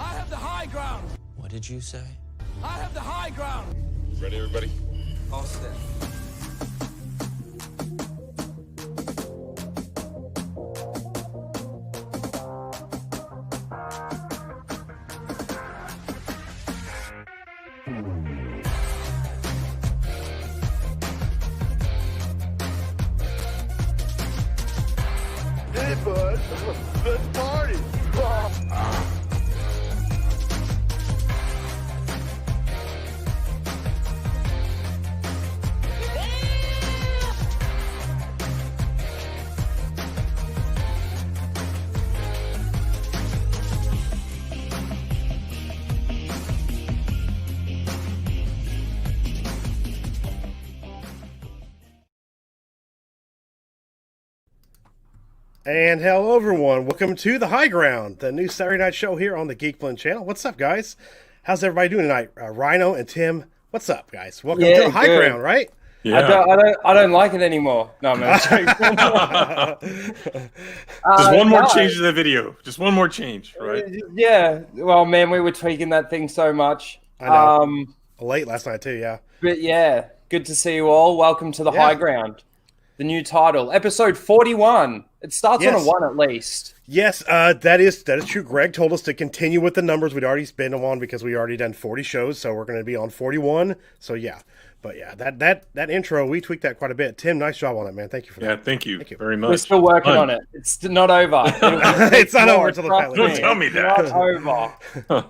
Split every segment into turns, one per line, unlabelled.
I have the high ground.
What did you say?
I have the high ground.
Ready, everybody?
All set.
Hey, bud. Let's party.
And hello, everyone. Welcome to The High Ground, the new Saturday night show here on the Geek channel. What's up, guys? How's everybody doing tonight? Rhino and Tim, what's up, guys? Welcome to The High Ground, right?
Yeah. I don't like it anymore. No, I'm joking.
Just one more change to the video. Just one more change, right?
Yeah. Well, man, we were tweaking that thing so much.
I know. Late last night, too, yeah.
But yeah, good to see you all. Welcome to The High Ground. The new title, episode 41. It starts on a 1 at least.
Yes, that is true. Greg told us to continue with the numbers we'd already been on because we already done 40 shows, so we're going to be on 41. So yeah, but yeah, that intro, we tweaked that quite a bit. Tim, nice job on it, man. Thank you for that.
Yeah, thank you very much.
We're still working on it. It's not over.
It's not over until the pilot.
Don't tell me that.
It's not over.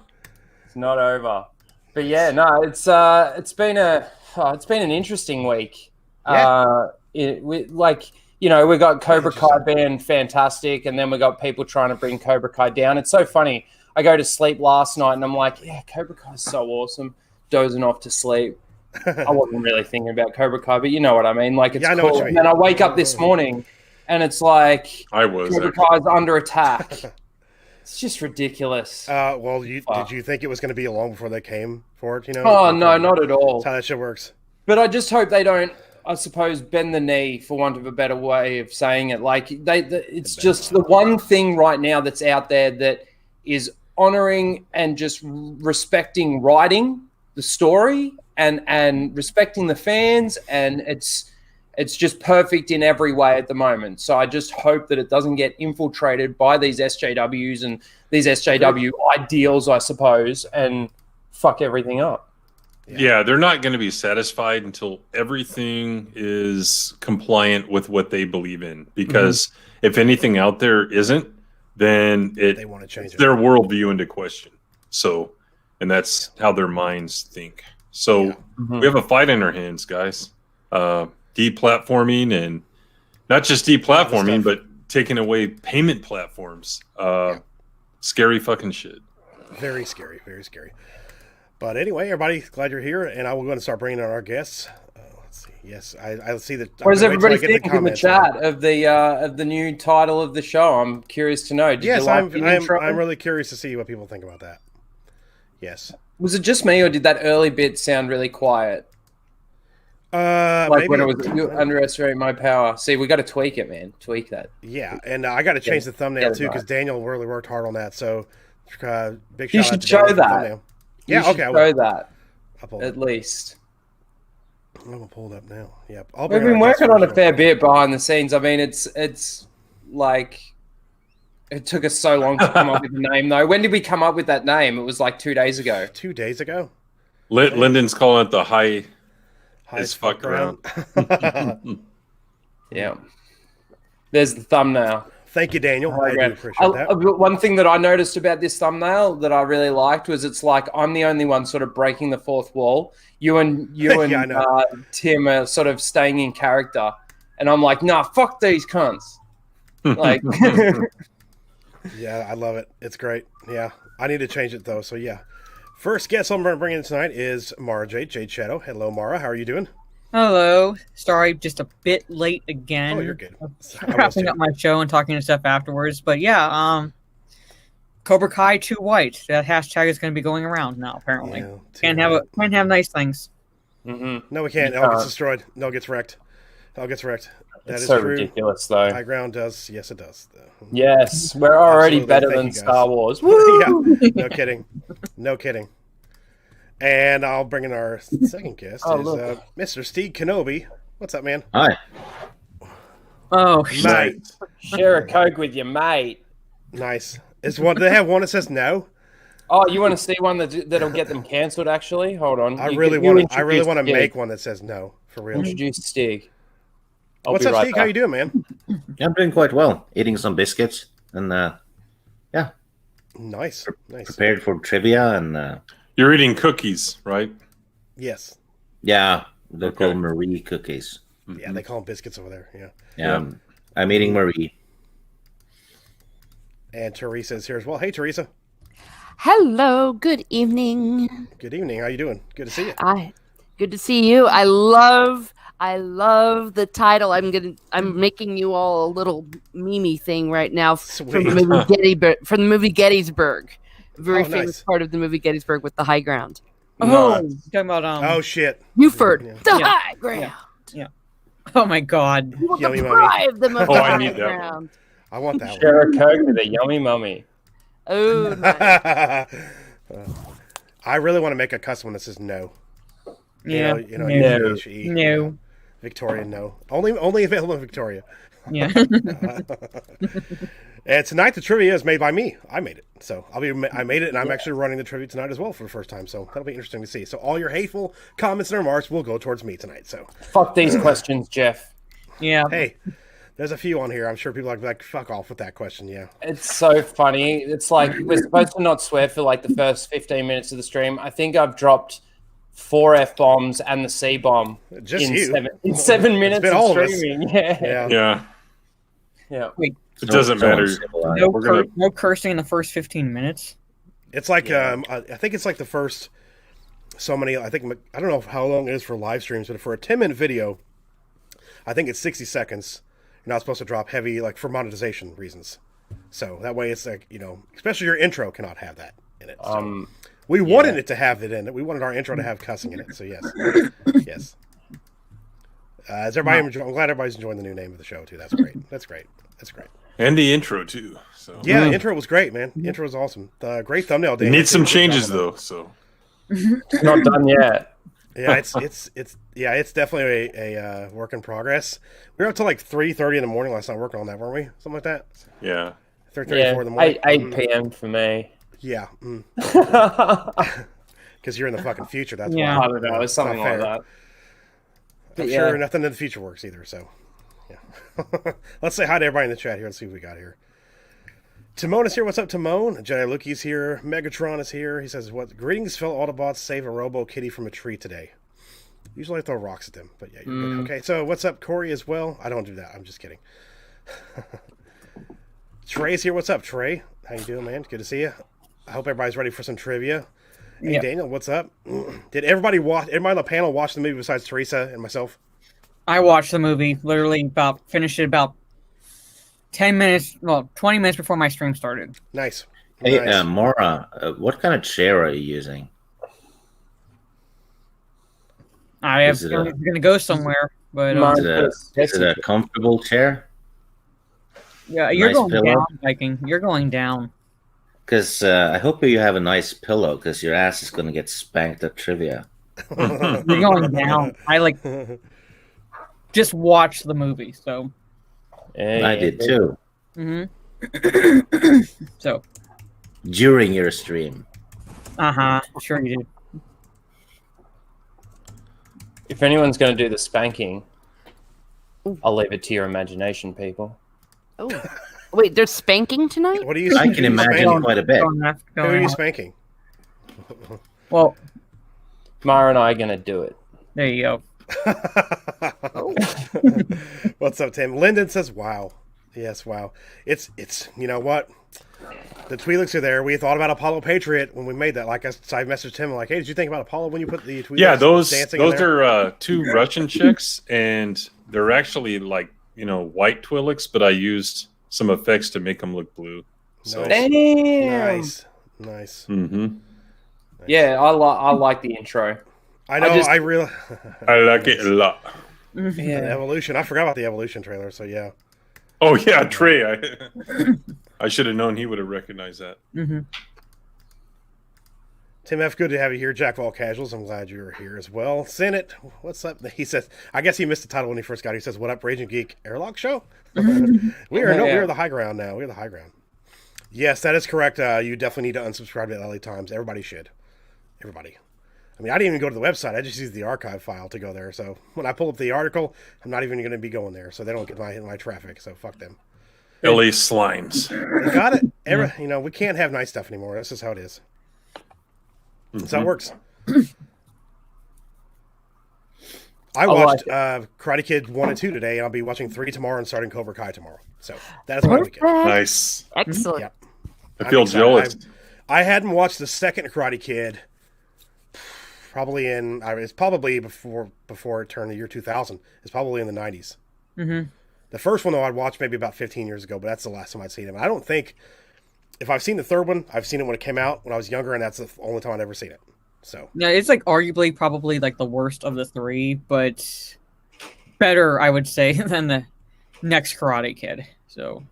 It's not over. But yeah, no, it's been an interesting week.
Yeah.
We got Cobra Kai being fantastic, and then we got people trying to bring Cobra Kai down. It's so funny. I go to sleep last night, and I'm like, yeah, Cobra Kai's so awesome. Dozing off to sleep. I wasn't really thinking about Cobra Kai, but you know what I mean. Like, it's cool. And then I wake up this morning, and it's like Cobra Kai's under attack. It's just ridiculous.
Did you think it was going to be long before they came for it?
Oh, no, not at all.
That's how that shit works.
But I just hope they don't, I suppose, bend the knee, for want of a better way of saying it. Like, it's just the one thing right now that's out there that is honoring and just respecting writing the story and respecting the fans, and it's just perfect in every way at the moment. So I just hope that it doesn't get infiltrated by these SJWs and these SJW ideals, I suppose, and fuck everything up.
Yeah, they're not going to be satisfied until everything is compliant with what they believe in. Because if anything out there isn't, then
they want to change
their worldview into question. So, and that's how their minds think. So we have a fight in our hands, guys. Deplatforming, and not just deplatforming, but taking away payment platforms. Scary fucking shit.
Very scary, very scary. But anyway, everybody, glad you're here, and I will go and start bringing in our guests. Let's see. Yes, I see that.
What does everybody think in the chat of the new title of the show? I'm curious to know.
I'm really curious to see what people think about that. Yes.
Was it just me, or did that early bit sound really quiet? Like when it was you underestimate my power. See, we got to tweak it, man. Tweak that.
Yeah, and I got to change the thumbnail too because Daniel really worked hard on that. So big shout
you
out
should
to
show
Daniel
that.
Yeah,
you should show that at least.
I'm gonna pull it up now. Yep,
we've been working on a fair bit behind the scenes. I mean, it's like it took us so long to come up with the name, though. When did we come up with that name? It was like 2 days ago.
2 days ago.
Lyndon's calling it the high as fuck ground.
Yeah. There's the thumbnail.
Thank you, Daniel. I do appreciate that.
One thing that I noticed about this thumbnail that I really liked was it's like I'm the only one sort of breaking the fourth wall. You and Tim are sort of staying in character, and I'm like, nah, fuck these cunts. Like,
yeah, I love it. It's great. Yeah, I need to change it though. So yeah, first guest I'm bringing in tonight is Mara Jade Shadow. Hello, Mara. How are you doing?
Hello. Sorry, just a bit late again.
Oh, you're good.
Wrapping up my show and talking and stuff afterwards. But yeah, Cobra Kai too white. That hashtag is going to be going around now. Apparently, can't have nice things.
No, we can't. It all gets destroyed. No, it gets wrecked. That
It's
is
so
true.
ridiculous, though.
High ground does. Yes, it does.
Yes, we're already
Absolutely.
better
Thank
than
you, guys.
Star Wars.
Yeah,
Woo!
no kidding. No kidding. And I'll bring in our second guest,
Oh,
is
look.
Mr. Steve Kenobi. What's up, man?
Hi.
Oh,
Mate.
Share a Coke with your mate.
Nice. Is one? Do they have one that says no?
Oh, you want to see one that'll get them cancelled? Actually, hold on.
I
You
really
can- you
want to. I really
introduce
want to
Stig.
make one that says no for real.
Introduce Stig. I'll
What's
be
up,
right
Steve? How
back.
you doing, man?
I'm doing quite well. Eating some biscuits and
Nice. Nice.
prepared for trivia and
You're eating cookies, right?
Yes.
yeah, they're
Okay.
called Marie cookies.
Yeah, they call them biscuits over there. Yeah.
Yeah, I'm eating Marie.
And Teresa is here as well. Hey, Teresa.
Hello, good evening.
Good evening. How you doing? Good to see you.
Good to see you. I love the title. I'm making you all a little meme thing right now from
Sweet.
the movie Gettysburg. Very
Oh,
famous
nice.
part of the movie Gettysburg with the high ground.
oh, talking about
Oh shit.
Buford,
Yeah.
the
Yeah.
high ground.
Oh my God.
We will
Yummy
deprive them of
Oh,
the
I
high
need that one.
ground.
I want that
Share a Coke with a yummy mummy.
Oh, nice.
one. I really want to make a custom one that says no.
Yeah.
You know,
No.
HE,
No.
Victoria, no. Only available in Victoria.
Yeah.
And tonight the trivia is made by me. I made it, so I made it, and I'm actually running the trivia tonight as well for the first time. So that'll be interesting to see. So all your hateful comments and remarks will go towards me tonight. So
Fuck these questions, Jeff.
Yeah.
hey, there's a few on here. I'm sure people are like fuck off with that question. Yeah.
It's so funny. It's like we're supposed to not swear for like the first 15 minutes of the stream. I think I've dropped 4 F-bombs and the C-bomb
Just
in
you.
in 7 minutes
been
of
all of us.
streaming. Yeah.
Yeah.
Yeah.
Yeah.
It doesn't
So
matter.
uncivilized.
No,
We're gonna-
no cursing in the first 15 minutes.
It's like I think it's like the first so many. I think I don't know how long it is for live streams, but for a 10-minute video, I think it's 60 seconds. You're not supposed to drop heavy, like for monetization reasons. So that way, it's like especially your intro cannot have that in it. So we wanted it to have it in it. We wanted our intro to have cussing in it. So yes, yes. Is everybody? I'm glad everybody's enjoying the new name of the show too. That's great. That's great. That's great.
And the intro too. So
Yeah, the intro was great, man. The intro was awesome. Great thumbnail.
it
Dan.
needs some
Good job
changes
on that.
though. So
Not done yet.
Yeah, it's definitely a work in progress. We were up till like 3:30 in the morning last night working on that, weren't we? Something like that.
yeah.
3:34
Yeah.
in the morning.
8 p.m. for me.
Yeah, because you're in the fucking future. That's
Yeah.
why.
I don't know. It's something
Not
like
fair.
that.
I'm
Yeah.
sure nothing in the future works either. So, yeah. Let's say hi to everybody in the chat here. Let's see what we got here. Timon is here. What's up, Timon? Jedi Luki's here. Megatron is here. He says, "What greetings, fellow Autobots? Save a Robo Kitty from a tree today." Usually I throw rocks at them, but yeah, you're good. Okay, so what's up, Corey, as well? I don't do that. I'm just kidding. Trey's here. What's up, Trey? How you doing, man? Good to see you. I hope everybody's ready for some trivia. Hey,
Yep.
Daniel, what's up? Did everybody on the panel watch the movie besides Teresa and myself?
I watched the movie literally finished it about 10 minutes, 20 minutes before my stream started.
Nice.
Hey,
Nice.
Mora, what kind of chair are you using?
I have
Is it
going to go somewhere, but
Mine-
Is it a comfortable chair?
yeah, you're
nice
going
pillow?
down, Viking. You're going down.
Because I hope you have a nice pillow, because your ass is going to get spanked at trivia.
You're going down. I just watched the movie, so.
I did too,
So,
during your stream.
sure you did.
If anyone's going to do the spanking, I'll leave it to your imagination, people.
Oh, wait, there's spanking tonight?
What are you?
I can imagine quite a bit.
Who are you spanking?
Well,
Mara and I are going to do it.
there you go.
What's up, Tim? Lyndon says, "Wow, yes, wow. It's you know what? The Twi'leks are there. We thought about Apollo Patriot when we made that. Like I messaged him like, hey, did you think about Apollo when you put the Twi'leks?
Yeah, those
dancing in there?
are two Russian chicks, and they're actually like white Twi'leks, but I used some effects to make them look blue. So
Nice.
Damn.
Nice.
mhm.
Yeah, I like the intro.
I know.
just-
I really.
I like it a lot.
The Evolution. I forgot about the Evolution trailer. So yeah.
Oh yeah, Trey. I should have known he would have recognized that.
Tim F, good to have you here. Jack of all casuals, I'm glad you're here as well. Senate, what's up? He says, I guess he missed the title when he first got here. He says, what up, Raging Geek Airlock Show? we are the high ground now. We're the high ground. Yes, that is correct. You definitely need to unsubscribe to LA Times. Everybody should. Everybody. I mean, I didn't even go to the website. I just used the archive file to go there. So when I pull up the article, I'm not even going to be going there. So they don't get my traffic. So fuck them.
LA Slimes.
You got it. We can't have nice stuff anymore. That's just how it is. That's how it works. I watched Karate Kid 1 and 2 today, and I'll be watching 3 tomorrow and starting Cobra Kai tomorrow. So that's my weekend.
Nice.
Excellent.
Yep.
I feel jealous.
I hadn't watched the second Karate Kid it's probably before it turned the year 2000. It's probably in the 90s. The first one, though, I'd watched maybe about 15 years ago, but that's the last time I'd seen him. I don't think... If I've seen the third one, I've seen it when it came out when I was younger, and that's the only time I'd ever seen it. So
yeah, it's like arguably probably like the worst of the 3, but better, I would say, than the next Karate Kid. So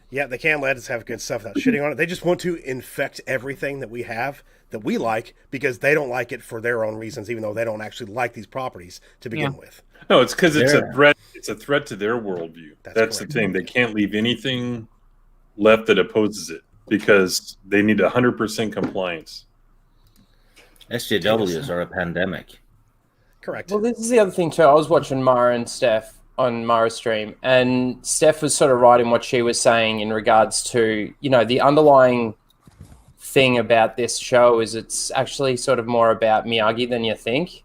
yeah, they can't let us have good stuff without shitting on it. They just want to infect everything that we have that we like because they don't like it for their own reasons, even though they don't actually like these properties to begin with.
No, it's because it's a threat. It's a threat to their worldview. That's the thing. They can't leave anything left that opposes it because they need 100% compliance.
SJWs are a pandemic.
Correct.
Well, this is the other thing too. I was watching Mara and Steph on Mara's stream, and Steph was sort of writing what she was saying in regards to, the underlying thing about this show is it's actually sort of more about Miyagi than you think.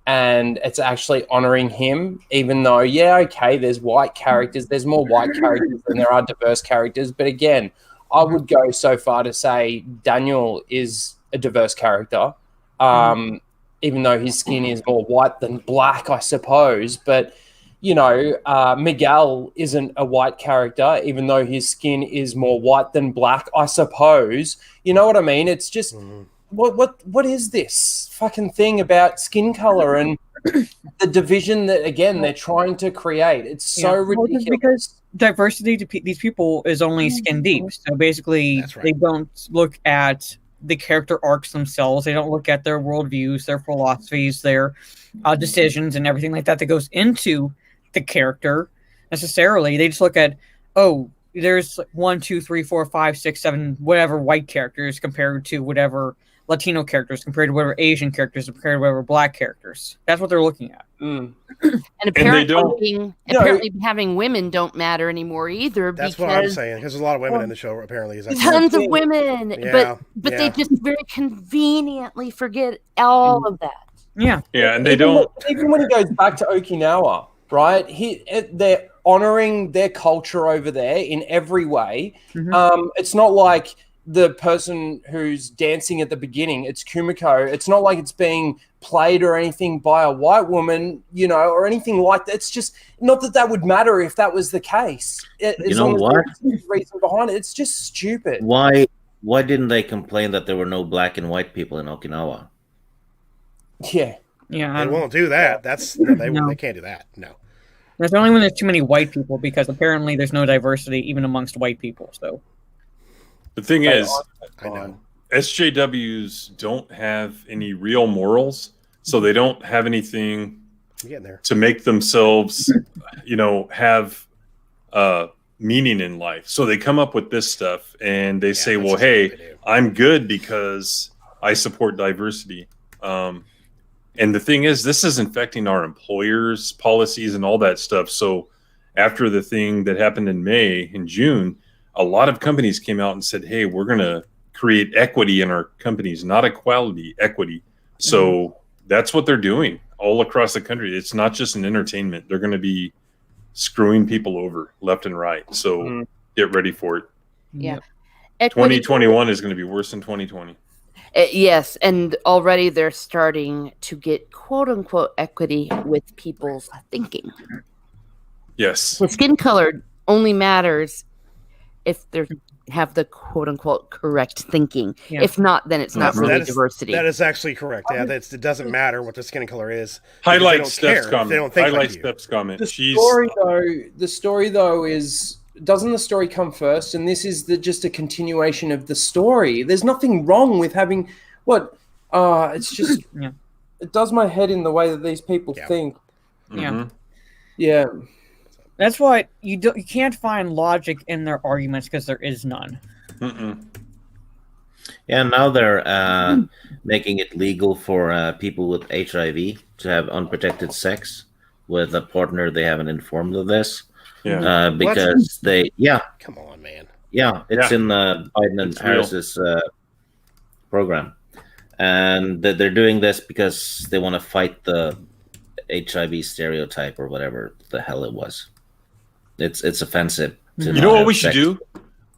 And it's actually honoring him, even though, there's white characters. There's more white characters than there are diverse characters. But again, I would go so far to say Daniel is a diverse character, even though his skin is more white than black, I suppose. But, Miguel isn't a white character, even though his skin is more white than black, I suppose. You know what I mean? It's just... What is this fucking thing about skin color and the division that again they're trying to create? It's so ridiculous.
Because diversity to these people is only skin deep. So basically, they don't look at the character arcs themselves. They don't look at their worldviews, their philosophies, their decisions, and everything like that goes into the character necessarily. They just look at there's 1, 2, 3, 4, 5, 6, 7, whatever white characters compared to whatever Latino characters, compared to whatever Asian characters, compared to whatever black characters. That's what they're looking at.
And apparently, having women don't matter anymore either.
That's what I'm saying, because there's a lot of women in the show, apparently.
Tons of women, but they just very conveniently forget all of that.
Yeah,
and they don't...
Even when he goes back to Okinawa, right? They're honoring their culture over there in every way. It's not like the person who's dancing at the beginning, it's Kumiko. It's not like it's being played or anything by a white woman, or anything like that. It's just not that would matter if that was the case.
You know what?
Reason behind it, it's just stupid.
Why didn't they complain that there were no black and white people in Okinawa?
Yeah,
they won't do that. They can't do that. No.
That's only when there's too many white people, because apparently there's no diversity even amongst white people. So
the thing is, SJWs don't have any real morals, so they don't have anything to make themselves, have meaning in life. So they come up with this stuff and they say, well, hey, I'm good because I support diversity. And the thing is, this is infecting our employers' policies and all that stuff. So after the thing that happened in June, a lot of companies came out and said, hey, we're going to create equity in our companies, not equality, equity. So that's what they're doing all across the country. It's not just an entertainment. They're going to be screwing people over left and right. So get ready for it.
Yeah.
2021 is going to be worse than 2020.
Yes, and already they're starting to get quote-unquote equity with people's thinking.
Yes.
The skin color only matters if have the quote unquote correct thinking.
Yeah.
If not, then it's not really diversity.
That is actually correct. Yeah, it doesn't matter what the skin color is.
Highlight
Steph's
They
comment.
don't think
Highlight
Steph's comment.
The story though is, doesn't the story come first? And this is just a continuation of the story. There's nothing wrong with having it's just it does my head in the way that these people think. Yeah.
That's why you can't find logic in their arguments because there is none.
Yeah, now they're making it legal for people with HIV to have unprotected sex with a partner they haven't informed of this.
Yeah,
because
Come on, man.
Yeah, it's in Biden and Harris's program, and they're doing this because they want to fight the HIV stereotype or whatever the hell it was. It's offensive. You
know what we should do?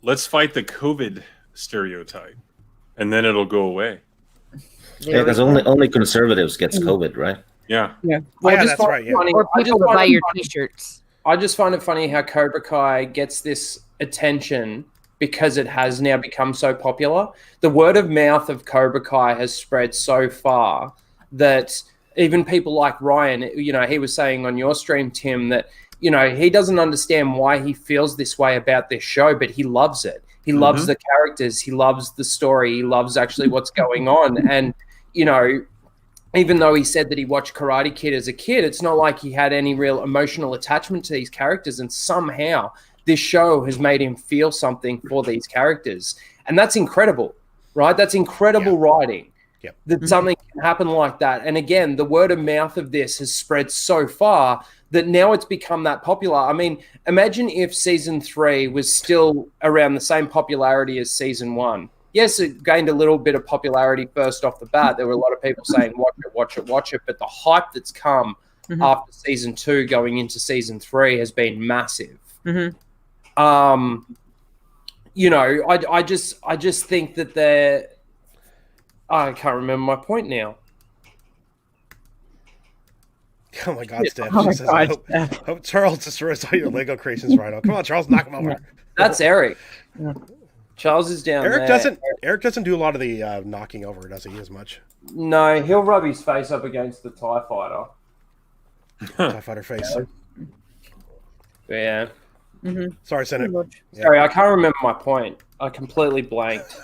Let's fight the COVID stereotype, and then it'll go away.
Yeah, because only conservatives gets COVID, right?
Yeah.
Well,
yeah, that's right. Yeah.
Or people that buy your T-shirts.
I just find it funny how Cobra Kai gets this attention because it has now become so popular. The word of mouth of Cobra Kai has spread so far that even people like Ryan, he was saying on your stream, Tim, that he doesn't understand why he feels this way about this show, but he loves it. He loves the characters. He loves the story. He loves actually what's going on. And, even though he said that he watched Karate Kid as a kid, it's not like he had any real emotional attachment to these characters. And somehow this show has made him feel something for these characters. And that's incredible, right? That's incredible writing.
Yep.
That something can happen like that. And again, the word of mouth of this has spread so far that now it's become that popular. I mean, imagine if season 3 was still around the same popularity as season 1. Yes, it gained a little bit of popularity first off the bat. There were a lot of people saying, watch it. But the hype that's come after season 2 going into season 3 has been massive. I just think that I can't remember my point now.
Oh my God, Steph. Hope Charles destroys all your Lego creations right now. Come on, Charles, knock him over.
That's Eric. Charles is down
Eric
there.
Eric doesn't do a lot of the knocking over, does he, as much?
No, he'll rub his face up against the TIE fighter.
TIE fighter face.
Yeah.
Sorry, Senate.
Yeah. Sorry, I can't remember my point. I completely blanked.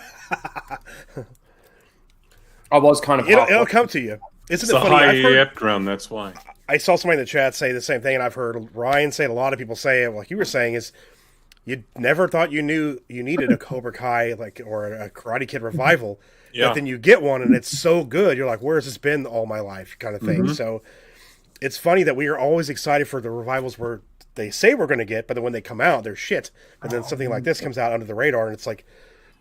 I was kind of...
It'll come to you. Isn't it funny?
High ground, that's why.
I saw somebody in the chat say the same thing, and I've heard Ryan say it. A lot of people say it, like you were saying, is you never thought you knew you needed a Cobra Kai or a Karate Kid revival, but then you get one, and it's so good. You're like, where has this been all my life, kind of thing. So it's funny that we are always excited for the revivals where they say we're going to get, but then when they come out, they're shit. And then something like this comes out under the radar, and it's like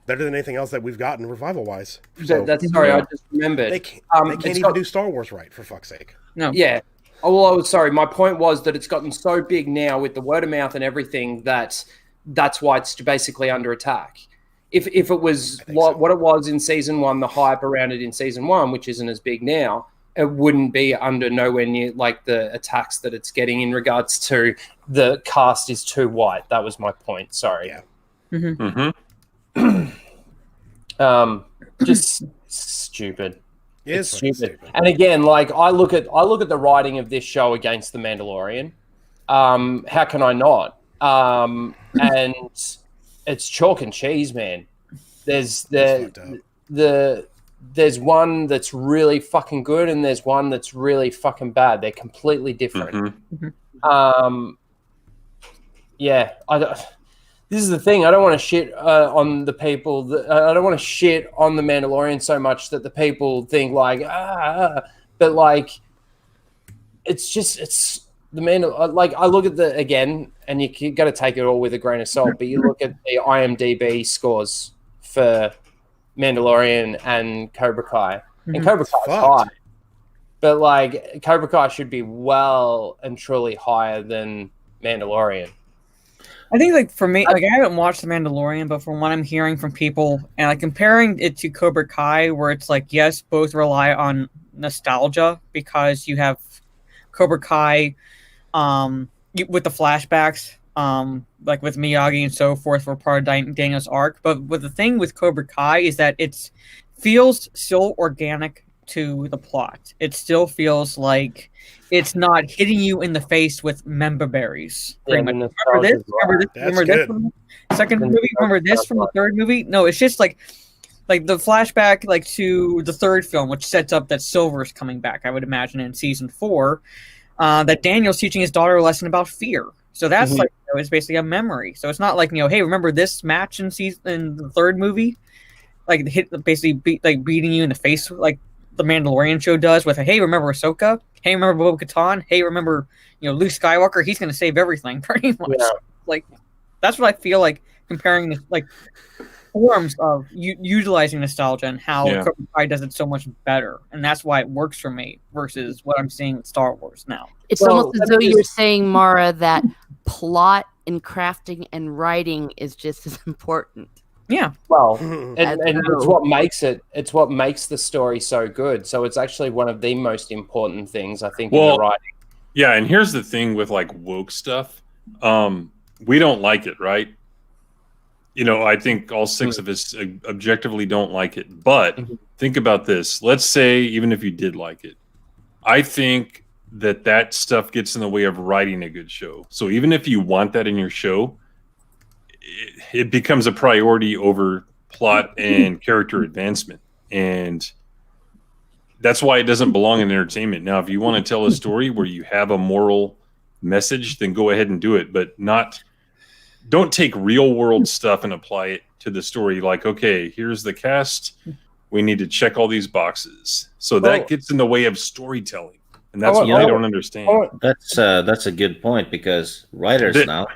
better than anything else that we've gotten revival-wise. So,
sorry, I just remembered.
They can't even do Star Wars right, for fuck's sake.
No.
Yeah. Oh, well, I was sorry. My point was that it's gotten so big now with the word of mouth and everything that's why it's basically under attack. If it was what it was in season 1, the hype around it in season 1, which isn't as big now, it wouldn't be under nowhere near like the attacks that it's getting in regards to the cast is too white. That was my point. Sorry.
Yeah.
Just stupid.
It's
stupid. And again, like I look at the writing of this show against The Mandalorian. How can I not? And it's chalk and cheese, man. There's there's one that's really fucking good and there's one that's really fucking bad. They're completely different. This is the thing. I don't want to shit on the people. I don't want to shit on The Mandalorian so much that the people think like, but like, it's the Mandalorian. Like, I look at again, and you got to take it all with a grain of salt. But you look at the IMDb scores for Mandalorian and Cobra Kai, and Cobra Kai is high, but like Cobra Kai should be well and truly higher than Mandalorian.
I think, like, for me, like, I haven't watched The Mandalorian, but from what I'm hearing from people, and like comparing it to Cobra Kai, where it's like, yes, both rely on nostalgia because you have Cobra Kai with the flashbacks like with Miyagi and so forth, were part of Daniel's arc. But the thing with Cobra Kai is that it feels so organic to the plot. It still feels like it's not hitting you in the face with member berries. Pretty much. Remember this? Remember this from the second movie? Remember this from the third movie? No, it's just like the flashback to the third film, which sets up that Silver is coming back, I would imagine, in season 4. That Daniel's teaching his daughter a lesson about fear. So that's it's basically a memory. So it's not like, hey, remember this match in the third movie? Beating you in the face like the Mandalorian show does with hey, remember Ahsoka? Hey, remember Bo-Katan? Hey, remember Luke Skywalker? He's going to save everything, pretty much. Yeah. That's what I feel like comparing this forms of utilizing nostalgia and how Cobra Kai does it so much better, and that's why it works for me versus what I'm seeing with Star Wars now.
It's almost as though you're saying, Mara, that plot and crafting and writing is just as important.
Yeah. Well, and it's what makes it. It's what makes the story so good. So it's actually one of the most important things, I think, in the writing.
Yeah, and here's the thing with woke stuff. We don't like it, right? I think all 6 of us objectively don't like it. But think about this. Let's say even if you did like it, I think that stuff gets in the way of writing a good show. So even if you want that in your show, it becomes a priority over plot and character advancement. And that's why it doesn't belong in entertainment. Now, if you want to tell a story where you have a moral message, then go ahead and do it. But don't take real world stuff and apply it to the story. Okay, here's the cast. We need to check all these boxes. So that gets in the way of storytelling. And that's what I don't understand.
That's a good point, because writers now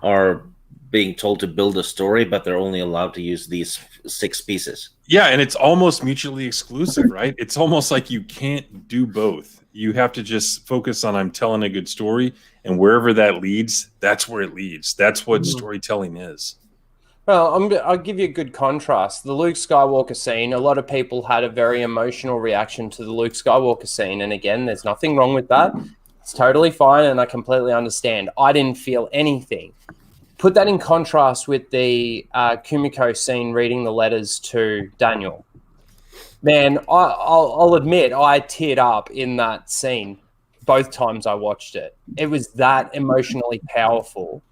are being told to build a story, but they're only allowed to use these 6 pieces. Yeah,
and it's almost mutually exclusive, right? It's almost like you can't do both. You have to just focus on I'm telling a good story, and wherever that leads, that's where it leads. That's what storytelling is.
Well, I'll give you a good contrast. The Luke Skywalker scene, a lot of people had a very emotional reaction to the Luke Skywalker scene. And again, there's nothing wrong with that. It's totally fine, and I completely understand. I didn't feel anything. Put that in contrast with the Kumiko scene reading the letters to Daniel. Man, I'll admit I teared up in that scene both times I watched it. It was that emotionally powerful.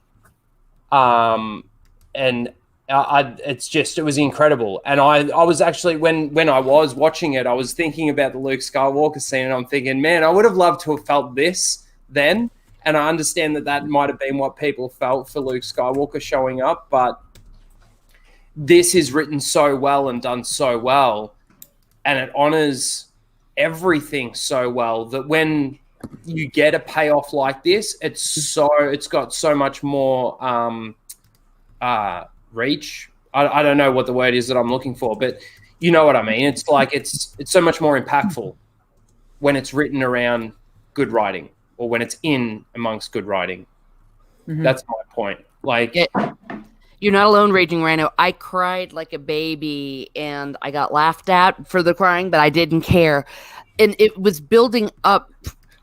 And it was incredible. And I was actually, when I was watching it, I was thinking about the Luke Skywalker scene, and I'm thinking, man, I would have loved to have felt this then. And I understand that might have been what people felt for Luke Skywalker showing up, but this is written so well and done so well, and it honors everything so well that when you get a payoff like this, it's got so much more reach. I don't know what the word is that I'm looking for, but you know what I mean. It's it's so much more impactful when it's written around good writing, or when it's in amongst good writing. That's my point.
You're not alone, Raging Rhino. I cried like a baby, and I got laughed at for the crying, but I didn't care. And it was building up,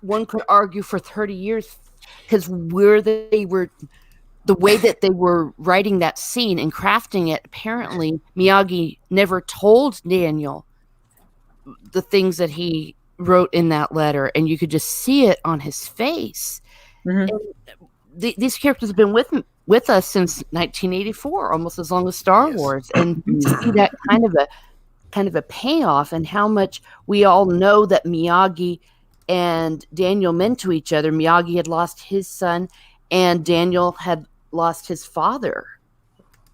one could argue, for 30 years, because the way that they were writing that scene and crafting it, apparently Miyagi never told Daniel the things that he wrote in that letter, and you could just see it on his face. These characters have been with us since 1984, almost as long as Star Wars, and to see that kind of a payoff, and how much we all know that Miyagi and Daniel meant to each other. Miyagi had lost his son, and Daniel had lost his father,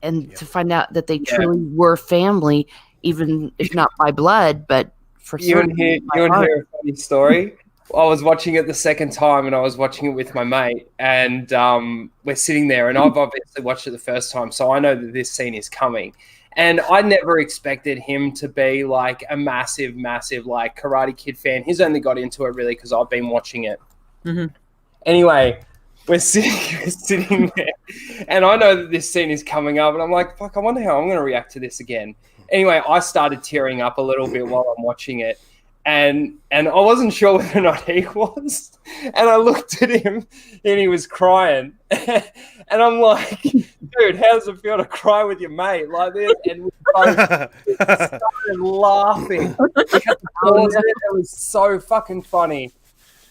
and to find out that they truly were family, even if not by blood, but for certain.
You want to hear a funny story? I was watching it the second time, and I was watching it with my mate, and we're sitting there, and I've obviously watched it the first time, so I know that this scene is coming. And I never expected him to be like a massive Karate Kid fan. He's only got into it really because I've been watching it. Anyway, we're sitting there, and I know that this scene is coming up, and I'm like, fuck, I wonder how I'm going to react to this again. Anyway, I started tearing up a little bit while I'm watching it. and I wasn't sure whether or not he was. And I looked at him, and he was crying, and I'm like, "Dude, how does it feel to cry with your mate like this?" And we both started laughing. It was so fucking funny.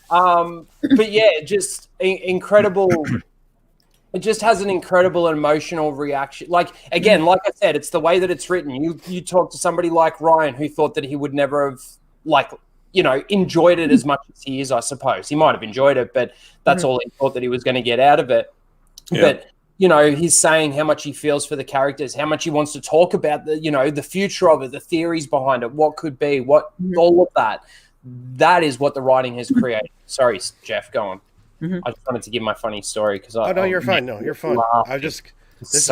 But yeah, just incredible. It just has an incredible emotional reaction. Like, again, like I said, it's the way that it's written. You talk to somebody like Ryan who thought that he would never have, like, you know, enjoyed it as much as he is, I suppose. He might have enjoyed it, but that's all he thought that he was going to get out of it. Yeah. But, you know, he's saying how much he feels for the characters, how much he wants to talk about the, you know, the future of it, the theories behind it, what could be, what, all of that. That is what the writing has created. Sorry, Jeff, go on. I just wanted to give my funny story because
no, you're fine. No, you're fine. This is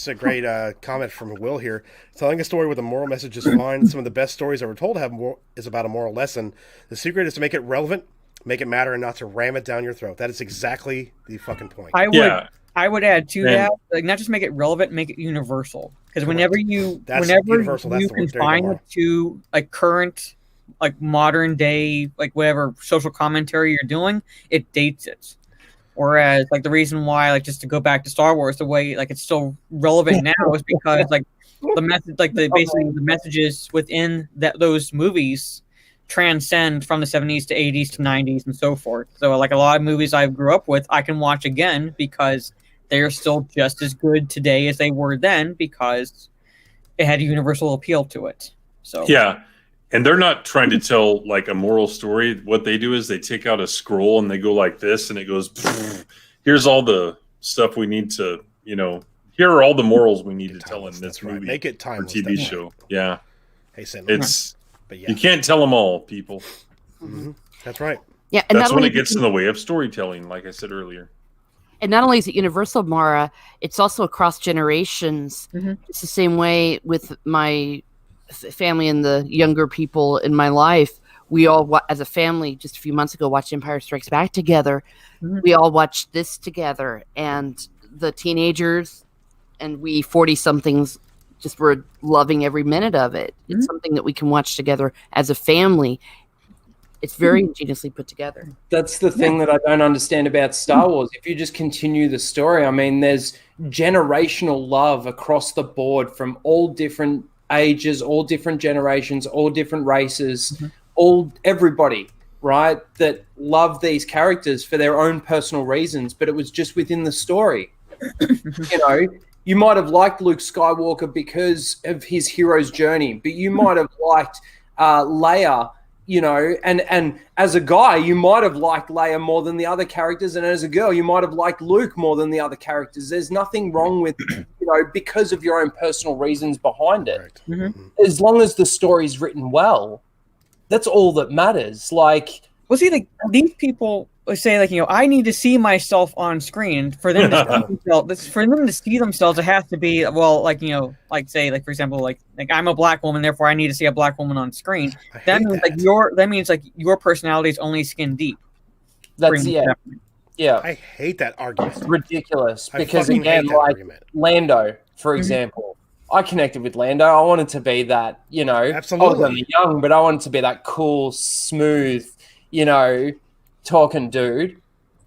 a great comment from Will here. Telling a story with a moral message is fine. Some of the best stories ever told is about a moral lesson. The secret is to make it relevant, make it matter, and not to ram it down your throat. That is exactly the fucking point.
I would add to that, like, not just make it relevant, make it universal. Because whenever you confine it to a current, like, modern day, like, whatever social commentary you're doing, it dates it. Whereas, like, the reason why, like, just to go back to Star Wars, the way, like, it's still relevant now is because, like, the message, like, basically the messages within those movies transcend from the 70s to 80s to 90s and so forth. So, like, a lot of movies I grew up with, I can watch again because they're still just as good today as they were then because it had a universal appeal to it. So
yeah. And they're not trying to tell, like, a moral story. What they do is they take out a scroll and they go like this, and it goes, here's all the stuff we need to, you know, here are all the morals we need to tell in this movie.
Make it timeless.
Or TV show. Yeah.
Hey, Sam.
But you can't tell them all, people.
That's right.
Yeah, and
that's when it gets in the way of storytelling, like I said earlier.
And not only is it universal, Mara, it's also across generations. It's the same way with my family and the younger people in my life. We all, as a family, just a few months ago, watched Empire Strikes Back together. We all watched this together, and the teenagers and we 40-somethings just were loving every minute of it. It's something that we can watch together as a family. It's very ingeniously put together.
That's the thing that I don't understand about Star Wars. If you just continue the story, I mean, there's generational love across the board from all different ages, all different generations, all different races, everybody, right, that love these characters for their own personal reasons, but it was just within the story. You know, you might have liked Luke Skywalker because of his hero's journey, but you might have liked Leia, you know, and as a guy, you might have liked Leia more than the other characters, and as a girl, you might have liked Luke more than the other characters. There's nothing wrong with, you know, because of your own personal reasons behind it. As long as the story's written well, that's all that matters. Like,
well, see, like, these people say, like, you know, I need to see myself on screen. For them to see themselves, it has to be, well, like, you know, like, say, like, for example, like I'm a black woman, therefore I need to see a black woman on screen. That means your personality is only skin deep.
That's yeah.
I hate that argument.
It's ridiculous because, again, like Lando, for example, I connected with Lando. I wanted to be that, you know,
absolutely.
I was only young, but I wanted to be that cool, smooth, you know, talking dude.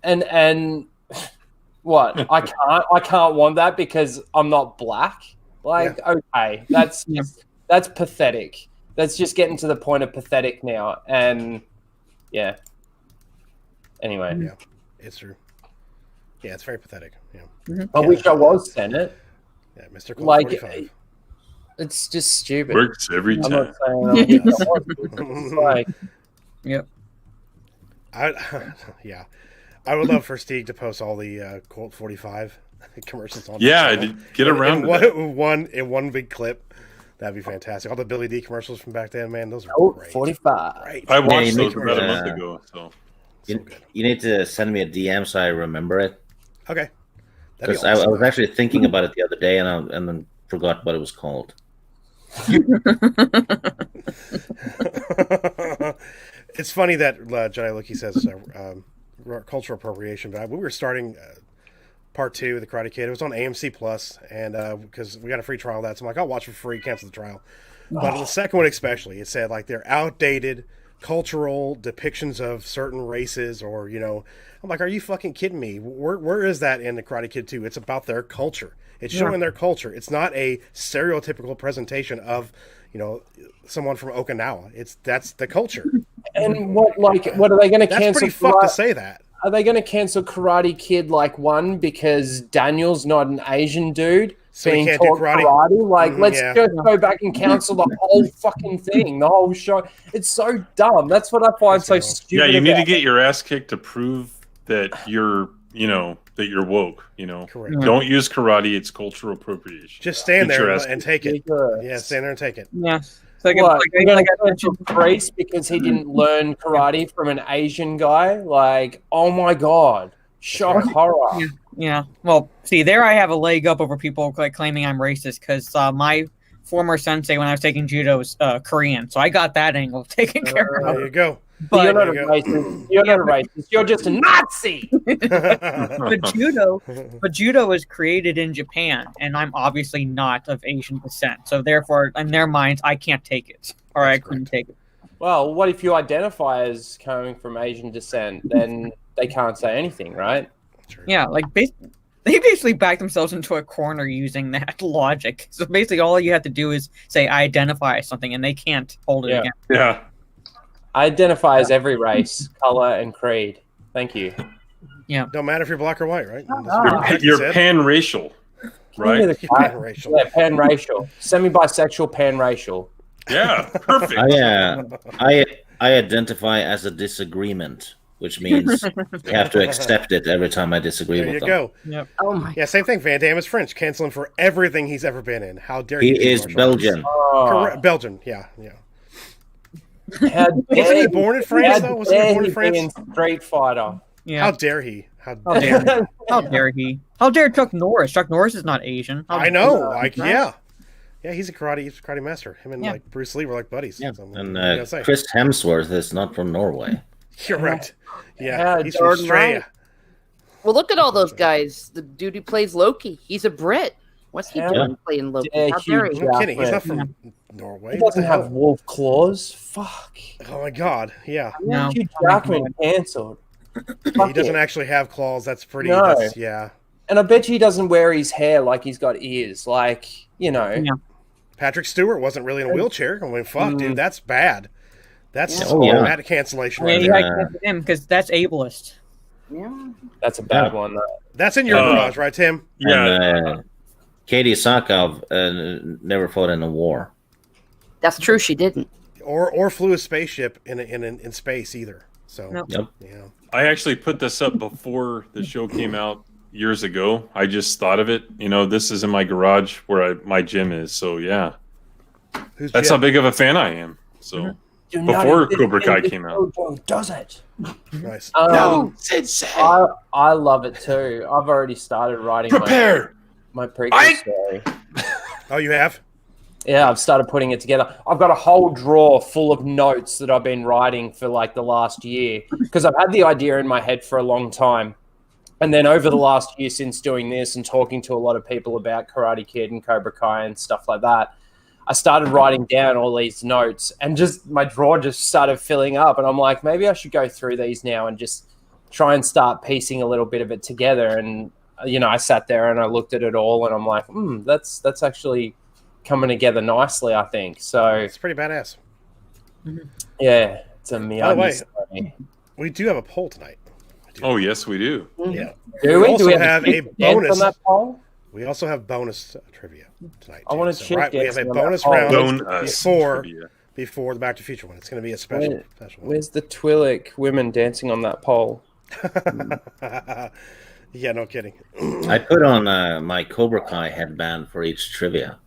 And what? I can't want that because I'm not black. Like, okay, that's pathetic. That's just getting to the point of pathetic now. And yeah. Anyway.
Yeah, it's true. Yeah, it's very pathetic. Yeah.
I wish I was Senate.
Yeah, Mr. Colt
like
45.
It's just stupid.
Works every time.
I'm not saying it's like,
yep.
I would love for Steve to post all the Colt 45 commercials on.
Yeah, get around
in one big clip. That'd be fantastic. All the Billy D commercials from back then, man, those are
Colt
great.
45.
Great.
I watched those about a month ago. So
you need to send me a DM so I remember it.
Okay.
Because awesome. I was actually thinking about it the other day and then forgot what it was called.
It's funny that Jedi Lucky says cultural appropriation, but we were starting part 2 of the Karate Kid. It was on AMC Plus, and because we got a free trial of that, so I'm like, I'll watch for free, cancel the trial. But in the second one especially, it said like they're outdated cultural depictions of certain races, or I'm like, are you fucking kidding me? Where is that in the Karate Kid 2? It's about their culture. It's showing their culture. It's not a stereotypical presentation of someone from Okinawa. That's the culture.
And what are they going to cancel?
That's pretty fucked to say that.
Are they going to cancel Karate Kid like 1 because Daniel's not an Asian dude
so
being
can't
taught karate? Like, let's
yeah.
just go back and cancel the whole fucking thing, the whole show. It's so dumb. That's what I find so stupid.
Yeah, you need to
about
get your ass kicked to prove that you're woke.
Correct.
Don't use karate; it's cultural appropriation.
Just stand
Get your
there
ass
and take it. Yeah, stand there and take it.
Yeah.
What, you're going to cancel Grace because he didn't learn karate from an Asian guy? Like, oh my god, shock horror.
Yeah. Well, see, there I have a leg up over people like claiming I'm racist because my former sensei when I was taking judo was Korean, so I got that angle taken care of.
There you go.
But
you're not a racist. You're not a racist. You're just a Nazi.
but judo was created in Japan, and I'm obviously not of Asian descent. So therefore, in their minds, I can't take it, or I couldn't take it.
Well, what if you identify as coming from Asian descent? Then they can't say anything, right?
Yeah, like they basically back themselves into a corner using that logic. So basically, all you have to do is say I identify as something, and they can't hold it again.
Yeah.
I identify as every race, color, and creed. Thank you.
Yeah.
Don't matter if you're black or white, right?
You're pan-racial, right?
Pan-racial.
Yeah, pan-racial. Semi-bisexual, pan-racial.
Yeah, perfect.
I identify as a disagreement, which means you have to accept it every time I disagree
There
with
you
them.
go.
Yep.
Oh my!
Yeah, same thing. Van Damme is French, canceling for everything he's ever been in. How dare
He
he?
is Belgian.
Correct. Belgian. Yeah.
How
Wasn't he born in France though? Wasn't he born in France?
Street Fighter.
Yeah.
How dare he?
How dare How dare he? How dare Chuck Norris? Chuck Norris is not Asian.
I know. Like, yeah, he's a karate master. Him and like Bruce Lee were like buddies.
Yeah.
So,
And Chris Hemsworth is not from Norway.
Correct. Yeah, he's from
Jordan
Australia.
Well, look at all those guys. The dude who plays Loki, he's a Brit. What's he doing playing Loki?
Yeah,
How dare he?
No kidding. He's not from Norway.
He doesn't have wolf claws. Fuck.
Oh my god. Yeah.
No.
Hugh Jackman cancelled.
He doesn't actually have claws. That's pretty.
No.
Yeah.
And I bet you he doesn't wear his hair like he's got ears. Like,
Yeah.
Patrick Stewart wasn't really in a wheelchair. I mean, fuck, dude, that's bad. That's bad cancellation.
Yeah,
Right
you
there.
gotta cancel him because that's ableist.
Yeah.
that's a bad one. Though.
That's in your garage, right, Tim?
Yeah.
And, Katie Sakov never fought in a war.
That's true. She didn't.
Or flew a spaceship in space either. So
Nope.
Yep.
yeah.
I actually put this up before the show came out years ago. I just thought of it. This is in my garage where my gym is. So yeah,
Who's
that's
Jim?
how big of a fan I am. So before Cobra Kai came out.
Does it?
Nice.
I love it too. I've already started writing my prequel story.
Oh, you have?
Yeah, I've started putting it together. I've got a whole drawer full of notes that I've been writing for like the last year because I've had the idea in my head for a long time. And then over the last year since doing this and talking to a lot of people about Karate Kid and Cobra Kai and stuff like that, I started writing down all these notes and just my drawer just started filling up. And I'm like, maybe I should go through these now and just try and start piecing a little bit of it together. And, I sat there and I looked at it all and I'm like, that's actually coming together nicely, I think. So
It's pretty badass.
yeah, it's a
By the
Miyagi
way,
story.
we do have a poll tonight.
Oh yes, we do.
Yeah.
Do we?
also
Do we
have a
Chick dance
bonus.
on that poll?
We also have bonus trivia tonight.
I
too.
want to
So, right, we have a
on that
bonus
poll.
round
Bonus
before
trivia.
the Back to the Future one. It's going to be a special one.
Where's the Twi'lek women dancing on that pole?
Yeah, no kidding.
I put on my Cobra Kai headband for each trivia.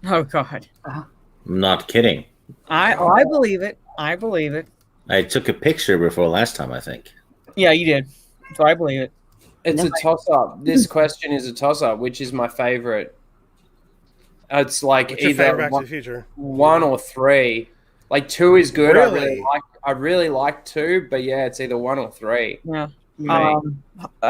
Oh God.
I'm not kidding.
I believe it. I believe it.
I took a picture before last time, I think.
Yeah, you did. So I believe it.
It's a toss-up. This question is a toss-up. Which is my favorite? It's like
What's your favorite
either
Back to the Future?
one or three. Like two is good.
Really?
I really like two, but yeah, it's either one or three.
Yeah.
Me.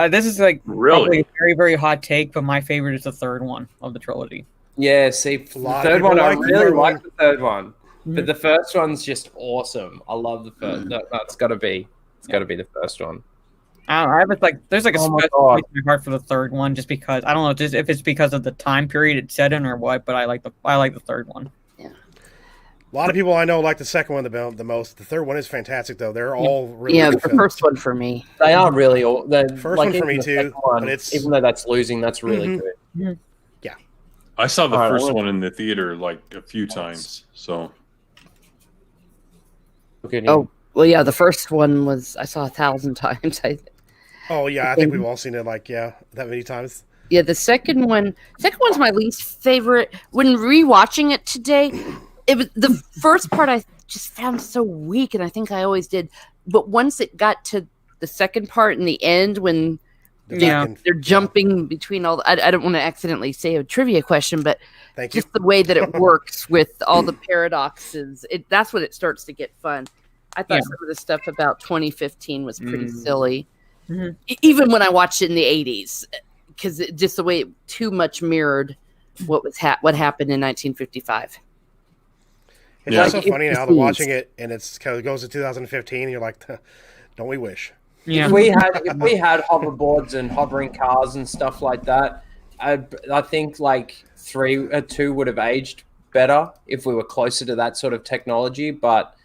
This is like
Really?
probably a very, very hot take, but my favorite is the third one of the trilogy.
Yeah, see, the
lot of
third
people
one, I
like the
really
third
like
one.
the third one. But the first one's just awesome. I love the first. That's got to be. It's got to be the first one.
I don't know. I have like there's like a
Oh my
special
God.
place in my heart for the third one, just because I don't know, just if it's because of the time period it's set in or what. But I like the third one.
A lot of people I know like the second one the most. The third one is fantastic, though. They're all really
Yeah,
good
the
films.
first one for me.
They are really all.
First one for me too, but it's
even though that's losing, that's really good.
I saw the
All right,
first
well-
one in the theater like a few times. So
Look at him.
Oh, well, yeah, the first one I saw 1,000 times.
Oh yeah, I think we've all seen it that many times.
Yeah, the second one's my least favorite. When rewatching it today, it was the first part I just found so weak, and I think I always did. But once it got to the second part in the end, when they're jumping between all, I don't want to accidentally say a trivia question, but
Thank you.
just the way that it works with all the paradoxes, that's when it starts to get fun. I thought some of the stuff about 2015 was pretty silly, even when I watched it in the 80s. Because just the way it too much mirrored what happened in 1955.
It's also funny now that watching it and it's kind of goes to 2015. And you're like, don't we wish?
Yeah.
If we had hoverboards and hovering cars and stuff like that, I think like 2 would have aged better if we were closer to that sort of technology. But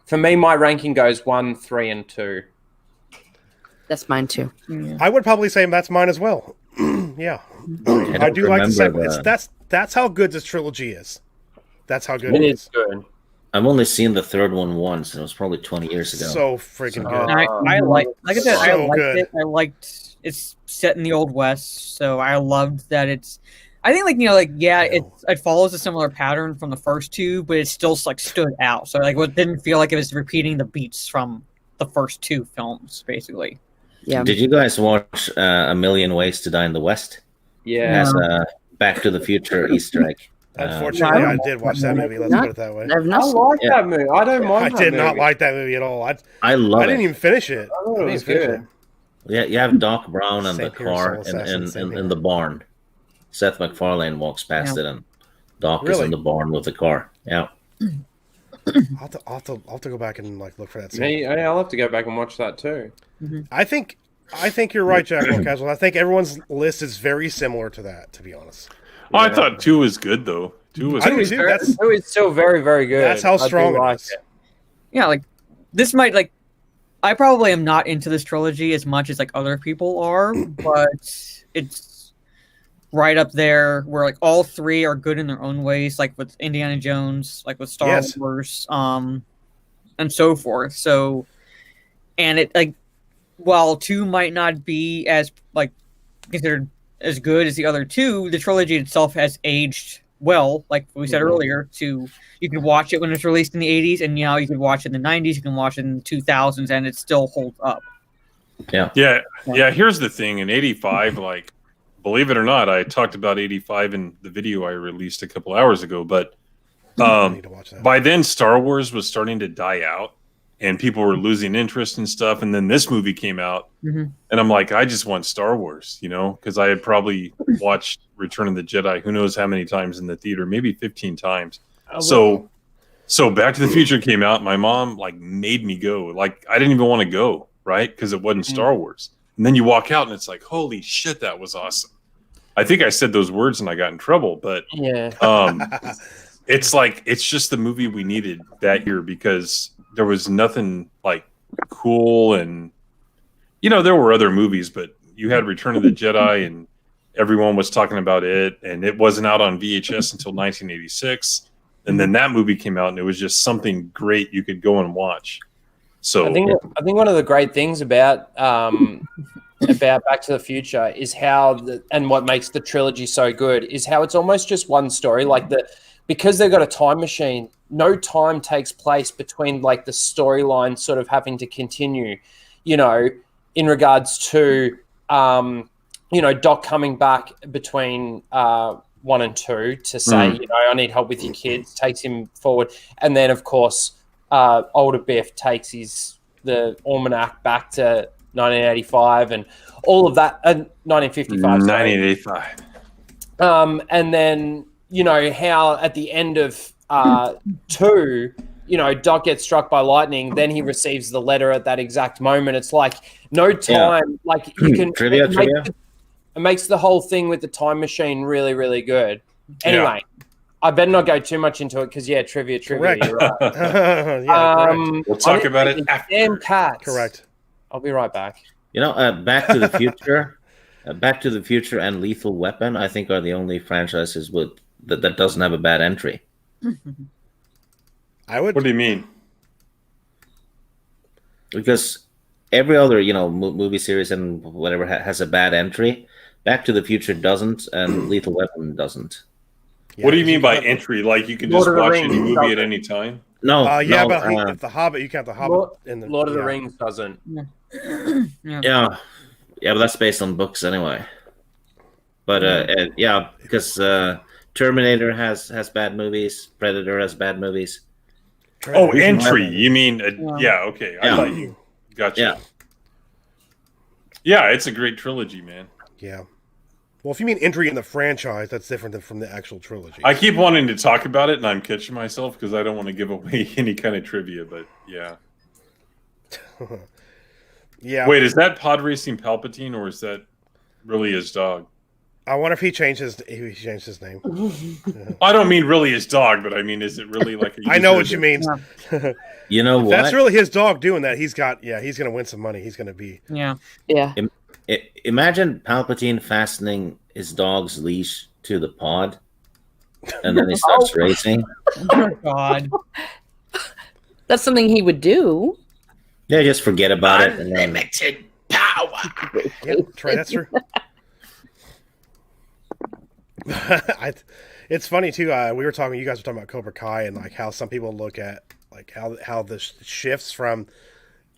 for me, my ranking goes 1, 3, and 2.
That's mine too.
I would probably say that's mine as well. Yeah, I do like the second. That's how good this trilogy is. That's how good it is.
Good.
I've only seen the third one once, and it was probably 20 years ago.
So freaking good.
I like I said, I
So
liked
good.
it. I liked it's set in the Old West, so I loved that it's. I think it follows a similar pattern from the first two, but it still stood out. So it didn't feel like it was repeating the beats from the first 2 films, basically.
Yeah.
Did you guys watch A Million Ways to Die in the West?
Yeah.
As a Back to the Future Easter egg.
Unfortunately, I did watch that movie. Let's put it that way.
I've
I
not
like that movie. I don't mind.
I
that
did not
movie.
like that movie at all.
I love
I didn't
it.
even finish it.
I thought it was
didn't finish
good.
Yeah, you have Doc Brown and the
Same here,
car
Soul Assassin, same
in
here.
the barn. Seth MacFarlane walks past it, and Doc is
Really?
in the barn with the car. Yeah.
I'll have to go back and look for that scene.
Me, I'll have to go back and watch that too.
I think you're right, Jack. Casual. I think everyone's list is very similar to that. To be honest,
Oh, I thought 2 was good though. 2 was
I do
good.
too. That's
It's still very, very good.
That's how
I do
strong it
like
is.
Yeah, this might I probably am not into this trilogy as much as other people are, but it's right up there where all 3 are good in their own ways, with Indiana Jones, with Star Wars, and so forth. So, and it while 2 might not be as considered as good as the other 2, the trilogy itself has aged well, like we said earlier. You can watch it when it's released in the 80s, and now you can watch it in the 90s, you can watch it in the 2000s, and it still holds up.
Yeah. Here's the thing: in '85, believe it or not, I talked about '85 in the video I released a couple hours ago. But
I need to watch that.
by then, Star Wars was starting to die out, and people were losing interest in stuff. And then this movie came out, and I'm like, I just want Star Wars, because I had probably watched Return of the Jedi, who knows how many times in the theater, maybe 15 times. So Back to the Future came out. My mom made me go. I didn't even want to go, right? Because it wasn't Star Wars. And then you walk out, and it's like, holy shit, that was awesome. I think I said those words, and I got in trouble. But it's just the movie we needed that year, because there was nothing cool, and there were other movies, but you had Return of the Jedi, and everyone was talking about it, and it wasn't out on VHS until 1986, and then that movie came out, and it was just something great you could go and watch. So
I think one of the great things about Back to the Future is and what makes the trilogy so good is how it's almost just one story. Because they've got a time machine, no time takes place between the storyline sort of having to continue, in regards to, Doc coming back between 1 and 2 to say, I need help with your kids, takes him forward. And then, of course, older Biff takes the almanac back to 1985 and all of that, 1955.
1985.
And then, you know, how at the end of 2, you know, Doc gets struck by lightning, then he receives the letter at that exact moment. It's like no time, like you can
trivia.
It makes the whole thing with the time machine really, really good. Anyway, I better not go too much into it because trivia.
Correct.
You're right.
Correct.
We'll talk about it after.
Damn cats.
Correct.
I'll be right back.
You know, Back to the Future, Back to the Future, and Lethal Weapon, I think, are the only franchises that doesn't have a bad entry.
I would.
What do you mean?
Because every other, you know, movie series and whatever has a bad entry. Back to the Future doesn't, and Lethal Weapon doesn't.
What do you mean by entry? Like you can just watch any movie at any time?
No.
But
no,
if the Hobbit, you count the Hobbit in the
Lord of the Rings doesn't.
Yeah, but that's based on books anyway. But because Terminator has bad movies, Predator has bad movies.
Oh, entry. You mean okay. I thought you gotcha. Yeah, it's a great trilogy, man.
Yeah. Well, if you mean entry in the franchise, that's different than from the actual trilogy.
I keep wanting to talk about it, and I'm catching myself because I don't want to give away any kind of trivia. But yeah.
Yeah.
Wait, is that pod racing Palpatine, or is that really his dog?
I wonder if he changed his name.
I don't mean really his dog, but I mean, is it really like a
I know what you mean.
You know what?
That's really his dog doing that. He's going to win some money. He's going to be.
Yeah.
Imagine Palpatine fastening his dog's leash to the pod, and then he starts racing.
Oh, God.
That's something he would do.
Yeah, just forget about it. And then...
Unlimited power.
Yep, Trey, that's true. It's funny too. You guys were talking about Cobra Kai and like how some people look at like how the shifts from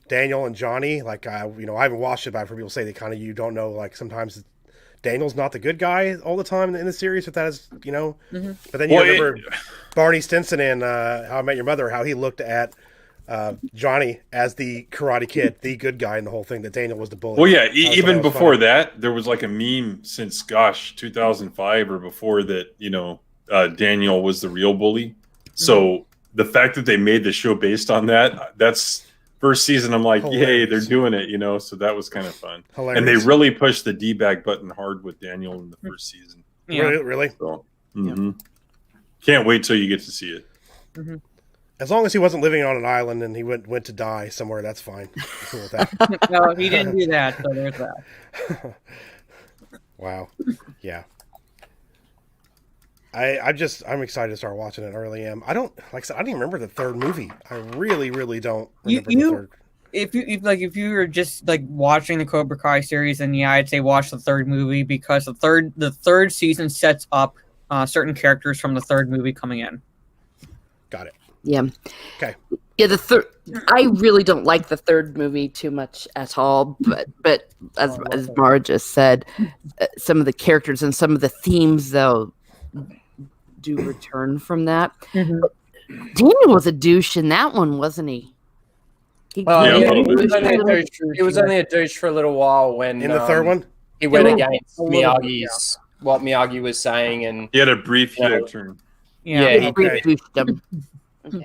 Daniel and Johnny. Like I haven't watched it, but I've heard people say you don't know. Like sometimes Daniel's not the good guy all the time in the series. If that is,
Mm-hmm.
But then you remember Barney Stinson in How I Met Your Mother, how he looked at Johnny as the Karate Kid, the good guy in the whole thing. That Daniel was the bully.
Well, yeah. Even before that, there was like a meme since 2005 or before that. Daniel was the real bully. So the fact that they made the show based on that's first season. I'm like, yay, they're doing it. So that was kind of fun.
Hilarious.
And they really pushed the D-bag button hard with Daniel in the first season.
Yeah.
Really.
So, can't wait till you get to see it.
Mm-hmm.
As long as he wasn't living on an island and he went to die somewhere, that's fine. I'm cool with that.
No, he didn't do that, so there's that.
Wow. Yeah. I'm excited to start watching it. I really am. I don't even remember the third movie. I really, really don't remember the third.
If you were just like watching the Cobra Kai series, then I'd say watch the third movie because the third season sets up certain characters from the third movie coming in.
Got it.
Yeah.
Okay.
Yeah, I really don't like the third movie too much at all, but as Mara just said, some of the characters and some of the themes though do return from that.
Mm-hmm.
Daniel was a douche in that one, wasn't he?
He was only a douche for a little while when
in the third one
he went against Miyagi's what Miyagi was saying, and
he had a brief turn.
Yeah,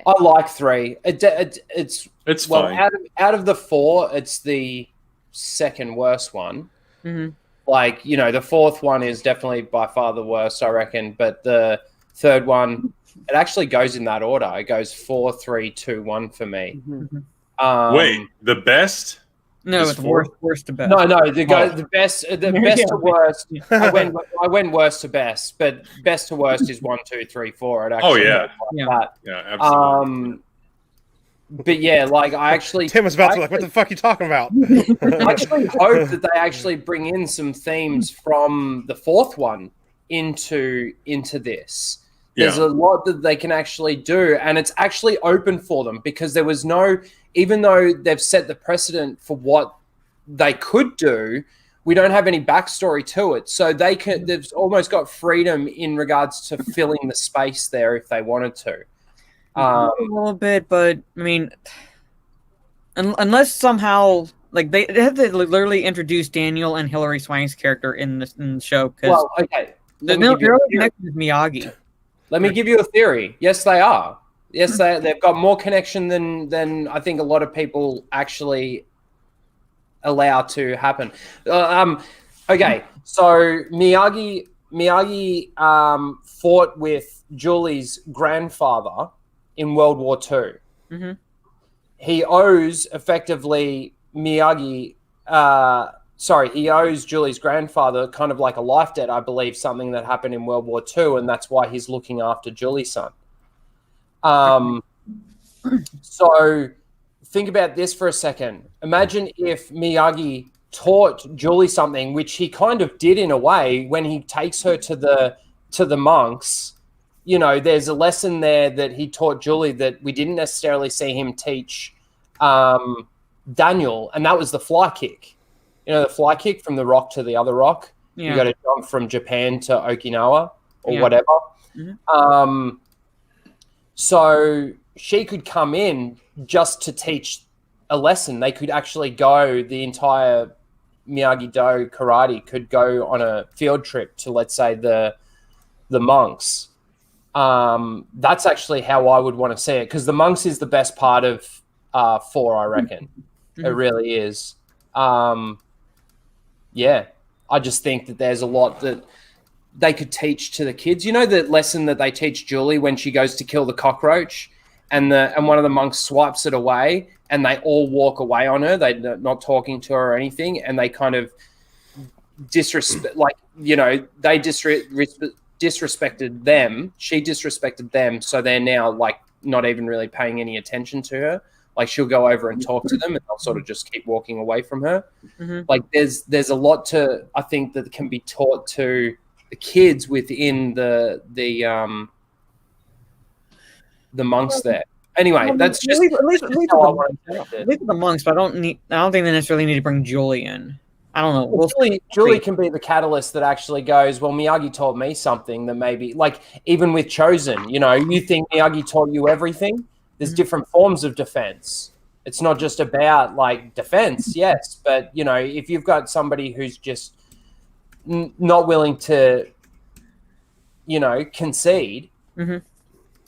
I like 3. It's
fine.
Out of the 4, it's the second worst one.
Mm-hmm.
Like, the fourth one is definitely by far the worst, I reckon. But the third one, it actually goes in that order. It goes 4, 3, 2, 1 for me.
Mm-hmm.
Wait, the best?
No, it's worst to best.
No, the best to worst. I went worst to best, but best to worst is 1, 2, 3, 4. It actually
yeah, absolutely.
But yeah, like I actually
Tim was about to what the fuck are you talking about?
I actually hope that they actually bring in some themes from the fourth one into this. There's a lot that they can actually do, and it's actually open for them because there was even though they've set the precedent for what they could do, we don't have any backstory to it. So they've almost got freedom in regards to filling the space there if they wanted to.
A little bit, but I mean, unless somehow like they have to literally introduce Daniel and Hilary Swank's character in the show.
Well, okay.
They're no connected with Miyagi.
Let me give you a theory. Yes, they are. Yes, they've got more connection than I think a lot of people actually allow to happen. Okay, so Miyagi fought with Julie's grandfather in World War II.
Mm-hmm.
He owes effectively Miyagi. He owes Julie's grandfather kind of like a life debt, I believe, something that happened in World War II, and that's why he's looking after Julie's son. So think about this for a second. Imagine if Miyagi taught Julie something, which he kind of did in a way when he takes her to the monks. You know, there's a lesson there that he taught Julie that we didn't necessarily see him teach Daniel, and that was the fly kick. You know, the fly kick from the rock to the other rock.
Yeah.
You got to jump from Japan to Okinawa or whatever.
Mm-hmm.
So she could come in just to teach a lesson. They could actually go, the entire Miyagi-Do karate could go on a field trip to, let's say, the monks. That's actually how I would want to see it, because the monks is the best part of 4, I reckon.
Mm-hmm.
It really is. Yeah, I just think that there's a lot that they could teach to the kids. You know, the lesson that they teach Julie when she goes to kill the cockroach, and one of the monks swipes it away, and they all walk away on her. They're not talking to her or anything, and they kind of disrespect, like, you know, they disrespected them. She disrespected them, so they're now like not even really paying any attention to her. Like, she'll go over and talk to them, and they'll sort of just keep walking away from her.
Mm-hmm.
Like, there's a lot to, I think, that can be taught to the kids within the monks there. Anyway, that's just
at least
how I want to take it.
at least the monks, but I don't think they necessarily need to bring Julie in. I don't know.
Well, Julie can be the catalyst that actually goes, well, Miyagi taught me something that maybe, like, even with Chosen, you know, you think Miyagi taught you everything? There's different forms of defense. It's not just about, like, defense, yes, but, you know, if you've got somebody who's just not willing to, you know, concede,
Mm-hmm.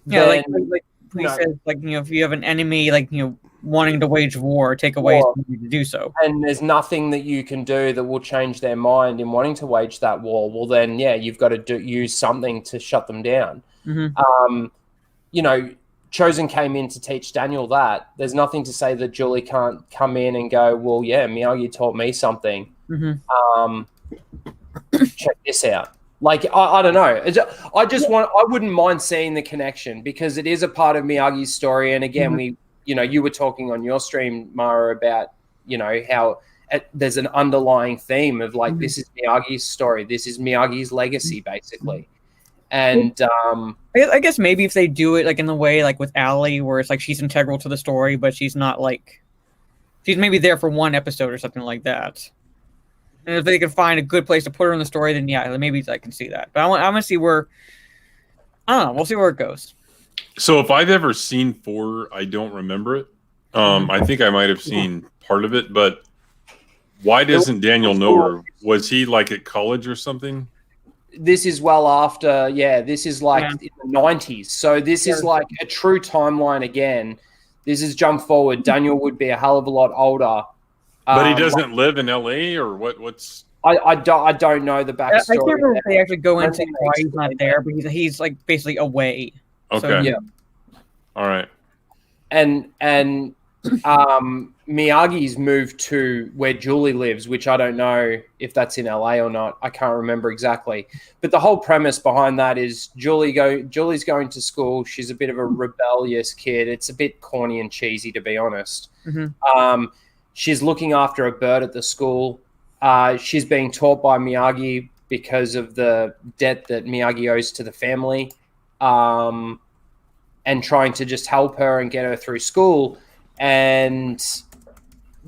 Yeah,
then,
like he
you know,
says, like, you know, if you have an enemy, like, you know, wanting to wage war, take away something to do so.
and there's nothing that you can do that will change their mind in wanting to wage that war, well, then, yeah, you've got to use something to shut them down.
Mm-hmm.
You know, Chosen came in to teach Daniel that. There's nothing to say that Julie can't come in and go, well, yeah, Miyagi taught me something.
Mm-hmm.
Check this out. Like, I don't know. I wouldn't mind seeing the connection, because it is a part of Miyagi's story. And again, you were talking on your stream, Mara, about, you know, how there's an underlying theme of, like, this is Miyagi's story. This is Miyagi's legacy, basically. And
I guess maybe if they do it, like, in the way, like, with Allie, where it's like she's integral to the story, but she's not, like, she's maybe there for one episode or something like that. And if they can find a good place to put her in the story, then yeah, maybe I can see that. But I want to see where, I don't know, we'll see where it goes.
So if I've ever seen 4, I don't remember it. I think I might have seen part of it, but why doesn't Daniel know her? Was he, like, at college or something?
this is well after, this is like in the 90s. So this is like a true timeline again. This is jump forward. Daniel would be a hell of a lot older.
But he doesn't live in LA, or what's
I don't know the backstory.
I can't remember if they actually go into why he's not there, but he's like basically away.
Okay.
So,
yeah.
All right.
And Miyagi's moved to where Julie lives, which I don't know if that's in LA or not. I can't remember exactly. But the whole premise behind that is Julie's going to school. She's a bit of a rebellious kid. It's a bit corny and cheesy, to be honest.
Mm-hmm.
She's looking after a bird at the school. She's being taught by Miyagi because of the debt that Miyagi owes to the family, and trying to just help her and get her through school. And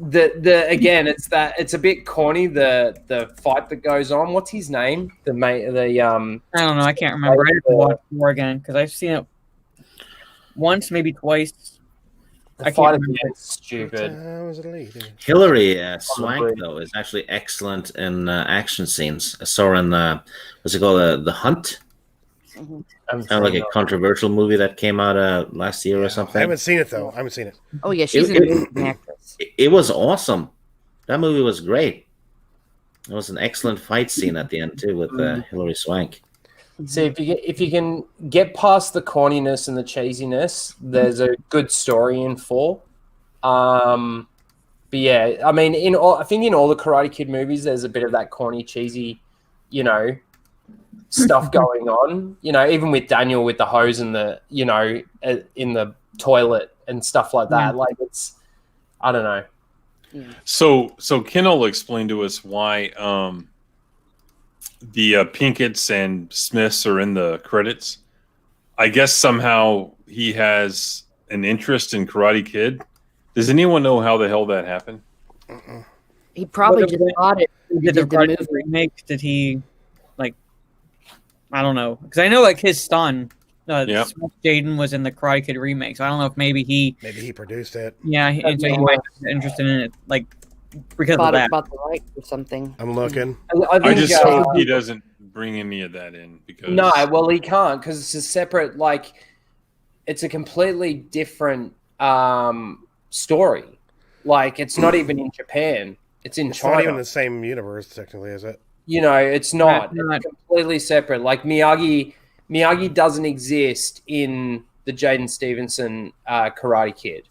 again, it's a bit corny, the fight that goes on. What's his name?
I don't know. I can't remember. I have to watch more again because I've seen it once, maybe twice.
The fight at the end's stupid.
Hillary Swank though is actually excellent in action scenes. I saw her in what's it called, The Hunt. Kind of like a controversial movie that came out last year or something.
I haven't seen it though. I haven't seen it.
Oh yeah, she's an amazing actress.
It was awesome. That movie was great. It was an excellent fight scene at the end too with Hillary Swank.
See, if you can get past the corniness and the cheesiness, there's a good story in 4. But yeah, I mean, I think in all the Karate Kid movies, there's a bit of that corny, cheesy, stuff going on. Even with Daniel with the hose and the, in the toilet and stuff like that. Like it's, I don't know.
Yeah.
So Ken will explain to us why the Pinkett's and Smiths are in the credits. I guess somehow he has an interest in Karate Kid. Does anyone know how the hell that happened?
He probably just bought it.
Did the movie remake? Did he I don't know, because I know like his son, Jaden, was in the Karate Kid remake. So I don't know if maybe he
produced it.
Yeah, he might be interested in it, like because of that.
Bought the right or something.
I'm looking.
I just hope he doesn't bring any of that in because
no, well he can't because it's a separate, like it's a completely different story. Like it's not even in Japan. It's in China.
Not even the same universe, technically, is it?
It's not. It's completely separate. Like Miyagi doesn't exist in the Jaden Stevenson Karate Kid.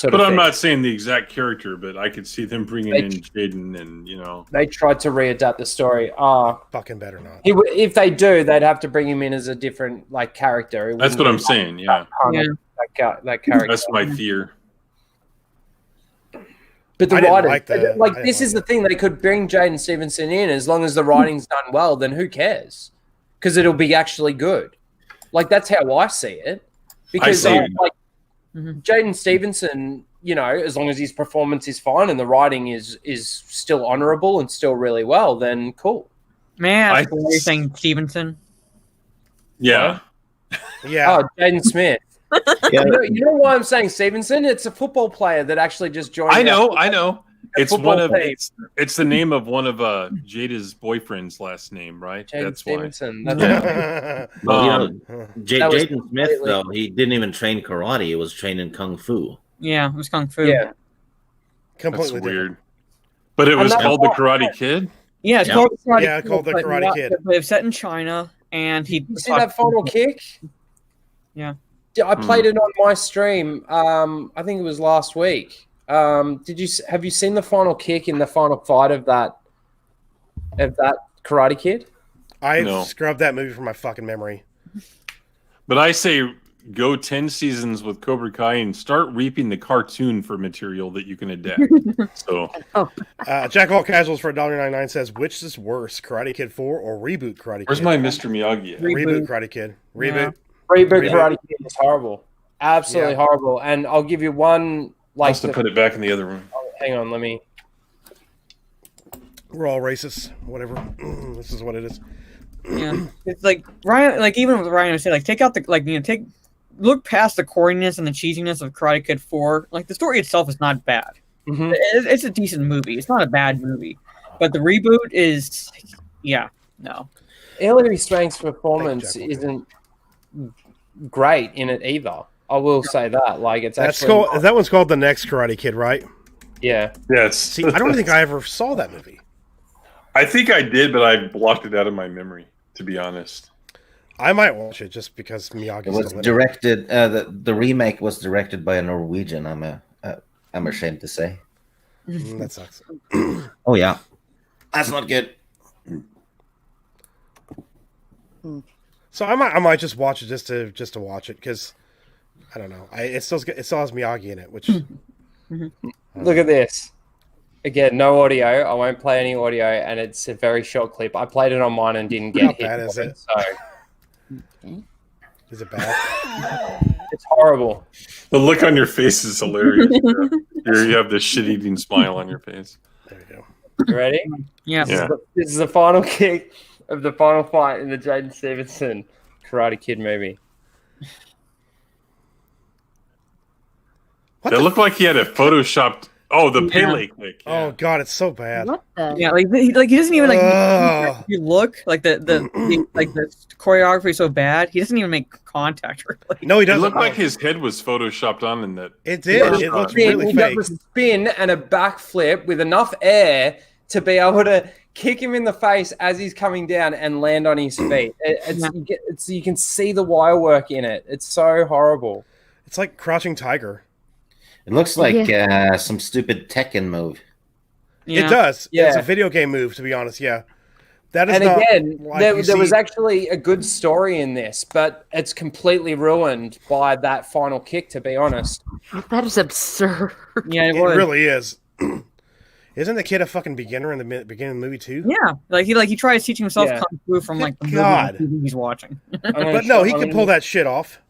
But I'm not saying the exact character, but I could see them bringing in Jaden and,
They tried to readapt the story.
Fucking better not.
If they do, they'd have to bring him in as a different, like, character.
That's what I'm saying, yeah.
That character.
That's my fear.
But the writers, this is the thing. They could bring Jaden Stevenson in as long as the writing's done well. Then who cares? Because it'll be actually good. Like that's how I see it. Because Jaden Stevenson, as long as his performance is fine and the writing is still honourable and still really well, then cool.
May I ask why you're saying Stevenson?
Yeah.
Yeah.
Oh, Jaden Smith.
Yeah.
You know why I'm saying Stevenson? It's a football player that actually just joined.
I know. It's it's the name of one of Jada's boyfriend's last name, right?
Jaden
That's
Stevenson.
why.
Well, Jaden Smith though, he didn't even train karate; he was training kung fu.
Yeah, it was kung fu.
Yeah,
completely That's weird. But it was called the Karate Kid.
Yeah, it's called the Karate Kid.
Called the Karate Kid.
But it's set in China, and he.
You see that final kick?
Yeah.
I played it on my stream. I think it was last week. Have you seen the final kick in the final fight of that Karate Kid?
I scrubbed that movie from my fucking memory.
But I say go 10 seasons with Cobra Kai and start reaping the cartoon for material that you can adapt. So,
Jack All Casuals for $1.99 says, which is worse, Karate Kid 4 or reboot Karate Kid?
Where's my Mr. Miyagi at?
Reboot Karate Kid. Reboot.
Yeah. Reboot Karate Kid is horrible. Absolutely horrible. And I'll give you one.
Like must have put it back in the other room.
Oh, hang on, let me.
We're all racist. Whatever. This is what it is.
Yeah, it's like Ryan. Like even with Ryan would say, like take out the look past the corniness and the cheesiness of Karate Kid 4. Like the story itself is not bad.
Mm-hmm.
It's a decent movie. It's not a bad movie, but the reboot is, no.
Hilary Swank's performance isn't great in it either. I will say that. Like it's actually
that one's called The Next Karate Kid, right?
Yeah.
Yes.
See, I don't think I ever saw that movie.
I think I did, but I blocked it out of my memory, to be honest.
I might watch it just because Miyagi.
It was directed. The remake was directed by a Norwegian. I'm ashamed to say.
That sucks.
Oh yeah, that's not good.
So I might just watch it just to watch it because I don't know. It still has Miyagi in it, which.
Look at this. Again, no audio. I won't play any audio, and it's a very short clip. I played it on mine and didn't get hit.
How bad is it?
So.
Is it bad?
It's horrible.
The look on your face is hilarious. Here you have this shit-eating smile on your face.
There you go.
You ready?
Yeah.
This is the final kick of the final fight in the Jaden Stevenson Karate Kid movie.
That looked like he had a photoshopped. Oh, the Pele click. Yeah.
Oh god, it's so bad.
What the?
Yeah, like he doesn't even like.
Ugh.
You look like the choreography is so bad. He doesn't even make contact. Really.
No, he
It
doesn't.
looked like his head was photoshopped on in that.
It did. It looks really
He got
fake.
a spin and a backflip with enough air to be able to kick him in the face as he's coming down and land on his feet. You can see the wire work in it. It's so horrible.
It's like Crouching Tiger.
It looks like some stupid Tekken move.
Yeah.
It does.
Yeah.
It's a video game move, to be honest. Yeah. That is
And
not
again,
like
there
you
was
see-
actually a good story in this, but it's completely ruined by that final kick, to be honest.
That is absurd.
Yeah,
It
was.
really is. Isn't the kid a fucking beginner in the beginning of the movie too?
Yeah, like he tries teaching himself
Yeah.
kung fu from like the movie
God.
he's watching.
But no, he can pull that shit off.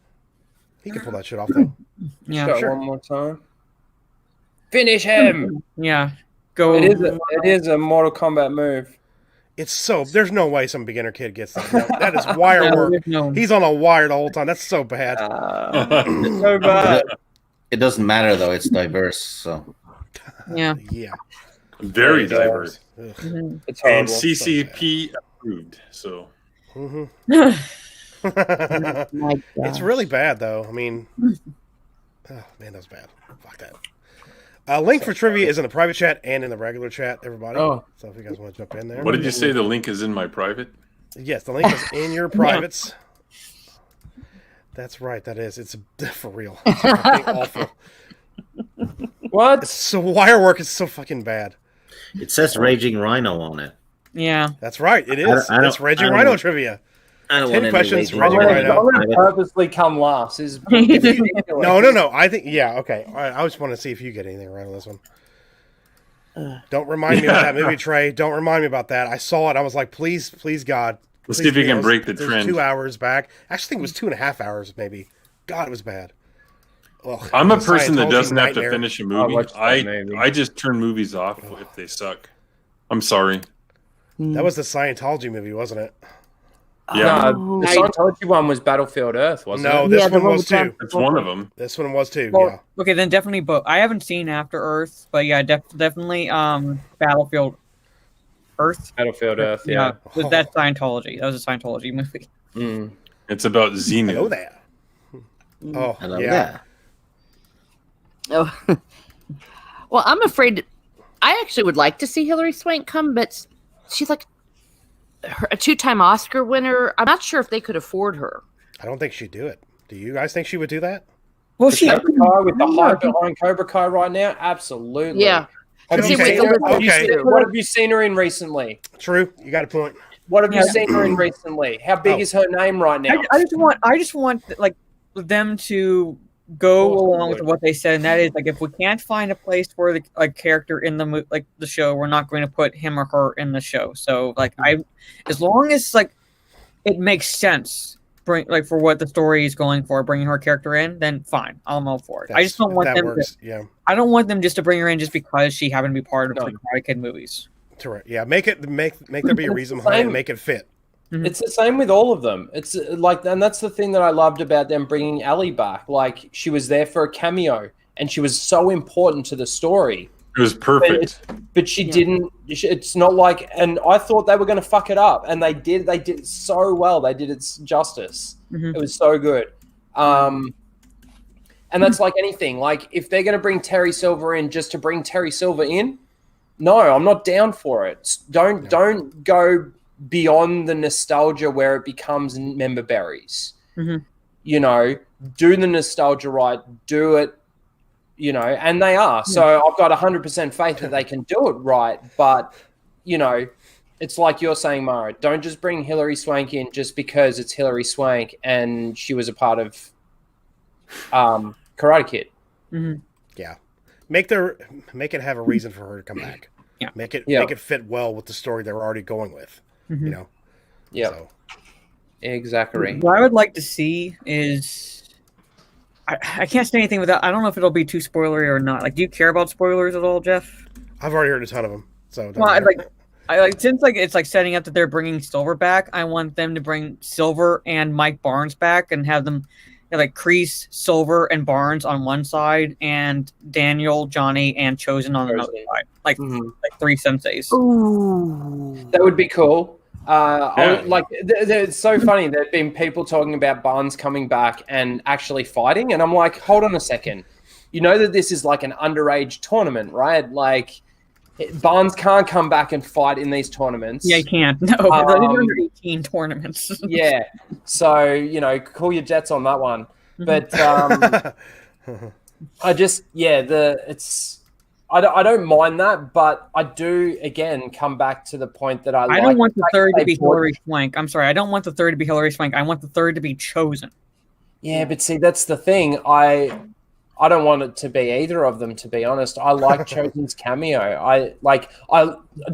He can pull that shit off though.
Yeah,
Go
sure.
one more time. Finish him.
yeah. Go.
It is a Mortal Kombat move.
It's so there's no way some beginner kid gets that. No, that is wire
Yeah,
work.
there's no-
He's on a wire the whole time. That's so bad.
So bad.
It doesn't matter though; it's diverse. So
Yeah.
Yeah.
Very diverse.
Ugh.
Mhm.
It's
And
horrible.
CCP approved. So
Mhm.
My God.
It's really bad though. I mean, oh man, that was bad. Fuck that. Link for trivia is in the private chat and in the regular chat, everybody.
Oh.
So if you guys want to jump in there.
what did you say? The link is in my private.
Yes, the link is in your privates. That's right. That is. It's for real. It's fucking awful.
What?
So wire work is so fucking bad.
it says Raging Rhino on it.
Yeah.
That's right. It is.
I don't-
It's Reggie
I don't-
Rhino trivia.
I don't
10
want any
questions,
Raging
Reggie
I'm
Rhino.
gonna purposely come last. Is
No. I think I just want to see if you get anything right on this one. Don't remind me of that movie, Trey. Don't remind me about that. I saw it. I was like, please, God.
Let's
please
see if you
be
can
those-
break the
those
trend.
2 hours back. I actually think it was 2.5 hours, maybe. God, it was bad. Ugh,
I'm a
the
person that
Scientology
doesn't have to
nightmare.
finish a
I
movie.
watched that movie.
I just turn movies off if they suck. I'm sorry.
That was the Scientology movie, wasn't it?
Yeah,
No, the Scientology one was Battlefield Earth, wasn't
No,
it?
this
Yeah, the
one
one
was
with Tom-
too.
it's one of them.
This one was too.
Well,
Yeah.
Okay, then definitely both. I haven't seen After Earth, but yeah, definitely Battlefield Earth.
Battlefield Earth, yeah.
That's Scientology. That was a Scientology movie.
Mm.
It's about
I
Xenu.
know that. Oh,
I love
yeah.
that.
Oh. Well, I'm afraid. I actually would like to see Hilary Swank come, but she's like a 2-time Oscar winner. I'm not sure if they could afford her.
I don't think she'd do it. Do you guys think she would do that?
Well, she.
Cobra Kai with the hype behind Cobra Kai right now, absolutely.
Yeah.
Have
Okay,
you seen her?
okay.
What have you seen her in recently?
True. You got a point.
What have you
Yeah.
seen her in recently? How big is her name right now?
I just want like them to go along with what they said, and that is like if we can't find a place for the character in the like the show, we're not going to put him or her in the show. So like as long as like it makes sense, for what the story is going for, bringing her character in, then fine, I'm all for it. I just don't want
that
them.
works. Yeah.
I don't want them just to bring her in just because she happened to be part of
No.
the Karate Kid movies.
Correct. Yeah. Make there be a reason
It's
behind it.
the
And make it fit.
It's the same with all of them. It's like, and that's the thing that I loved about them bringing Ellie back. Like, she was there for a cameo, and she was so important to the story.
It was perfect.
But she didn't. It's not like, and I thought they were going to fuck it up, and they did. They did it so well. They did it justice.
Mhm.
It was so good. And that's like anything. Like, if they're going to bring Terry Silver in just to bring Terry Silver in, no, I'm not down for it. Don't go beyond the nostalgia where it becomes member berries.
Mhm.
You know, do the nostalgia right. Do it. You know, and they are. So I've got 100% faith that they can do it right. But, you know, it's like you're saying, Mara, don't just bring Hilary Swank in just because it's Hilary Swank and she was a part of Karate Kid.
Mhm.
Yeah. Make it have a reason for her to come back.
Yeah.
Make it fit well with the story they're already going with.
Mhm.
You know.
Yeah,
So,
exactly.
What I would like to see is. I can't say anything without. I don't know if it'll be too spoilery or not. Like, do you care about spoilers at all, Jeff?
I've already heard a ton of them. So it doesn't
Well,
matter.
I like since like it's like setting up that they're bringing Silver back. I want them to bring Silver and Mike Barnes back and have them like Kreese, Silver, and Barnes on one side, and Daniel, Johnny, and Chosen on another side. Like 3 senseis.
Ooh.
That would be cool. It's so funny. There have been people talking about Barnes coming back and actually fighting, and I'm like, hold on a second. You know that this is like an underage tournament, right? Like, Barnes can't come back and fight in these tournaments.
Yeah, he can't. No, they're under 18 tournaments.
Yeah, so call your jets on that one. But I don't mind that, but I do again come back to the point that I
don't want the third to be Hilary Swank. I'm sorry, I don't want the third to be Hilary Swank. I want the third to be Chosen.
Yeah, but see, that's the thing. I don't want it to be either of them, to be honest. I like Chosen's cameo. I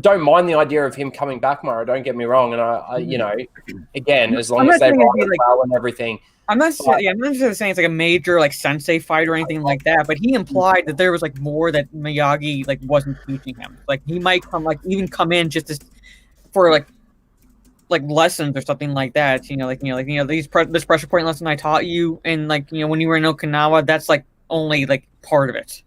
don't mind the idea of him coming back, Mara. Don't get me wrong. And again, as long as they write it well and everything.
I'm not saying it's like a major like sensei fight or anything like that, but he implied that there was like more that Miyagi like wasn't teaching him. Like he might come in just for like lessons or something like that. This pressure point lesson I taught you, and when you were in Okinawa, that's like only like part of it.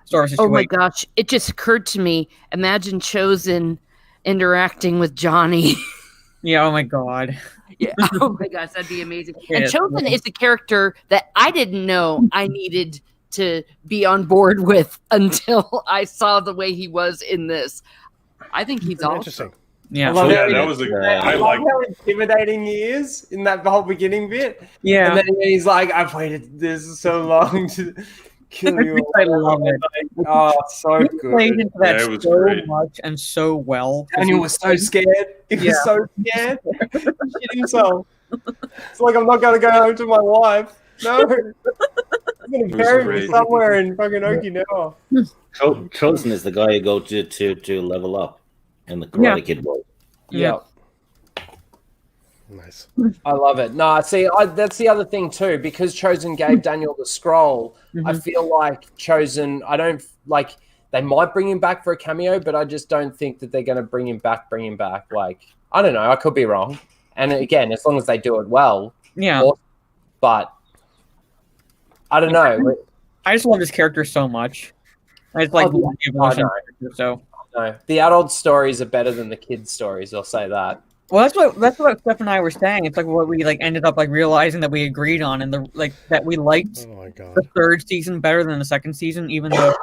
Sort of
oh my gosh, it just occurred to me, imagine Chosen interacting with Johnny.
Yeah, oh my god.
Yeah, oh my gosh, that'd be amazing. And Chosen is a character that I didn't know I needed to be on board with until I saw the way he was in this. I think he's awesome.
Interesting.
Yeah,
that was
I love how intimidating he is in that whole beginning bit.
Yeah,
and then he's like, "I've waited this so long to kill you."
I love it.
Oh, so
he
good.
Played into that
was
so
great.
much and so well.
Daniel was so scared. He was so scared. He shit himself. It's like, I'm not going to go home to my wife. No. I'm going to bury me somewhere in fucking Okinawa.
Chosen is the guy you go to level up in the Karate Kid world.
Yeah.
Nice.
I love it. No, see, that's the other thing too. Because Chosen gave Daniel the scroll, I feel like Chosen, I don't like, they might bring him back for a cameo, but I just don't think that they're going to bring him back. Like, I don't know. I could be wrong. And again, as long as they do it well.
Yeah.
Awesome. But I don't know.
I just love this character so much. I just like the evolution. So
no, the adult stories are better than the kids' stories. I'll say that.
Well, that's what Steph and I were saying. It's like what we like ended up like realizing that we agreed on, and that we liked the third season better than the second season, even though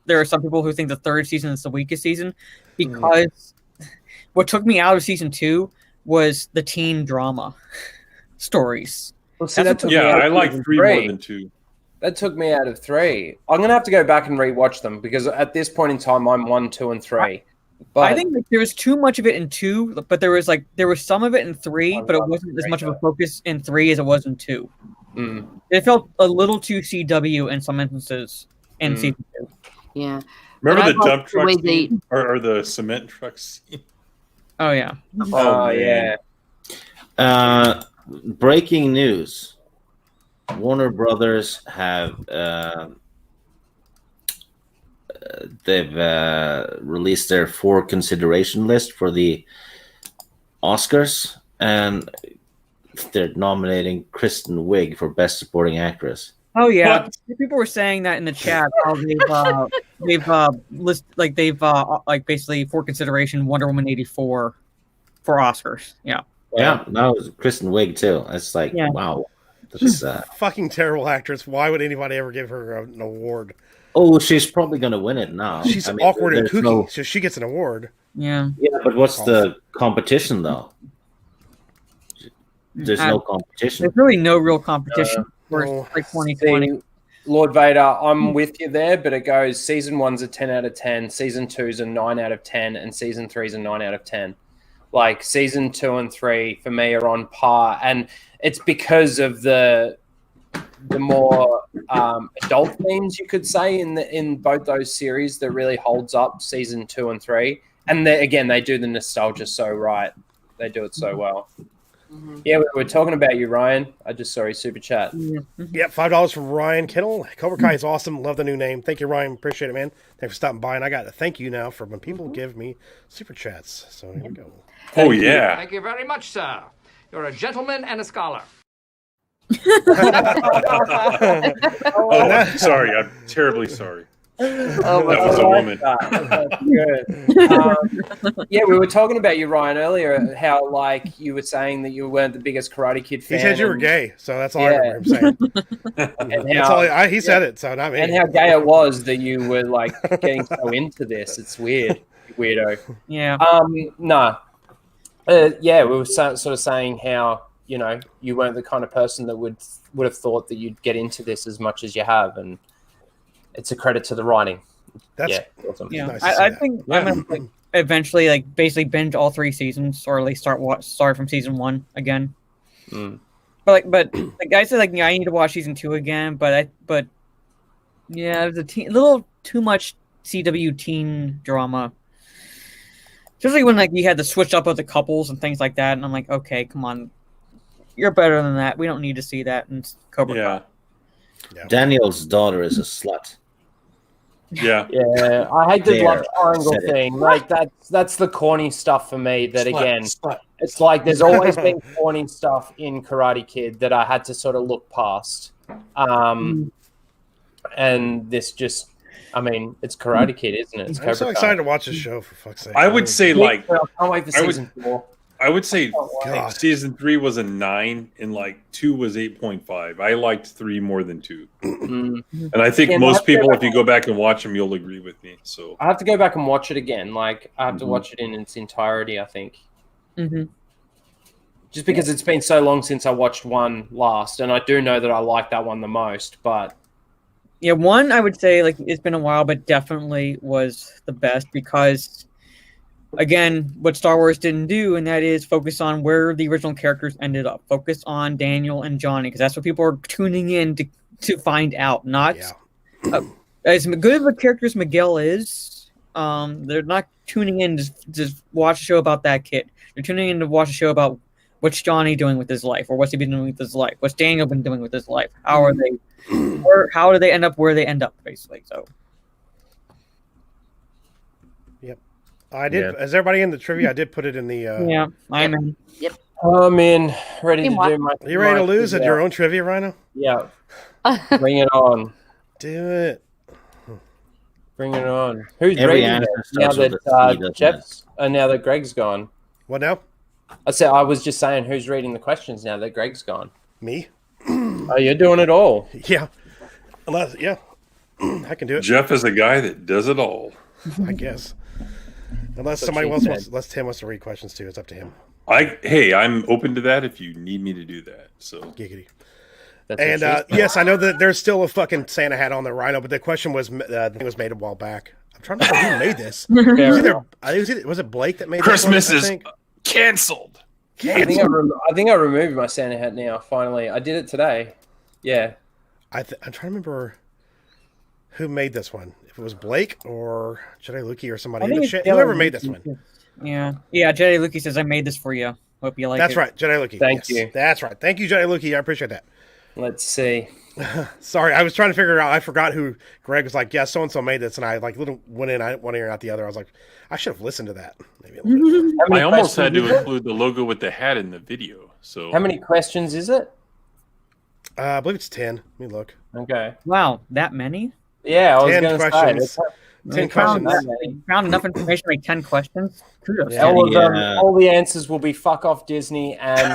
there are some people who think the third season is the weakest season. Because what took me out of season 2 was the teen drama stories.
Well, see,
I like 3 more than 2.
That took me out of 3. I'm going to have to go back and rewatch them because at this point in time, I'm 1, 2, and 3. But
I think there was too much of it in 2, but there was some of it in 3, but it wasn't as much of a focus in 3 as it was in 2. It felt a little too CW in some instances in season 2.
Yeah.
Remember the dump truck scene? Or the cement truck scene?
Oh, yeah.
Oh, yeah.
Breaking news. Warner Brothers have they've released their 4 consideration list for the Oscars, and they're nominating Kristen Wiig for Best Supporting Actress.
Oh yeah, people were saying that in the chat. How they've basically for consideration Wonder Woman 84 for Oscars. Yeah.
Yeah, that was Kristen Wiig too. It's like wow. This is
fucking terrible actress. Why would anybody ever give her an award?
Oh, she's probably going to win it now.
She's awkward and kooky, so she gets an award.
Yeah.
Yeah, but what's the competition, though? There's no competition.
There's really no real competition for 2020.
Lord Vader, I'm with you there, but it goes season 1's a 10 out of 10, season 2's a 9 out of 10, and season 3's a 9 out of 10. Like season 2 and 3 for me are on par, and it's because of the more adult themes, you could say, in both those series that really holds up season 2 and 3. And again, they do the nostalgia so right. They do it so well. Yeah, we were talking about you, Ryan. I just saw your super chat.
Yep, $5 from Ryan Kittle. Cobra Kai is awesome. Love the new name. Thank you, Ryan. Appreciate it, man. Thanks for stopping by. And I got a thank you now for when people give me super chats. So here we go.
Oh, yeah.
Thank you very much, sir. You're a gentleman and a scholar.
Oh, sorry. I'm terribly sorry.
Oh,
That was a woman.
That's good. Yeah, we were talking about you, Ryan, earlier. How like you were saying that you weren't the biggest Karate Kid fan.
He said you were gay, so that's all I remember him saying.
And
That's
how,
all he said it, so not me.
and how gay it was that you were like getting so into this. It's weird, you weirdo.
Yeah.
No. Yeah, we were sort of saying how you weren't the kind of person that would have thought that you'd get into this as much as you have, and it's a credit to the writing.
That's
awesome.
Yeah,
nice to
I
see that.
think I'm gonna like, eventually basically binge all 3 seasons, or at least start from season 1 again. But like I said, I need to watch season 2 again. But yeah, there's a little too much CW teen drama, especially when you had to switch up with the couples and things like that. And I'm like, okay, come on, you're better than that. We don't need to see that in Cobra Kai.
Yeah.
Daniel's daughter is a slut.
Yeah.
Yeah, I hate the
There,
love triangle
said it.
thing. Like that's the corny stuff for me. That again,
Slut.
it's like there's always been corny stuff in Karate Kid that I had to sort of look past. And this just, I mean, it's Karate Kid, isn't it? It's
I'm so
Cobra Kai.
excited to watch this show, for fuck's sake.
I would say like
I can't wait for
I would-
season 4.
I would say
God.
season 3 was a 9 and 2 was 8.5. I liked 3 more than 2.
Mm.
And I think
Yeah,
most
that's fair.
people, if you go back and watch them, you'll agree with me. So
I have to go back and watch it again. Like I have to watch it in its entirety. I think. Just because it's been so long since I watched 1 last, and I do know that I like that one the most. But
Yeah, 1 I would say it's been a while, but definitely was the best because, again, what Star Wars didn't do, and that is focus on where the original characters ended up. Focus on Daniel and Johnny, because that's what people are tuning in to find out. Not as good of a character as Miguel is. They're not tuning in to watch a show about that kid. They're tuning in to watch a show about what's Johnny doing with his life, or what's he been doing with his life. What's Daniel been doing with his life? How are they? Or how do they end up where they end up? Basically, so.
I did. Is everybody in the trivia? I did put it in the.
Yeah, I'm in.
I'm in, ready to do my.
Are you ready to lose at your own trivia, Rhino?
Yeah. Bring it on.
Do it.
Bring it on. Who's
Every
reading
answer
it now
starts with a C,
that
doesn't
Jeff's now that Greg's gone?
What now?
I was just saying who's reading the questions now that Greg's gone.
Me?
Oh, you're doing it all.
Yeah. Unless, I can do it.
Jeff is a guy that does it all.
I guess. Unless
That's
somebody
what
else
she
wants,
said.
unless Tim wants to read questions too, it's up to him.
I'm open to that if you need me to do that. So
Giggity.
That's
And
what she said.
yes, I know that there's still a fucking Santa hat on the Rhino, but the question was, the thing was made a while back. I'm trying to remember who made this. Was it Blake that made
Christmas
this one, I
is
think?
canceled.
I think I removed my Santa hat now. Finally, I did it today. Yeah.
I'm trying to remember who made this one. If it was Blake or Jedi Luki or somebody.
I think it's
Whoever
Jedi
made this
Luki.
one.
Yeah. Jedi Luki says I made this for you. Hope you like
That's
it.
right, Jedi Luki.
Thank you.
That's right. Thank you, Jedi Luki. I appreciate that.
Let's see.
Sorry, I was trying to figure it out. I forgot who Greg was like. Yeah, so and so made this, and I went in one ear and out the other. I was like, I should have listened to that. Maybe a little bit.
I almost had to include the logo with the hat in the video. So
How many questions is it?
I believe it's 10. Let me look.
Okay.
Wow, that many?
Yeah, I was
10
going to say.
questions.
that's-
10
You found
questions.
you found enough information to make 10 questions? Kudos.
Yeah.
All of them,
Yeah.
all the answers will be fuck off Disney and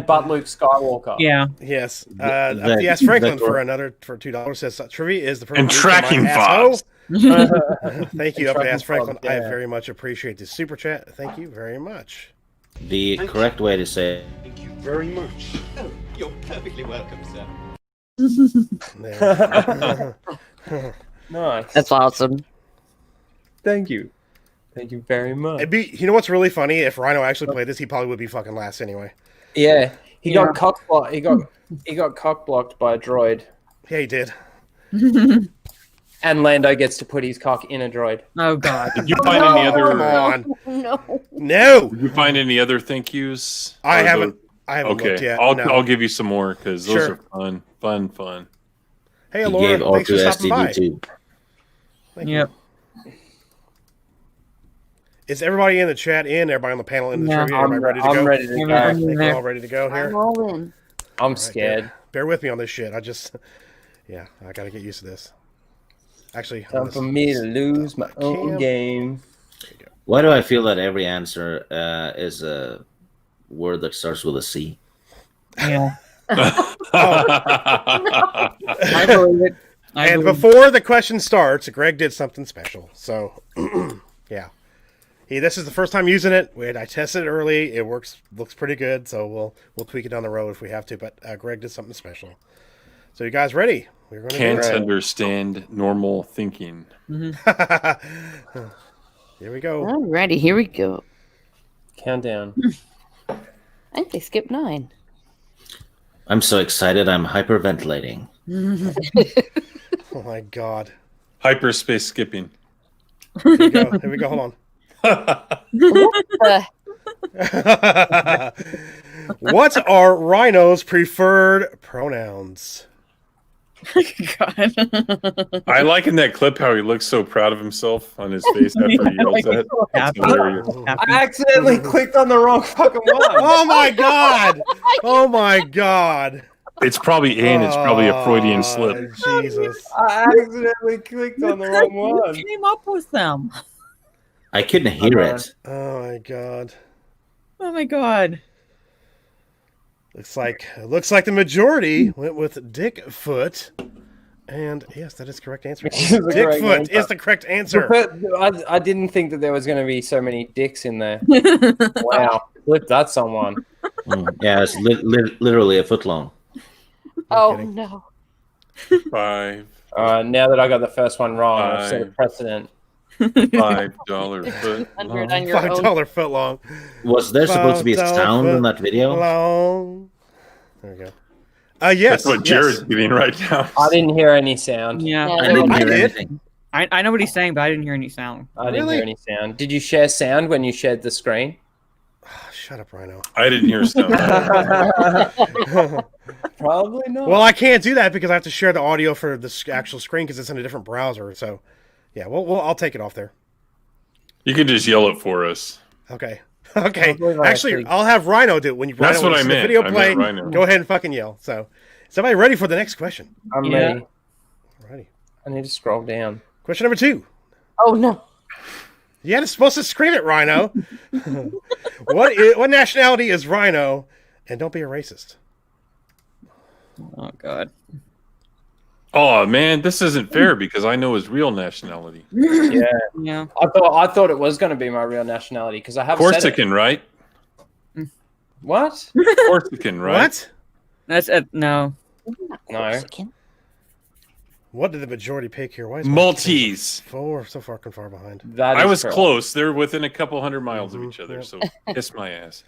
but Luke Skywalker.
Yeah.
Yes.
The-
yes, Franklin
the-
for $2 says trivia is the perfect
and
lead for my
tracking
asshole.
fox.
Thank you,
And
up
tracking
ass Franklin.
fox,
I
yeah.
very much appreciate the super chat. Thank you very much.
The correct way to say
Thank you very much. Oh, you're perfectly welcome, sir.
There.
Nice.
That's awesome.
Thank you. Thank you very much.
It'd be, you know what's really funny? If Rhino actually played this, he probably would be fucking last anyway.
Yeah, he
Yeah.
got cock blocked. He got cock blocked by a droid,
Yeah, he did.
and Lando gets to put his cock in a droid.
Oh God.
Did you find any
Come
other?
on.
No.
No.
Did you find any other thank yous?
I
Or the-
haven't looked
Okay,
yet.
I'll
no.
I'll give you some more because those
Sure.
are fun.
Hey,
he
Laura,
gave all
thanks
to
for stopping by.
STD2.
Thank you.
Yep.
Is everybody in the chat in? Everybody on the panel in the
Yeah.
trivia? Everybody ready to
I'm
go?
ready to
Yeah,
go.
I
I'm
think we're
there.
all ready to go
I'm
here.
all in.
I'm scared.
Bear with me on this shit. I got to get used to this. Actually,
Time for me to lose my own game.
Why do I feel that every answer is a word that starts with a C?
Yeah.
I believe it. Before the question starts, Greg did something special. So, yeah. This is the first time using it. I tested it early. It looks pretty good. So we'll tweak it down the road if we have to. But Greg did something special. So you guys ready? We're going to
can't understand normal thinking.
Mm-hmm. Here we go.
Alrighty, here we go.
Countdown.
I think they skipped 9.
I'm so excited. I'm hyperventilating.
Oh my god.
Hyperspace skipping.
Here we go. Here we go. Hold on. What are Rhino's preferred pronouns?
God.
I like in that clip how he looks so proud of himself on his face after he yells that. It's hilarious.
I accidentally clicked on the wrong fucking one.
Oh my god! Oh my god!
It's probably in. It's probably a Freudian slip.
Jesus!
I accidentally clicked on the wrong one.
Who came up with them?
I couldn't hear it.
Oh my god!
Oh my god!
Looks like the majority went with Dickfoot, and yes, that is the correct answer. Dickfoot is the correct answer.
I didn't think that there was going to be so many dicks in there. Wow, flip that someone.
Yeah, it's literally a foot long.
Oh no!
5.
Now that I got the first one wrong, I've set a precedent.
$5 foot.
$5 foot long.
Was there supposed to be a sound in that video?
Long. There we go. Yes.
That's what Jared's getting right now.
I didn't hear any sound.
Yeah,
I didn't hear anything.
I know what he's saying, but I didn't hear any sound.
I didn't hear any sound. Did you share sound when you shared the screen?
Shut up, Rhino.
I didn't hear sound.
Probably not.
Well, I can't do that because I have to share the audio for the actual screen because it's in a different browser. So, yeah, I'll take it off there.
You can just yell it for us.
Okay. Okay. Actually, I'll have Rhino do it when you.
That's what I meant.
The video
I
play.
meant Rhino.
Go ahead and fucking yell. So, is everybody ready for the next question?
I'm ready.
Alrighty.
I need to scroll down.
Question number 2.
Oh no!
Yeah, it's supposed to scream it, Rhino. What nationality is Rhino? And don't be a racist.
Oh god.
Oh man, this isn't fair because I know his real nationality.
Yeah.
I thought it was going to be my real nationality because I have
Corsican, right?
What?
Corsican, right?
What?
That's no.
No.
What did the majority pick here? Why is
Maltese.
so far behind?
That is
I was
correct.
close. They're within a couple hundred miles of each other, so kiss my ass.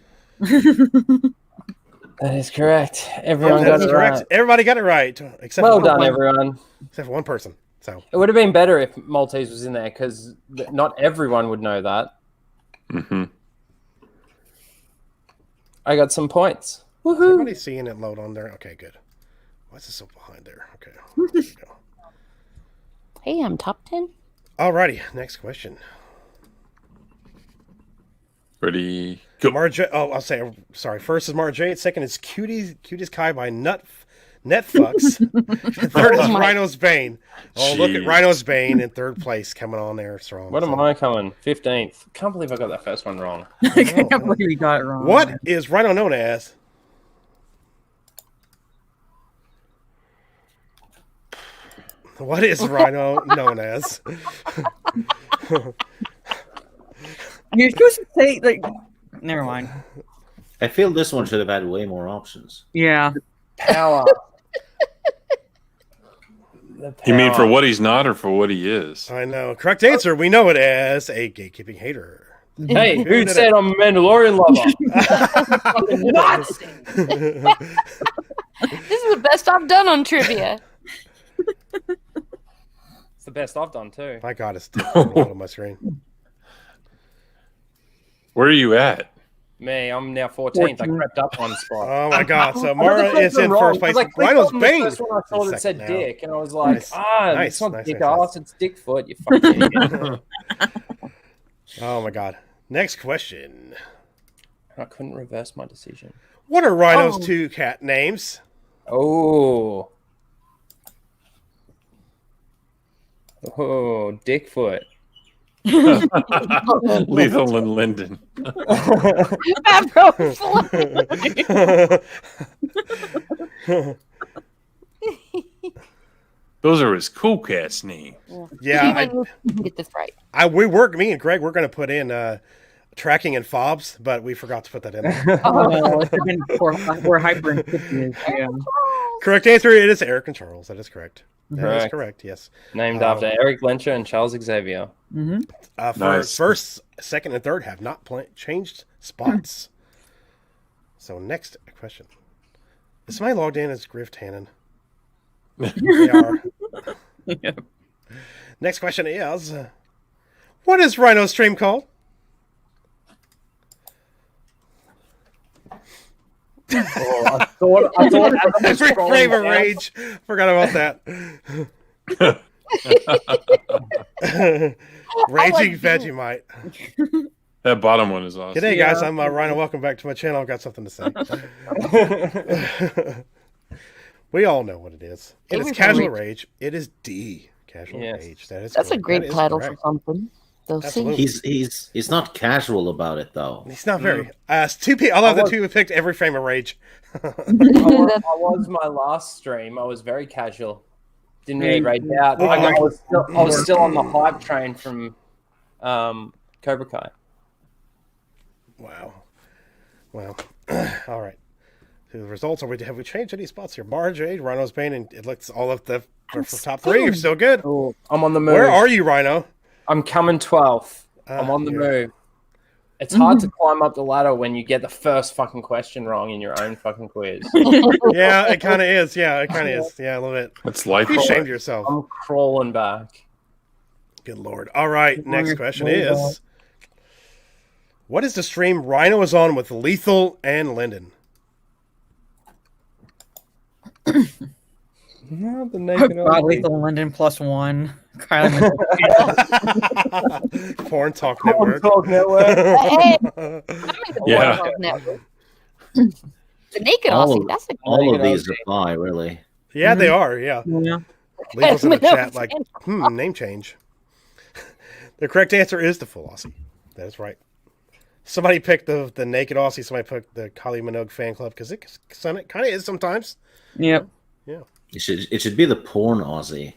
That is correct. Everyone got it
correct.
right.
Everybody got it right, except
Well
for
done,
one,
everyone.
except for one person. So
It would have been better if Maltese was in there because not everyone would know that.
Mm-hmm.
I got some points.
is everybody seeing it load on there? Okay, good. Why is it so behind there? Okay. There we go.
Hey, I'm top 10.
Alrighty, next question.
Ready? Go.
I'll say sorry. First is Marjay. Second is Cuties Kai by Netfucks. Third is Rhino's Bane. Oh, look at Rhino's Bane in third place, coming on there strong.
What am I coming? 15th. Can't believe I got that first one wrong.
I can't believe we got it wrong.
What is Rhino known as? What is Rhino known as?
You're supposed to say like. Never mind.
I feel this one should have had way more options.
Yeah.
Power.
You mean for what he's not or for what he is?
I know. Correct answer. We know it as a gatekeeping hater.
Hey, who said I'm a Mandalorian lover? Nuts!
This is the best I've done on trivia.
It's the best I've done too.
My God, it's different on my screen.
Where are you at?
Me, I'm now 14th. I crept up one spot.
Oh my God! So Mara is in first place.
Rhino's
Bane.
First one I saw that said Dick, and I was like,
Nice.
it's not
Nice,
Dick
nice,
ass, it's Dickfoot. You fucking idiot.
Oh my God! Next question.
I couldn't reverse my decision.
What are Rhino's two cat names?
Oh, Dickfoot.
Lethal and Linden. Those are his cool cat's names.
Yeah,
I get this right.
me and Greg, we're going to put in tracking and fobs, but we forgot to put that in there.
We're hyper. Yeah.
Correct answer, it is Eric and Charles. That is correct. That is correct, yes.
Named after Eric Lencher and Charles Xavier.
Nice.
First, second, and third have not changed spots. So next question. Is somebody logged in as Griff Tannen? They are.
Yep.
Next question is, what is Rhino's stream called?
I thought
Every frame of rage. Forgot about that. Raging Vegemite.
That bottom one is awesome.
G'day, guys. I'm Rhino. Welcome back to my channel. I've got something to say. We all know what it is. It is Casual Rage. It is D. Casual Rage.
That's a great title for something.
He's not casual about it though.
He's not very. Two people. I love the two who picked every frame of rage.
I was my last stream. I was very casual. Didn't really rage out. I was still on the hype train from Cobra Kai.
Wow. Well, all right. So the results are: have we changed any spots here? Marge, Rhino's Bane, and it looks all of the top three. You're still good.
Ooh, I'm on the move.
Where are you, Rhino?
I'm coming 12th. I'm on the move. It's hard to climb up the ladder when you get the first fucking question wrong in your own fucking quiz.
Yeah, it kind of is. Yeah, it kind of is. Yeah, a little bit.
That's life.
Be ashamed of yourself.
I'm crawling back.
Good Lord. All right, next question is, what is the stream Rhino is on with Lethal and Linden?
No, the naked
Lethal and Linden +1.
Porn Talk Network.
Yeah.
The naked Aussie. That's a
all of these apply, really.
Yeah, they are. Yeah. Lethal's in the chat like, name change. The correct answer is the full Aussie. That is right. Somebody picked the naked Aussie. Somebody picked the Kylie Minogue fan club because it kind of is sometimes.
Yep.
Yeah.
It should be the porn Aussie.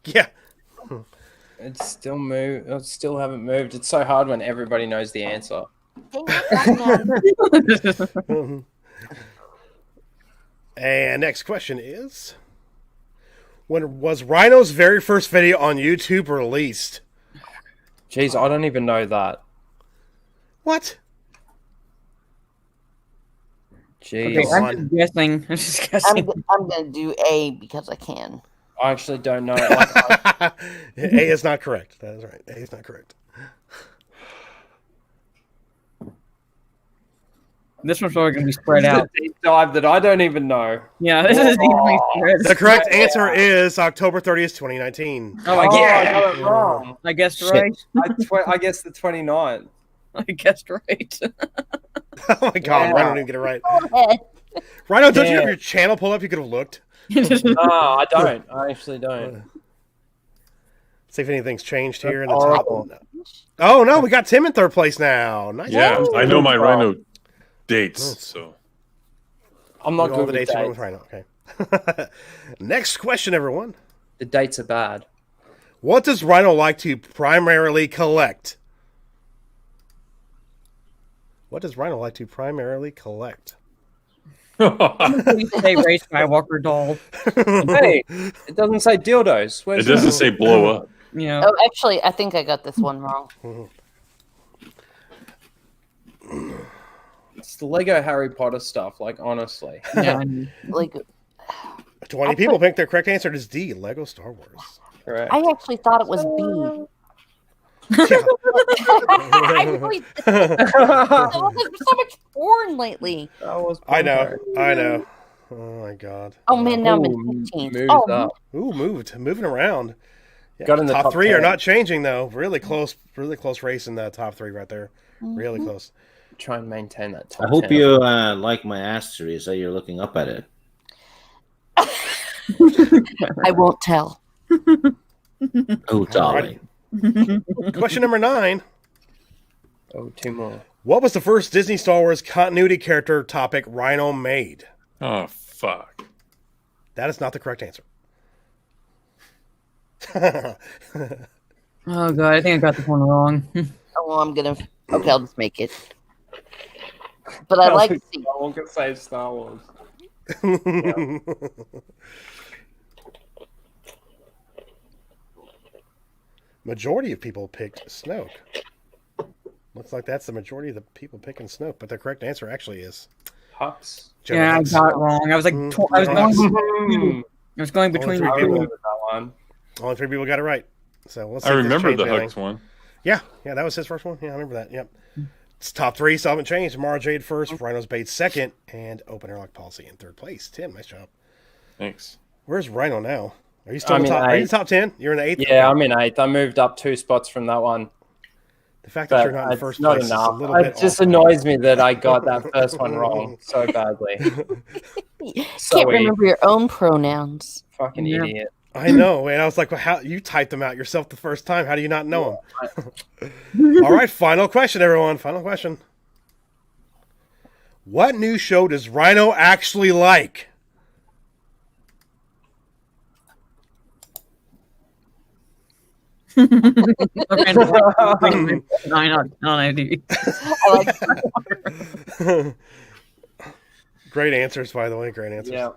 Yeah.
It's still moved. I still haven't moved. It's so hard when everybody knows the answer.
And next question is, when was Rhino's very first video on YouTube released?
Jeez, I don't even know that.
What?
Jeez.
Okay, I'm just guessing.
I'm going to do A because I can.
I actually don't know.
A is not correct. That is right. A is not correct.
This one's probably going to be spread out.
Deep dive that I don't even know.
Yeah, this is easily spread.
The correct answer is October 30th, 2019.
Oh,
I got it wrong.
I guessed right.
I guessed the 29th.
I guessed right.
Oh my god, Rhino didn't get it right. Rhino, don't you have your channel pulled up? You could have looked.
No, I don't. I actually don't.
See if anything's changed here in the top. Oh no, we got Tim in third place now. Nice.
Yeah, I know my Rhino dates, so
I'm not good
with
with dates.
With Rhino. Okay. Next question, everyone.
The dates are bad.
What does Rhino like to primarily collect? What does Rhino like to primarily collect?
Say Ray Skywalker doll.
Hey, it doesn't say dildos.
It doesn't say blow up.
Yeah.
Oh, actually, I think I got this one wrong.
It's the Lego Harry Potter stuff, like, honestly.
Yeah.
Like
20 people think their correct answer is D, Lego Star Wars.
Correct.
I actually thought it was B.
Yeah.
I really there's so much porn lately.
I know. Oh my god.
Oh man, now I'm in 15.
Moves
Oh,
up.
Ooh, moving around. Yeah,
Got in the top
3
10.
are not changing though. Really close race in the top 3 right there. Really close.
try and maintain that top
I hope
10.
you like my asterisk that you're looking up at it.
I won't tell.
Oh, darling.
Question number 9.
Oh, 2 more.
What was the first Disney Star Wars continuity character topic Rhino made?
Oh, fuck.
That is not the correct answer.
Oh god, I think I got this one wrong.
Oh, well, I'm gonna. Okay, I'll just make it. But I like to see.
I won't say Star Wars.
Majority of people picked Snoke. Looks like that's the majority of the people picking Snoke, but the correct answer actually is
Hux.
Yeah, I
Hux.
got it wrong. I was like, I was going between
Only
the
three
two.
people.
That one.
Only 3 people got it right. So let's see
I
if this
remember
changed
the
anything.
Hux one.
Yeah, that was his first one. Yeah, I remember that. Yep. It's top 3, so I haven't changed. Mara Jade first, Rhino's Bait second, and Open Airlock Policy in 3rd place. Tim, nice job.
Thanks.
Where's Rhino now? Are you still
I'm
in the
in
top? Are you in
eighth.
the top 10? You're in the 8th?
Yeah,
Okay.
I'm in 8th. I moved up 2 spots from that one.
The fact that
But
you're not in
it's
first
not
place is a
enough.
little bit
It just
off.
annoys me that I got that first one wrong so badly. So
Can't remember your own pronouns.
Fucking
Yeah.
idiot.
I know, and I was like, well, how you typed them out yourself the first time? How do you not know them? All right, final question, everyone. Final question. What new show does Rhino actually like?
Nine on ID.
I like
Great answers, by the way. Great answers.
Yeah.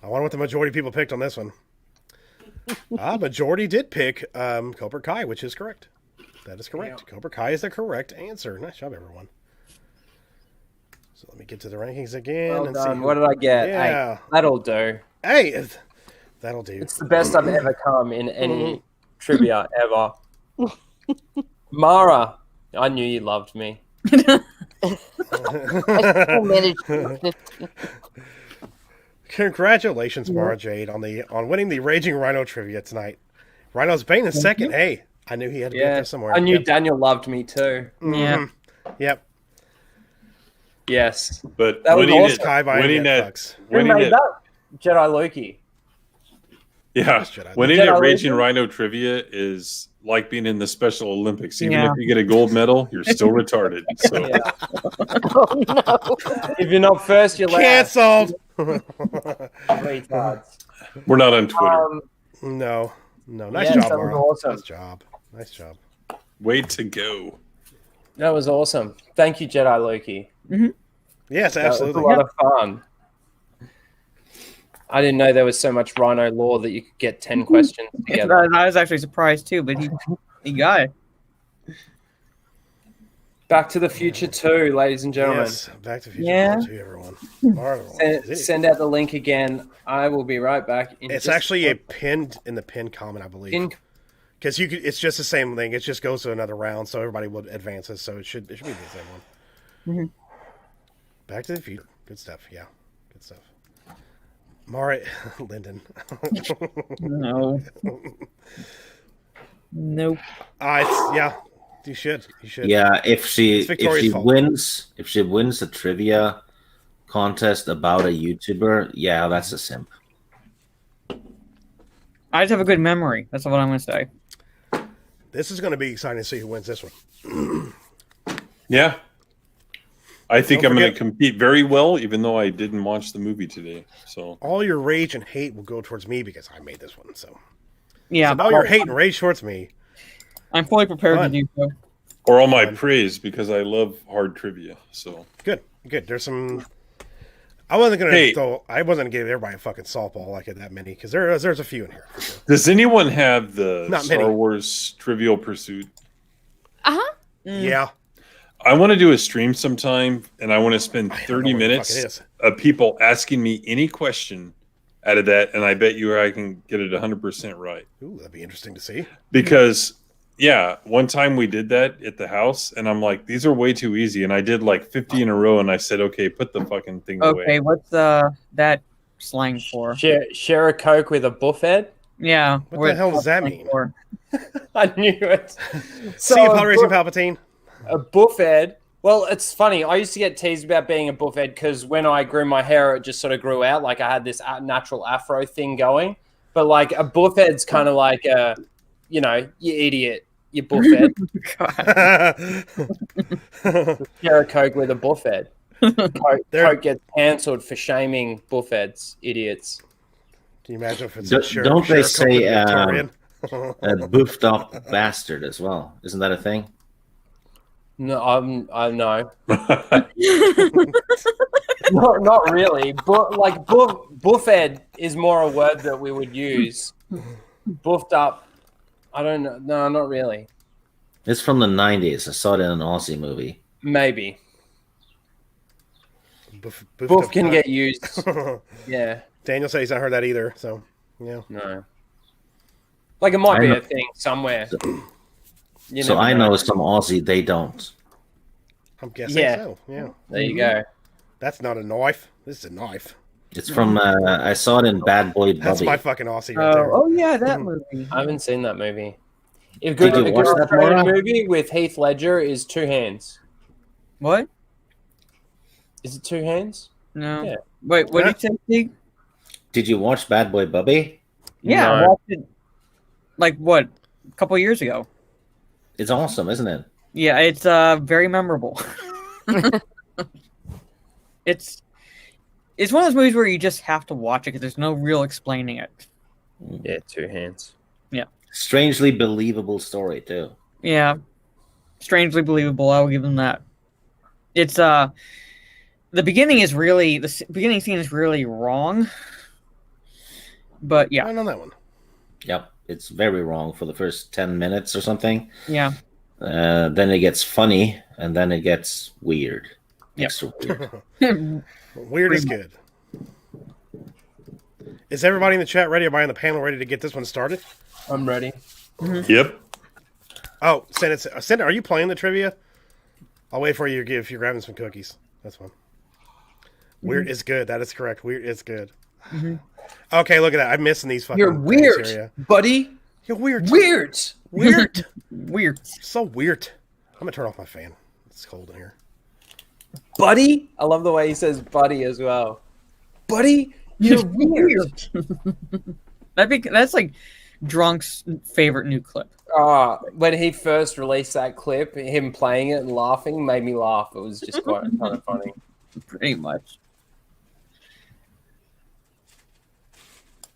I wonder what the majority of people picked on this one. Majority did pick Cobra Kai, which is correct. That is correct. Cobra Kai is the correct answer. Nice job, everyone. So let me get to the rankings again.
Well
and
done.
see
What did I get?
Yeah.
8. That'll do.
Hey, that'll do.
It's the best I've ever come in any trivia ever. Mara, I knew you loved me.
I still managed to 15.
Congratulations, Mara Jade, on winning the Raging Rhino trivia tonight. Rhino's Bane in second. Hey, I knew he had to be up
Yeah,
there somewhere.
I knew
Yep.
Daniel loved me too.
Yeah.
Yep.
Yes.
But
That was
winning
awesome.
it,
Sky by
winning
Net
it,
Bucks.
Who
winning
made
it,
that? Jedi Loki.
yeah,
Jedi.
winning
Jedi
at Raging
Legend?
Rhino trivia is like being in the Special Olympics. Even
Yeah.
if you get a gold medal, you're still retarded. So
Yeah.
Oh no!
If you're not first, you're last.
Canceled.
Retards.
we're not on Twitter.
No. Nice
Yes,
job,
that was
Mara.
awesome.
Nice job.
Way to go.
That was awesome. Thank you, Jedi Loki.
Yes,
That was
absolutely.
a lot of fun. I didn't know there was so much Rhino lore that you could get 10 questions together.
I was actually surprised too, but he got it.
Back to the Future 2, ladies and gentlemen.
Yes, Back to the Future
Yeah.
Part 2, everyone. Marvel.
Send out the link again. I will be right back.
It's actually a pinned in the pinned comment, I believe. Because it's just the same thing. It just goes to another round, so everybody would advances. So it should be the same one. Back to the Future. Good stuff. Yeah, good stuff. Mara Lyndon.
No. Nope.
Yeah. You should.
Yeah, if she
Victoria's fault.
wins a trivia contest about a YouTuber, yeah, that's a simp.
I just have a good memory. That's what I'm going to say.
This is going to be exciting to see who wins this one.
Yeah. I think
Don't
I'm going to
forget-
compete very well, even though I didn't watch the movie today. So
All your rage and hate will go towards me because I made this one. So
Yeah.
all your hate and rage towards me.
I'm fully prepared
Fun.
to do so.
or all my praise because I love hard trivia. So
Good. There's some. I wasn't gonna
Hey.
give everybody a fucking softball like that many because there's a few in here. For sure.
does anyone have the
Not
Star
many.
Wars Trivial Pursuit?
Yeah.
I want to do a stream sometime, and I want to spend
I don't
30
know what the fuck
minutes
it is.
of people asking me any question out of that, and I bet you I can get it 100% right.
Ooh, that'd be interesting to see.
Because, yeah, one time we did that at the house, and I'm like, these are way too easy. And I did like 50 in a row, and I said, okay, put the fucking thing
Okay,
away.
what's that slang for?
Share a Coke with a buffet?
Yeah.
What the hell does that
slang
mean?
for?
I knew it.
See you, Pod Racing Palpatine.
A buffhead. Well, it's funny. I used to get teased about being a buffhead because when I grew my hair, it just sort of grew out. Like I had this natural afro thing going. But like a buffhead's kind of like a, you idiot, you buffhead. Share a Coke with a buffhead. Coke gets cancelled for shaming buffheads, idiots.
Can you imagine if it's
don't they say a boofed up bastard as well? Isn't that a thing?
No, I know. not really. But like buffhead is more a word that we would use. Buffed up. I don't know. No, not really.
It's from the 90s. I saw it in an Aussie movie.
Maybe. Buff can get used. Yeah.
Daniel said he's not heard that either. So, yeah.
No. Like it might be a thing somewhere.
So I know some Aussie, they don't.
I'm guessing so. Yeah.
There you go.
That's not a knife. This is a knife.
It's from, I saw it in Bad Boy Bubby.
That's my fucking Aussie right there.
Oh, yeah, that movie.
I haven't seen that movie. A
Did
good
you watch that,
Australian
Maura?
movie with Heath Ledger is Two Hands.
What?
Is it Two Hands?
No.
Yeah.
Wait, what did you say, Steve?
Did you watch Bad Boy Bubby?
Yeah,
No.
I watched it, like, what, a couple years ago.
It's awesome, isn't it?
Yeah, it's very memorable. It's one of those movies where you just have to watch it because there's no real explaining it.
Yeah, Two Hands.
Yeah.
Strangely believable story, too.
Yeah. Strangely believable, I will give them that. It's the beginning is really beginning scene is really wrong. But
I
yeah.
don't know that one.
Yep. It's very wrong for the first 10 minutes or something.
Yeah.
Then it gets funny, and then it gets weird.
Yep.
Extra weird.
Weird is good. Is everybody in the chat ready? Everybody on the panel ready to get this one started?
I'm ready.
Yep.
Oh, Senate, are you playing the trivia? I'll wait for you if you're grabbing some cookies. That's fine. Weird is good. That is correct. Weird is good. Okay, look at that. I'm missing these fucking
You're
things
weird,
here, yeah.
buddy.
You're weird.
Weird.
Weird.
Weird.
So weird. I'm going to turn off my fan. It's cold in here.
Buddy? I love the way he says buddy as well. Buddy, you're weird.
That's like Drunk's favorite new clip.
When he first released that clip, him playing it and laughing made me laugh. It was just quite kind of funny.
Pretty much.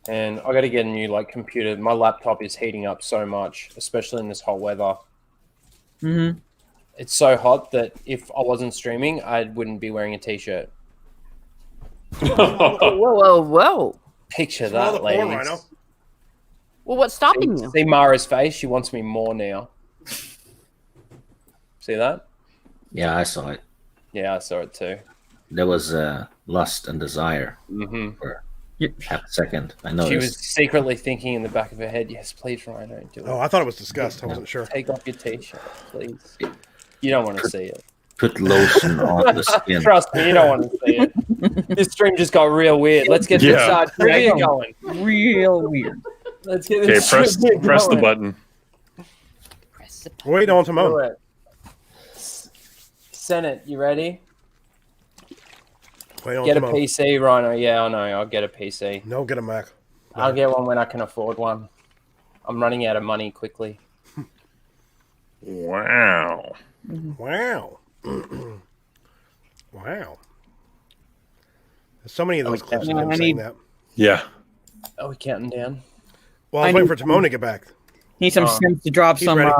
And I got to get a new computer. My laptop is heating up so much, especially in this hot weather.
Mm-hmm.
It's so hot that if I wasn't streaming, I wouldn't be wearing a t-shirt.
Whoa.
Picture
Swallow
that,
the porn,
ladies.
Rhino.
Well, what's stopping you?
See Mara's face? She wants me more now. See that?
Yeah, I saw it.
Yeah, I saw it too.
There was lust and desire
Mm-hmm.
for half a second. I noticed.
She was secretly thinking in the back of her head, yes, please, Rhino, do it.
Oh, I thought it was disgust. I wasn't sure.
Take off your t-shirt, please. You don't want to see it.
Put lotion on the skin.
Trust me, you don't want to see it. This stream just got real weird. Let's get this trivia going.
Real weird.
Let's get
Okay,
this
press
trivia
the
going.
button.
We're waiting on
Do
Timon.
it. Senate, you ready?
Wait on
Get a
Timon.
PC, Rhino. Yeah, I know. I'll get a PC.
No, get a Mac.
I'll get one when I can afford one. I'm running out of money quickly.
Wow.
Wow. Wow. There's so many of those clips of him saying that.
Yeah.
Are we counting down?
Well, I was waiting for Timon to get back.
Need some Sims to drop
He's
some
ready.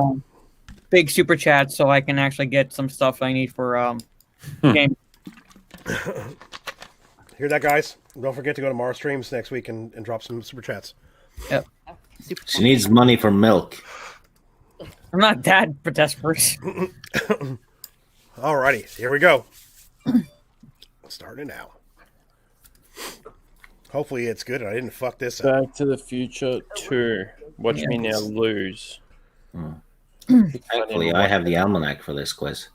big super chats so I can actually get some stuff I need for game.
Hear that, guys? Don't forget to go to Mara Streams next week and drop some super chats.
Yep.
She needs money for milk.
I'm not that desperate.
Alrighty, here we go. Starting now. Hopefully it's good and I didn't fuck this up.
Back to the Future 2. Watch me now lose.
Thankfully, I have the almanac for this quiz.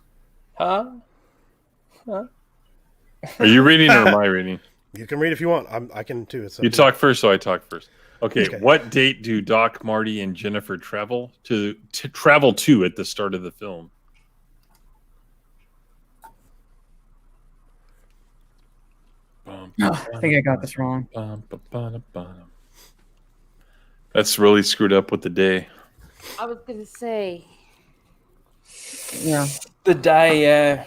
Huh?
Are you reading or am I reading?
You can read if you want. I can too. It's up
You
to
talk first, so I talk first. Okay, what date do Doc, Marty, and Jennifer travel to at the start of the film?
I think I got this wrong.
That's really screwed up with the day.
I was gonna say.
Yeah.
The day,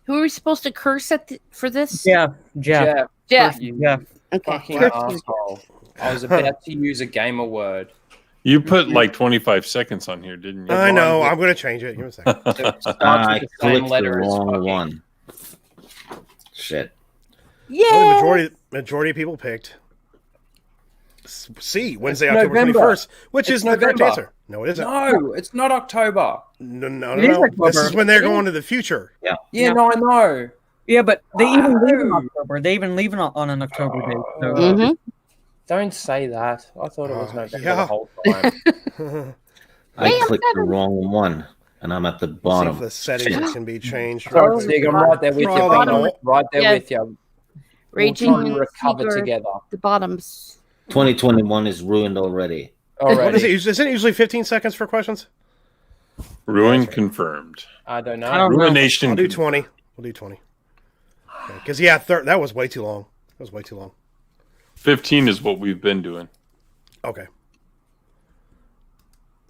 Who are we supposed to curse for this?
Jeff.
Jeff.
Jeff.
Okay.
fucking asshole. I was about to use a gamer word.
You put like 25 seconds on here, didn't you?
I know. I'm going to change it. Give me a second.
It starts with
I
the same
clicked the
letter as
wrong
fucking-
one. Shit.
Yeah.
Well, the majority of people picked C, Wednesday,
It's
October
November.
21st, which
It's
is the correct
November.
answer. No, it isn't.
No, it's not October.
No.
It is
This is
October.
when they're going to the future.
Yeah, no, I know.
Yeah, but they even leave in
Wow.
October. They even leave on an October date. So.
Mhm.
Don't say that. I thought it was November
yeah.
the whole time.
I
Hey, I'm
clicked the wrong one, and I'm at the
See if
bottom.
the settings can be changed.
Sorry, Sig, I'm right there with you.
Bottom.
Pete. Right there
Yeah.
with you. We'll
Raging
try and recover
Seeger,
together.
the bottoms.
2021 is ruined already.
What is
Already.
it? Isn't it usually 15 seconds for questions?
Ruin confirmed.
I don't
I
know.
don't know.
Ruination.
I'll do 20. We'll do 20. Because, that was way too long. That was way too long.
15 is what we've been doing.
Okay.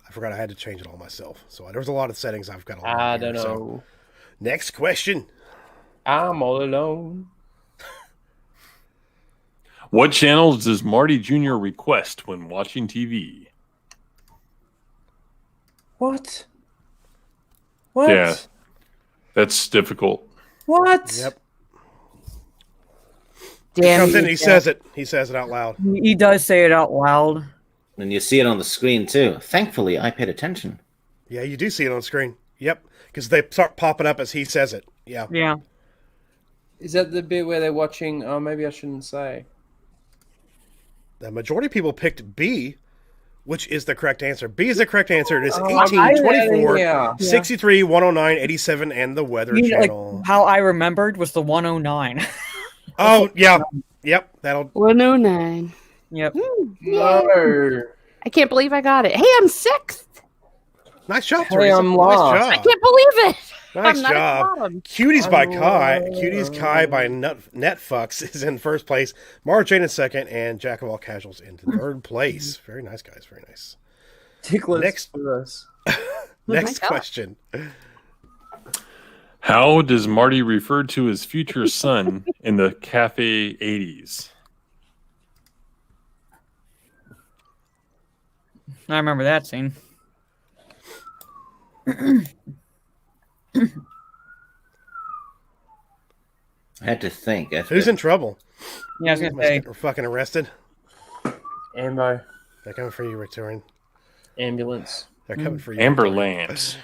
I forgot I had to change it all myself. So there was a lot of settings I've got on.
I
here,
don't
so-
know.
Next question.
I'm all alone.
What channels does Marty Jr. request when watching TV?
What? What?
Yeah. That's difficult.
What?
Yep.
Damn.
Comes in,
you,
he
Jeff.
says it. He says it out loud.
He does say it out loud.
And you see it on the screen, too. Thankfully, I paid attention.
Yeah, you do see it on screen. Yep. Because they start popping up as he says it. Yeah.
Yeah.
Is that the bit where they're watching? Oh, maybe I shouldn't say.
The majority of people picked B, which is the correct answer. B is the correct answer. It is
Oh,
18,
I-
24,
yeah.
63, 109, 87, and the Weather
You know, like,
Channel.
how I remembered was the 109.
Oh, yeah. Yep. That'll.
109.
Yep.
No.
I can't believe I got it. Hey, I'm sixth.
Nice job,
Hey,
Teresa.
I'm
Nice
lost.
job.
I can't believe it.
Nice
I'm not at the
job.
bottom.
Cuties by Kai. Cuties Kai by Netfucks is in first place. Mara Jane in second, and Jack of all casuals in third place. Very nice, guys. Very nice.
Ticklers
Next-
for us.
Next
God.
question.
How does Marty refer to his future son in the Cafe 80s?
I remember that scene.
I had to think.
Who's in trouble?
Yeah, I was gonna say.
We're fucking arrested.
Ambo.
They're coming for you, Victorian.
Ambulance.
They're coming for you.
Amber Lamps.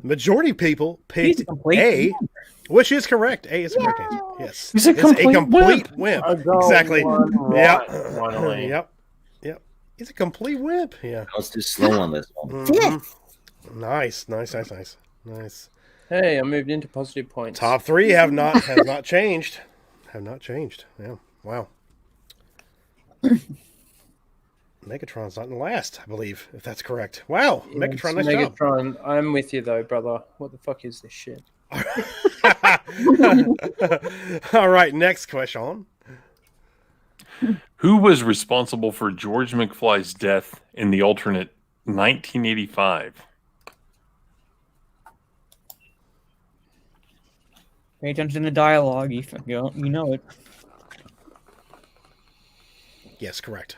Majority of people picked
He's a complete
A,
wimp.
which is correct. A is the correct answer. Yes.
He's a
It's
complete
wimp.
I got
Exactly.
one
Yep.
right, finally.
Yep. Yep. He's a complete wimp. Yeah.
I was too slow on this one.
Mhm. Nice. Nice.
Hey, I moved into positive points.
Top three has not changed. Have not changed. Yeah. Wow. Megatron's not in the last, I believe, if that's correct. Wow.
Yes,
Megatron, nice job.
Megatron. I'm with you though, brother. What the fuck is this shit?
All right, next question.
Who was responsible for George McFly's death in the alternate 1985?
Pay attention to dialogue. You know it.
Yes, correct.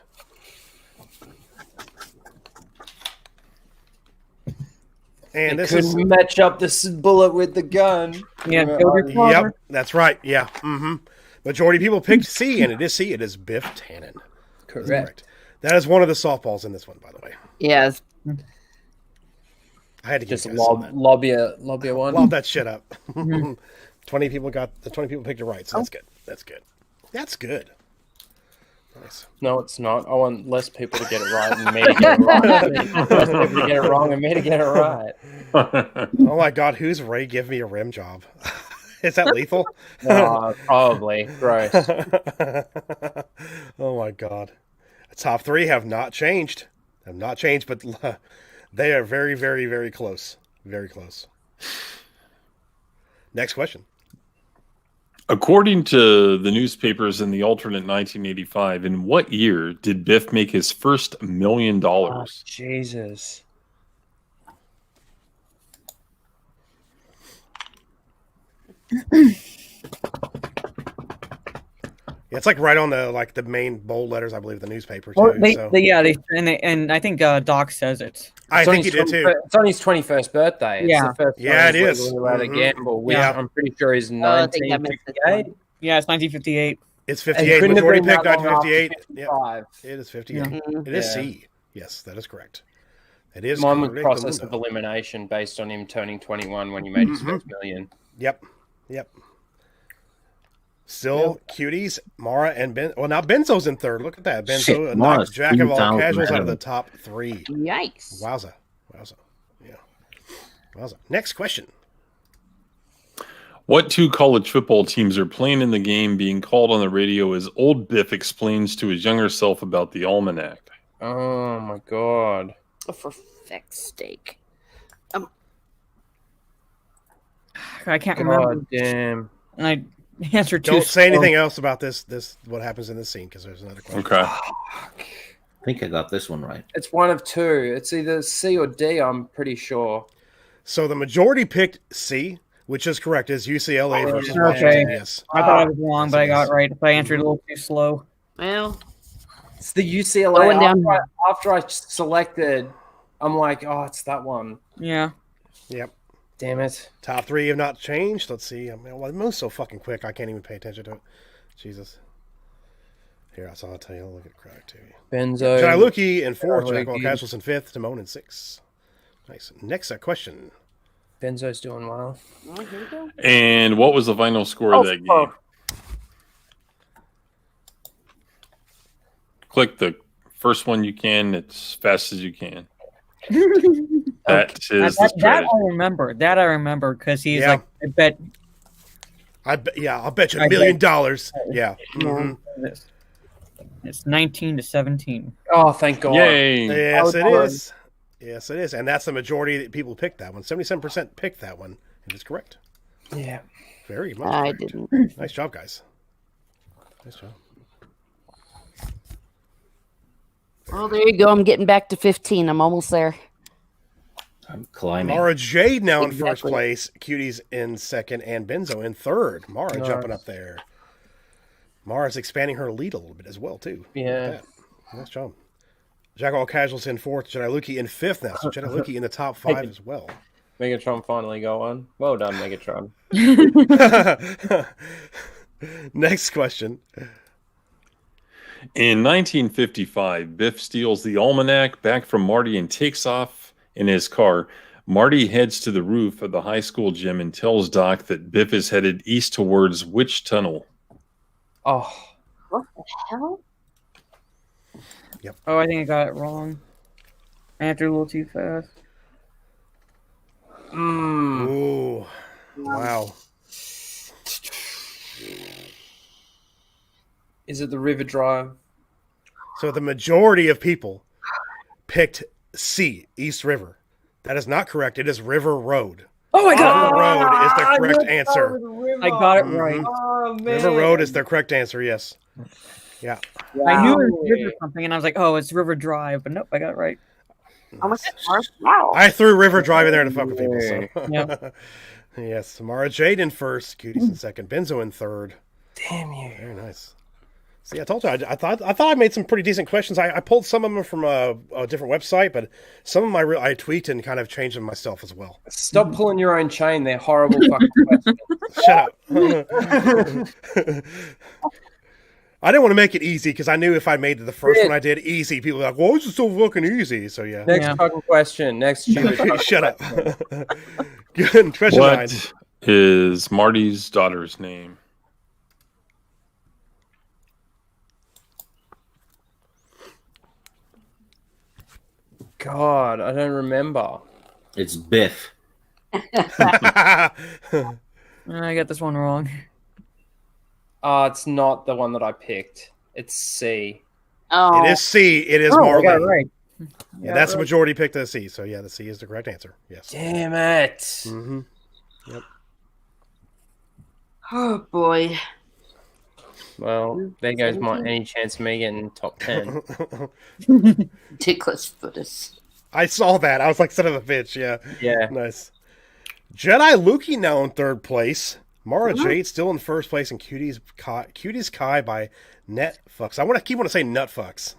And this is
Couldn't match up this bullet with the gun.
Yeah, killed your father.
yep, that's right. Yeah. Mm-hmm. Majority of people picked C, and it is C. It is Biff Tannen. That's
Correct.
That is one of the softballs in this one, by the way.
Yes.
I had to
Just
give you guys some
lob a one.
lob that shit up. 20 people picked it right, so that's good. That's good. That's good. Nice.
No, it's not. I want less people to get it right and me to get it wrong. Less people to get it wrong and me to get it right.
Oh my god, who's Ray? Give me a rim job. Is that lethal?
Probably. Gross.
Oh my god. The top three have not changed. But they are very, very, very close. Very close. Next question.
According to the newspapers in the alternate 1985, in what year did Biff make his first $1 million?
Oh, Jesus.
Yeah, it's like right on the main bold letters, I believe, of the newspaper too.
Well,
so.
I think Doc says it.
I think he did too.
It's on his 21st birthday. It's the first time
it is.
Legally allowed to gamble. Which
Yeah.
I'm pretty sure is
I think I missed this
1958.
Yeah, it's 1958.
It's
And
58.
couldn't have
Majority
been that
picked
long after
1958. Yep.
55.
It is 58.
Yeah.
It is
Yeah.
C. Yes, that is correct. It is.
Mine was
correct.
process of elimination based on him turning 21 when he made his first million.
Yep. Still cuties, Mara and Ben. Well, now Benzo's in third. Look at that. Benzo
Shit,
knocked
Mara's
Jack of all
3,000
casuals out of
ahead.
the top three.
Yikes.
Wowza. Yeah. Wowza. Next question.
What two college football teams are playing in the game being called on the radio as old Biff explains to his younger self about the almanac?
Oh my god.
Oh, for feck's sake.
I can't remember.
God damn.
And I answered two.
Don't say anything else about this. What happens in this scene? Because there's another question.
Okay.
I think I got this one right.
It's one of two. It's either C or D, I'm pretty sure.
So the majority picked C, which is correct. Is UCLA versus
Okay.
Washington? Yes.
I thought I was wrong, but I got it right. If I answered a little too slow.
Well,
It's the UCLA.
Going down.
After I selected, I'm like, oh, it's that one.
Yeah.
Yep.
Damn it.
Top three have not changed. Let's see. I mean, well, it moves so fucking quick. I can't even pay attention to it. Jesus. Here, I'll tell you. I'll look at crowd activity.
Benzo.
Jailuki in fourth. Jack of all
Jailuki.
casuals in fifth. Timon in sixth. Nice. Next question.
Benzo's doing well.
here we go.
And what was the final score of that game?
fuck.
Click the first one you can as fast as you can. That is the
That
strategy.
I remember. That I remember because he's
Yeah.
like, I bet.
I'll bet you
I
$1 million.
bet.
Yeah. Mhm.
It's 19-17.
Oh, thank God.
Yay!
Yes, it
hard.
is. Yes, it is. And that's the majority that people picked that one. 77% picked that one. And it's correct.
Yeah.
Very much
I
correct.
didn't.
Nice job, guys. Nice job.
Well, there you go. I'm getting back to 15. I'm almost there.
I'm climbing.
Mara Jade now in first
Exactly.
place. Cuties in second. And Benzo in third. Mara
Nice.
jumping up there. Mara's expanding her lead a little bit as well, too.
Yeah.
Look at that. Nice job. Jack all casuals in fourth. Jedi in fifth now. So Jedi in the top five as well.
Megatron finally got one. Well done, Megatron.
Next question.
In 1955, Biff steals the almanac back from Marty and takes off in his car. Marty heads to the roof of the high school gym and tells Doc that Biff is headed east towards which tunnel?
Oh.
What the hell?
Oh, I think I got it wrong. I answered a little too fast.
Ooh. Wow.
Is it the River Drive?
So the majority of people picked C, East River. That is not correct. It is River Road.
Oh my
River Road is the correct answer.
I got it right.
Oh, man.
River Road is the correct answer, yes. Yeah.
I knew it was River something, and I was like, oh, it's River Drive, but nope, I got it right.
Wow.
I threw River Drive in there to fuck with people. So.
Yep.
Yes. Samara Jade in first. Cuties in second. Benzo in third.
Damn you.
Very nice. See, I told you. I thought I made some pretty decent questions. I pulled some of them from a different website, but some of them I tweaked and kind of changed them myself as well.
Stop pulling your own chain. They're horrible fucking questions.
Shut up. I didn't want to make it easy because I knew if I made the first one I did easy, people were like, "Whoa, this is so fucking easy." So yeah.
Next
Yeah.
fucking question. Next stupid fucking
Shut up.
question.
Good. Question 9.
What is Marty's daughter's name?
God, I don't remember.
It's Biff.
I I got this one wrong.
It's not the one that I picked. It's C.
Oh,
It is C. It is
I got it
Marley.
right.
Yeah, that's the majority picked the C. So yeah, the C is the correct answer. Yes.
Damn it.
Mm-hmm. Yep.
oh boy.
Well, there goes my any chance of me getting top 10.
Ticklish footus.
I saw that. I was like, son of a bitch. Yeah.
Yeah.
Nice. Jedi Luki now in third place. Mara Jade still in first place, and Cuties Kai by Netfucks. I want to keep wanting to say Nutfucks.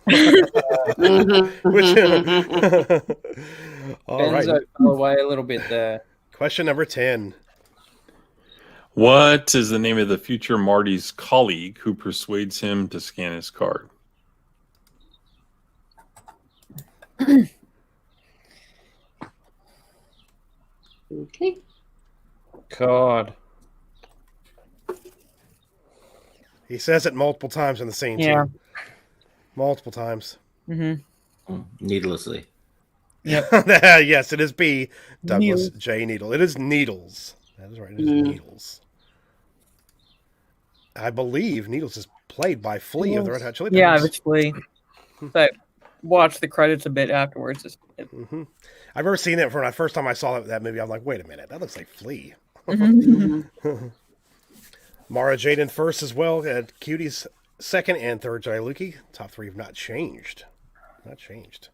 All right.
Benzo fell away a little bit there.
Question number 10.
What is the name of the future Marty's colleague who persuades him to scan his card?
Okay.
God.
He says it multiple times in the scene,
Yeah.
too. Multiple times.
Needlessly.
Yes, it is B. Douglas
Needles.
J. Needle. It is Needles. That is right. It is Needles. I believe Needles is played by Flea of the Red Hot Chili Peppers.
Yeah, eventually. But watch the credits a bit afterwards.
I've never seen it for the first time I saw that movie. I'm like, wait a minute, that looks like Flea. Mara Jaden first as well. Cuties second and third. Jedi Luki. Top three have not changed. Not changed.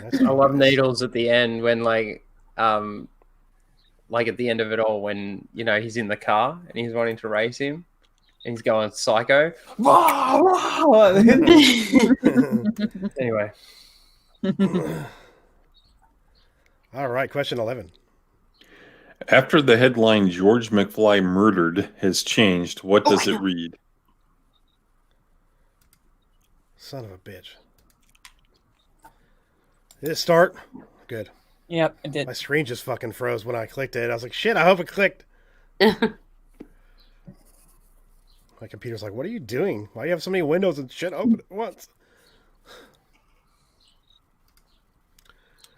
I love Needles at the end when like at the end of it all when he's in the car and he's wanting to race him and he's going psycho. Anyway.
All right, question 11.
After the headline "George McFly murdered" has changed, what does it read?
Son of a bitch. Did it start? Good.
Yep, it did.
My screen just fucking froze when I clicked it. I was like, shit, I hope it clicked. My computer's like, what are you doing? Why do you have so many windows and shit open at once?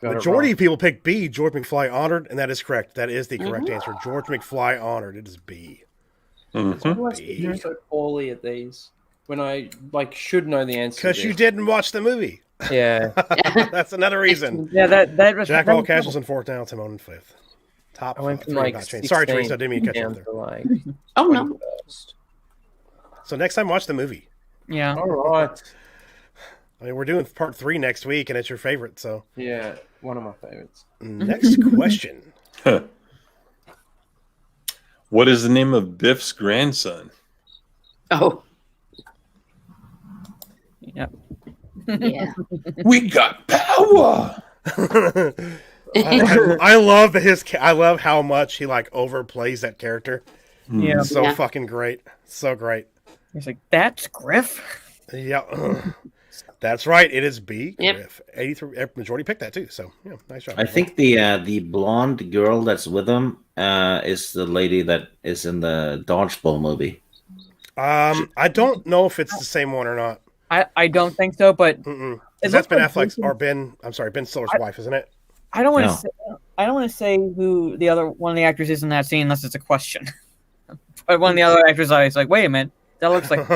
Majority of people pick B, George McFly honored, and that is correct. That is the correct answer. George McFly honored. It is B.
Why do I do so poorly at these when I should know the answer?
Because you didn't watch the movie.
Yeah.
That's another reason.
Yeah, that was
Jack all casuals in fourth now, Timon in fifth. Top
I went from
three not changed. Sorry, Teresa, I didn't mean to catch you up there.
Oh no.
So next time, watch the movie.
Yeah.
All right.
I mean, we're doing part 3 next week, and it's your favorite. So
Yeah, one of my favorites.
next question.
What is the name of Biff's grandson?
Oh.
Yep.
Yeah.
We got power.
I love I love how much he overplays that character.
Yeah.
So fucking great. So great.
He's like, that's Griff.
Yeah. That's right. It is B.
Yep.
Griff. 83 majority picked that too. So yeah, nice job.
I think the blonde girl that's with him is the lady that is in the Dodgeball movie.
I don't know if it's the same one or not.
I don't think so, but
That's Ben Affleck's or Ben Stiller's wife, isn't it?
I don't want to
No.
say I don't want to say who the other one of the actors is in that scene unless it's a question. But one of the other actors, I was like, wait a minute, that looks like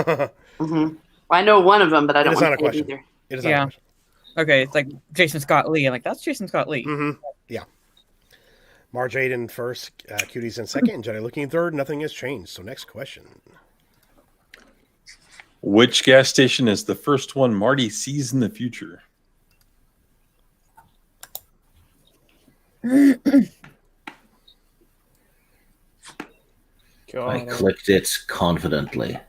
I know one of them, but I don't
It is not
want
a
to say it
question.
either.
It is not
Yeah.
a question.
okay. It's like Jason Scott Lee. I'm like, that's Jason Scott Lee.
Yeah. Marge Aiden first, Cuties in second, Jedi looking in third. Nothing has changed. So next question.
Which gas station is the first one Marty sees in the future?
I clicked it confidently.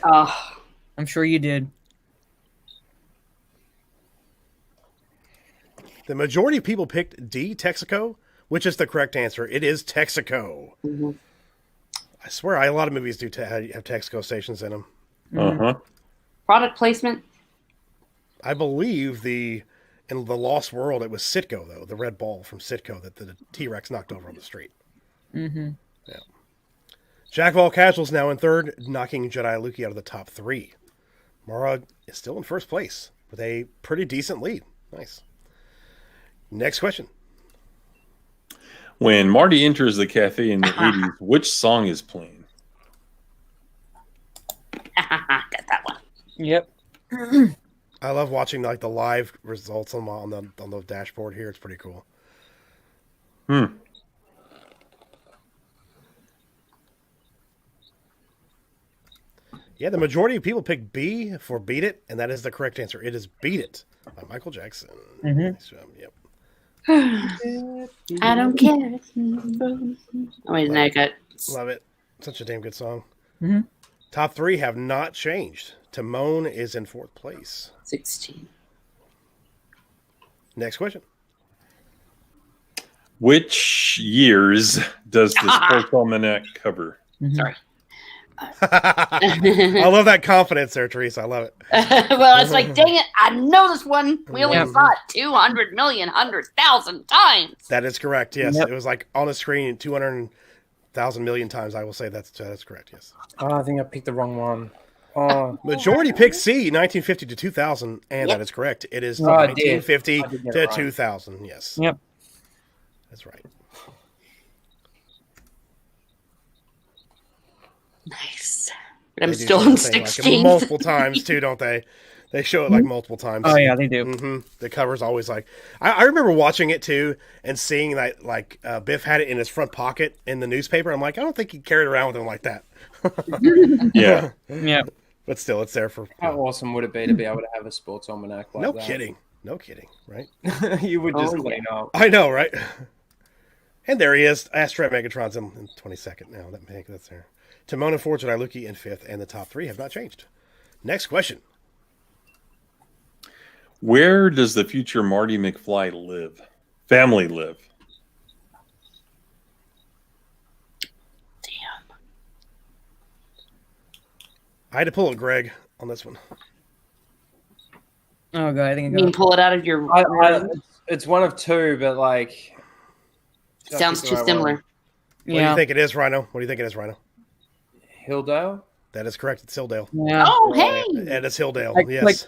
Oh.
I'm sure you did.
The majority of people picked D, Texaco, which is the correct answer. It is Texaco. I swear, a lot of movies do have Texaco stations in them.
Uh-huh.
Product placement.
I believe in the Lost World, it was Sitco, though, the red ball from Sitco that the T-Rex knocked over on the street.
Mm-hmm.
Yeah. Jack of all casuals now in third, knocking Jedi Luki out of the top 3. Mara is still in first place with a pretty decent lead. Nice. Next question.
When Marty enters the cafe in the 80s, which song is playing?
Got that one.
Yep.
I love watching like the live results on the dashboard here. It's pretty cool. Yeah, the majority of people pick B for Beat It, and that is the correct answer. It is Beat It by Michael Jackson. Nice job. Yep.
I don't care. Oh, wait, now I got.
Love it. Such a damn good song.
Mm-hmm.
Top 3 have not changed. Timon is in 4th place.
16.
Next question.
Which years does the Sports Almanac cover?
Sorry.
I love that confidence there, Teresa. I love it.
Well, it's like, dang it, I know this one. We only saw it 200,000,000 times.
That is correct. Yes,
Yep.
it was like on the screen 200,000 million times. I will say that's correct. Yes.
Oh, I think I picked the wrong one. Oh,
Majority picked C, 1950 to 2000, and
Yep.
that is correct. It is
Oh, I did.
1950
I did get
to
it right.
2000. Yes,
Yep.
that's right.
Nice. But I'm
They do
still
show
in
the thing, like,
16.
multiple times too, don't they? They show it like multiple times.
Oh yeah, they do.
The cover's always like I remember watching it too and seeing that like Biff had it in his front pocket in the newspaper. I'm like, I don't think he carried it around with him like that.
Yeah.
Yep.
But still, it's there for.
how awesome would it be to be able to have a sports almanac like
No
that?
kidding, right?
You would just
Oh,
clean up.
I know, right? And there he is. Astro Megatron's in 22nd now. That's there. Timon and Fortune Iluki in 5th, and the top 3 have not changed. Next question.
Where does the future Marty McFly live? Family live?
Damn.
I had to pull a Greg on this one.
Oh god, I think
You
I
can
got.
pull it out of your.
It's one of 2, but like
Sounds too similar.
What do you
Yeah.
think it is, Rhino? What do you think it is, Rhino?
Hilldale.
That is correct. It's Hilldale.
Yeah.
Oh, hey.
And it's Hilldale.
I
Yes.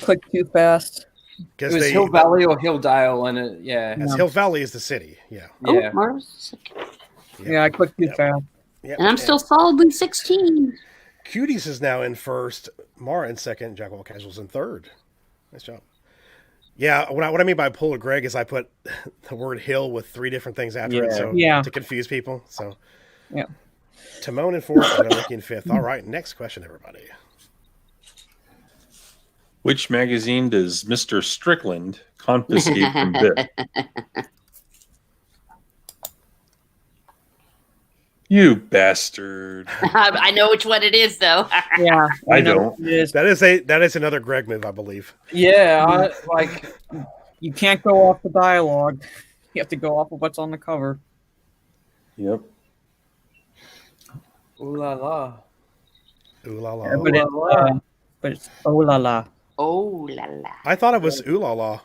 clicked too fast.
It
Because
was Hill Valley or Hilldale, and it, yeah,
As Hill Valley is the city. Yeah.
yeah.
Oh, Mars.
Yeah, I clicked too
Yep.
fast.
Yep.
And I'm still solidly 16.
Cuties is now in 1st. Mara in 2nd. Jack of all casuals in 3rd. Nice job. Yeah, what I mean by pull a Greg is I put the word hill with 3 different things after it, so
Yeah.
to confuse people. So
Yeah.
Timon in 4th and Iluki in 5th. All right, next question, everybody.
Which magazine does Mr. Strickland confiscate from Biff? You bastard.
I know which one it is, though.
Yeah.
I
know
don't.
what it is.
That is another Greg move, I believe.
Yeah, I, like
You can't go off the dialogue. You have to go off of what's on the cover.
Yep.
ooh la la.
Ooh la la.
But it's oh la la.
Oh, la la.
I thought it was ooh la la.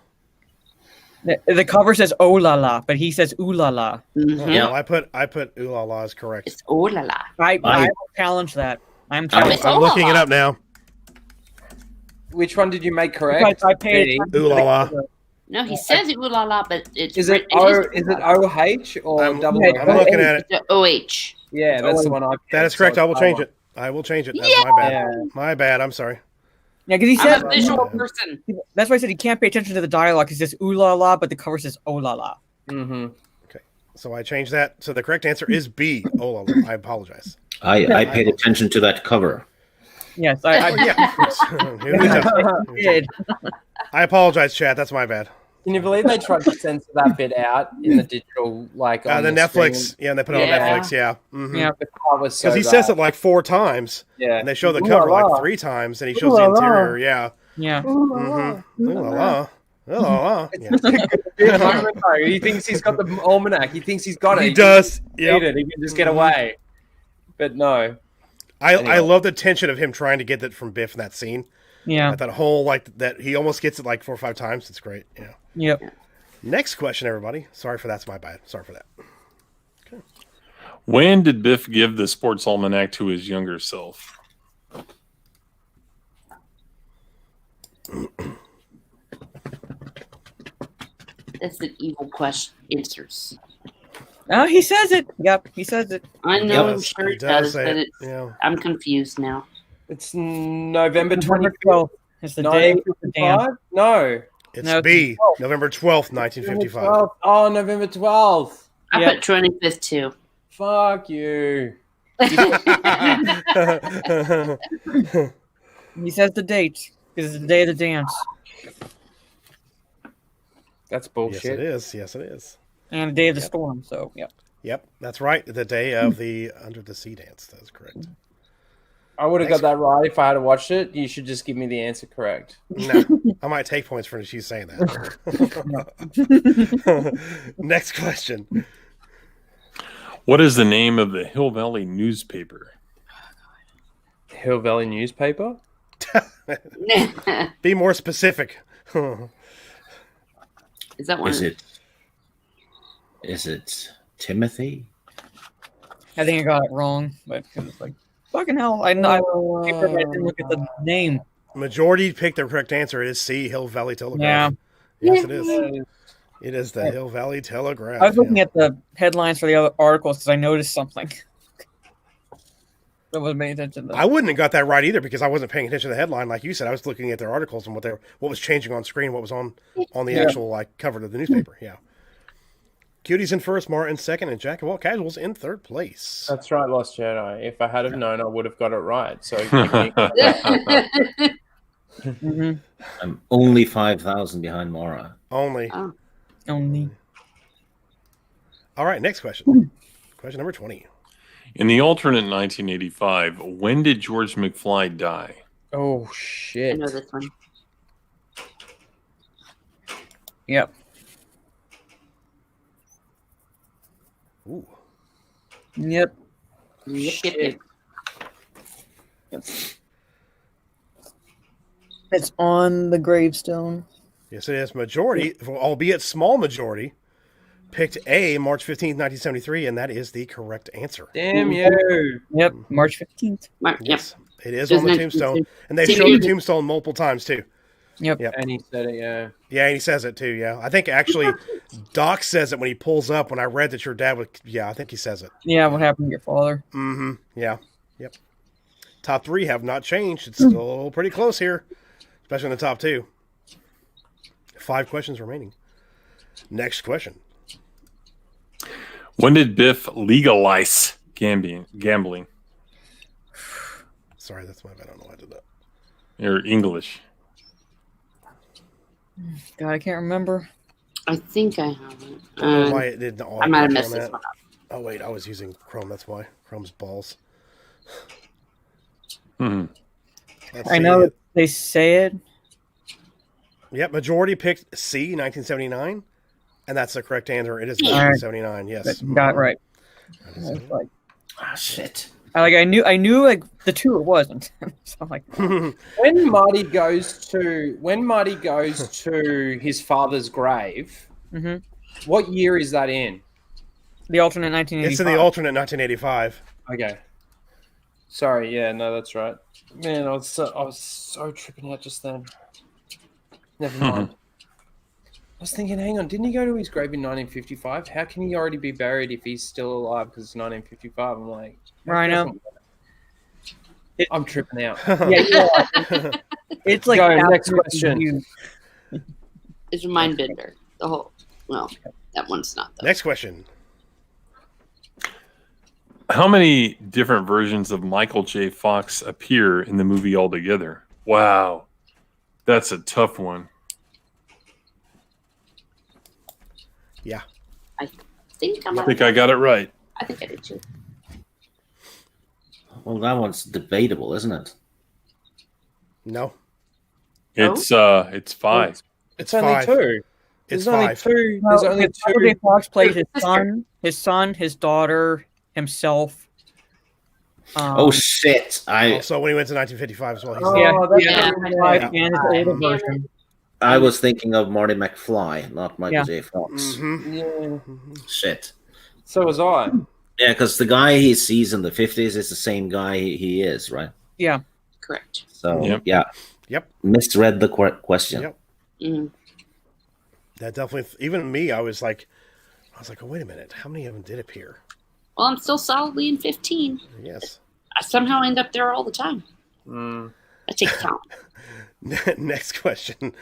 The cover says oh la la, but he says ooh la la.
Mhm.
Yeah.
Well, I put ooh la la is correct.
It's oh, la la.
I will challenge that. I'm
Oh,
challenging.
it's
I'm
ooh la
looking
la.
it up now.
Which one did you make correct?
I paid
B?
attention
Ooh
to
la
the
la.
cover.
No, he says ooh la la, but it's
Is it
it
O?
is
Is it OH or
I'm-
double?
yeah,
I'm
O?
looking at it.
It's a OH.
Yeah, that's the one I.
That is
picked,
correct.
so
I will
it's
change
O.
it. I will change it. That's my bad.
Yeah.
My bad. I'm sorry.
Yeah, because he said
I'm a visual person.
that's why I said he can't pay attention to the dialogue. He says ooh la la, but the cover says oh la la.
Mm-hmm.
So I changed that. So the correct answer is B. Oh la la. I apologize.
I paid attention to that cover.
Yes,
Oh, yeah. of course. Who doesn't?
did.
I apologize, Chad. That's my bad.
Can you believe they tried to censor that bit out in the digital, like on
The Netflix.
screen?
Yeah, and they put it on
Yeah.
Netflix. Yeah. Mm-hmm.
Yeah.
The part was so
Because he says
bad.
it like 4 times,
Yeah,
and they show the
Ooh
cover
la la.
like 3 times, and he shows
Ooh
the
la la.
interior. Yeah.
Yeah.
Mm-hmm. Ooh la la. Ooh la la. Yeah.
Big moment, though. He thinks he's got the almanac. He thinks he's got it.
He does.
He
Yep.
can it. He can just get away. But no.
I
Anyway.
love the tension of him trying to get that from Biff in that scene.
Yeah.
Like that whole like that he almost gets it like 4 or 5 times. It's great. Yeah.
Yep.
Next question, everybody. Sorry for that's my bad. Sorry for that.
When did Biff give the Sports Almanac to his younger self?
That's the evil question answers.
He says it. Yep, he says it.
I know, I'm
Yes,
sure
he
it
does
does,
say
but
it,
it's,
yeah.
I'm confused now.
It's November
November
25th.
12th. It's the day of the dam.
1955? No.
It's
No, it's
B,
12th.
November 12th, 1955.
November 12th. Oh, November 12th.
I
Yeah.
put 25th too.
Fuck you.
He says the date because it's the day of the dance
That's
Yes,
bullshit.
it is. Yes, it is.
and the day of the storm. So, yeah.
Yep, that's right. The day of the Under the Sea dance. That's correct.
I would have got that right if I had watched it. You should just give me the answer correct.
No, I might take points for you saying that. Next question.
What is the name of the Hill Valley newspaper?
Hill Valley newspaper?
Be more specific.
Is that one?
Is it Timothy?
I think I got it wrong, but it was like, fucking hell. I didn't look at the name.
Majority picked the correct answer. It is C, Hill Valley Telegraph.
Yeah.
Yes, it is. It is the Hill Valley Telegraph.
I was looking at the headlines for the other articles because I noticed something. I wasn't paying attention to that.
I wouldn't have got that right either because I wasn't paying attention to the headline. Like you said, I was looking at their articles and what was changing on screen, what was on the actual like cover of the newspaper. Yeah. Cutie's in first, Mara in second, and Jack of all casuals in third place.
That's right, Lost Jedi. If I had have known, I would have got it right. So
Mm-hmm.
I'm only 5,000 behind Mara.
Only.
Oh.
Only.
All right, next question. Question number 20.
In the alternate 1985, when did George McFly die?
Oh
I
shit!
know this one.
Yep.
Ooh.
Yep.
Yep.
It's on the gravestone.
Yes, it is. Majority, albeit small majority, picked A, March 15th, 1973, and that is the correct answer.
Damn you!
Yep. March 15th.
Yep.
Yes, it is on the tombstone. And they showed the tombstone multiple times, too.
Yep.
And he said it, yeah.
Yeah, and he says it, too, yeah. I think, actually, Doc says it when he pulls up. When I read that your dad would... Yeah, I think he says it.
Yeah, what happened to your father?
Mm-hmm. Yeah. Yep. Top three have not changed. It's still pretty close here, especially in the top two. 5 questions remaining. Next question.
When did Biff legalize gambling?
Sorry, that's my bad. I don't know why I did that.
Or English?
God, I can't remember.
I think I have it.
I don't know why it did
I might have messed this one up.
Oh, wait. I was using Chrome. That's why. Chrome's balls.
Hmm.
I know that they say it.
Yep, majority picked C, 1979, and that's the correct answer. It is 1979. Yes,
Got it right.
Oh, shit.
I knew like the two it wasn't. So I'm like,
When Marty goes to his father's grave, what year is that in?
the alternate 1985.
It's in the alternate 1985.
Okay. Sorry, yeah, no, that's right. Man, I was so tripping out just then. Never mind. I was thinking, hang on, didn't he go to his grave in 1955? How can he already be buried if he's still alive because it's 1955? I'm like,
Rhino.
I'm tripping out.
Yeah, it's like
Go, next
absolutely
question.
huge.
It's a mind bender. The whole. Well, that one's not though.
Next question.
How many different versions of Michael J. Fox appear in the movie altogether? Wow. That's a tough one.
Yeah.
I think
I think I got it right.
I think I did too.
Well, that one's debatable, isn't it?
No,
It's 5.
it's
only
5.
two.
It's
There's only
5.
two.
No,
There's only
Michael J.
two.
Fox played his son, his daughter, himself.
Oh, shit.
Also, when he went to 1955 as well. He's
And his older version.
I was thinking of Marty McFly, not Michael J. Fox.
Mm-hmm.
Yeah.
Shit.
So was I.
Yeah, because the guy he sees in the 50s is the same guy he is, right?
Yeah.
Correct.
So,
Yep.
yeah.
Yep.
Misread the question.
Yep.
Mm.
That definitely, even me, I was like, was like, oh, wait a minute. How many of them did appear?
Well, I'm still solidly in 15.
Yes.
I somehow end up there all the time.
Mm.
I take count.
Next question.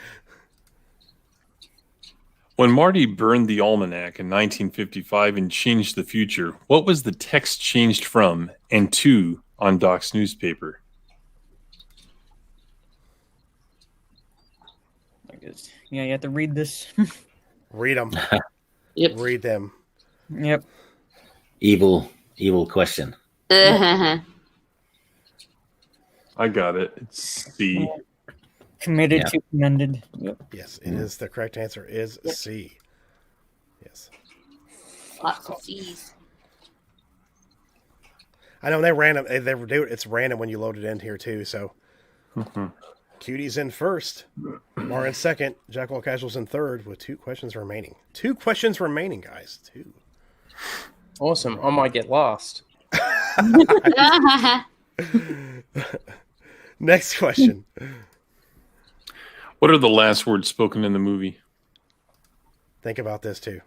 When Marty burned the almanac in 1955 and changed the future, what was the text changed from and to on Doc's newspaper?
Yeah, you have to read this.
Read them.
Yep.
Read them.
Yep.
Evil question.
I got it. It's C.
Committed
Yeah.
to commended. Yep.
Yes, it is. The correct answer is C. Yes.
Lots of C's.
I know they random. It's random when you load it in here too. So, Cutie's in first, Mar in second, Jackwell Casual's in third with 2 questions remaining. 2 questions remaining, guys. 2.
Awesome. I might get lost.
Next question.
What are the last words spoken in the movie?
Think about this too.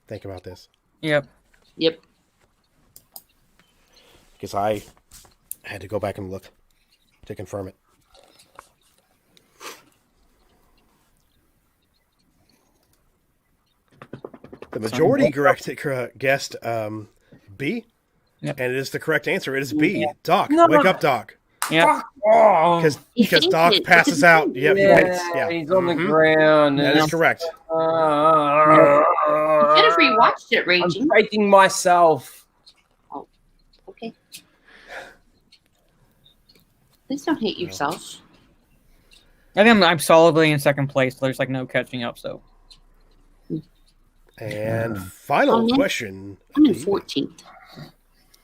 Think about this.
Yep.
Yep.
Because I had to go back and look to confirm it. The majority guessed B,
Yep.
and it is the correct answer. It is B.
Yeah.
Doc,
No.
wake up, Doc.
Yep.
Oh,
Because
He fainted.
Doc
What
passes
did he
out.
do?
Yep, he faints. Yeah,
he's on the
Mhm.
ground.
That
and
is correct.
You should have rewatched it,
I'm
Raging.
breaking myself.
Okay. Please don't hate yourself.
I think I'm solidly in second place. So there's like no catching up. So
And final
Oh, yeah.
question.
I'm in 14th.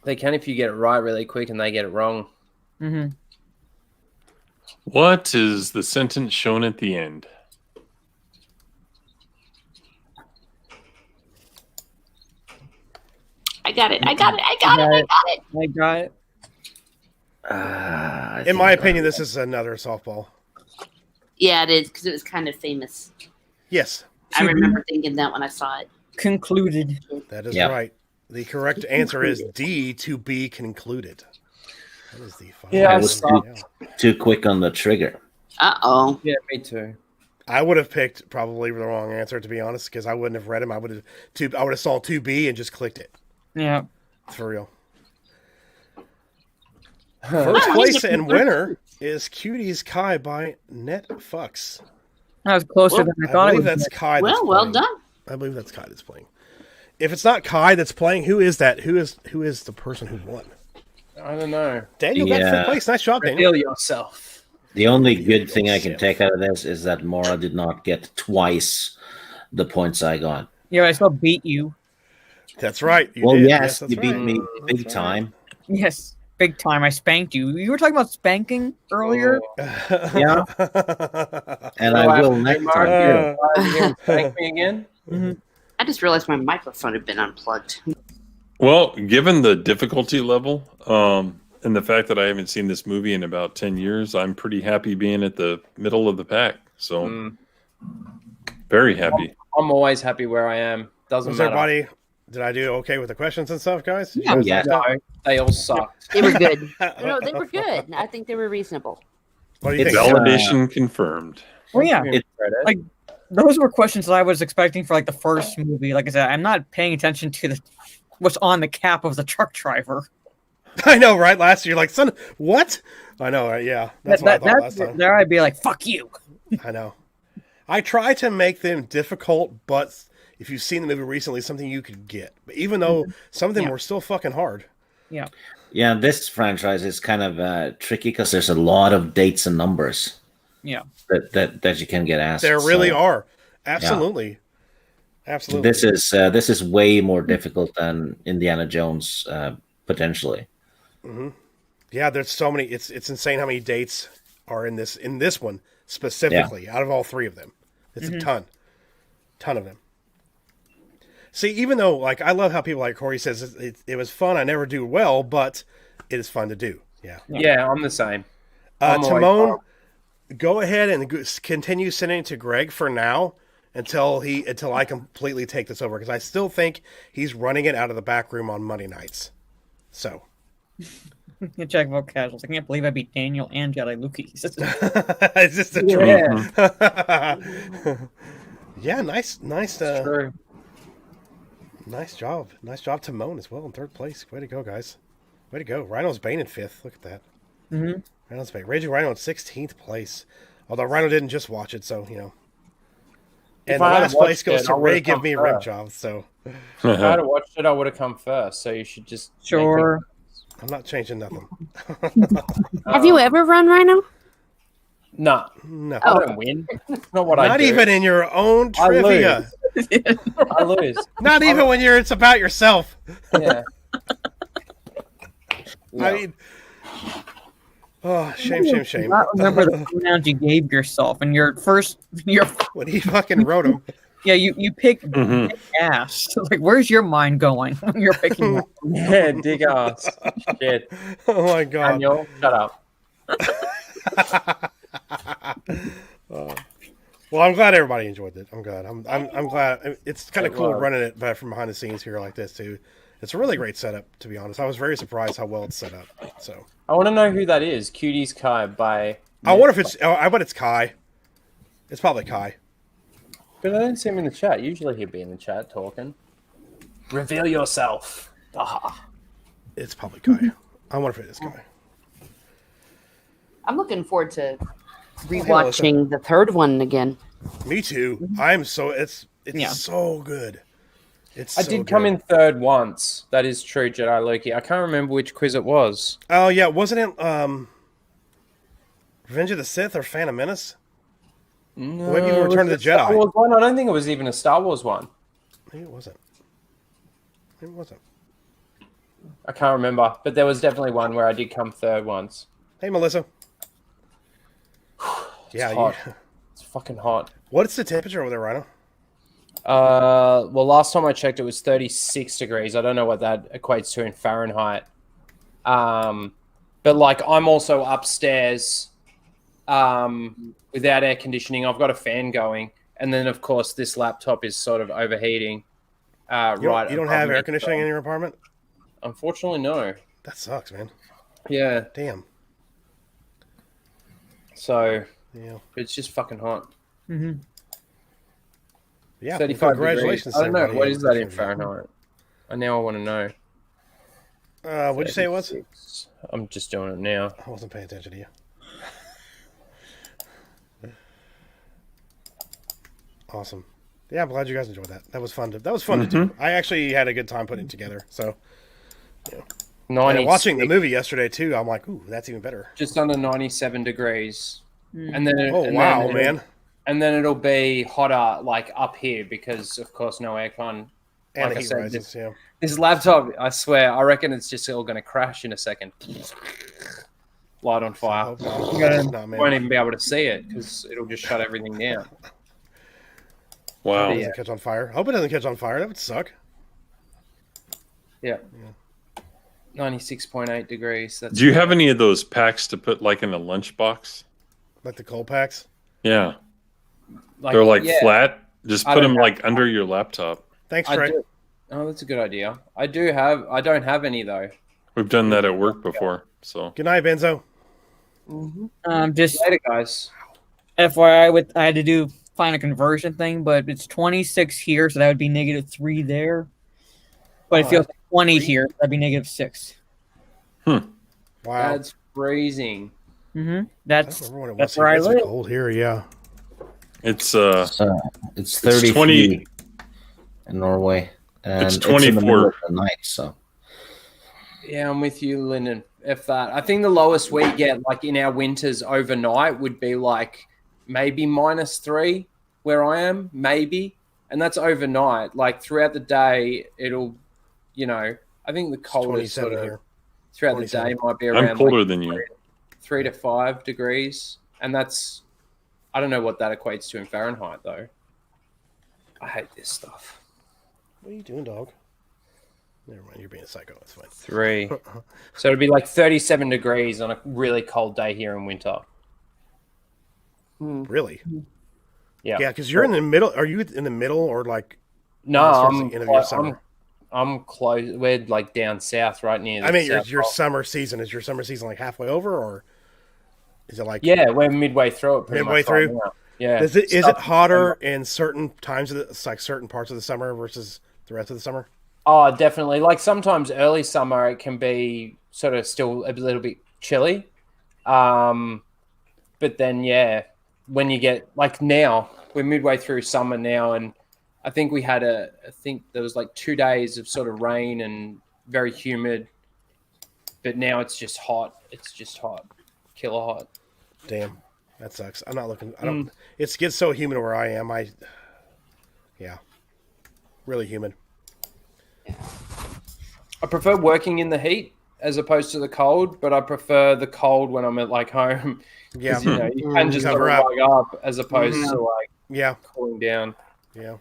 They can if you get it right really quick and they get it wrong.
mm-hmm.
What is the sentence shown at the end?
I got it. I got it.
I got it.
In my opinion, this is another softball.
Yeah, it is, because it was kind of famous.
Yes,
I remember thinking that when I saw it.
Concluded.
that is
Yep.
right. The correct answer is D, to be concluded. That is the final
Yeah,
I
answer.
was too quick on the trigger.
Uh-oh.
Yeah, me too.
I would have picked probably the wrong answer, to be honest, because I wouldn't have read him. I would have saw 2B and just clicked it.
Yeah.
For real. First place and winner is Cuties Kai by Net Fucks.
That was closer
Well,
than I
I
thought it
believe
was.
that's Kai. That's
Well, well
playing.
done.
I believe that's Kai that's playing. If it's not Kai that's playing, who is that? Who is the person who won?
I don't know.
Daniel got
Yeah.
third place. Nice job, Daniel.
Reveal yourself.
The only good thing I can take out of this is that Mora did not get twice the points I got.
Yeah, I still beat you.
That's right. You
Well,
did.
yes,
that's
you beat
right.
me big
That's
time.
Yes, big time. I spanked you. You were talking about spanking earlier.
Yeah. And I will next
Mark,
time.
you're here and thank me again.
I just realized my microphone had been unplugged.
Well, given the difficulty level and the fact that I haven't seen this movie in about 10 years, I'm pretty happy being at the middle of the pack. So, very happy.
I'm always happy where I am. Doesn't
Was
matter.
everybody? Did I do okay with the questions and stuff, guys?
Yeah.
Yeah.
No, they all sucked.
They were good. No, they were good. I think they were reasonable.
What do you
It's
think?
Validation confirmed.
Well, yeah.
Give me credit.
Like, those were questions that I was expecting for like the first movie. Like I said, I'm not paying attention to what's on the cap of the truck driver.
I know, right? Last year, like, son, what? I know, right? Yeah, that's what I thought last time.
There I'd be like, fuck you.
I know. I try to make them difficult, but if you've seen the movie recently, something you could get. But even though some of them were still fucking hard.
Yeah.
Yeah, this franchise is kind of tricky because there's a lot of dates and numbers.
Yeah.
That you can get asked.
There really
so
are. Absolutely. Absolutely.
This is way more difficult than Indiana Jones potentially.
Yeah, there's so many. It's insane how many dates are in this one specifically. Out of all 3 of them, it's a ton of them. See, even though like I love how people like Corey says it was fun. I never do well, but it is fun to do. Yeah.
Yeah, I'm the same. I'm always
Timon,
fun.
go ahead and continue sending it to Greg for now. until I completely take this over, because I still think he's running it out of the back room on Monday nights. So.
You check about casuals. I can't believe I beat Daniel and Jedi Lucas.
It's just a dream. Yeah, nice.
True.
Nice job. Nice job, Timon as well in third place. Way to go, guys. Way to go. Rhino's Bane in fifth. Look at that.
Mm-hmm.
Rhino's Bane. Raging Rhino in 16th place. Although Rhino didn't just watch it, so, you know. And the last place goes to Ray Give Me a Ring Job, so.
If I had watched it, I would have come first, so you should just...
Sure.
I'm not changing nothing.
Have you ever run Rhino?
No.
No.
I don't win. Not what I do.
Not even in your own trivia.
I lose.
Not even when it's about yourself.
Yeah.
I mean, oh, shame.
I remember the pronouns you gave yourself and your
when he fucking wrote them.
Yeah, you pick ass. Like, where's your mind going when you're picking?
Yeah, dig ass. Shit.
Oh my god.
Daniel, shut up.
Well, I'm glad everybody enjoyed it. I'm glad. I'm glad. It's kind of cool running it from behind the scenes here like this too. It's a really great setup, to be honest. I was very surprised how well it's set up. So
I want to know who that is. Cuties Kai by.
I wonder if it's. I bet it's Kai. It's probably Kai.
But I don't see him in the chat. Usually he'd be in the chat talking. Reveal yourself. Aha.
It's probably Kai. I wonder if it is Kai.
I'm looking forward to rewatching the third one again.
Me too. I'm so it's so good.
I did come in third once. That is true, Jedi Loki. I can't remember which quiz it was.
Oh yeah, wasn't it Revenge of the Sith or Phantom Menace?
No,
maybe Return of the Jedi.
Star Wars one? I don't think it was even a Star Wars one.
Maybe it wasn't. Maybe it wasn't.
I can't remember, but there was definitely one where I did come third once.
Hey, Melissa.
It's hot. It's fucking hot.
What's the temperature over there, Rhino?
Well, last time I checked, it was 36 degrees. I don't know what that equates to in Fahrenheit. But like, I'm also upstairs, without air conditioning. I've got a fan going, and then of course this laptop is sort of overheating. You
don't have air conditioning in your apartment?
Unfortunately, no.
That sucks, man.
Yeah.
Damn.
So
yeah,
it's just fucking hot.
Mm-hmm.
Yeah,
35
congratulations.
Degrees. I don't know. What is that in Fahrenheit? Now I want to know.
What'd you say it was?
I'm just doing it now.
I wasn't paying attention to you. Awesome. Yeah, I'm glad you guys enjoyed that. That was fun to do. I actually had a good time putting it together. So, and watching the movie yesterday too, I'm like, ooh, that's even better.
Just under 97 degrees, and then and then it'll be hotter like up here because of course no aircon.
And
like
the heat rises,
this laptop, I swear, I reckon it's just all going to crash in a second. Light on fire. Won't even be able to see it because it'll just shut everything down.
Wow. Hope it doesn't catch on fire. Hope it doesn't catch on fire. That would suck.
Yeah. 96.8 degrees. That's
Do you have any of those packs to put like in a lunchbox?
Like the cold packs?
Yeah. They're like flat. Just put them like under your laptop.
Thanks, Trey.
Oh, that's a good idea. I don't have any though.
We've done that at work before. So
good night, Benzo.
Just
later, guys.
FYI, I had to find a conversion thing, but it's 26 here, so that would be -3 there. But if you have 20 here, that'd be -6.
Wow,
that's freezing.
That's where I live.
Cold here, yeah.
It's 30
20
in Norway. And
it's 24
in the middle of the night, so.
Yeah, I'm with you, Lyndon. If that, I think the lowest we get, like in our winters overnight, would be like maybe -3 where I am, maybe, and that's overnight. Like throughout the day, it'll, I think the coldest sort of throughout the day might be around.
I'm colder than you.
3 to 5 degrees, and that's, I don't know what that equates to in Fahrenheit though. I hate this stuff.
What are you doing, dog? Never mind, you're being a psycho. It's fine.
3. So it'd be like 37 degrees on a really cold day here in winter.
Really?
Yeah.
Yeah, because you're in the middle. Are you in the middle or like?
No,
towards the end of your summer?
I'm close. We're like down south, right near.
I mean, your summer season, is your summer season like halfway over, or is it like?
Yeah, we're midway through it.
Midway through.
Right now. Yeah.
Is it hotter in certain times of like certain parts of the summer versus the rest of the summer?
Oh, definitely. Like sometimes early summer, it can be sort of still a little bit chilly. But then, yeah, when you get like now, we're midway through summer now, and I think I think there was like 2 days of sort of rain and very humid, but now it's just hot. It's just hot, killer hot.
Damn, that sucks. I'm not looking. I don't. It gets so humid where I am. Yeah, really humid.
I prefer working in the heat as opposed to the cold, but I prefer the cold when I'm at like home.
Yeah,
you can just
cover
cover up as opposed to like cooling down.
Yeah.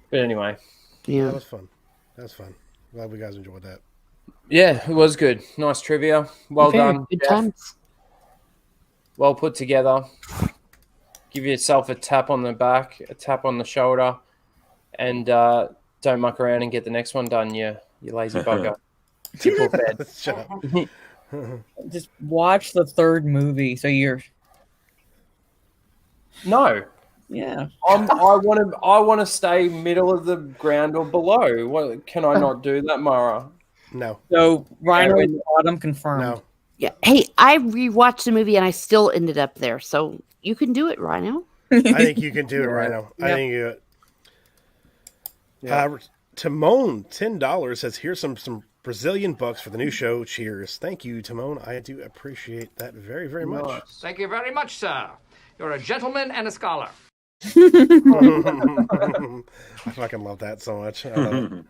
But anyway,
that was fun. Glad we guys enjoyed that.
Yeah, it was good. Nice trivia. Well done.
Good
Jeff.
times.
Well put together. Give yourself a tap on the back, a tap on the shoulder, and don't muck around and get the next one done, you lazy bugger. Triple fed.
Shut up.
Just watch the third movie. So you're.
No.
Yeah.
I want to stay middle of the ground or below. What can I not do that, Mara?
No.
So Rhino in the bottom confirmed.
No.
Yeah. Hey, I rewatched the movie and I still ended up there. So you can do it, Rhino.
I think you can do it, Rhino. I think you do it. Yeah. Timon, $10 says, here's some Brazilian bucks for the new show. Cheers. Thank you, Timon. I do appreciate that very, very much.
Thank you very much, sir. You're a gentleman and a scholar.
I fucking love that so much. I love it.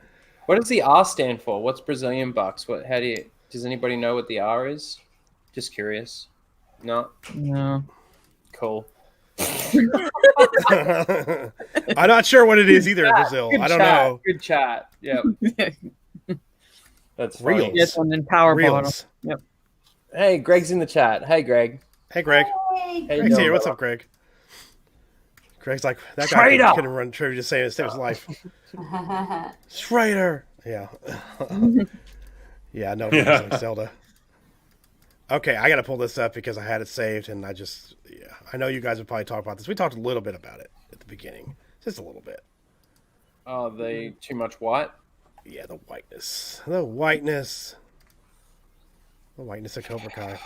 What does the R stand for? What's Brazilian bucks? Does anybody know what the R is? Just curious. No?
No.
Cool.
I'm not sure what it is either in Brazil. I don't know.
Good chat. Yep. That's
Reels.
funny.
Yes, one in power bottom.
Reels.
Yep.
Hey, Greg's in the chat. Hey, Greg.
Hey, Greg.
Hey,
Greg's here. What's up, Greg? Greg's like, that guy couldn't run trivia to save his life. Traitor. Yeah. Yeah, no, like Zelda. Okay, I got to pull this up because I had it saved, and I know you guys would probably talk about this. We talked a little bit about it at the beginning, just a little bit.
Oh, too much white?
Yeah, the whiteness of Cobra Kai.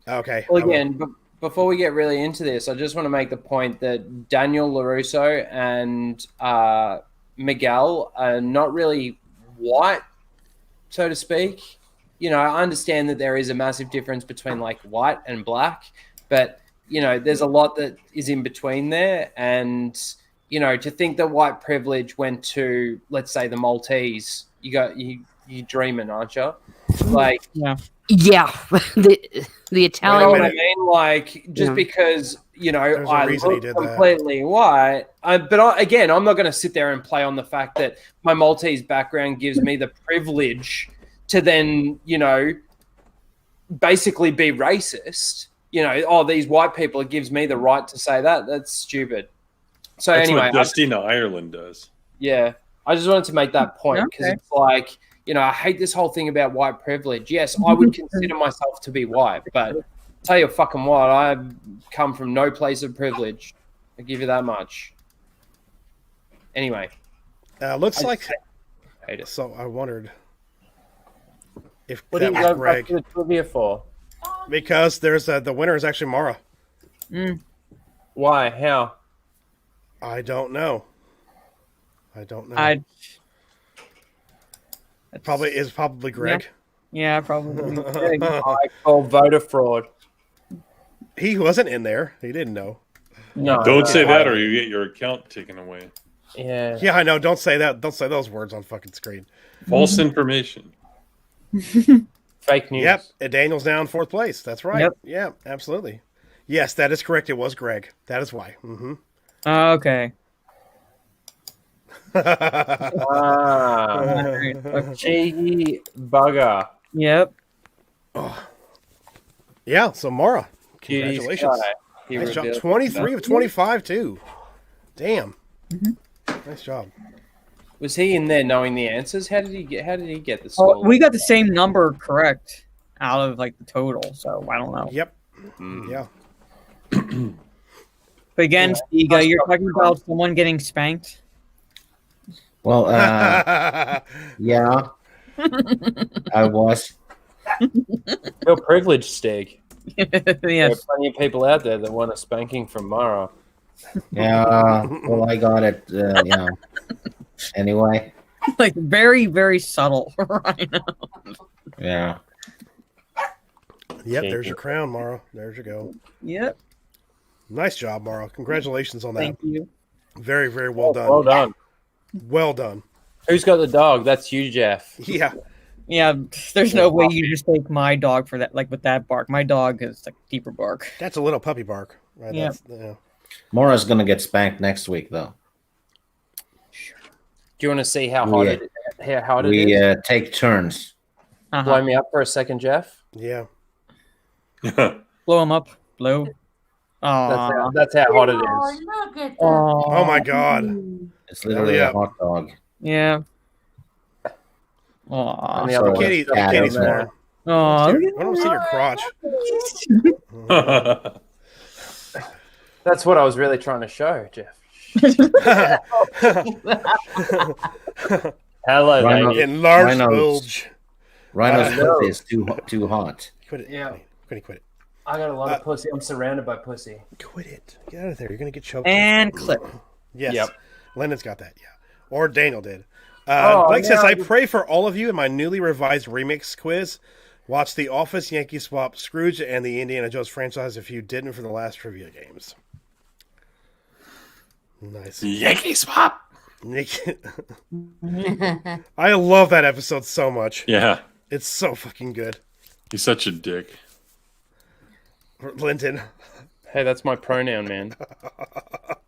Okay.
Well, again, before we get really into this, I just want to make the point that Daniel LaRusso and Miguel are not really white, so to speak. You know, I understand that there is a massive difference between like white and black, but you know, there's a lot that is in between there. And you know, to think that white privilege went to, let's say, the Maltese, you dreaming, aren't you? Like,
yeah, the Italian.
You know what I mean? Like, just because you know I look completely white, I'm not going to sit there and play on the fact that my Maltese background gives me the privilege to then, you know, basically be racist. You know, these white people, it gives me the right to say that. That's stupid. So
that's
anyway,
what Dustina Ireland does. Yeah,
I just wanted to make that point because it's like, you know, I hate this whole thing about white privilege. Yes, I would consider myself to be white, but I'll tell you fucking what, I come from no place of privilege. I give you that much. Anyway,
looks like. So I wondered if
what
that
do you
was
go
Greg.
back to the trivia for?
Because there's the winner is actually Mara.
Why? How?
I don't know. Probably Greg.
Yeah, probably Greg.
I call voter fraud.
He wasn't in there. He didn't know.
No,
don't say that, or you get your account taken away.
Yeah.
Yeah, I know. Don't say that. Don't say those words on fucking screen.
False information.
Fake news.
Yep. Daniel's now in fourth place. That's right.
Yep.
Yeah, absolutely. Yes, that is correct. It was Greg. That is why. Mm-hmm.
Okay.
A cheeky bugger.
Yep.
Oh. Yeah, so Mara, congratulations.
He
Nice job.
revealed
23 of 25 too. Damn. Nice job.
Was he in there knowing the answers? How did he get the score?
We got the same number correct out of like the total, so I don't know.
Yep. Yeah.
But again, Steve, you're talking about someone getting spanked.
Well, yeah, I was.
You're privileged, Stig. There are
Yes.
plenty of people out there that want a spanking from Mara.
Yeah, well, I got it. Anyway,
Like very, very subtle right now.
yeah.
Yep, there's your crown, Mara. There's your go.
Yep.
Nice job, Mara. Congratulations on that.
Thank you.
Very, very well done.
Well done.
Well done.
Who's got the dog? That's you, Jeff.
Yeah.
Yeah, there's no way you just take my dog for that, like with that bark. My dog is like deeper bark.
That's a little puppy bark. Right?
Yeah.
Yeah.
Mora's gonna get spanked next week, though.
Do you want to see how hot it
We
is?
take turns.
Blow me up for a second, Jeff.
Yeah.
Blow him up. Blow. Aww.
That's how hot it is.
Look at that.
Oh my God.
It's literally
yeah.
a hot dog.
Yeah.
And
Aww.
the other
Kitty,
cat
kitty's
over there.
Mara.
Aww.
I don't see your crotch.
That's what I was really trying to show, Jeff. Hello,
Rhino-
lady.
Enlarged
Rhinos.
bulge.
Rhino's
no.
pussy is too hot.
Quit it.
Yeah.
Quit it.
I got a lot of pussy. I'm surrounded by pussy.
Quit it. Get out of there. You're going to get choked.
And clip.
Yes.
Yep.
Lennon's got that. Yeah. Or Daniel did.
Oh,
Blake says,
yeah.
I pray for all of you in my newly revised remix quiz. Watch The Office, Yankee Swap, Scrooge, and the Indiana Jones franchise if you didn't for the last trivia games. Nice.
Yankee swap.
Nick. I love that episode so much.
Yeah,
It's so fucking good.
he's such a dick.
Linton.
Hey, that's my pronoun, man.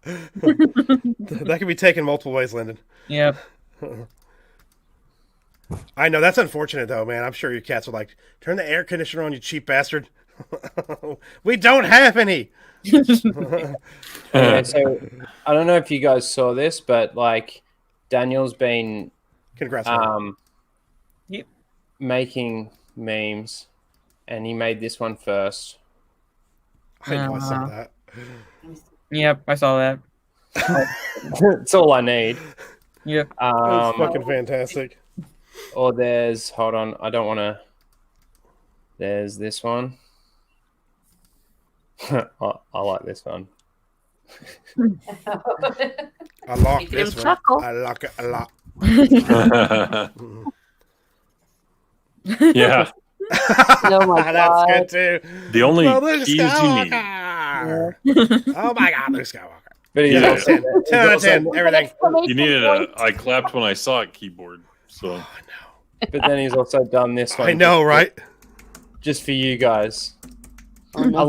That can be taken multiple ways, Lyndon.
Yep.
I know, that's unfortunate though, man. I'm sure your cats are like, turn the air conditioner on, you cheap bastard. We don't have any.
Anyway, so I don't know if you guys saw this, but like Daniel's been
Congrats. Man.
Yep.
making memes, and he made this one first.
I know I saw that.
Yep, I saw that.
That's all I need.
Yep.
That's fucking fantastic.
Or there's, hold on, I don't want to. There's this one. I like this one.
I like
Making him
this one.
chuckle.
I like it a lot.
Yeah,
Oh my
That's
god.
good too.
the only
Oh, Luke
keys you need.
Skywalker. Oh my god, Luke Skywalker.
But he's
Yeah.
also,
10 out of 10, everything.
You needed a I clapped when I saw it keyboard. So
but then he's also done this one.
I know, right?
Just for you guys.
Oh, no.
I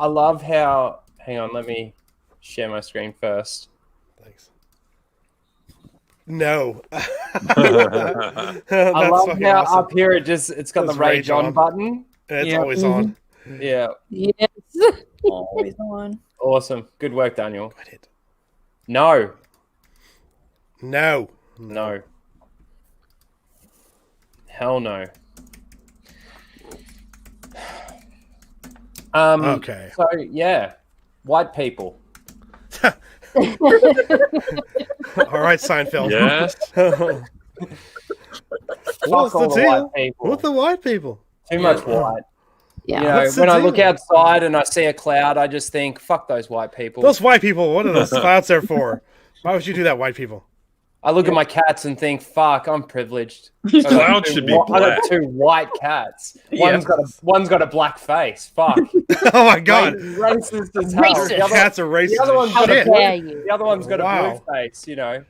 love how. Hang on, let me share my screen first.
Thanks. No.
I love
fucking
how
awesome.
up here it's got
Says
the Ray
Rage
John
on.
button.
It's
Yeah.
always on.
Yeah,
Yes.
Always on.
awesome. Good work, Daniel.
Quit it.
No,
No.
no, hell no.
Okay.
So yeah, white people.
All right, Seinfeld.
yes,
What's
Fuck all
the
the
deal
white people.
with the white people?
Too much white.
Yeah.
You know,
What's the
when I
deal?
look outside and I see a cloud, I just think, "Fuck those white people."
Those white people, what are those clouds there for? Why would you do that, white people?
I look at my cats and think, "Fuck, I'm privileged."
cloud should be
I got
black.
two white cats.
Yeah.
One's got a black face. Fuck.
Oh my god.
Racist as hell.
Racist.
The other,
Cats are racist.
the other one's
as
got a
shit.
How dare you.
the other one's got a
Wow.
blue face. You know.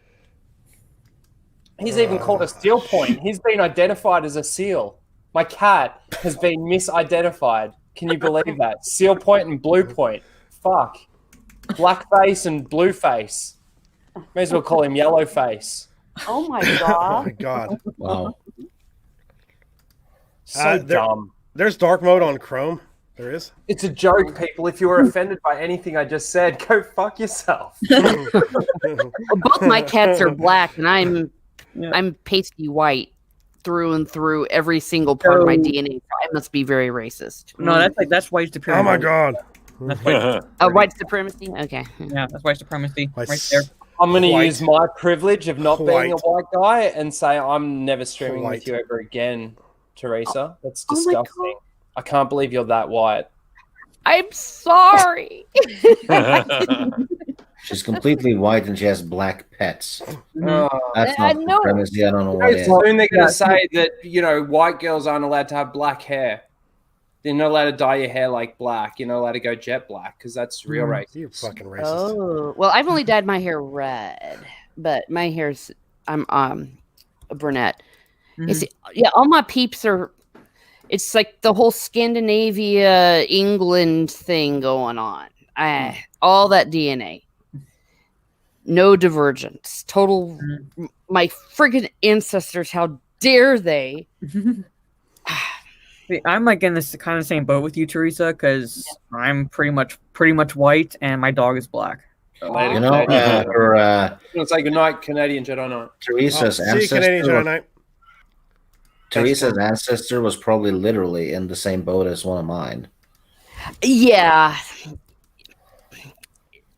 He's even called a seal point. He's been identified as a seal. My cat has been misidentified. Can you believe that? Seal point and blue point. Fuck. Black face and blue face. May as well call him yellow face.
Oh my
Oh
god.
my god.
Wow.
So
There-
dumb.
There's dark mode on Chrome. There is?
It's a joke, people. If you were offended by anything I just said, go fuck yourself.
Well, both my cats are black, and I'm pasty white through and through. Every single part of my DNA. I must be very racist.
No, that's white supremacy.
Oh my god.
White supremacy. Okay.
Yeah, that's white supremacy right there.
I'm going to use my privilege of not being a white guy and say I'm never streaming with you ever again, Teresa. That's disgusting. I can't believe you're that white.
I'm sorry.
She's completely white and she has black pets. That's
I
not
know.
supremacy. I don't know what it is.
Soon they're going to say that, white girls aren't allowed to have black hair. You're not allowed to dye your hair like black. You're not allowed to go jet black because that's real racist.
You're fucking racist.
Oh, well, I've only dyed my hair red, but my hair's I'm a brunette. You see, all my peeps are. It's like the whole Scandinavia, England thing going on. All that DNA. No divergence. Total. My friggin' ancestors. How dare they?
I'm like in this kind of same boat with you, Teresa, because I'm pretty much white and my dog is black.
It's like good night, Canadian Jedi Knight.
Teresa's ancestor was probably literally in the same boat as one of mine.
Yeah.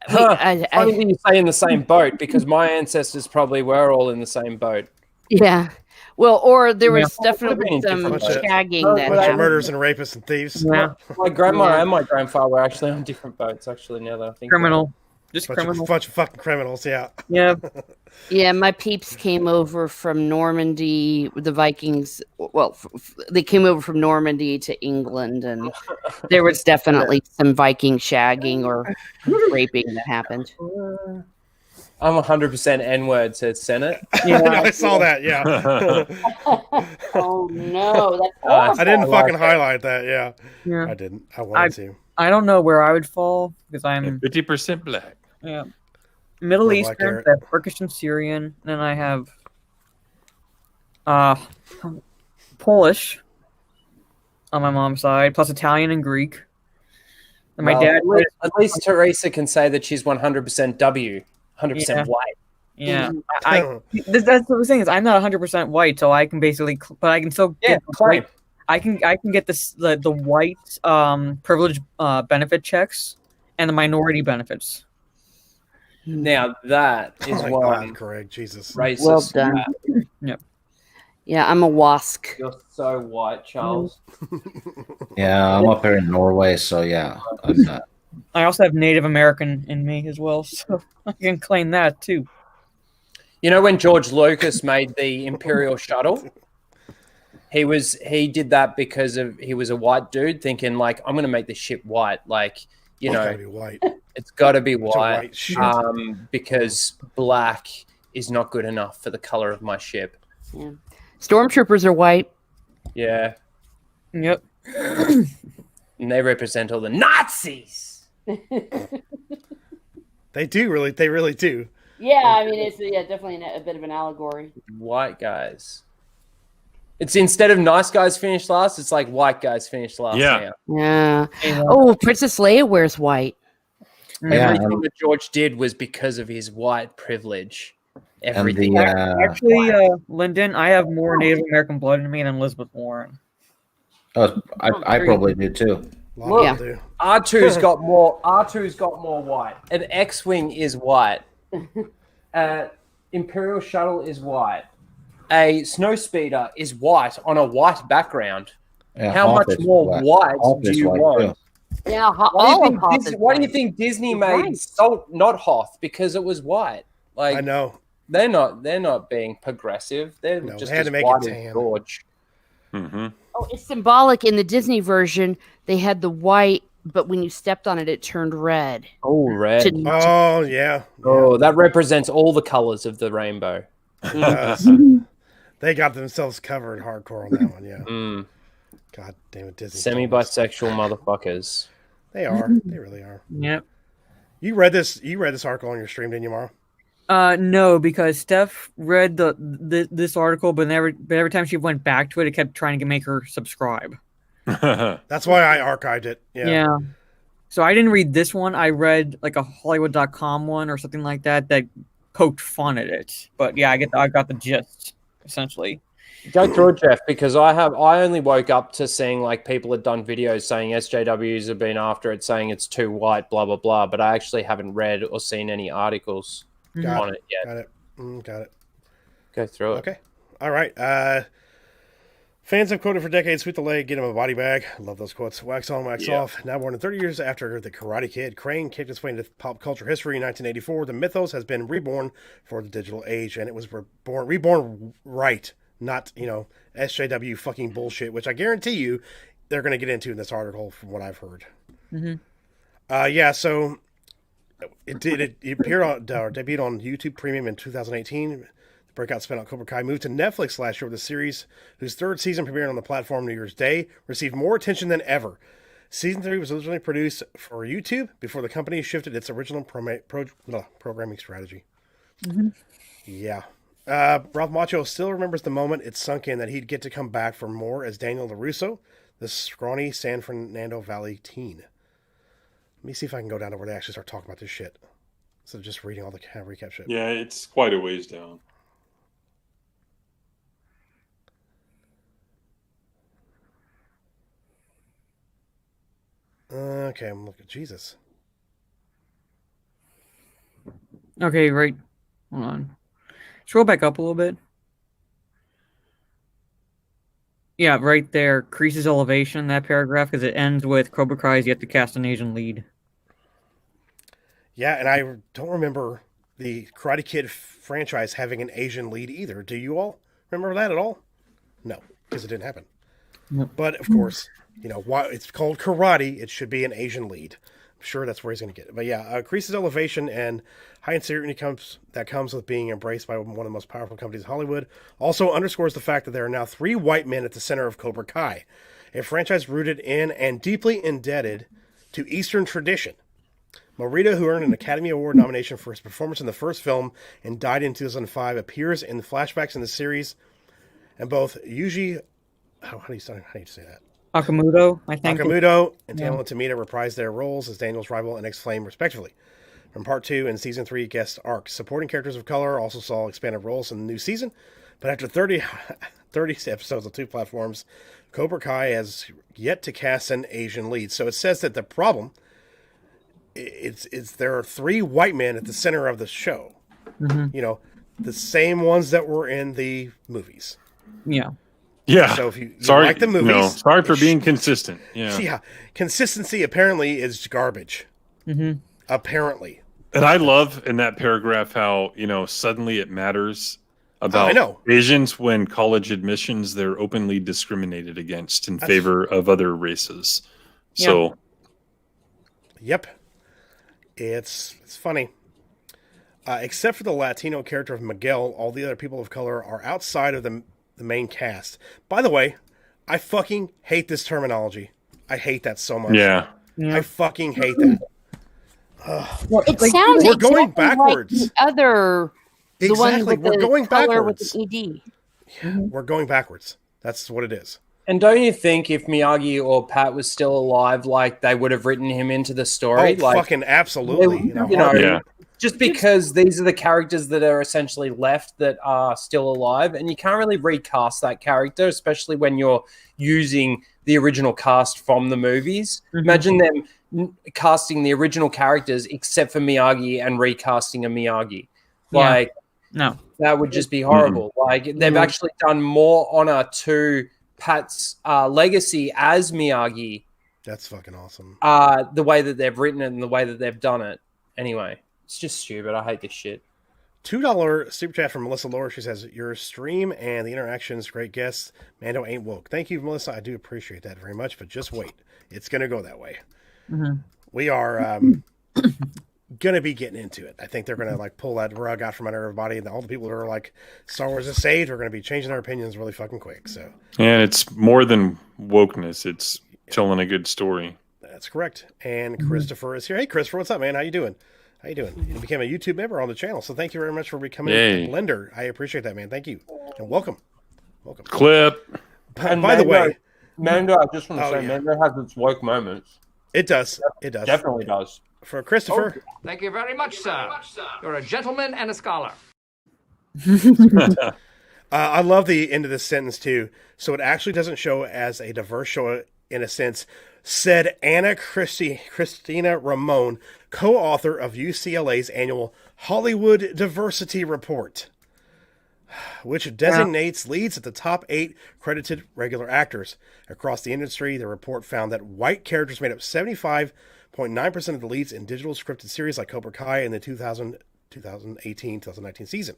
Funny when you say in the same boat because my ancestors probably were all in the same boat.
Yeah. Well, or there was definitely some shagging that happened.
Murders and rapists and thieves.
Yeah.
My grandma and my grandfather were actually on different boats, actually, now that I think
criminal.
Just criminal. Bunch of fucking criminals, yeah.
Yeah.
Yeah, my peeps came over from Normandy, the Vikings. Well, they came over from Normandy to England, and there was definitely some Viking shagging or raping that happened.
I'm 100% N-word, says Senate.
Yeah, I saw that, yeah.
Oh, no. That's awful.
I didn't fucking highlight that, yeah. I didn't. I wanted to.
I don't know where I would fall because I'm
50% black.
Yeah. Middle Eastern, I have Turkish and Syrian, and I have Polish on my mom's side, plus Italian and Greek. And my dad.
At least Teresa can say that she's 100% W, 100% white.
Yeah, that's what I'm saying is I'm not 100% white, so I can basically, but I can still get
white.
I can get the white privilege benefit checks and the minority benefits.
Now that is one
correct. Jesus,
racist.
Well done.
Yep.
Yeah, I'm a WASC.
You're so white, Charles.
Yeah, I'm up here in Norway, so yeah, I'm not.
I also have Native American in me as well, so I can claim that too.
You know when George Lucas made the Imperial shuttle? He did that because he was a white dude thinking like, I'm going to make this ship white. Like,
it's gotta be white.
It's got to be white,
because
black is not good enough for the color of my ship.
Yeah. Stormtroopers are white.
Yeah.
Yep.
And they represent all the Nazis.
They really do.
Yeah, I mean, it's definitely a bit of an allegory.
White guys. It's instead of nice guys finish last, it's like white guys finish last.
Yeah. Oh, Princess Leia wears white.
Everything that George did was because of his white privilege. Everything.
Actually, Lyndon, I have more Native American blood in me than Elizabeth Warren.
Oh, I probably do too.
Yeah. R2's got more. R2's got more white. An X-wing is white. Imperial shuttle is white. A snowspeeder is white on a white background.
Yeah,
how much more white do you want?
Yeah,
why do you think Disney made Salt not Hoth? Because it was white. Like
I know
they're not being progressive. They're just
they had
as
to make
white
it
as
tan.
George.
Mm-hmm.
Oh, it's symbolic in the Disney version. They had the white, but when you stepped on it, it turned red.
Oh, red.
Oh, yeah.
Oh, that represents all the colors of the rainbow.
They got themselves covered hardcore on that one, yeah. God damn it, Disney.
Semi-bisexual motherfuckers.
They are. They really are.
Yep.
You read this article on your stream, didn't you, Mara?
No, because Steph read this article, but every time she went back to it, it kept trying to make her subscribe.
That's why I archived it.
Yeah. So I didn't read this one. I read like a Hollywood.com one or something like that poked fun at it. But yeah, I got the gist essentially.
Go through it, Jeff, because I only woke up to seeing like people had done videos saying SJWs have been after it, saying it's too white, blah blah blah. But I actually haven't read or seen any articles on it yet.
Got it. Got it.
Go through it.
Okay. All right. Fans have quoted for decades, sweep the leg, get him a body bag. Love those quotes. Wax on, wax off. Now more than 30 years after The Karate Kid, Crane kicked its way into pop culture history in 1984. The mythos has been reborn for the digital age, and it was reborn right, not, SJW fucking bullshit, which I guarantee you they're going to get into in this article from what I've heard. So it debuted on YouTube Premium in 2018. Breakout spin-off Cobra Kai moved to Netflix last year with the series, whose third season premiered on the platform New Year's Day, received more attention than ever. Season 3 was originally produced for YouTube before the company shifted its original programming strategy. Yeah. Ralph Macchio still remembers the moment it sunk in that he'd get to come back for more as Daniel LaRusso, the scrawny San Fernando Valley teen. Let me see if I can go down to where they actually start talking about this shit, instead of just reading all the recap shit.
Yeah, it's quite a ways down.
Okay, I'm looking. Jesus.
Okay, right. Hold on. Scroll back up a little bit. Yeah, right there. Creases elevation in that paragraph because it ends with Cobra Kai is yet to cast an Asian lead.
Yeah, and I don't remember the Karate Kid franchise having an Asian lead either. Do you all remember that at all? No, because it didn't happen.
Nope.
But, of course, why it's called karate, it should be an Asian lead. I'm sure that's where he's going to get it. But yeah, Crease's elevation and high uncertainty comes with being embraced by one of the most powerful companies in Hollywood also underscores the fact that there are now 3 white men at the center of Cobra Kai, a franchise rooted in and deeply indebted to Eastern tradition. Morita, who earned an Academy Award nomination for his performance in the first film and died in 2005, appears in the flashbacks in the series, and both Yuji... How do you say that?
Akamuto, I think.
Akamuto and Daniel Tamita reprised their roles as Daniel's rival and X-Flame, respectively. From Part 2 and Season 3 guest arcs, supporting characters of color also saw expanded roles in the new season, but after 30 episodes on 2 platforms, Cobra Kai has yet to cast an Asian lead. So it says that the problem is there are 3 white men at the center of the show. The same ones that were in the movies.
Yeah.
Yeah.
So if you
sorry,
like the movies,
sorry for being consistent. Yeah.
Yeah. Consistency apparently is garbage. Apparently.
And I love in that paragraph how, suddenly it matters about Asians when college admissions, they're openly discriminated against in favor of other races.
Yeah.
So.
Yep. It's funny. Except for the Latino character of Miguel, all the other people of color are outside of the main cast. By the way, I fucking hate this terminology. I hate that so much.
Yeah.
I fucking hate that.
Well, it sounds
we're going
exactly
backwards.
Like the other, the one
Exactly.
with
We're
the
going
color
backwards.
with the ED.
We're going backwards. That's what it is.
And don't you think if Miyagi or Pat was still alive, like they would have written him into the story?
Oh, fucking absolutely.
Just because these are the characters that are essentially left that are still alive, and you can't really recast that character, especially when you're using the original cast from the movies. Imagine them casting the original characters except for Miyagi and recasting a Miyagi. Like,
no,
that would just be horrible. Like, they've actually done more honor to Pat's legacy as Miyagi.
That's fucking awesome.
The way that they've written it and the way that they've done it. Anyway, it's just stupid. I hate this shit.
$2 super chat from Melissa Lohr. She says, your stream and the interactions, great guests. Mando ain't woke. Thank you, Melissa. I do appreciate that very much, but just wait. It's going to go that way. We are going to be getting into it. I think they're going to pull that rug out from under everybody, and all the people who are like, Star Wars is saved are going to be changing their opinions really fucking quick. So,
and it's more than wokeness. It's telling a good story.
That's correct. And Christopher is here. Hey, Christopher, what's up, man? How you doing? You became a YouTube member on the channel, so thank you very much for becoming a lender. I appreciate that, man. Thank you, and welcome.
Clip.
By the way,
Mando, I just want to
Oh,
say,
yeah.
Mando has its woke moments.
It does. It does.
Definitely does.
For Christopher.
Thank you very much, sir. You're a gentleman and a scholar.
I love the end of this sentence too. So it actually doesn't show as a diverse show in a sense, said Christina Ramon, co-author of UCLA's annual Hollywood Diversity Report, which designates leads at the top 8 credited regular actors. Across the industry, the report found that white characters made up 75.9% of the leads in digital scripted series like Cobra Kai in the 2018-2019 season.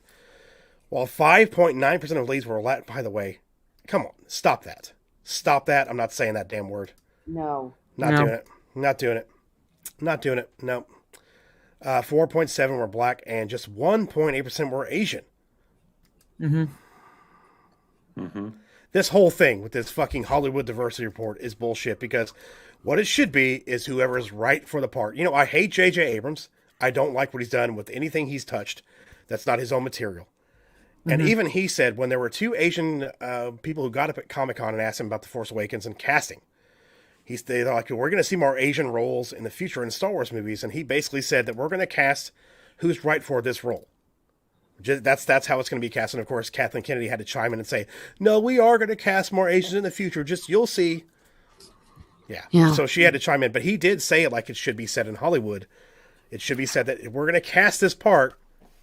While 5.9% of leads were Latin, by the way, come on, stop that. Stop that. I'm not saying that damn word.
No.
Not doing it. Not doing it. Not doing it. No. 4.7 were black and just 1.8% were Asian. This whole thing with this fucking Hollywood diversity report is bullshit because what it should be is whoever is right for the part. You know, I hate J.J. Abrams. I don't like what he's done with anything he's touched. That's not his own material. And even he said when there were 2 Asian people who got up at Comic-Con and asked him about The Force Awakens and casting, they're like, we're going to see more Asian roles in the future in Star Wars movies. And he basically said that we're going to cast who's right for this role. That's how it's going to be cast. And of course, Kathleen Kennedy had to chime in and say, no, we are going to cast more Asians in the future. Just, you'll see. Yeah. So she had to chime in. But he did say it like it should be said in Hollywood. It should be said that we're going to cast this part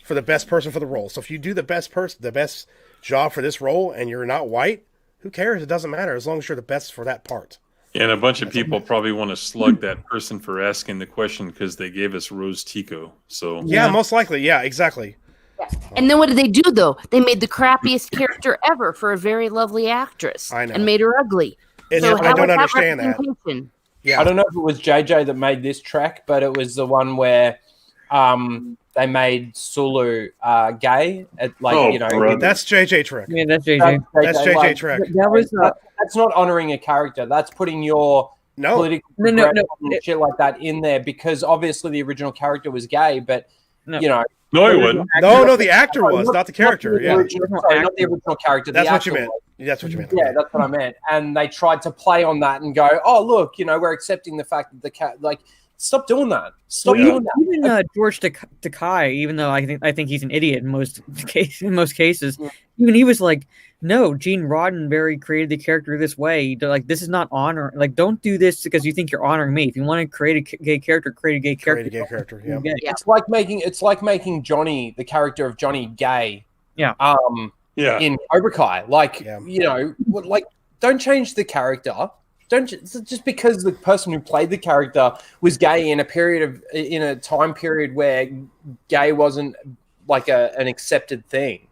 for the best person for the role. So if you do the best job for this role and you're not white, who cares? It doesn't matter as long as you're the best for that part.
And a bunch of people probably want to slug that person for asking the question because they gave us Rose Tico. So
yeah, most likely. Yeah, exactly.
Yeah. And then what did they do, though? They made the crappiest character ever for a very lovely actress.
I know.
And made her ugly.
So I don't understand that.
Yeah. I don't know if it was JJ that made this track, but it was the one where they made Sulu gay.
That's JJ Trek.
Yeah, that's JJ.
That's JJ Trek.
That's not honoring a character. That's putting your political shit like that in there because obviously the original character was gay, but you know.
No, he wasn't.
No, the actor was, not the character.
Not the original character.
That's what you meant. That's what you meant.
Yeah, that's what I meant. And they tried to play on that and go, "Oh, look, we're accepting the fact that the cat stop doing that. Stop doing that."
Even George Takei, even though I think he's an idiot in most cases, even he was like, "No, Gene Roddenberry created the character this way. Like, this is not honor. Like, don't do this because you think you're honoring me. If you want to create a gay character, create a gay character.
Create a gay character. Yeah.
It's like making Johnny, the character of Johnny, gay.
Yeah.
In Cobra Kai, don't change the character. Don't just because the person who played the character was gay in a time period where gay wasn't like an accepted thing.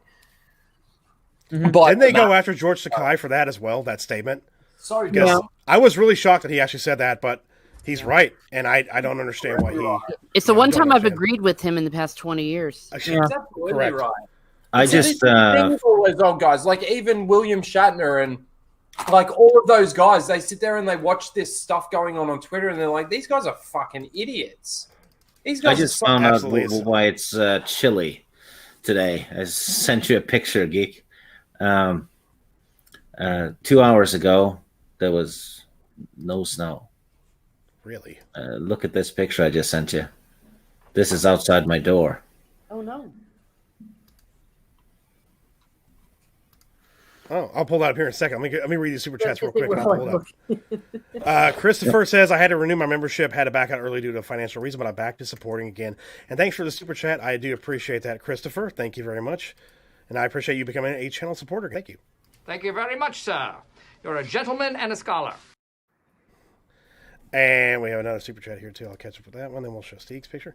But didn't they go after George Takei for that as well? That statement.
Sorry,
I was really shocked that he actually said that, but he's right, and I don't understand why he.
It's the one time I've agreed with him in the past 20 years.
That's absolutely
Correct.
right.
I just
all those old guys, like even William Shatner and like all of those guys, they sit there and they watch this stuff going on Twitter, and they're like, "These guys are fucking idiots." These guys.
I just found out why it's chilly today. I sent you a picture, Geek. 2 hours ago, there was no snow.
Really?
Look at this picture I just sent you. This is outside my door.
Oh no.
Oh, I'll pull that up here in a second. Let me read these super chats real quick. And I'll pull it up. Christopher says, I had to renew my membership, had to back out early due to a financial reason, but I'm back to supporting again. And thanks for the super chat. I do appreciate that, Christopher. Thank you very much. And I appreciate you becoming a channel supporter. Thank you.
Thank you very much, sir. You're a gentleman and a scholar.
And we have another super chat here, too. I'll catch up with that one. Then we'll show Steve's picture.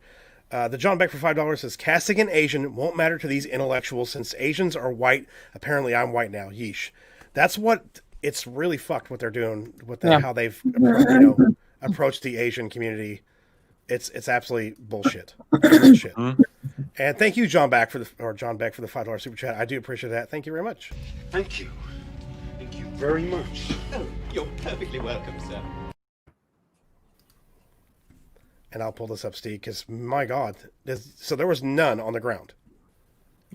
The John Beck for $5 says, casting an Asian won't matter to these intellectuals since Asians are white. Apparently, I'm white now. Yeesh. That's what it's really fucked what they're doing with how they've approached the Asian community. It's absolutely bullshit. Bullshit. And thank you, John Beck for the $5 super chat. I do appreciate that. Thank you very much.
Thank you. Thank you very much. Oh, you're perfectly welcome, sir.
And I'll pull this up, Steve, because my God, so there was none on the ground.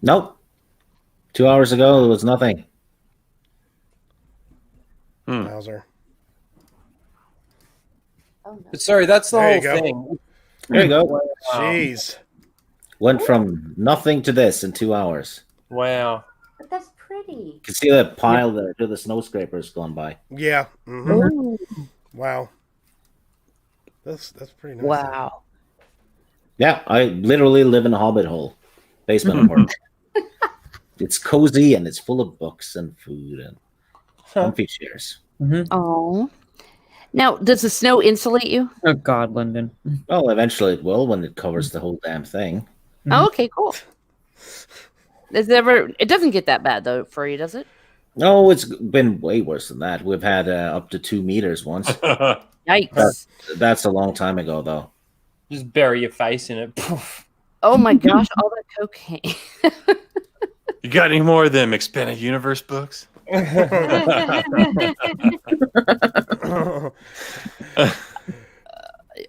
Nope. 2 hours ago, there was nothing.
Bowser.
But sorry, that's the
There you
whole
go.
thing.
There you go.
Jeez.
Went from nothing to this in 2 hours.
Wow.
But that's pretty.
You can see that pile there to the snow scrapers going by.
Yeah.
Ooh.
Wow. That's pretty nice.
Wow.
Yeah, I literally live in a hobbit hole. Basement apartment. It's cozy and it's full of books and food and comfy chairs.
Oh. Now, does the snow insulate you?
Oh God, Lyndon.
Well, eventually it will when it covers the whole damn thing.
Oh, okay, cool. It doesn't get that bad though for you, does it?
No, it's been way worse than that. We've had up to 2 meters once.
Yikes.
That's a long time ago, though.
Just bury your face in it. Poof.
Oh my gosh, all that cocaine.
You got any more of them expanded universe books?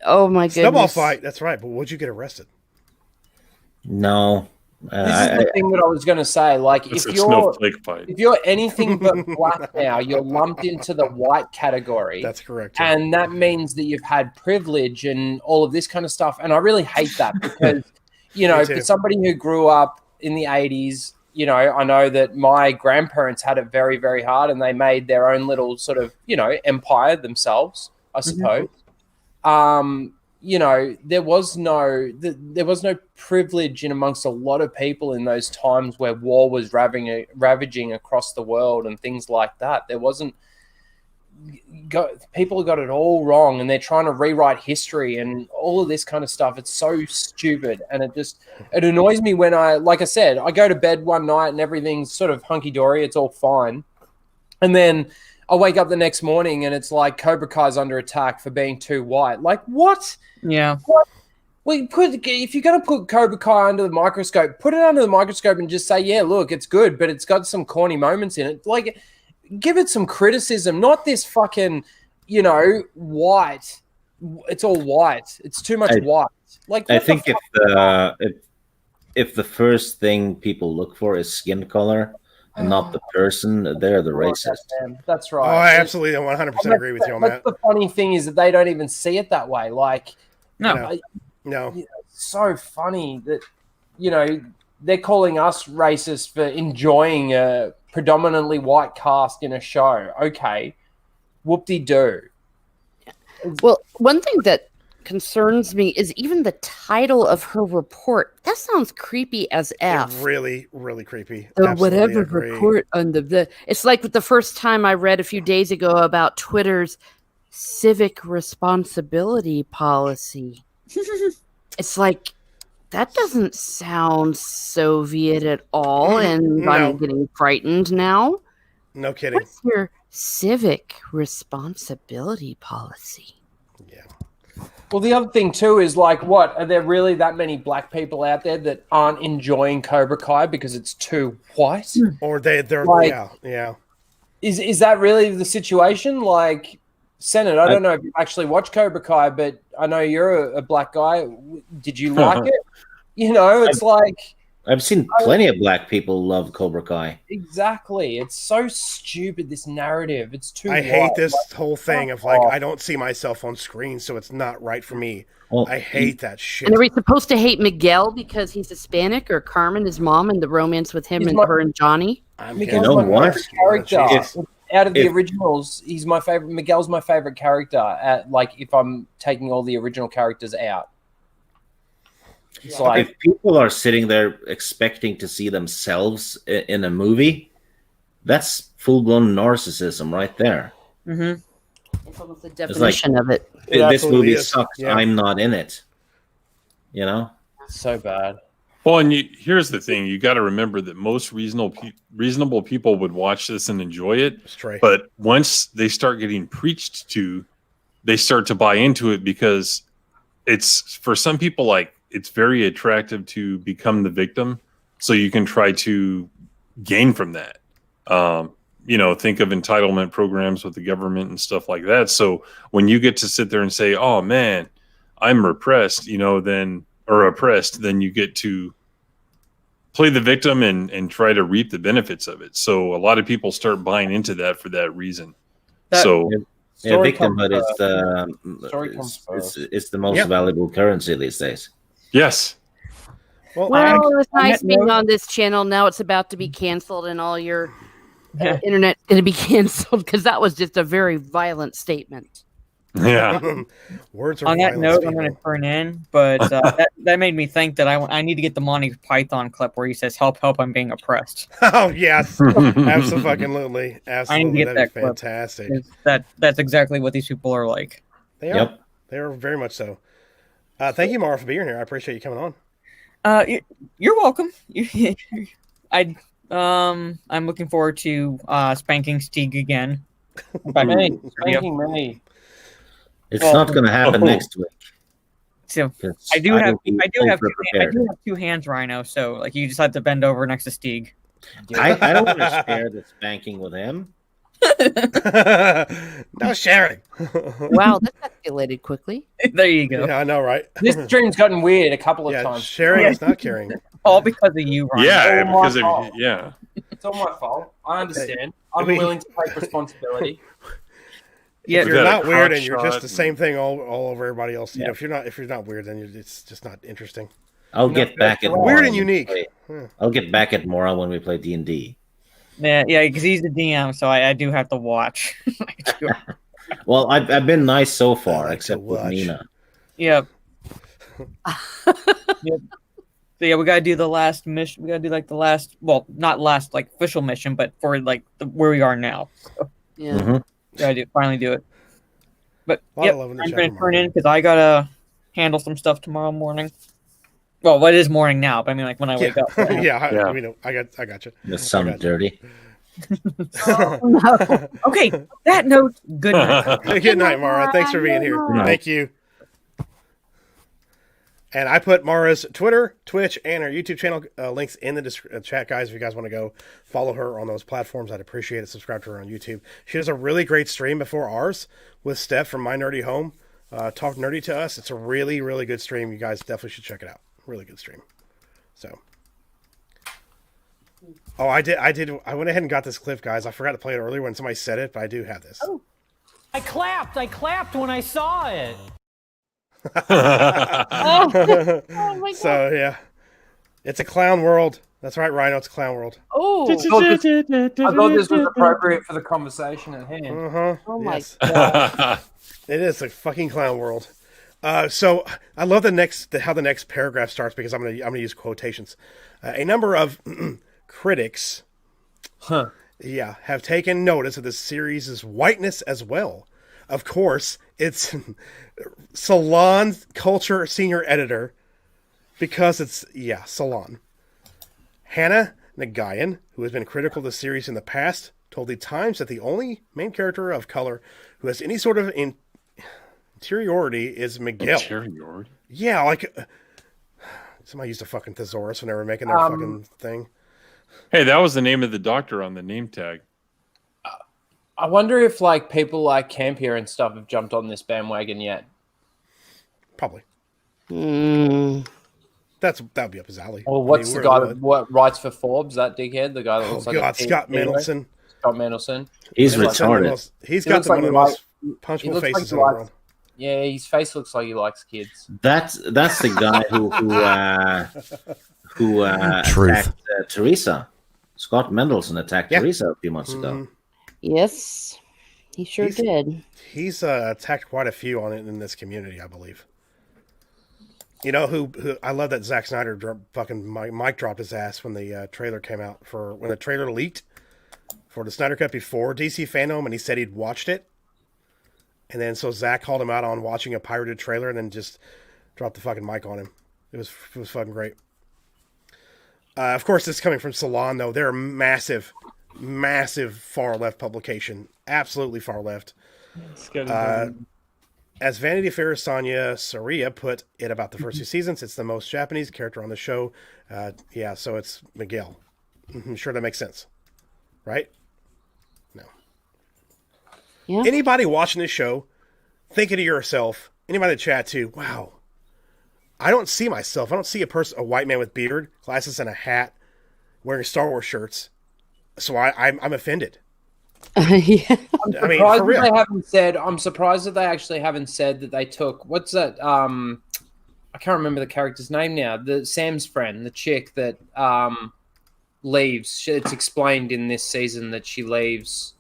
Oh my goodness.
Snowball fight. That's right. But would you get arrested?
No.
This is the thing that I was going to say. Like,
It's a snowflake fight.
if you're anything but black now, you're lumped into the white category.
That's correct. too.
And that means that you've had privilege and all of this kind of stuff. And I really hate that because, you know,
Me too.
for somebody who grew up in the 80s, you know, I know that my grandparents had it very, very hard and they made their own little sort of, you know, empire themselves, I suppose. You know, there was no privilege in amongst a lot of people in those times where war was ravaging across the world and things like that. There wasn't. People got it all wrong, and they're trying to rewrite history and all of this kind of stuff. It's so stupid, and it annoys me when like I said, I go to bed one night and everything's sort of hunky dory. It's all fine, and then I wake up the next morning and it's like Cobra Kai's under attack for being too white. Like what?
Yeah.
What? If you're going to put Cobra Kai under the microscope, put it under the microscope and just say, yeah, look, it's good, but it's got some corny moments in it. Like, give it some criticism, not this fucking, you know, white. It's all white. It's too much white. Like,
I think if the first thing people look for is skin color and not the person, they're the racist.
That's
Oh,
right.
I absolutely 100% agree with you on that.
The funny thing is that they don't even see it that way. Like,
No.
No.
it's so funny that, you know, they're calling us racist for enjoying a predominantly white cast in a show. Okay, whoop-de-doo.
Well, one thing that concerns me is even the title of her report. That sounds creepy as F.
It's really, really creepy.
The
Absolutely
whatever
agree.
report on the. It's like the first time I read a few days ago about Twitter's civic responsibility policy. It's like that doesn't sound Soviet at all, and I'm getting frightened now.
No kidding.
What's your civic responsibility policy?
Yeah.
Well, the other thing too is like, what are there really that many black people out there that aren't enjoying Cobra Kai because it's too white?
Or they're
Like-
yeah.
Is that really the situation? Like, Senate, I don't know if you actually watch Cobra Kai, but I know you're a black guy. Did you like it? You know, it's like
I've seen plenty of black people love Cobra Kai.
exactly. It's so stupid. This narrative. It's too.
I hate
white.
this
Like,
whole thing of like I don't see myself on screen, so it's not right for me.
Well,
I hate that shit.
And are we supposed to hate Miguel because he's Hispanic, or Carmen, his mom, and the romance with him
He's
and
my-
her and Johnny?
Miguel's
know
my
what?
favorite character.
If-
Out of the
if-
originals, he's my favorite. Miguel's my favorite character. Like, if I'm taking all the original characters out, it's like
If people are sitting there expecting to see themselves in a movie, that's full-blown narcissism right there.
Mm-hmm.
It's almost the definition of it.
It
This
absolutely
movie
is.
sucks.
Yeah.
I'm not in it. You know?
so bad.
Well, and here's the thing: you got to remember that most reasonable people would watch this and enjoy it.
Straight.
But once they start getting preached to, they start to buy into it because it's for some people like it's very attractive to become the victim, so you can try to gain from that. You know, think of entitlement programs with the government and stuff like that. So when you get to sit there and say, "Oh man, I'm repressed," you know, or oppressed, then you get to play the victim and try to reap the benefits of it. So a lot of people start buying into that for that reason. So
Yeah, victimhood is the most valuable currency these days.
Yes.
Well, it's nice being on this channel. Now it's about to be canceled, and all your internet going to be canceled because that was just a very violent statement.
Yeah.
Words are
on that note, I'm
people.
going to turn in, but that made me think that I need to get the Monty Python clip where he says, "Help, help, I'm being oppressed."
Oh yes, absolutely.
I need to get that clip.
Fantastic.
That's exactly what these people are like.
They are. Yep. They are very much so. Thank you, Mara, for being here. I appreciate you coming on.
You're welcome. I'm looking forward to spanking Stieg again.
Spanking me.
It's not going to happen next week.
So I do have two hands, Rhino. So like you just have to bend over next to Stieg.
I don't want to share the spanking with him.
No sharing.
Wow, that escalated quickly.
There you go.
Yeah, I know, right?
This stream's gotten weird a couple of times.
Sharing is not caring.
All because of you, Rhino.
Yeah, because
fault.
yeah.
It's all my fault. I understand. I'm willing to take responsibility.
Yeah, if you're not weird and you're just the same thing all over everybody else. You know, if you're not weird, then it's just not interesting.
I'll get back at
weird and unique.
I'll get back at Mora when we play D&D.
Yeah, because he's the DM, so I do have to watch.
Well, I've been nice so far, except with Nina.
Yep. Yep. So yeah, we gotta do the last mission. We gotta do like the last, well, not last like official mission, but for like where we are now. So,
yeah.
Mm-hmm.
Gotta finally do it. But yep, I'm gonna turn in because I gotta handle some stuff tomorrow morning. Well, it is morning now, but I mean, like when I wake up.
I got you.
The sun dirty.
No. Okay, that note. Good night.
Good night, Mara. Thanks for being here. Thank you. And I put Mara's Twitter, Twitch, and her YouTube channel links in the chat, guys. If you guys want to go follow her on those platforms, I'd appreciate it. Subscribe to her on YouTube. She does a really great stream before ours with Steph from My Nerdy Home. Talk nerdy to us. It's a really, really good stream. You guys definitely should check it out. Really good stream. So. Oh, I went ahead and got this clip, guys. I forgot to play it earlier when somebody said it, but I do have this.
Oh. I clapped when I saw it.
Oh my God.
So yeah, it's a clown world. That's right, Rhino. It's a clown world.
Oh,
I thought this was appropriate for the conversation at hand.
Oh my
God. It is a fucking clown world. So I love how the next paragraph starts because I'm gonna use quotations. A number of critics, have taken notice of the series' whiteness as well. Of course, it's Salon Culture Senior Editor because it's Salon. Hannah Nagayan, who has been critical of the series in the past, told the Times that the only main character of color who has any sort of interiority is Miguel.
Interiority?
Yeah, like somebody used a fucking thesaurus when they were making their fucking thing.
Hey, that was the name of the doctor on the name tag.
I wonder if like people like Campier and stuff have jumped on this bandwagon yet.
Probably.
Mm.
That would be up his alley.
Or what's the guy that writes for Forbes? That dickhead, the guy that looks like
Scott Mendelson.
Scott Mendelson.
He's retarded.
He's got one of the most punchable faces in the world.
Yeah, his face looks like he likes kids.
That's the guy who attacked Teresa. Scott Mendelson attacked Teresa a few months ago.
Yes, he sure did.
He's attacked quite a few on it in this community, I believe. You know who I love that Zack Snyder fucking mic dropped his ass when the trailer came out when the trailer leaked for the Snyder Cut before DC Fandom, and he said he'd watched it, and then so Zack called him out on watching a pirated trailer, and then just dropped the fucking mic on him. It was fucking great. Of course, this is coming from Salon, though. They're a massive far left publication, absolutely far left. As Vanity Fair Sonia Soria put it about the first two seasons, it's the most Japanese character on the show. So it's Miguel. I'm sure that makes sense, right? No.
Yeah.
Anybody watching this show, thinking to yourself, anybody in the chat too, wow, I don't see myself. I don't see a white man with beard, glasses, and a hat, wearing Star Wars shirts. So I'm offended.
Yeah.
I'm
I mean,
surprised
for real.
that they haven't said. I'm surprised that they actually haven't said that they took. What's that? I can't remember the character's name now. The Sam's friend, the chick that leaves. It's explained in this season that she leaves.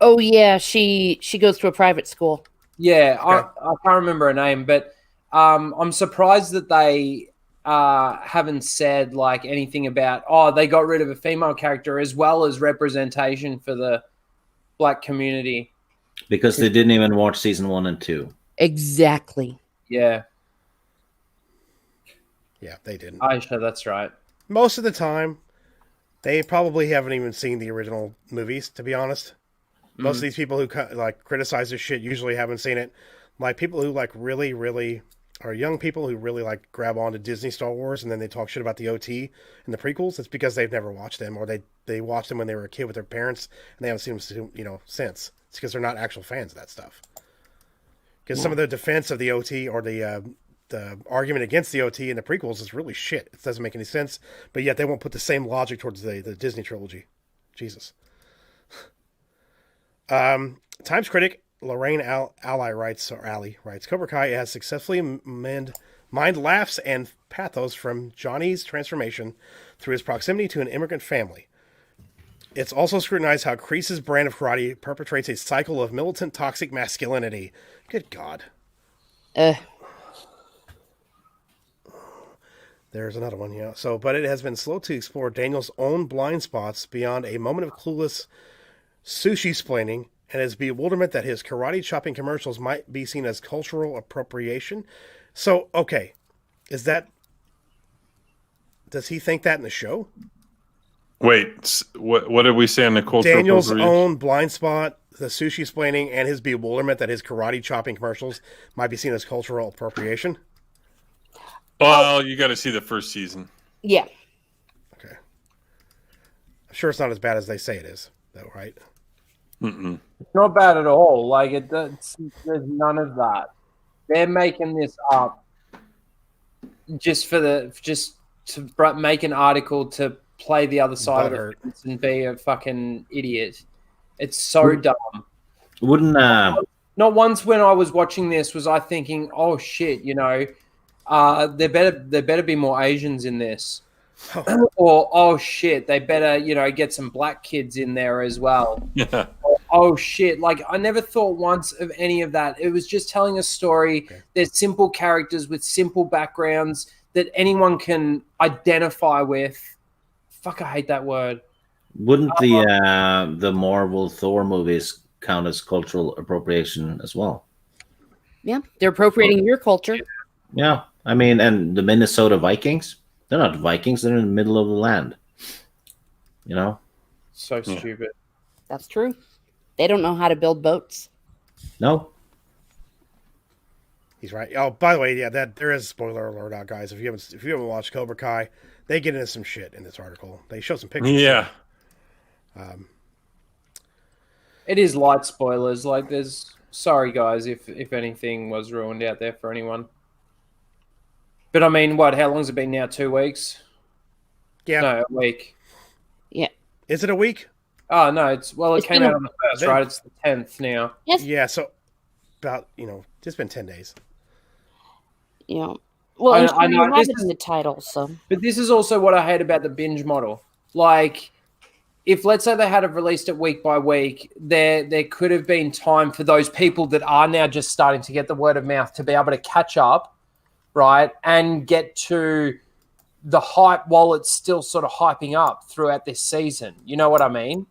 Oh yeah, she goes to a private school.
Yeah,
Okay.
I can't remember her name, but I'm surprised that they haven't said like anything about they got rid of a female character as well as representation for the Black community.
Because they didn't even watch season 1 and 2.
Exactly.
Yeah,
Yeah, they didn't.
Aisha, that's right.
Most of the time, they probably haven't even seen the original movies, to be honest. Most of these people who like criticize this shit usually haven't seen it. Like people who like really, really are young people who really like grab onto Disney Star Wars and then they talk shit about the OT and the prequels. It's because they've never watched them, or they watched them when they were a kid with their parents and they haven't seen them, since. It's because they're not actual fans of that stuff. Because some of the defense of the OT or the argument against the OT in the prequels is really shit. It doesn't make any sense, but yet they won't put the same logic towards the Disney trilogy. Jesus. Times critic Lorraine Alley writes, Cobra Kai has successfully mined laughs and pathos from Johnny's transformation through his proximity to an immigrant family. It's also scrutinized how Kreese's brand of karate perpetrates a cycle of militant toxic masculinity. Good God. There's another one, yeah. But it has been slow to explore Daniel's own blind spots beyond a moment of clueless sushi-splaining and his bewilderment that his karate chopping commercials might be seen as cultural appropriation. So, okay. Does he think that in the show?
Wait, what did we say on the cultural
Daniel's
appropriation?
own blind spot, the sushi-splaining, and his bewilderment that his karate chopping commercials might be seen as cultural appropriation?
Well, you got to see the first season.
Yeah.
Okay. I'm sure it's not as bad as they say it is, though, right?
Mm-mm.
It's not bad at all. Like there's none of that. They're making this up just to make an article to play the other side of the fence and be a fucking idiot. It's so dumb.
Wouldn't
Not once when I was watching this was I thinking, oh shit, there better be more Asians in this. Or oh shit, they better get some black kids in there as well.
Yeah.
Oh shit, like I never thought once of any of that. It was just telling a story. Okay. There's simple characters with simple backgrounds that anyone can identify with. Fuck, I hate that word.
Wouldn't the Marvel Thor movies count as cultural appropriation as well?
Yeah, they're appropriating your culture.
Yeah, I mean, and the Minnesota Vikings, they're not Vikings, they're in the middle of the land.
So stupid.
That's true. They don't know how to build boats.
No.
He's right. Oh, by the way, yeah, there is a spoiler alert out, guys. If you haven't watched Cobra Kai, they get into some shit in this article. They show some pictures.
Yeah.
It is light spoilers. Like sorry guys if anything was ruined out there for anyone. But I mean, how long has it been now? 2 weeks?
Yeah.
No, a week.
Yeah.
Is it a week?
Oh, no, it came out on the 1st, right? It's the 10th now.
Yes.
Yeah, so about, it's been 10 days.
Yeah. Well,
I know
this is the title, so.
But this is also what I hate about the binge model. Like, if let's say they had have released it week by week, there could have been time for those people that are now just starting to get the word of mouth to be able to catch up, right, and get to the hype while it's still sort of hyping up throughout this season. You know what I mean?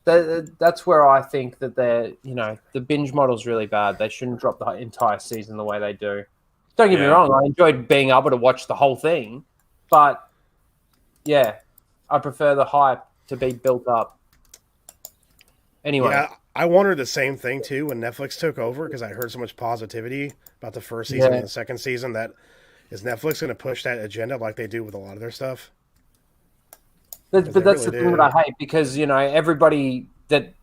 That's where I think that the binge model's really bad. They shouldn't drop the entire season the way they do. Don't get me wrong. I enjoyed being able to watch the whole thing, but yeah, I prefer the hype to be built up. Anyway.
Yeah, I wondered the same thing too when Netflix took over because I heard so much positivity about the first season and the second season. That is Netflix going to push that agenda like they do with a lot of their stuff?
But that's the thing that I hate because, everybody that,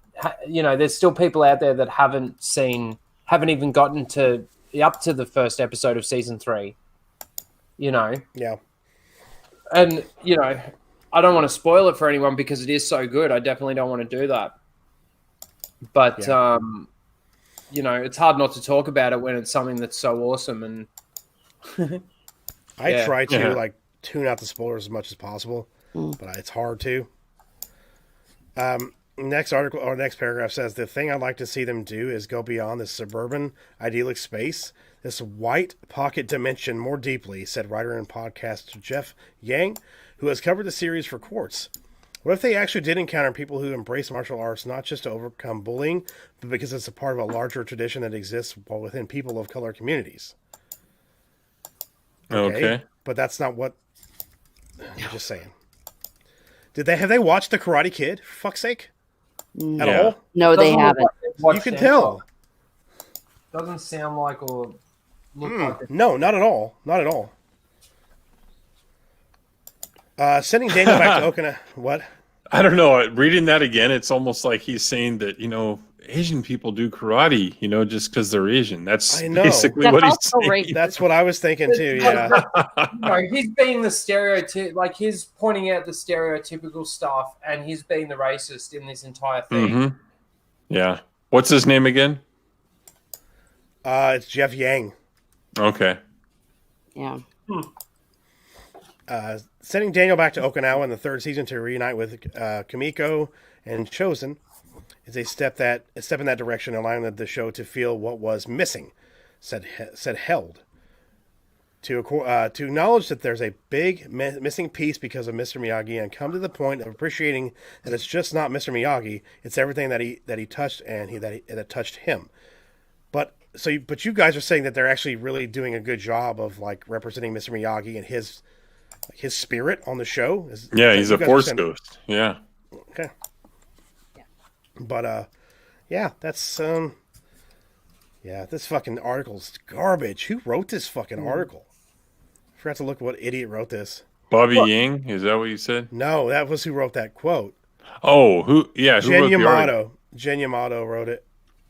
there's still people out there that haven't even gotten up to the first episode of season 3, Yeah. And, I don't want to spoil it for anyone because it is so good. I definitely don't want to do that. But you know, it's hard not to talk about it when it's something that's so awesome. And
I try to like tune out the spoilers as much as possible, but it's hard to. Next article or next paragraph says the thing I'd like to see them do is go beyond this suburban idyllic space, this white pocket dimension more deeply, said writer and podcaster Jeff Yang, who has covered the series for Quartz. What if they actually did encounter people who embrace martial arts not just to overcome bullying, but because it's a part of a larger tradition that exists within people of color communities?
Okay.
But that's not what... I'm just saying. Have they watched The Karate Kid, for fuck's sake? At all?
No, they haven't.
You can tell.
Doesn't sound like or look like it.
No, not at all. Not at all. Sending Daniel back to Okinawa. What?
I don't know. Reading that again, it's almost like he's saying that, Asian people do karate, just because they're Asian. That's basically what he's saying.
Racist.
That's what I was thinking too, yeah.
He's being the stereotype, like he's pointing out the stereotypical stuff, and he's being the racist in this entire thing.
Mm-hmm. Yeah. What's his name again?
It's Jeff Yang.
Okay.
Yeah.
Sending Daniel back to Okinawa in the third season to reunite with Kimiko and Chosen is a step in that direction, allowing the show to feel what was missing, said Held. To acknowledge that there's a big missing piece because of Mr. Miyagi and come to the point of appreciating that it's just not Mr. Miyagi, it's everything that he touched and that touched him. But you guys are saying that they're actually really doing a good job of like representing Mr. Miyagi and his spirit on the show.
He's a force ghost. Yeah.
Okay. But that's this fucking article's garbage. Who wrote this fucking article? I forgot to look what idiot wrote this.
Bobby Yang, is that what you said?
No, that was who wrote that quote.
Oh, who? Yeah, who wrote the article?
Jen Yamato wrote it.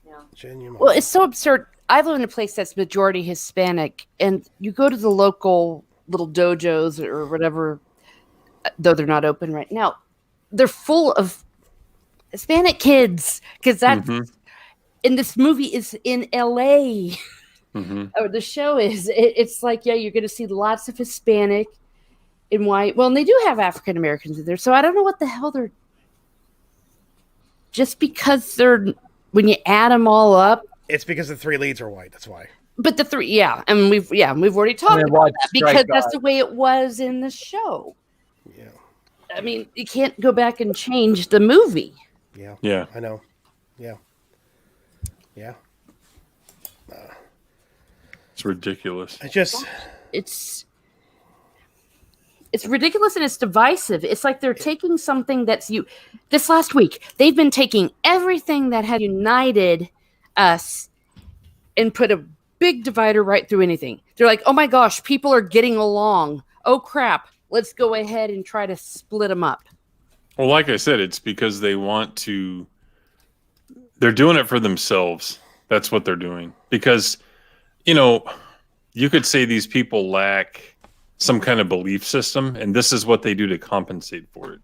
Yeah.
Jen Yamato.
Well, it's so absurd. I live in a place that's majority Hispanic, and you go to the local little dojos or whatever, though they're not open right now, they're full of Hispanic kids because that's and this movie is in LA or the show is it's like you're going to see lots of Hispanic and white, and they do have African Americans in there, so I don't know what the hell they're just because they're when you add them all up,
it's because the three leads are white, that's why.
But the three, and we've already talked about that because that's the way it was in the show.
Yeah,
I mean, you can't go back and change the movie.
Yeah, I know. Yeah.
It's ridiculous.
It's ridiculous and it's divisive. It's like they're taking something that's this last week, they've been taking everything that had united us and put a big divider right through anything. They're like, oh my gosh, people are getting along. Oh crap, let's go ahead and try to split them up.
Well, like I said, it's because they want to. They're doing it for themselves. That's what they're doing. Because, you could say these people lack some kind of belief system, and this is what they do to compensate for it.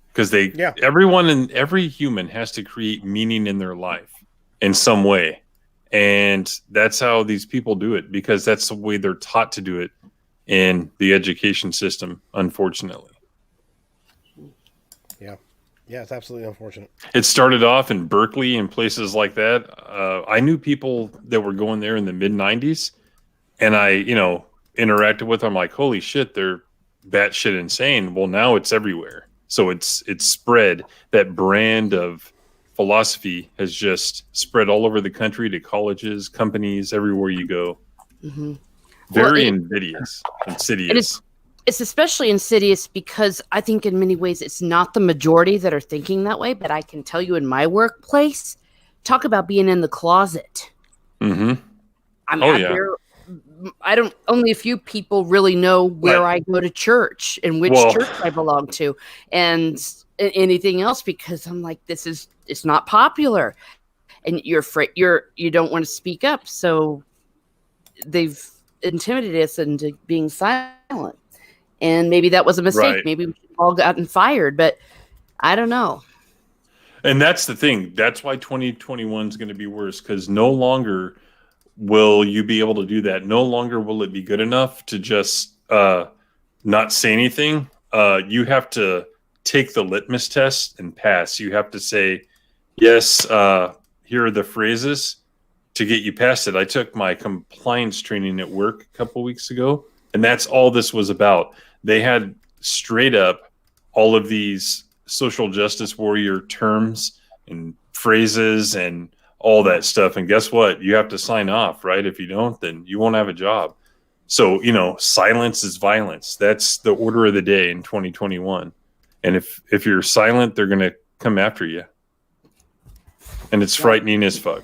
Because everyone and every human has to create meaning in their life in some way. And that's how these people do it, because that's the way they're taught to do it in the education system, unfortunately.
Yeah, it's absolutely unfortunate.
It started off in Berkeley and places like that. I knew people that were going there in the mid-'90s, and I, interacted with them like, holy shit, they're batshit insane. Well, now it's everywhere. So it's spread. That brand of philosophy has just spread all over the country to colleges, companies, everywhere you go.
Mm-hmm.
Very insidious.
It's especially insidious because I think in many ways it's not the majority that are thinking that way, but I can tell you in my workplace, talk about being in the closet.
Mm-hmm.
Only a few people really know where I go to church and which church I belong to and anything else, because I'm like, it's not popular and you're afraid you don't want to speak up. So they've intimidated us into being silent. And maybe that was a mistake.
Right.
Maybe we've all gotten fired, but I don't know.
And that's the thing. That's why 2021 is going to be worse, because no longer will you be able to do that. No longer will it be good enough to just not say anything. You have to take the litmus test and pass. You have to say, yes, here are the phrases to get you past it. I took my compliance training at work a couple weeks ago, and that's all this was about. They had straight up all of these social justice warrior terms and phrases and all that stuff. And guess what? You have to sign off, right? If you don't, then you won't have a job. So, silence is violence. That's the order of the day in 2021. And if you're silent, they're going to come after you. And it's frightening as fuck.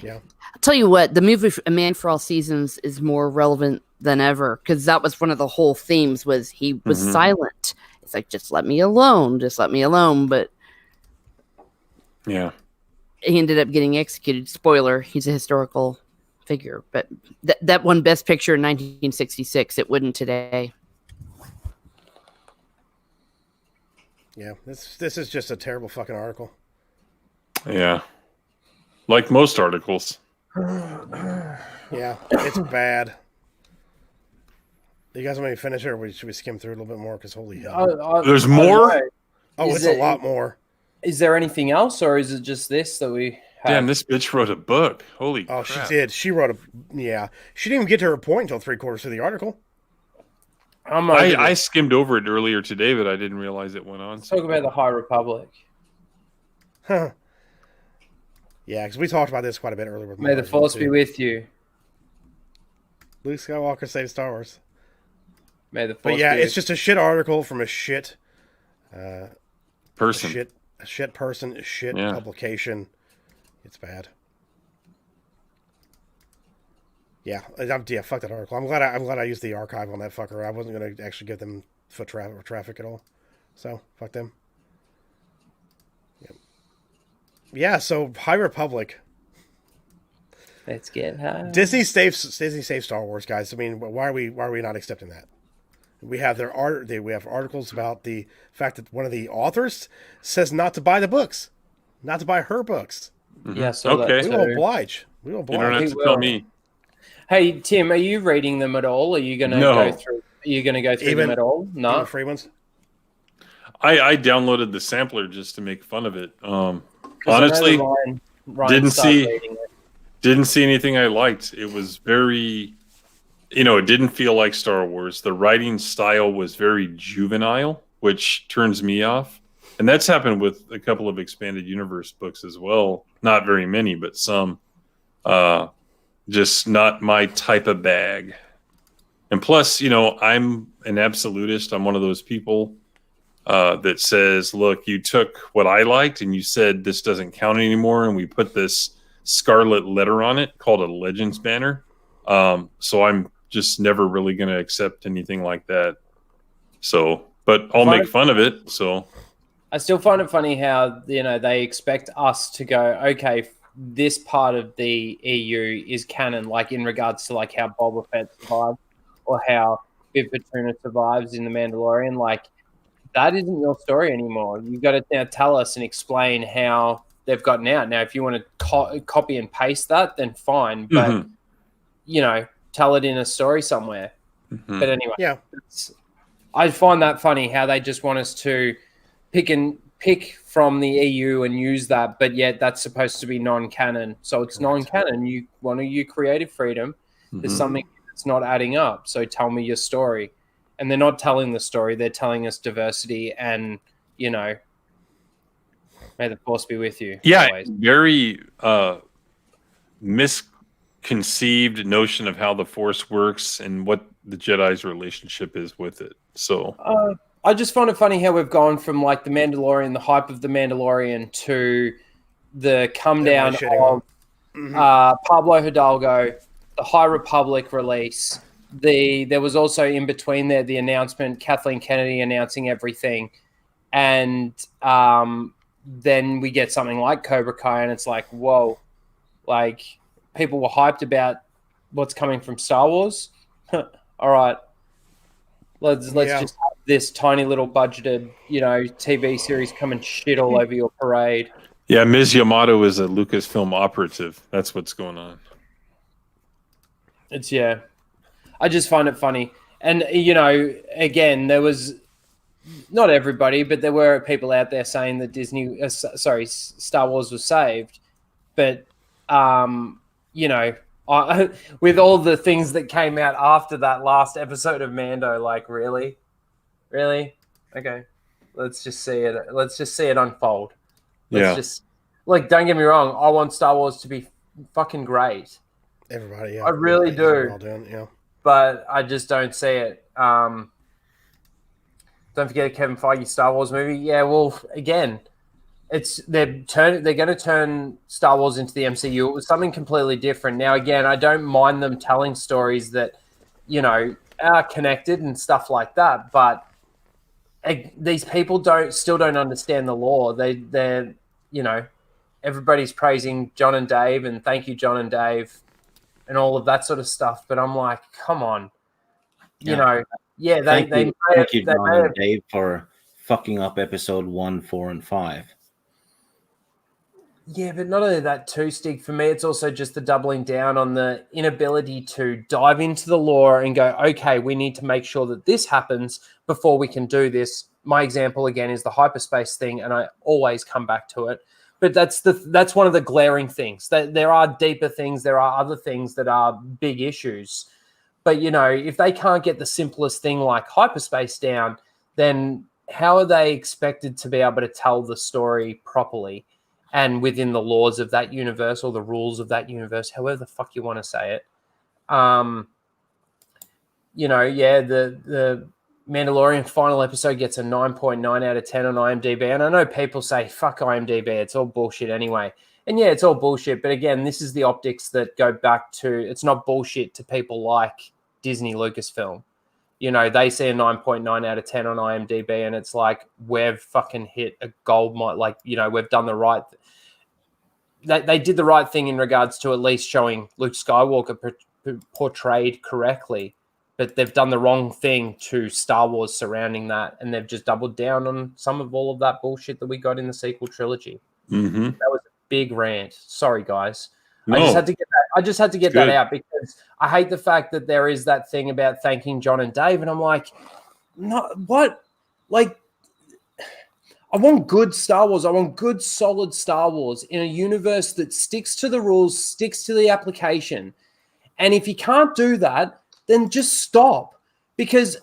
Yeah.
I'll tell you what, the movie A Man for All Seasons is more relevant than ever, because that was one of the whole themes was he was silent. It's like, just let me alone. But
yeah,
he ended up getting executed. Spoiler, he's a historical figure. But that won Best Picture in 1966. It wouldn't today.
Yeah, this is just a terrible fucking article.
Yeah. Like most articles.
Yeah, it's bad. You guys want me to finish it, or should we skim through it a little bit more? Because holy hell.
There's more?
It's a lot more.
Is there anything else, or is it just this that we have?
Damn, this bitch wrote a book. Holy crap.
She did. She wrote she didn't even get to her point until 3/4 of the article.
I skimmed over it earlier today, but I didn't realize it went on.
Let's talk about the High Republic.
Huh. Yeah, because we talked about this quite a bit earlier. With
May the Force be with you.
Luke Skywalker saved Star Wars.
May the Force
But yeah,
be
it's just a shit article from a shit
person.
A shit person, a shit publication. It's bad. Yeah, fuck that article. I'm glad I used the archive on that fucker. I wasn't going to actually give them foot traffic at all. So, fuck them. Yep. Yeah, so High Republic.
Let's get high.
Disney saves Star Wars, guys. I mean, why are we not accepting that? We have we have articles about the fact that one of the authors says not to buy the books, not to buy her books.
Yeah, so
okay.
We will oblige. We will oblige.
You don't have to tell me.
Hey Tim, are you reading them at all? Are you going to go through? Are you going to go through them at all? No,
even free ones.
I downloaded the sampler just to make fun of it. Honestly, didn't see anything I liked. It was very, it didn't feel like Star Wars. The writing style was very juvenile, which turns me off. And that's happened with a couple of expanded universe books as well. Not very many, but some. Just not my type of bag. And plus, I'm an absolutist. I'm one of those people that says, look, you took what I liked and you said this doesn't count anymore. And we put this scarlet letter on it called a Legends banner. So I'm just never really going to accept anything like that. So, but I'll make fun of it. So
I still find it funny how, they expect us to go, okay, this part of the EU is canon, like in regards to like how Boba Fett survived or how Bib Fortuna survives in The Mandalorian. Like, that isn't your story anymore. You've got to now tell us and explain how they've gotten out. Now, if you want to copy and paste that, then fine. But, tell it in a story somewhere. But anyway, I find that funny how they just want us to pick from the EU and use that, but yet that's supposed to be non-canon. So it's non-canon. You want to use creative freedom. There's something that's not adding up. So tell me your story. And they're not telling the story. They're telling us diversity and, may the Force be with you.
Yeah,
always.
Very misconceived notion of how the Force works and what the Jedi's relationship is with it. So
I just find it funny how we've gone from like the Mandalorian, the hype of the Mandalorian, to the come down of Pablo Hidalgo, the High Republic release. There was also in between there the announcement, Kathleen Kennedy announcing everything, and then we get something like Cobra Kai, and it's like, whoa, like people were hyped about what's coming from Star Wars. All right, let's just have this tiny little budgeted, TV series come and shit all over your parade.
Yeah, Ms. Yamato is a Lucasfilm operative. That's what's going on.
I just find it funny. And, again, there was not everybody, but there were people out there saying that Star Wars was saved. But, with all the things that came out after that last episode of Mando, like, really? Okay. Let's just see it. Let's just see it unfold. Don't get me wrong. I want Star Wars to be fucking great.
Everybody, yeah.
I really do.
Well done, yeah.
But I just don't see it. Don't forget a Kevin Feige Star Wars movie. Yeah, well, again, they're going to turn Star Wars into the MCU. It was something completely different. Now, again, I don't mind them telling stories that, are connected and stuff like that. But these people still don't understand the lore. They're everybody's praising John and Dave and thank you, John and Dave, and all of that sort of stuff. But I'm like, come on, thank you, John and
Dave, for fucking up episode 1, 4, and 5.
Yeah, but not only that too, Stig, for me, it's also just the doubling down on the inability to dive into the lore and go, okay, we need to make sure that this happens before we can do this. My example, again, is the hyperspace thing, and I always come back to it. But that's one of the glaring things. That there are deeper things, there are other things that are big issues. But, if they can't get the simplest thing like hyperspace down, then how are they expected to be able to tell the story properly and within the laws of that universe or the rules of that universe, however the fuck you want to say it? The Mandalorian final episode gets a 9.9 out of 10 on IMDb. And I know people say, fuck IMDb, it's all bullshit anyway. And yeah, it's all bullshit. But again, this is the optics that go back to, it's not bullshit to people like Disney Lucasfilm. They see a 9.9 out of 10 on IMDb and it's like, we've fucking hit a gold mine. Like, we've done the right. They did the right thing in regards to at least showing Luke Skywalker portrayed correctly. But they've done the wrong thing to Star Wars surrounding that, and they've just doubled down on some of all of that bullshit that we got in the sequel trilogy.
Mm-hmm.
That was a big rant. Sorry, guys.
No,
I just had to get that out because I hate the fact that there is that thing about thanking John and Dave, and I'm like, no, what? Like, I want good Star Wars. I want good, solid Star Wars in a universe that sticks to the rules, sticks to the application. And if you can't do that, then just stop. Because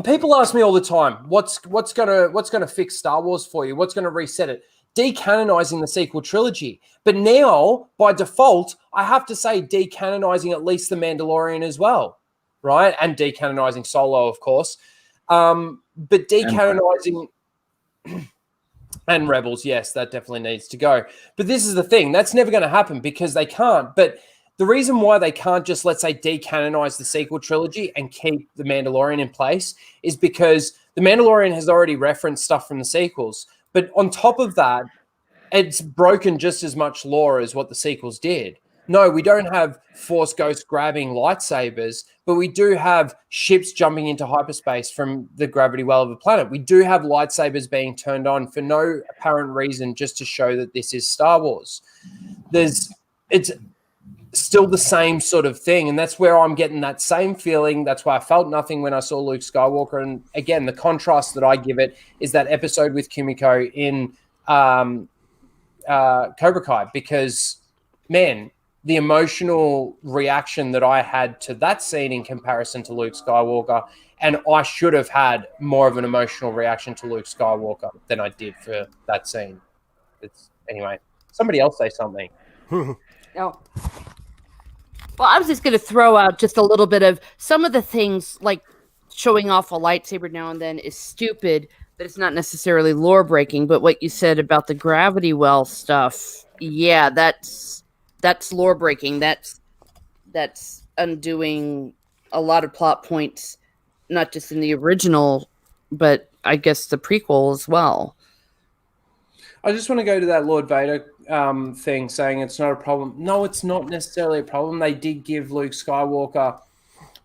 people ask me all the time, what's gonna fix Star Wars for you? What's gonna reset it? Decanonizing the sequel trilogy. But now, by default, I have to say decanonizing at least The Mandalorian as well, right? And decanonizing Solo, of course. But decanonizing and Rebels, yes, that definitely needs to go. But this is the thing. That's never going to happen because they can't. But the reason why they can't just, let's say, decanonize the sequel trilogy and keep The Mandalorian in place is because The Mandalorian has already referenced stuff from the sequels. But on top of that, it's broken just as much lore as what the sequels did. No, we don't have Force Ghosts grabbing lightsabers, but we do have ships jumping into hyperspace from the gravity well of a planet. We do have lightsabers being turned on for no apparent reason, just to show that this is Star Wars. It's still the same sort of thing, and that's where I'm getting that same feeling. That's why I felt nothing when I saw Luke Skywalker. And again, the contrast that I give it is that episode with Kimiko in Cobra Kai, because, man, the emotional reaction that I had to that scene in comparison to Luke Skywalker, and I should have had more of an emotional reaction to Luke Skywalker than I did for that scene. Anyway, somebody else say something.
No. Well, I was just going to throw out just a little bit of some of the things, like showing off a lightsaber now and then is stupid, but it's not necessarily lore breaking. But what you said about the gravity well stuff, yeah, that's lore breaking. That's undoing a lot of plot points, not just in the original, but I guess the prequel as well.
I just want to go to that Lord Vader thing, saying it's not a problem. No, it's not necessarily a problem. They did give Luke Skywalker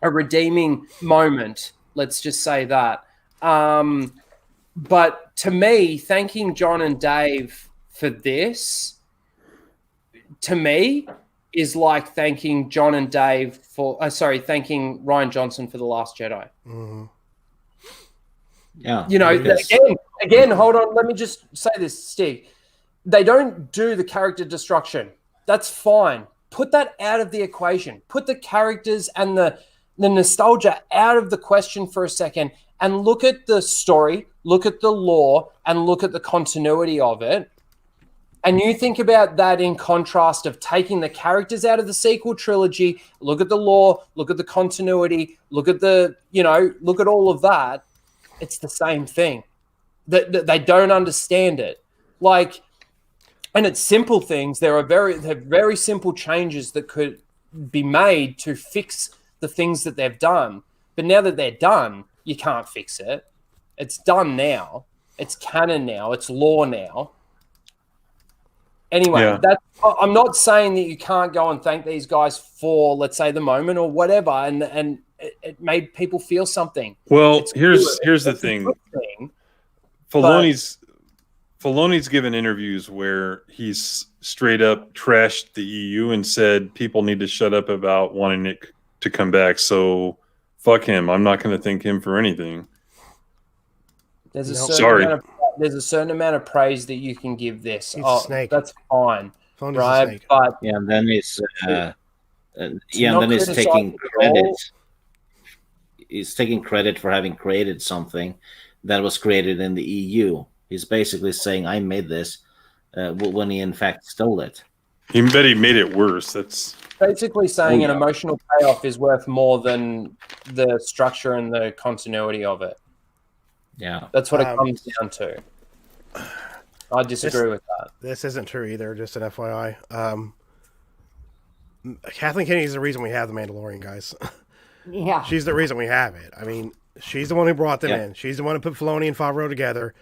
a redeeming moment. Let's just say that. But to me, thanking John and Dave for this, to me, is like thanking John and Dave for, thanking Rian Johnson for The Last Jedi.
Mm-hmm.
Yeah.
You know, again, hold on. Let me just say this, Steve. They don't do the character destruction. That's fine. Put that out of the equation. Put the characters and the nostalgia out of the question for a second and look at the story, look at the lore, and look at the continuity of it. And you think about that in contrast of taking the characters out of the sequel trilogy, look at the lore, look at the continuity, look at look at all of that. It's the same thing. They don't understand it. Like, and it's simple things. They're very simple changes that could be made to fix the things that they've done. But now that they're done, you can't fix it. It's done now. It's canon now. It's law now. Anyway, I'm not saying that you can't go and thank these guys for, let's say, the moment or whatever, and it made people feel something.
Well, here's the thing. Filoni's given interviews where he's straight up trashed the EU and said people need to shut up about wanting it to come back. So fuck him. I'm not going to thank him for anything.
There's a certain amount of praise that you can give this.
He's a snake.
That's fine,
Filoni's
right?
a snake.
But
yeah, and then he's taking credit. He's taking credit for having created something that was created in the EU. He's basically saying, "I made this," when he in fact stole it.
He made it worse. That's
basically saying an emotional payoff is worth more than the structure and the continuity of it.
Yeah,
that's what it comes down to. I disagree with that.
This isn't true either. Just an FYI. Kathleen Kennedy is the reason we have the Mandalorian, guys.
Yeah,
she's the reason we have it. I mean, she's the one who brought them in. She's the one who put Filoni and Favreau together.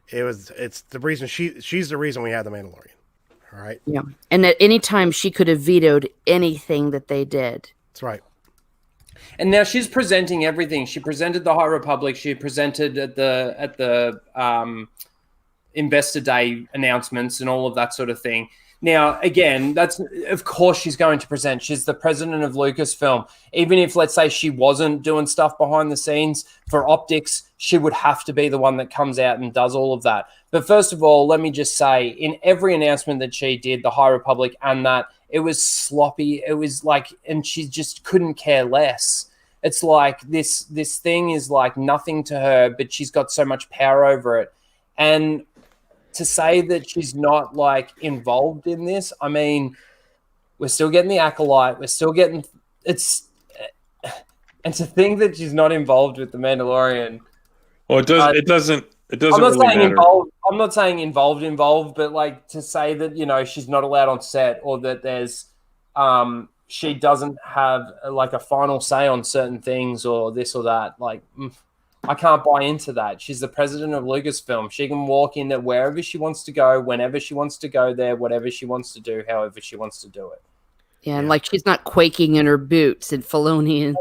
It's the reason she's the reason we have the Mandalorian. All right.
Yeah, and at any time she could have vetoed anything that they did.
That's right.
And now she's presenting everything. She presented the High Republic. She presented at the Investor Day announcements and all of that sort of thing. Now, again, that's of course she's going to present. She's the president of Lucasfilm. Even if, let's say, she wasn't doing stuff behind the scenes for optics, she would have to be the one that comes out and does all of that. But first of all, let me just say, in every announcement that she did, the High Republic and that, it was sloppy. It was like, and she just couldn't care less. It's like this thing is like nothing to her, but she's got so much power over it. And to say that she's not like involved in this, I mean, we're still getting the Acolyte. We're still getting and to think that she's not involved with the Mandalorian.
Well, it doesn't. I'm not
really saying
matter.
involved. I'm not saying involved, but like to say that she's not allowed on set or that there's she doesn't have like a final say on certain things or this or that. Like I can't buy into that. She's the president of Lucasfilm. She can walk in wherever she wants to go, whenever she wants to go there, whatever she wants to do, however she wants to do it.
Yeah, and like she's not quaking in her boots and Filoni and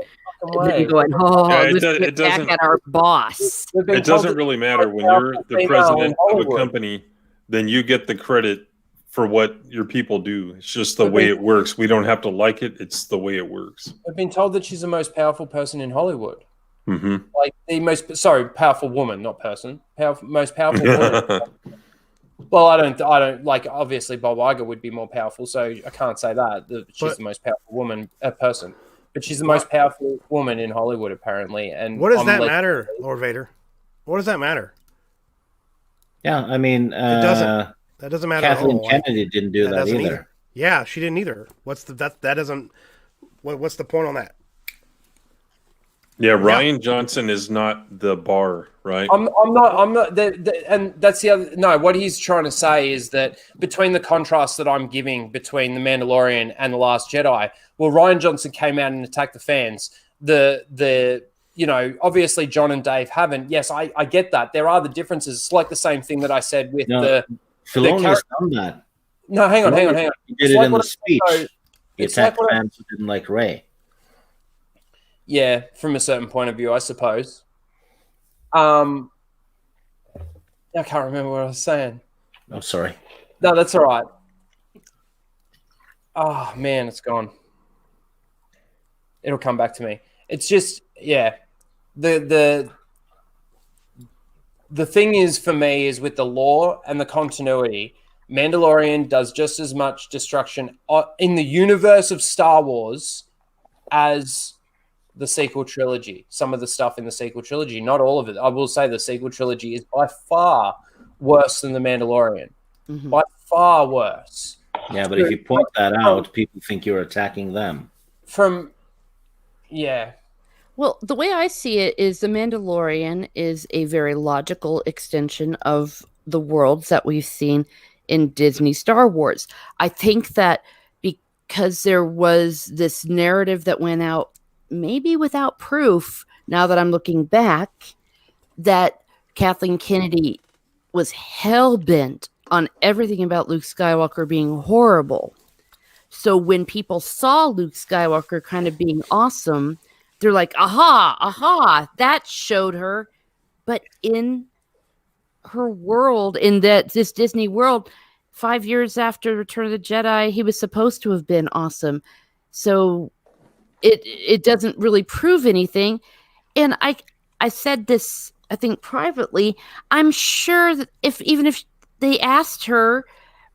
then going, let's get back at our boss.
It doesn't really matter when you're the president of a company, then you get the credit for what your people do. It's just the way it works. We don't have to like it. It's the way it works.
I've been told that she's the most powerful person in Hollywood.
Mm-hmm.
Like the most, powerful woman, not person. Most powerful woman. Well, I don't like. Obviously, Bob Iger would be more powerful, so I can't say that she's the most powerful woman, person. But she's the most powerful woman in Hollywood, apparently. And
what does that matter, Lord Vader? What does that matter?
Yeah, I mean,
it doesn't. That doesn't matter.
Kathleen Kennedy didn't do that either.
Yeah, she didn't either. What's the point on that?
Yeah, Rian Johnson is not the bar, right?
I'm not. And that's the other. No, what he's trying to say is that between the contrast that I'm giving between The Mandalorian and The Last Jedi, well, Rian Johnson came out and attacked the fans. Obviously John and Dave haven't. Yes, I get that. There are the differences. It's like the same thing that I said with
Filoni's done that.
No, hang on.
He did it in the speech. He attacked fans who didn't like Rey.
Yeah, from a certain point of view, I suppose. I can't remember what I was saying.
Oh, sorry.
No, that's all right. Oh man, it's gone. It'll come back to me. It's just, yeah. The thing is for me is with the lore and the continuity, Mandalorian does just as much destruction in the universe of Star Wars as the sequel trilogy. Some of the stuff in the sequel trilogy, not all of it. I will say the sequel trilogy is by far worse than the Mandalorian.
Mm-hmm.
By far worse.
Yeah, but if you point that out, people think you're attacking them.
Yeah.
Well, the way I see it is The Mandalorian is a very logical extension of the worlds that we've seen in Disney Star Wars. I think that because there was this narrative that went out, maybe without proof, now that I'm looking back, that Kathleen Kennedy was hell-bent on everything about Luke Skywalker being horrible. So when people saw Luke Skywalker kind of being awesome, they're like, aha, that showed her. But in her world, in this Disney world, 5 years after Return of the Jedi, he was supposed to have been awesome. So it doesn't really prove anything. And I said this, I think, privately. I'm sure that even if they asked her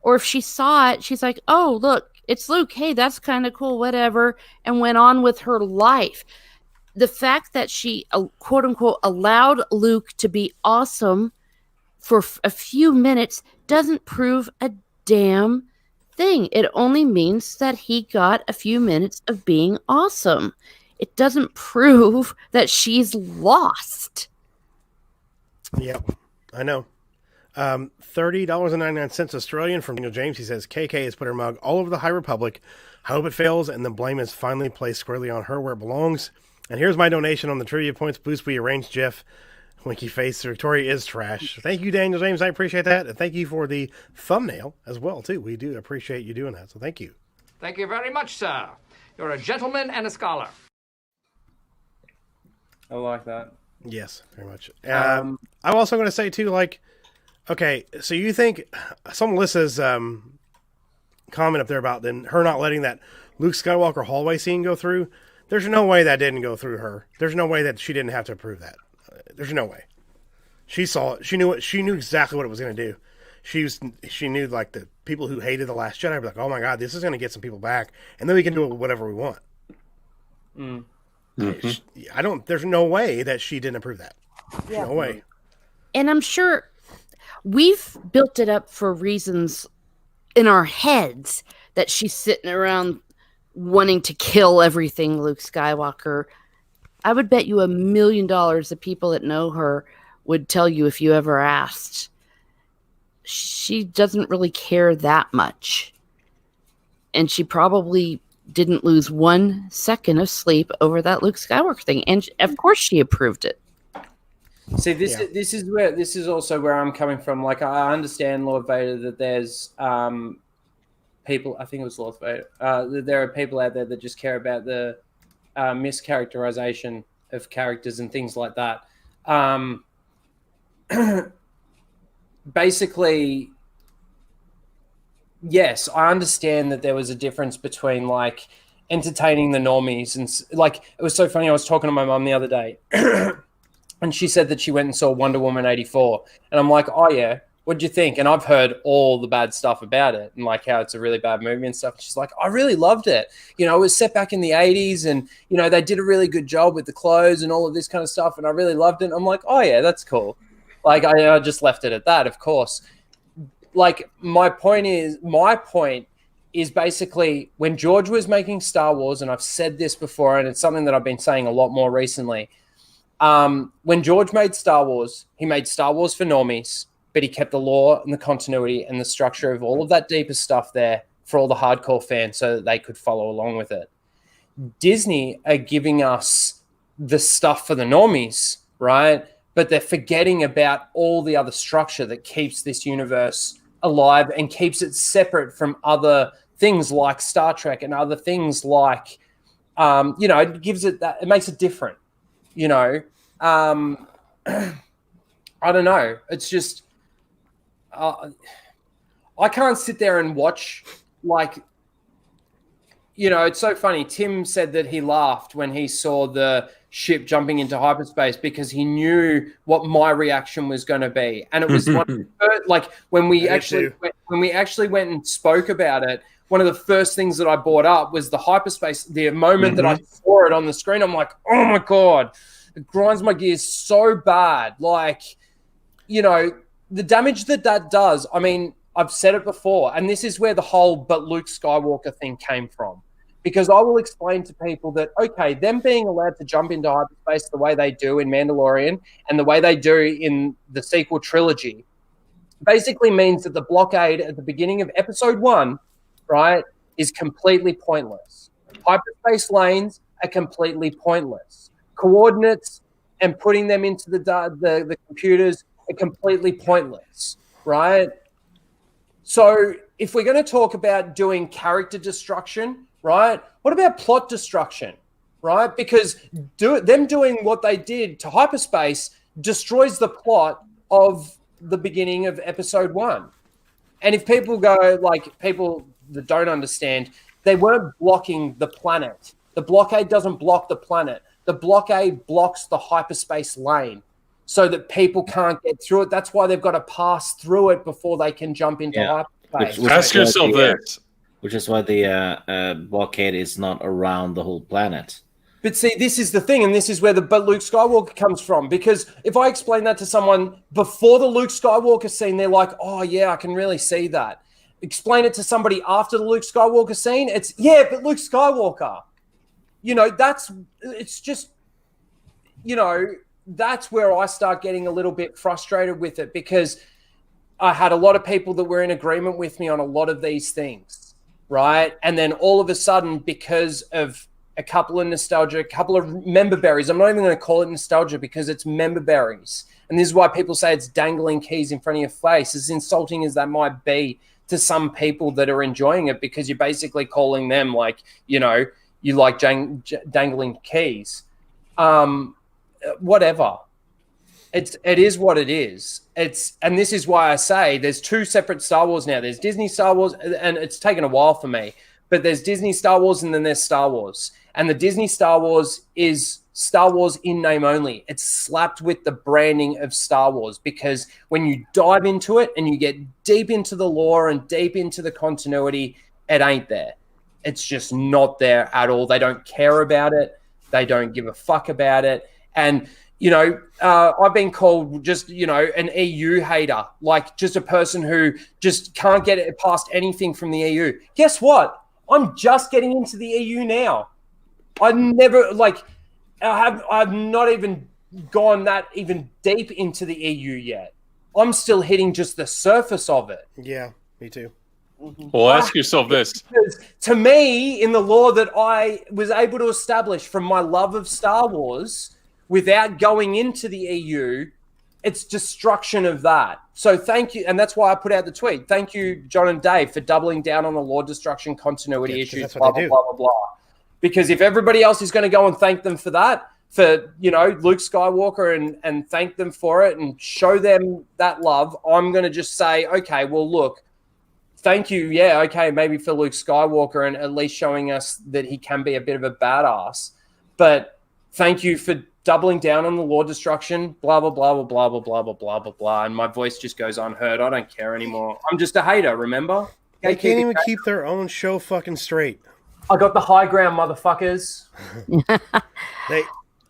or if she saw it, she's like, oh, look, it's Luke. Hey, that's kind of cool, whatever, and went on with her life. The fact that she, quote unquote, allowed Luke to be awesome for a few minutes doesn't prove a damn thing. It only means that he got a few minutes of being awesome. It doesn't prove that she's lost.
Yep, I know. $30.99 Australian from Daniel James. He says, KK has put her mug all over the High Republic. I hope it fails and the blame is finally placed squarely on her where it belongs. And here's my donation on the trivia points boost we arranged, Jeff. Winky face, Victoria is trash. Thank you, Daniel James. I appreciate that. And thank you for the thumbnail as well, too. We do appreciate you doing that. So thank you.
Thank you very much, sir. You're a gentleman and a scholar.
I like that.
Yes, very much. I'm also going to say, too, like, okay, so you think some Melissa's comment up there about then her not letting that Luke Skywalker hallway scene go through? There's no way that didn't go through her. There's no way that she didn't have to approve that. There's no way. She saw it. She knew it. She knew exactly what it was going to do. She knew, like, the people who hated The Last Jedi were like, oh my God, this is going to get some people back, and then we can do whatever we want. There's no way that she didn't approve that. Yeah. No way.
And I'm sure we've built it up for reasons in our heads that she's sitting around wanting to kill everything Luke Skywalker. I would bet you $1 million the people that know her would tell you if you ever asked. She doesn't really care that much. And she probably didn't lose 1 second of sleep over that Luke Skywalker thing. And of course she approved it.
See, this is also where I'm coming from. Like, I understand, Lord Vader, that there's people, I think it was Lord Vader, there are people out there that just care about the mischaracterization of characters and things like that. Basically, yes, I understand that there was a difference between, like, entertaining the normies and, like, it was so funny. I was talking to my mum the other day and she said that she went and saw Wonder Woman 84. And I'm like, oh yeah, what'd you think? And I've heard all the bad stuff about it and, like, how it's a really bad movie and stuff. And she's like, I really loved it. You know, it was set back in the 80s and, you know, they did a really good job with the clothes and all of this kind of stuff. And I really loved it. And I'm like, oh yeah, that's cool. Like, I just left it at that, of course. Like, my point is basically when George was making Star Wars, and I've said this before, and it's something that I've been saying a lot more recently. When George made Star Wars, he made Star Wars for normies, but he kept the lore and the continuity and the structure of all of that deeper stuff there for all the hardcore fans so that they could follow along with it. Disney are giving us the stuff for the normies, right? But they're forgetting about all the other structure that keeps this universe alive and keeps it separate from other things like Star Trek and other things like, it gives it that, it makes it different, I don't know. It's just I can't sit there and watch like. It's so funny. Tim said that he laughed when he saw the ship jumping into hyperspace because he knew what my reaction was going to be, and it was one of the first, like when we actually went and spoke about it. One of the first things that I brought up was the hyperspace. The moment that I saw it on the screen, I'm like, oh my god, it grinds my gears so bad. Like, the damage that does. I mean, I've said it before, and this is where the whole "but Luke Skywalker" thing came from. Because I will explain to people that, okay, them being allowed to jump into hyperspace the way they do in Mandalorian and the way they do in the sequel trilogy basically means that the blockade at the beginning of episode 1, right, is completely pointless. Hyperspace lanes are completely pointless. Coordinates and putting them into the computers are completely pointless, right? So if we're going to talk about doing character destruction, right? What about plot destruction, right? Because them doing what they did to hyperspace destroys the plot of the beginning of episode 1. And if people go, like people that don't understand, they weren't blocking the planet. The blockade doesn't block the planet. The blockade blocks the hyperspace lane so that people can't get through it. That's why they've got to pass through it before they can jump into hyperspace.
Ask yourself this.
Which is why the blockade is not around the whole planet.
But see, this is the thing, and this is where the "but Luke Skywalker" comes from. Because if I explain that to someone before the Luke Skywalker scene, they're like, oh, yeah, I can really see that. Explain it to somebody after the Luke Skywalker scene, it's, yeah, but Luke Skywalker. That's where I start getting a little bit frustrated with it, because I had a lot of people that were in agreement with me on a lot of these things. Right. And then all of a sudden, because of a couple of nostalgia, a couple of member berries, I'm not even going to call it nostalgia because it's member berries. And this is why people say it's dangling keys in front of your face, as insulting as that might be to some people that are enjoying it, because you're basically calling them like, you like dangling keys. Whatever. It is what it is. And this is why I say there's 2 separate Star Wars now. There's Disney Star Wars, and it's taken a while for me, but there's Disney Star Wars and then there's Star Wars. And the Disney Star Wars is Star Wars in name only. It's slapped with the branding of Star Wars, because when you dive into it and you get deep into the lore and deep into the continuity, it ain't there. It's just not there at all. They don't care about it. They don't give a fuck about it. And I've been called just, an EU hater, like just a person who just can't get it past anything from the EU. Guess what? I'm just getting into the EU now. I've not even gone that even deep into the EU yet. I'm still hitting just the surface of it.
Yeah, me too.
Well, ask yourself this.
Because to me, in the lore that I was able to establish from my love of Star Wars, without going into the EU, it's destruction of that. So thank you. And that's why I put out the tweet. Thank you, John and Dave, for doubling down on the lore destruction continuity issues, blah, blah, blah, blah, blah. Because if everybody else is going to go and thank them for that, for, Luke Skywalker and thank them for it and show them that love, I'm going to just say, okay, well, look, thank you. Yeah, okay, maybe for Luke Skywalker and at least showing us that he can be a bit of a badass. But thank you for doubling down on the lore destruction, blah, blah, blah, blah, blah, blah, blah, blah, blah, blah, blah. And my voice just goes unheard. I don't care anymore. I'm just a hater, remember?
They can't even keep their own show fucking straight.
I got the high ground, motherfuckers.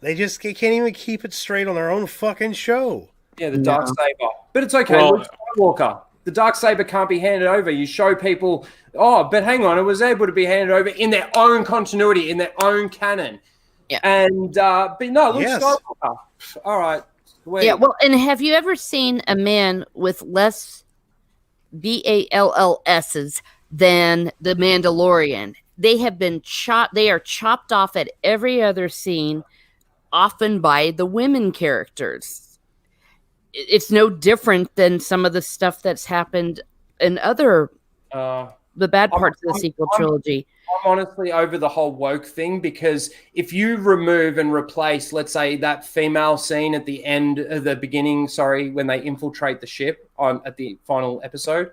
They just can't even keep it straight on their own fucking show.
Yeah, the Darksaber. But it's okay, Luke Skywalker. The Darksaber can't be handed over. You show people, but hang on, it was able to be handed over in their own continuity, in their own canon. Yeah. And but no, Luke Skywalker. All right. Wait.
Yeah, well, and have you ever seen a man with less BALLSs than the Mandalorian? They have been they are chopped off at every other scene, often by the women characters. It's no different than some of the stuff that's happened in other the bad parts of the sequel trilogy.
I'm honestly over the whole woke thing, because if you remove and replace, let's say, that female scene at the end of the beginning, when they infiltrate the ship at the final episode,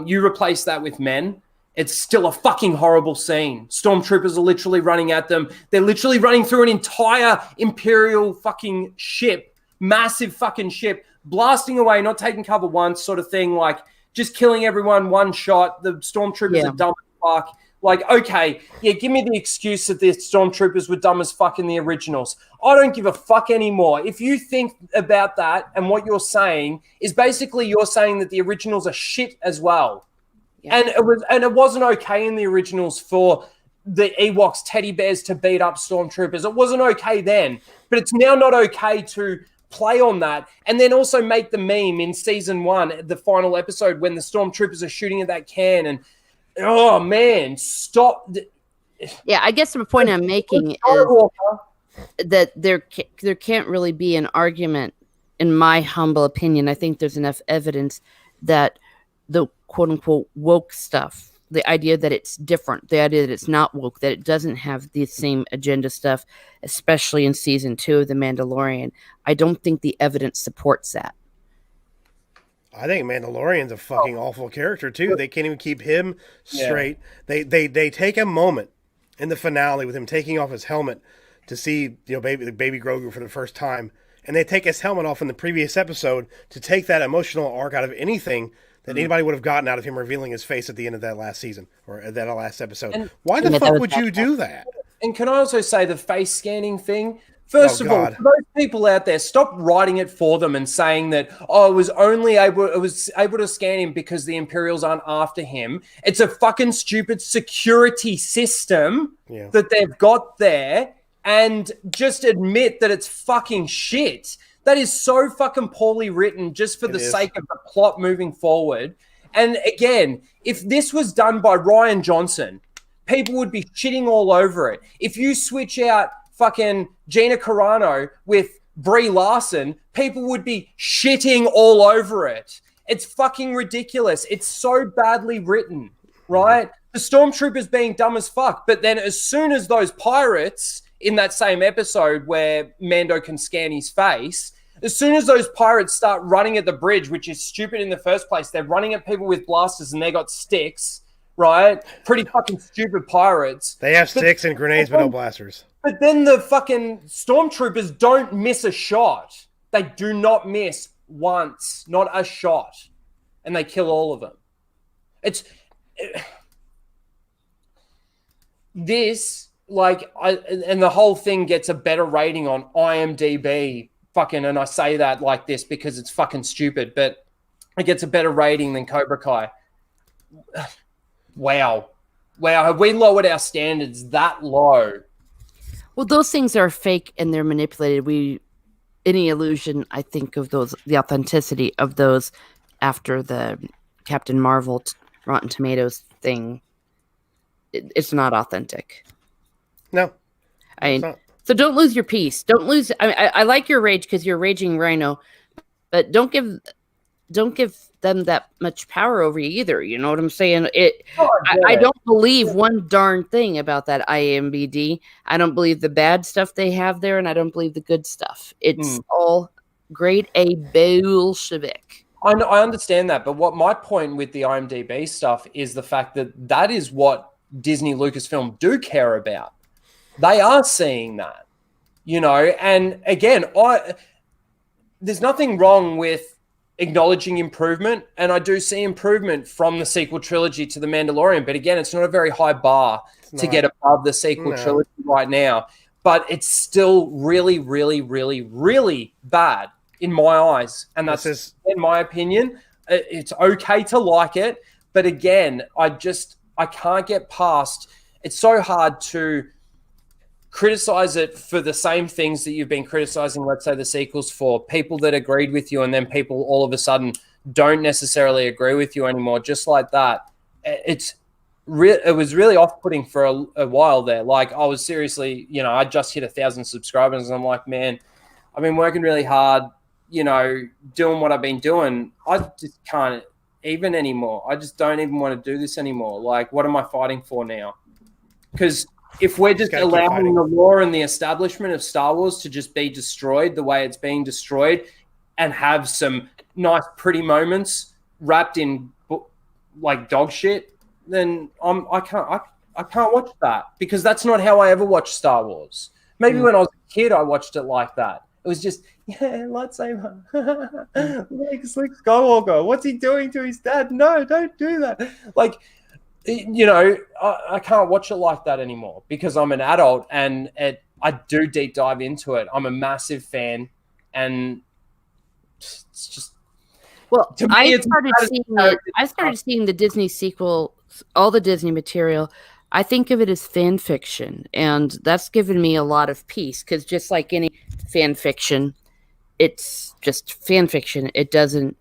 you replace that with men, it's still a fucking horrible scene. Stormtroopers are literally running at them. They're literally running through an entire Imperial fucking ship, massive fucking ship, blasting away, not taking cover once, sort of thing, like just killing everyone one shot. The Stormtroopers are dumb as fuck. Like, okay, give me the excuse that the Stormtroopers were dumb as fuck in the originals. I don't give a fuck anymore. If you think about that, and what you're saying is basically you're saying that the originals are shit as well. Yeah. And it wasn't okay in the originals for the Ewoks teddy bears to beat up Stormtroopers. It wasn't okay then, but it's now not okay to play on that and then also make the meme in season 1, the final episode, when the Stormtroopers are shooting at that can, and oh man, stop.
Yeah, I guess the point I'm making is that there can't really be an argument, in my humble opinion. I think there's enough evidence that the quote-unquote woke stuff, the idea that it's different, the idea that it's not woke, that it doesn't have the same agenda stuff, especially in season 2 of The Mandalorian, I don't think the evidence supports that.
I think Mandalorian's a fucking awful character too. They can't even keep him straight. Yeah. They take a moment in the finale with him taking off his helmet to see baby Grogu for the first time, and they take his helmet off in the previous episode to take that emotional arc out of anything that anybody would have gotten out of him revealing his face at the end of that last season or that last episode. And why the fuck would you do that?
And can I also say the face scanning thing? First of all, those people out there, stop writing it for them and saying that, it was able to scan him because the Imperials aren't after him. It's a fucking stupid security system that they've got there, and just admit that it's fucking shit. That is so fucking poorly written just for the sake of the plot moving forward. And again, if this was done by Rian Johnson, people would be shitting all over it. If you switch out fucking Gina Carano with Brie Larson, people would be shitting all over it. It's fucking ridiculous. It's so badly written, right? The Stormtroopers being dumb as fuck. But then as soon as those pirates in that same episode where Mando can scan his face, as soon as those pirates start running at the bridge, which is stupid in the first place, they're running at people with blasters and they got sticks, right? Pretty fucking stupid pirates.
They have sticks and grenades but no blasters.
But then the fucking Stormtroopers don't miss a shot. They do not miss once, not a shot. And they kill all of them. And the whole thing gets a better rating on IMDb. And I say that like this because it's fucking stupid, but it gets a better rating than Cobra Kai. Wow. Have we lowered our standards that low?
Well, those things are fake and they're manipulated. Any illusion, I think, of those, the authenticity of those after the Captain Marvel Rotten Tomatoes thing, it's not authentic.
No.
So don't lose your peace. Don't lose. I like your rage because you're raging Rhino, but don't give them that much power over you either. You know what I'm saying? I don't believe one darn thing about that IMBD. I don't believe the bad stuff they have there, and I don't believe the good stuff. It's all grade A Bolshevik.
I understand that, but what my point with the IMDb stuff is the fact that is what Disney Lucasfilm do care about. They are seeing that, and again, there's nothing wrong with acknowledging improvement, and I do see improvement from the sequel trilogy to The Mandalorian, but again, it's not a very high bar to get above the sequel trilogy right now, but it's still really, really, really, really bad in my eyes, and that's in my opinion. It's okay to like it, but again, I can't get past. It's so hard to criticize it for the same things that you've been criticizing, let's say, the sequels for. People that agreed with you and then people all of a sudden don't necessarily agree with you anymore, just like that. It was really off-putting for a while there. Like, I was seriously, I just hit 1,000 subscribers and I'm like, man, I've been working really hard, doing what I've been doing. I just can't even anymore. I just don't even want to do this anymore. Like, what am I fighting for now? Because if we're just allowing the lore and the establishment of Star Wars to just be destroyed the way it's being destroyed and have some nice, pretty moments wrapped in like dog shit, then I can't watch that, because that's not how I ever watched Star Wars. Maybe when I was a kid, I watched it like that. It was just, lightsaber. Luke Skywalker. What's he doing to his dad? No, don't do that. Like, you know, I can't watch it like that anymore because I'm an adult and I do deep dive into it. I'm a massive fan, and it's just.
Well, I started seeing the Disney sequel, all the Disney material. I think of it as fan fiction, and that's given me a lot of peace, because just like any fan fiction, it's just fan fiction. It doesn't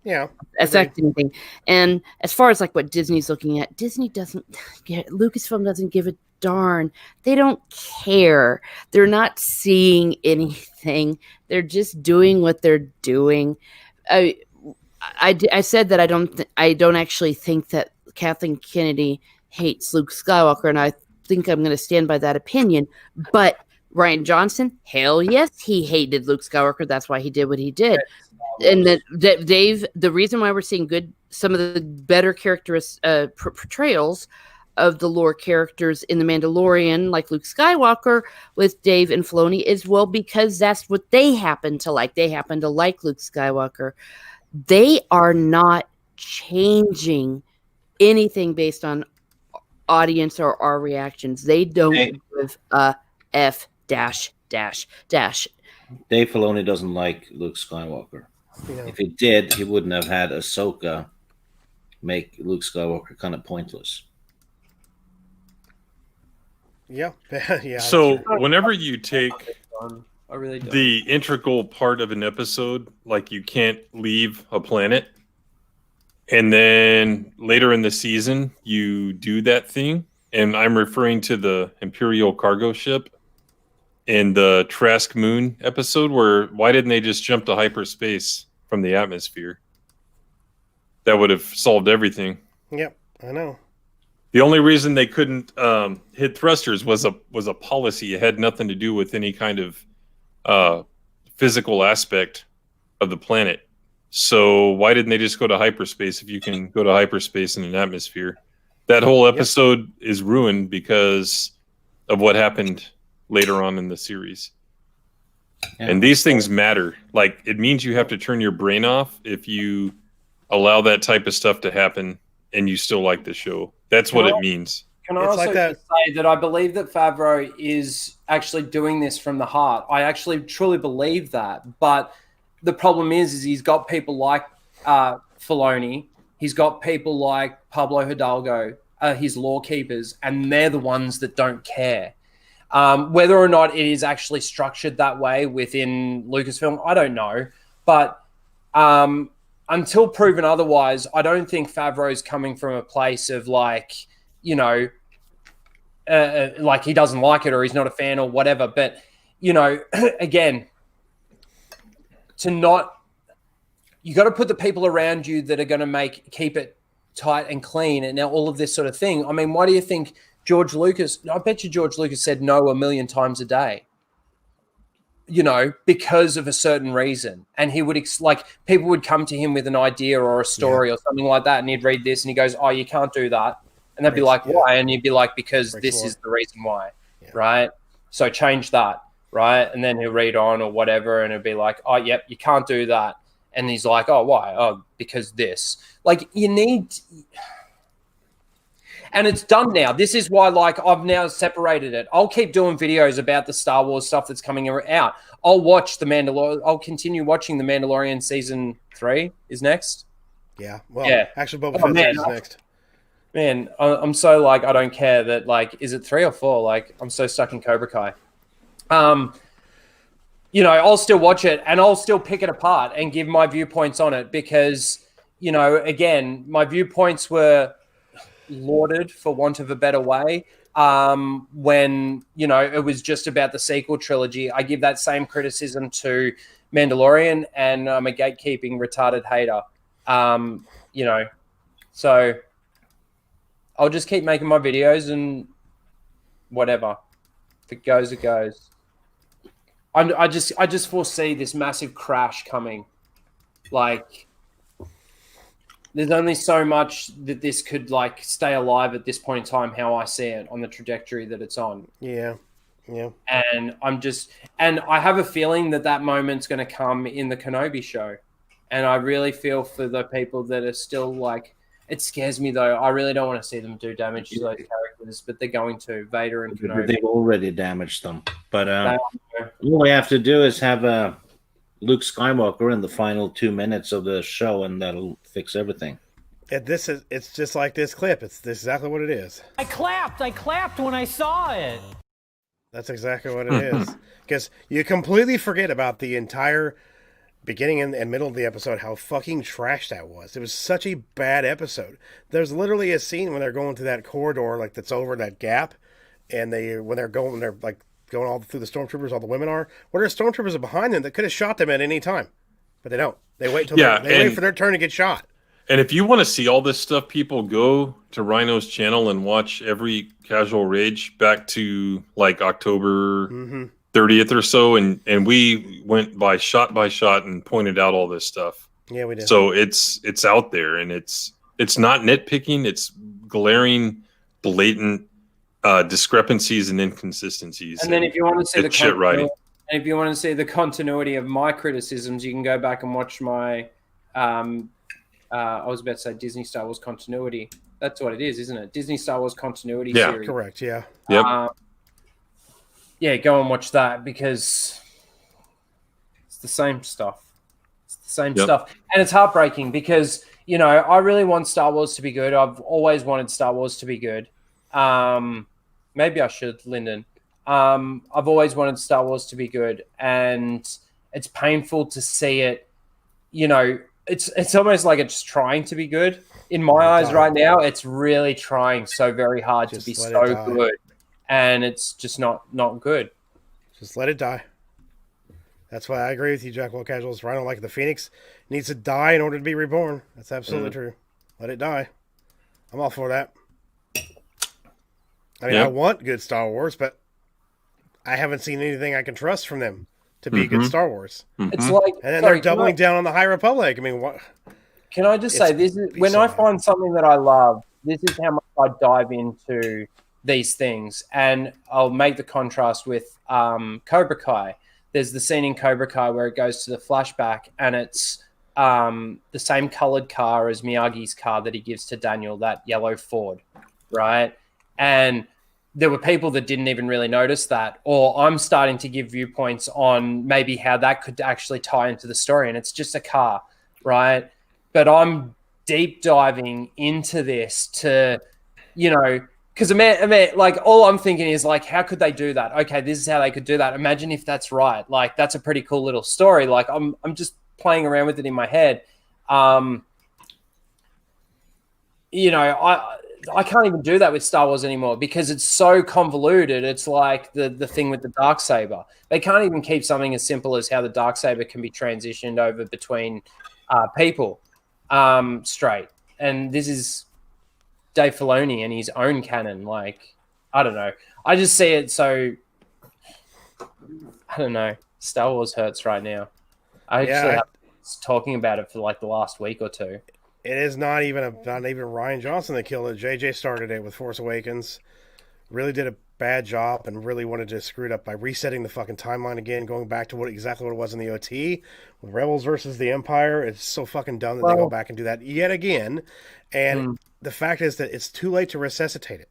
affect anything. And as far as like what Disney's looking at, Lucasfilm doesn't give a darn. They don't care. They're not seeing anything. They're just doing what they're doing. I said that I don't actually think that Kathleen Kennedy hates Luke Skywalker, and I think I'm going to stand by that opinion. But Rian Johnson, hell yes, he hated Luke Skywalker. That's why he did what he did. And the reason why we're seeing some of the better portrayals of the lore characters in The Mandalorian, like Luke Skywalker with Dave and Filoni, is because that's what they happen to like. They happen to like Luke Skywalker. They are not changing anything based on audience or our reactions. They don't give a F dash. Dave
Filoni doesn't like Luke Skywalker. Yeah. If he did, he wouldn't have had Ahsoka make Luke Skywalker kind of pointless.
Yeah.
So whenever you take the integral part of an episode, like you can't leave a planet, and then later in the season, you do that thing. And I'm referring to the Imperial cargo ship in the Trask Moon episode, where why didn't they just jump to hyperspace from the atmosphere? That would have solved everything.
Yep, I know.
The only reason they couldn't hit thrusters was a policy. It had nothing to do with any kind of physical aspect of the planet. So why didn't they just go to hyperspace if you can go to hyperspace in an atmosphere? That whole episode is ruined because of what happened later on in the series. Yeah. And these things matter. Like, it means you have to turn your brain off if you allow that type of stuff to happen and you still like the show. That's what it means.
Can I also say that I believe that Favreau is actually doing this from the heart? I actually truly believe that. But the problem is he's got people like Filoni. He's got people like Pablo Hidalgo, his lore keepers, and they're the ones that don't care. Whether or not it is actually structured that way within Lucasfilm, I don't know. But until proven otherwise, I don't think Favreau's coming from a place of like, you know, like he doesn't like it or he's not a fan or whatever. But, you know, again, you got to put the people around you that are going to keep it tight and clean and all of this sort of thing. I mean, why do you think George Lucas, I bet you George Lucas said no 1 million times a day, you know, because of a certain reason. And he would people would come to him with an idea or a story or something like that. And he'd read this and he goes, oh, you can't do that. And they'd be like, why? And he'd be like, because this is the reason why. Yeah. Right. So change that. Right. And then he'll read on or whatever. And it'll be like, oh, yep, you can't do that. And he's like, oh, why? Oh, because this. Like, you need... And it's done now. This is why, like, I've now separated it. I'll keep doing videos about the Star Wars stuff that's coming out. I'll watch The Mandalorian. I'll continue watching The Mandalorian season 3 is next.
Yeah. Well, actually, Boba Fett is next.
Man, I'm so, like, I don't care that, like, is it 3 or 4? Like, I'm so stuck in Cobra Kai. You know, I'll still watch it and I'll still pick it apart and give my viewpoints on it because, you know, again, my viewpoints were lauded, for want of a better way, when, you know, it was just about the sequel trilogy. I give that same criticism to Mandalorian, and I'm a gatekeeping retarded hater. You know, So I'll just keep making my videos and whatever. If it goes, it goes. I just foresee this massive crash coming. Like, there's only so much that this could like stay alive at this point in time, how I see it on the trajectory that it's on.
Yeah. Yeah.
And I have a feeling that moment's going to come in the Kenobi show. And I really feel for the people that are still like, it scares me though. I really don't want to see them do damage to those characters, but they're going to. Vader and Kenobi.
They've already damaged them. But all we have to do is have Luke Skywalker in the final 2 minutes of the show, and that'll fix everything.
It's just like this clip. It's exactly what it is.
I clapped when I saw it.
That's exactly what it is. Because you completely forget about the entire beginning and middle of the episode, how fucking trash that was. It was such a bad episode. There's literally a scene when they're going through that corridor, like that's over that gap, and they're like going all through the stormtroopers, all the women are. Well, there's stormtroopers behind them that could have shot them at any time, but they don't. They wait till they wait for their turn to get shot.
And if you want to see all this stuff, people go to Rhino's channel and watch every Casual Rage back to like October 30th or so, and we went by shot and pointed out all this stuff.
Yeah, we did.
So it's out there, and it's not nitpicking. It's glaring, blatant discrepancies and inconsistencies.
And then if you want to see the
shit writing,
and if you want to see the continuity of my criticisms, you can go back and watch my I was about to say Disney Star Wars continuity. That's what it is, isn't it? Disney Star Wars continuity series.
Correct. Yeah.
Yep.
Yeah, go and watch that because it's the same stuff. It's the same stuff. And it's heartbreaking because, you know, I really want Star Wars to be good. I've always wanted Star Wars to be good. Maybe I should, Lyndon. I've always wanted Star Wars to be good. And it's painful to see it, you know, it's almost like it's trying to be good. In my eyes right now, it's really trying so very hard to be so good. And it's just not good.
Just let it die. That's why I agree with you, Jackwell Casuals. Rhino, like the Phoenix, needs to die in order to be reborn. That's absolutely true. Let it die. I'm all for that. I mean, I want good Star Wars, but I haven't seen anything I can trust from them to be good Star Wars.
It's like,
and then they're doubling down on the High Republic. I mean, what?
Can I just say, this is when I find something that I love, this is how much I dive into these things. And I'll make the contrast with Cobra Kai. There's the scene in Cobra Kai where it goes to the flashback, and it's the same colored car as Miyagi's car that he gives to Daniel, that yellow Ford, right? And there were people that didn't even really notice that, or I'm starting to give viewpoints on maybe how that could actually tie into the story, and it's just a car, right? But I'm deep diving into this to, you know, because like all I'm thinking is like, how could they do that? Okay, this is how they could do that. Imagine if that's right. Like, that's a pretty cool little story. Like, I'm just playing around with it in my head. You know, I can't even do that with Star Wars anymore because it's so convoluted. It's like the thing with the Darksaber. They can't even keep something as simple as how the Darksaber can be transitioned over between people straight. And this is Dave Filoni and his own canon. Like, I don't know. I just see it so, I don't know. Star Wars hurts right now. I actually have talking about it for like the last week or two.
It is not even Rian Johnson that killed it. JJ started it with Force Awakens. Really did a bad job and really wanted to screw it up by resetting the fucking timeline again, going back to exactly what it was in the OT with Rebels versus the Empire. It's so fucking dumb that they go back and do that yet again. And the fact is that it's too late to resuscitate it.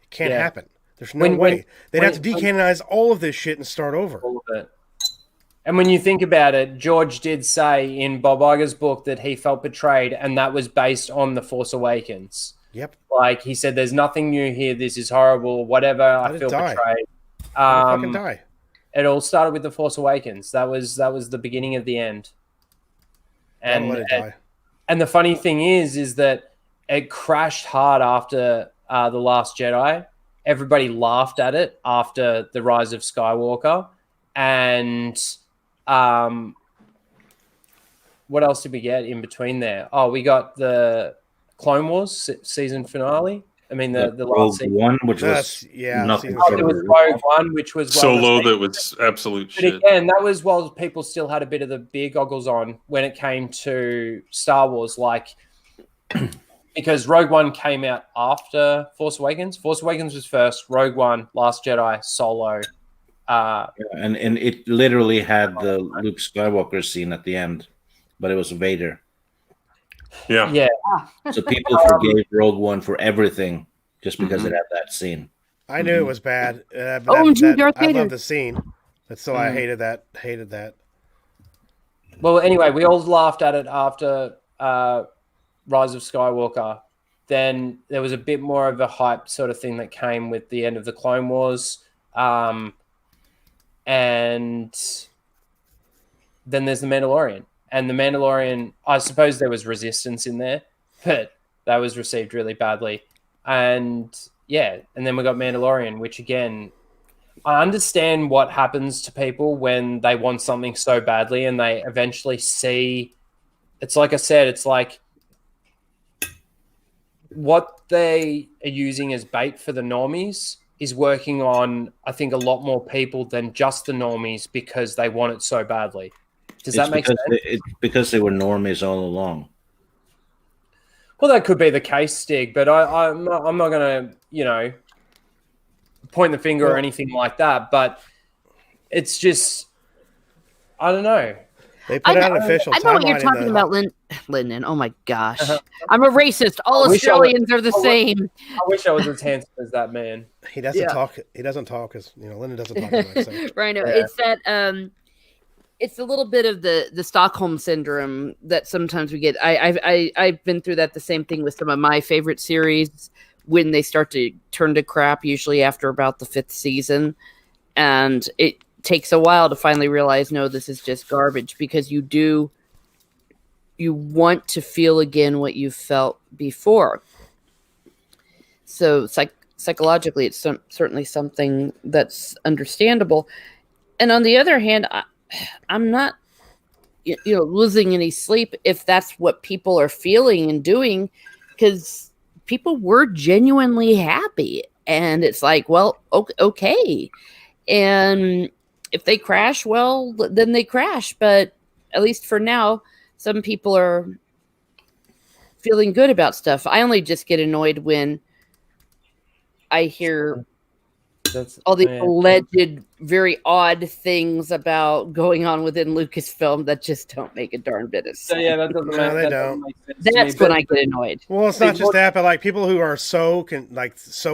It can't happen. There's no way. They'd have to decanonize all of this shit and start over.
All of it. And when you think about it, George did say in Bob Iger's book that he felt betrayed, and that was based on The Force Awakens.
Yep.
Like, he said, there's nothing new here. This is horrible. Whatever. I feel betrayed.
Fucking die.
It all started with The Force Awakens. That was the beginning of the end. And
let it die.
And the funny thing is that it crashed hard after The Last Jedi. Everybody laughed at it after The Rise of Skywalker. And what else did we get in between there? Oh, we got the Clone Wars season finale. I mean, the
Rogue
last season.
One, which was nothing short
It
of
was Rogue One, which was
so low that was absolute
but
shit.
again, that was while people still had a bit of the beer goggles on when it came to Star Wars, like because Rogue One came out after Force Awakens. Force Awakens was first, Rogue One, Last Jedi, Solo.
And it literally had the Luke Skywalker scene at the end, but it was Vader.
Yeah.
So people forgave Rogue One for everything just because it had that scene.
I knew it was bad. But
Darth
I
Vader.
love the scene, but still I hated that.
Well, anyway, we all laughed at it after Rise of Skywalker. Then there was a bit more of a hype sort of thing that came with the end of the Clone Wars. And then there's The Mandalorian. And The Mandalorian, I suppose there was resistance in there, but that was received really badly. And yeah, and then we got Mandalorian, which again, I understand what happens to people when they want something so badly and they eventually see. It's like I said, it's like what they are using as bait for the normies is working on, I think, a lot more people than just the normies because they want it so badly. Does that make sense?
It's because they were normies all along.
Well, that could be the case, Stig, but I'm not going to, point the finger or anything like that. But it's just, I don't know.
They put out an official timeline.
I know what you're talking about, Lyndon. Oh my gosh. I'm a racist. All Australians are the same.
I wish I was as handsome as that man.
He doesn't talk. He doesn't talk as Lyndon doesn't talk much. So.
Right. No, it's that. It's a little bit of the Stockholm syndrome that sometimes we get. I've been through that. The same thing with some of my favorite series when they start to turn to crap. Usually after about the 5th season, and it takes a while to finally realize, no, this is just garbage, because you want to feel again what you felt before. So psychologically, it's certainly something that's understandable. And on the other hand, I'm not, losing any sleep if that's what people are feeling and doing, because people were genuinely happy. And it's like, well, okay. And if they crash, well, then they crash. But at least for now, some people are feeling good about stuff. I only just get annoyed when I hear all the alleged, very odd things about going on within Lucasfilm that just don't make a darn bit of sense.
So yeah, that doesn't make,
they don't.
make sense.
That's when I get annoyed.
Well, it's not just that, but like people who are so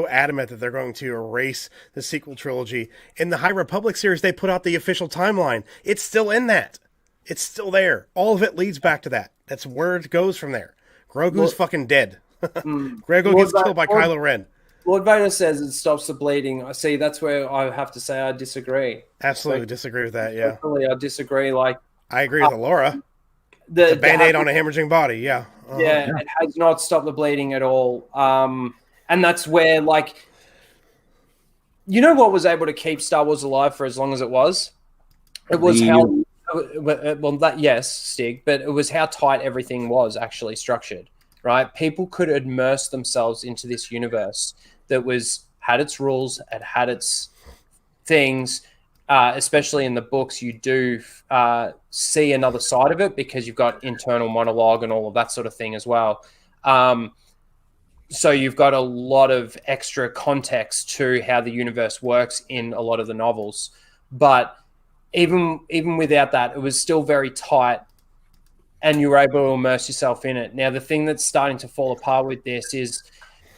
adamant that they're going to erase the sequel trilogy. In the High Republic series, they put out the official timeline. It's still in that. It's still there. All of it leads back to that. That's where it goes from there. Grogu's fucking dead. Grogu gets killed by Kylo Ren.
Lord Vader says it stops the bleeding. I see. That's where I have to say I disagree.
Absolutely disagree with that. Yeah,
definitely, I disagree. Like
I agree with Laura. The Band-Aid on a hemorrhaging body. Yeah.
Yeah, it has not stopped the bleeding at all. And that's where, like, what was able to keep Star Wars alive for as long as it was? It was yes, Stig, but it was how tight everything was actually structured. Right? People could immerse themselves into this universe that had its rules, it had its things, especially in the books. You do see another side of it because you've got internal monologue and all of that sort of thing as well. So you've got a lot of extra context to how the universe works in a lot of the novels. But even without that, it was still very tight, and you were able to immerse yourself in it. Now, the thing that's starting to fall apart with this is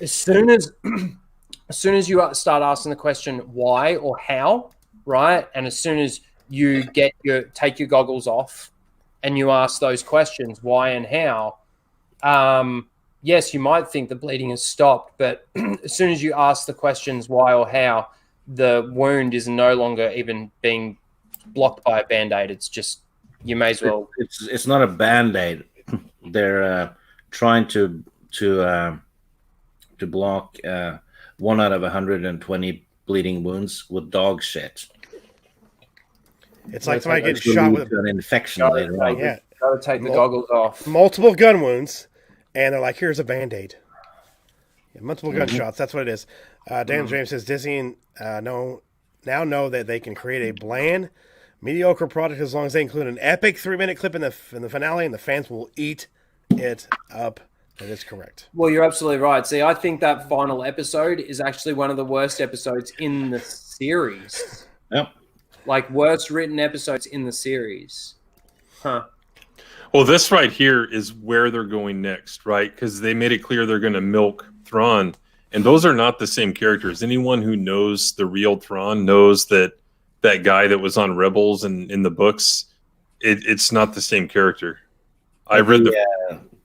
as soon as you start asking the question why or how, right? And as soon as you take your goggles off and you ask those questions, why and how, yes, you might think the bleeding has stopped, but as soon as you ask the questions why or how, the wound is no longer even being blocked by a Band-Aid. It's just, you may as well.
It's not a Band-Aid. They're trying to block 1 out of 120 bleeding wounds with dog shit.
It's like somebody getting shot with
an infection later on.
Yeah, gotta take the goggles off.
Multiple gun wounds, and they're like, "Here's a Band-Aid." Yeah, multiple gunshots. That's what it is. Daniel James says Disney now know that they can create a bland, mediocre product as long as they include an epic 3-minute clip in the finale, and the fans will eat it up. That is correct.
Well, you're absolutely right. See, I think that final episode is actually one of the worst episodes in the series.
Yep.
Like, worst written episodes in the series. Huh.
Well, this right here is where they're going next, right? Because they made it clear they're going to milk Thrawn, and those are not the same characters. Anyone who knows the real Thrawn knows that that guy that was on Rebels and in the books, it's not the same character. I read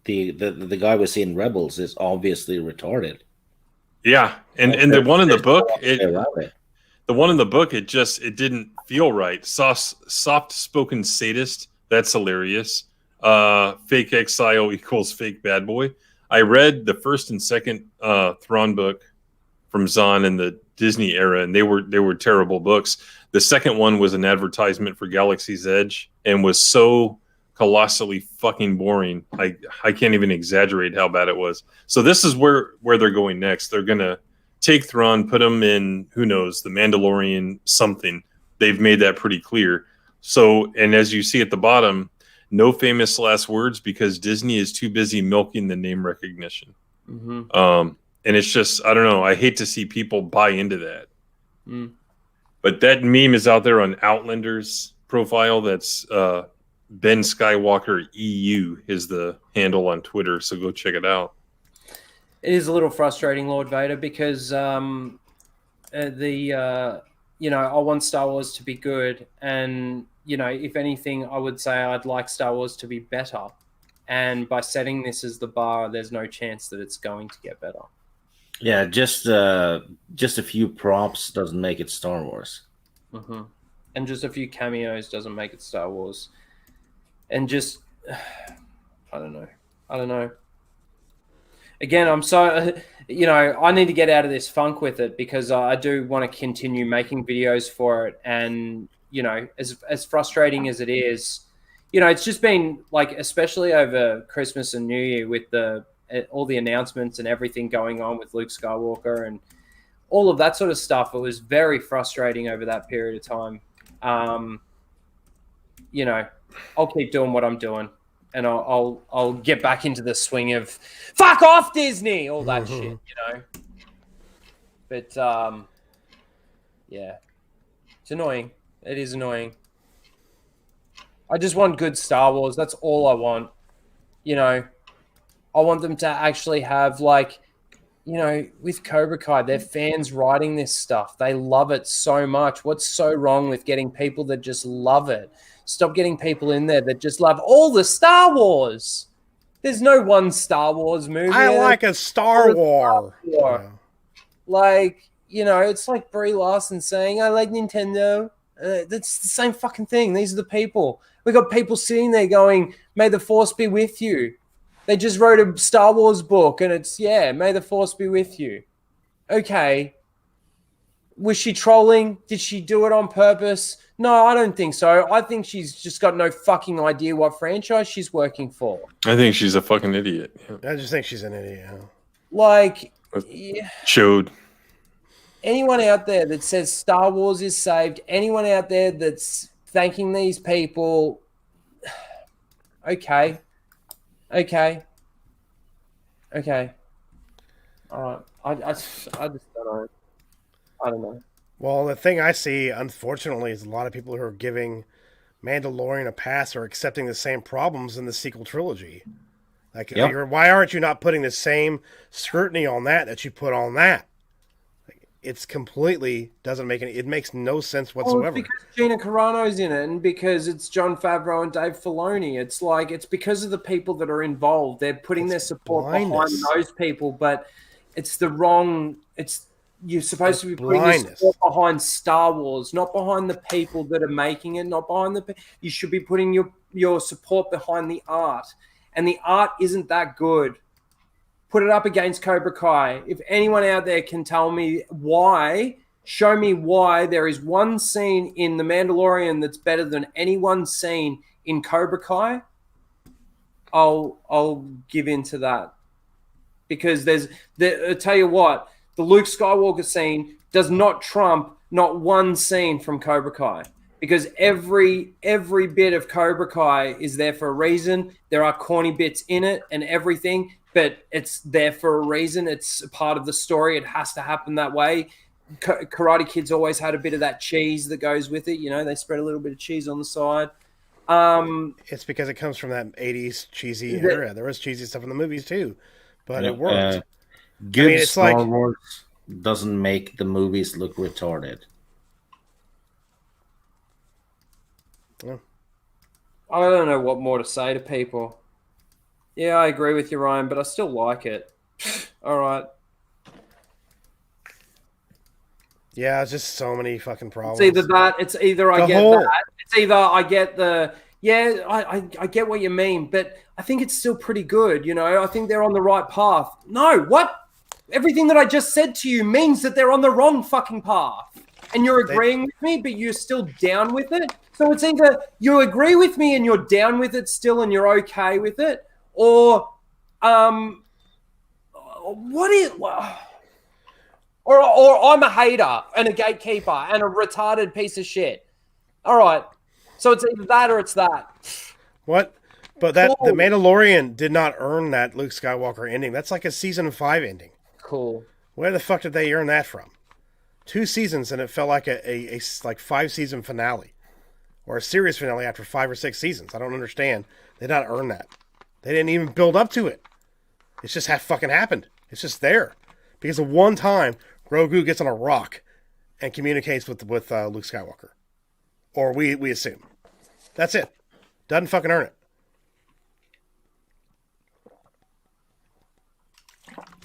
the guy we see in Rebels is obviously retarded.
Yeah, and the one in the book, the one in the book, it didn't feel right. Soft spoken sadist. That's hilarious. Fake exile equals fake bad boy. I read the first and second Thrawn book from Zahn in the Disney era, and they were terrible books. The second one was an advertisement for Galaxy's Edge and was so colossally fucking boring. I can't even exaggerate how bad it was. So this is where they're going next. They're gonna take Thrawn, put him in, who knows, the Mandalorian something. They've made that pretty clear. So, and as you see at the bottom, no famous last words because Disney is too busy milking the name recognition. And it's just, I don't know. I hate to see people buy into that. But that meme is out there on Outlander's profile. That's Ben Skywalker EU is the handle on Twitter. So go check it out.
It is a little frustrating, Lord Vader, because I want Star Wars to be good, and if anything, I would say I'd like Star Wars to be better. And by setting this as the bar, there's no chance that it's going to get better.
Yeah, just a few props doesn't make it Star Wars.
And just a few cameos doesn't make it Star Wars. And just, I don't know. Again, I'm so, I need to get out of this funk with it because I do want to continue making videos for it. And, as frustrating as it is, it's just been like, especially over Christmas and New Year with all the announcements and everything going on with Luke Skywalker and all of that sort of stuff. It was very frustrating over that period of time. I'll keep doing what I'm doing. And I'll get back into the swing of fuck off Disney, all that shit, But yeah, it's annoying. It is annoying. I just want good Star Wars. That's all I want. I want them to actually have with Cobra Kai, their fans writing this stuff. They love it so much. What's so wrong with getting people that just love it? Stop getting people in there that just love all the Star Wars. There's no one Star Wars movie.
I like a Star Wars.
Yeah. It's like Brie Larson saying, I like Nintendo. That's the same fucking thing. These are the people. We got people sitting there going, may the Force be with you. They just wrote a Star Wars book and it's, may the Force be with you. Okay. Was she trolling? Did she do it on purpose? No, I don't think so. I think she's just got no fucking idea what franchise she's working for.
I think she's a fucking idiot.
Yeah. I just think she's an idiot.
Showed.
Anyone out there that says Star Wars is saved, anyone out there that's thanking these people, okay. All right. I just don't know. I don't know.
Well, the thing I see, unfortunately, is a lot of people who are giving Mandalorian a pass are accepting the same problems in the sequel trilogy. Why aren't you not putting the same scrutiny on that you put on that? It's completely doesn't make it makes no sense whatsoever.
It's because Gina Carano's in it, and because it's Jon Favreau and Dave Filoni. It's because of the people that are involved. They're putting their support behind those people, but it's the wrong. You're supposed to be putting your support behind Star Wars, not behind the people that are making it, not behind you should be putting your support behind the art. And the art isn't that good. Put it up against Cobra Kai. If anyone out there can tell me why, show me why there is one scene in The Mandalorian that's better than any one scene in Cobra Kai, I'll give into that, because I'll tell you what, the Luke Skywalker scene does not trump not one scene from Cobra Kai, because every bit of Cobra Kai is there for a reason. There are corny bits in it and everything, but it's there for a reason. It's a part of the story. It has to happen that way. Karate Kid's always had a bit of that cheese that goes with it. You know, they spread a little bit of cheese on the side.
It's because it comes from that 80s cheesy era. There was cheesy stuff in the movies too, but it worked.
Good Star Wars doesn't make the movies look retarded.
Yeah.
I don't know what more to say to people. Yeah, I agree with you, Ryan, but I still like it. All right.
Yeah, it's just so many fucking problems.
It's either that. It's either I get that. It's either I get the. Yeah, I get what you mean, but I think it's still pretty good. You know, I think they're on the right path. No, what? Everything that I just said to you means that they're on the wrong fucking path. And you're agreeing with me, but you're still down with it. So it's either you agree with me and you're down with it still and you're okay with it, or what is, or I'm a hater and a gatekeeper and a retarded piece of shit. All right. So it's either that or it's that.
What? But the Mandalorian did not earn that Luke Skywalker ending. That's like a season 5 ending.
Cool.
Where the fuck did they earn that from? 2 seasons and it felt like a like 5-season finale, or a series finale after 5 or 6 seasons. I don't understand. They did not earn that. They didn't even build up to it. It's just fucking happened. It's just there because of one time Grogu gets on a rock and communicates with Luke Skywalker, or we assume. That's it. Doesn't fucking earn it.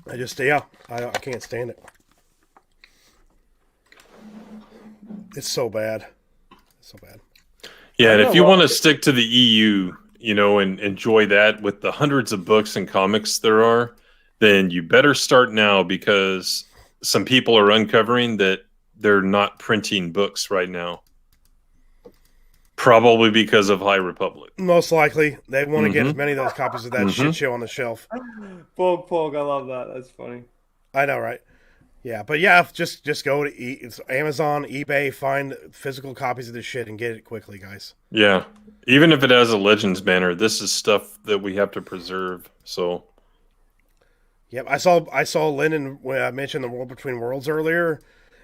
I can't stand it. It's so bad. It's so bad.
Yeah, and if you want to stick to the EU, you know, and enjoy that with the hundreds of books and comics there are, then you better start now, because some people are uncovering that they're not printing books right now. Probably because of High Republic.
Most likely. They want to get as many of those copies of that shit show on the shelf.
Pork, I love that. That's funny.
I know, right? Yeah, but yeah, just go to Amazon, eBay, find physical copies of this shit and get it quickly, guys.
Yeah. Even if it has a Legends banner, this is stuff that we have to preserve. So
yep, I saw Lyndon when I mentioned the World Between Worlds earlier.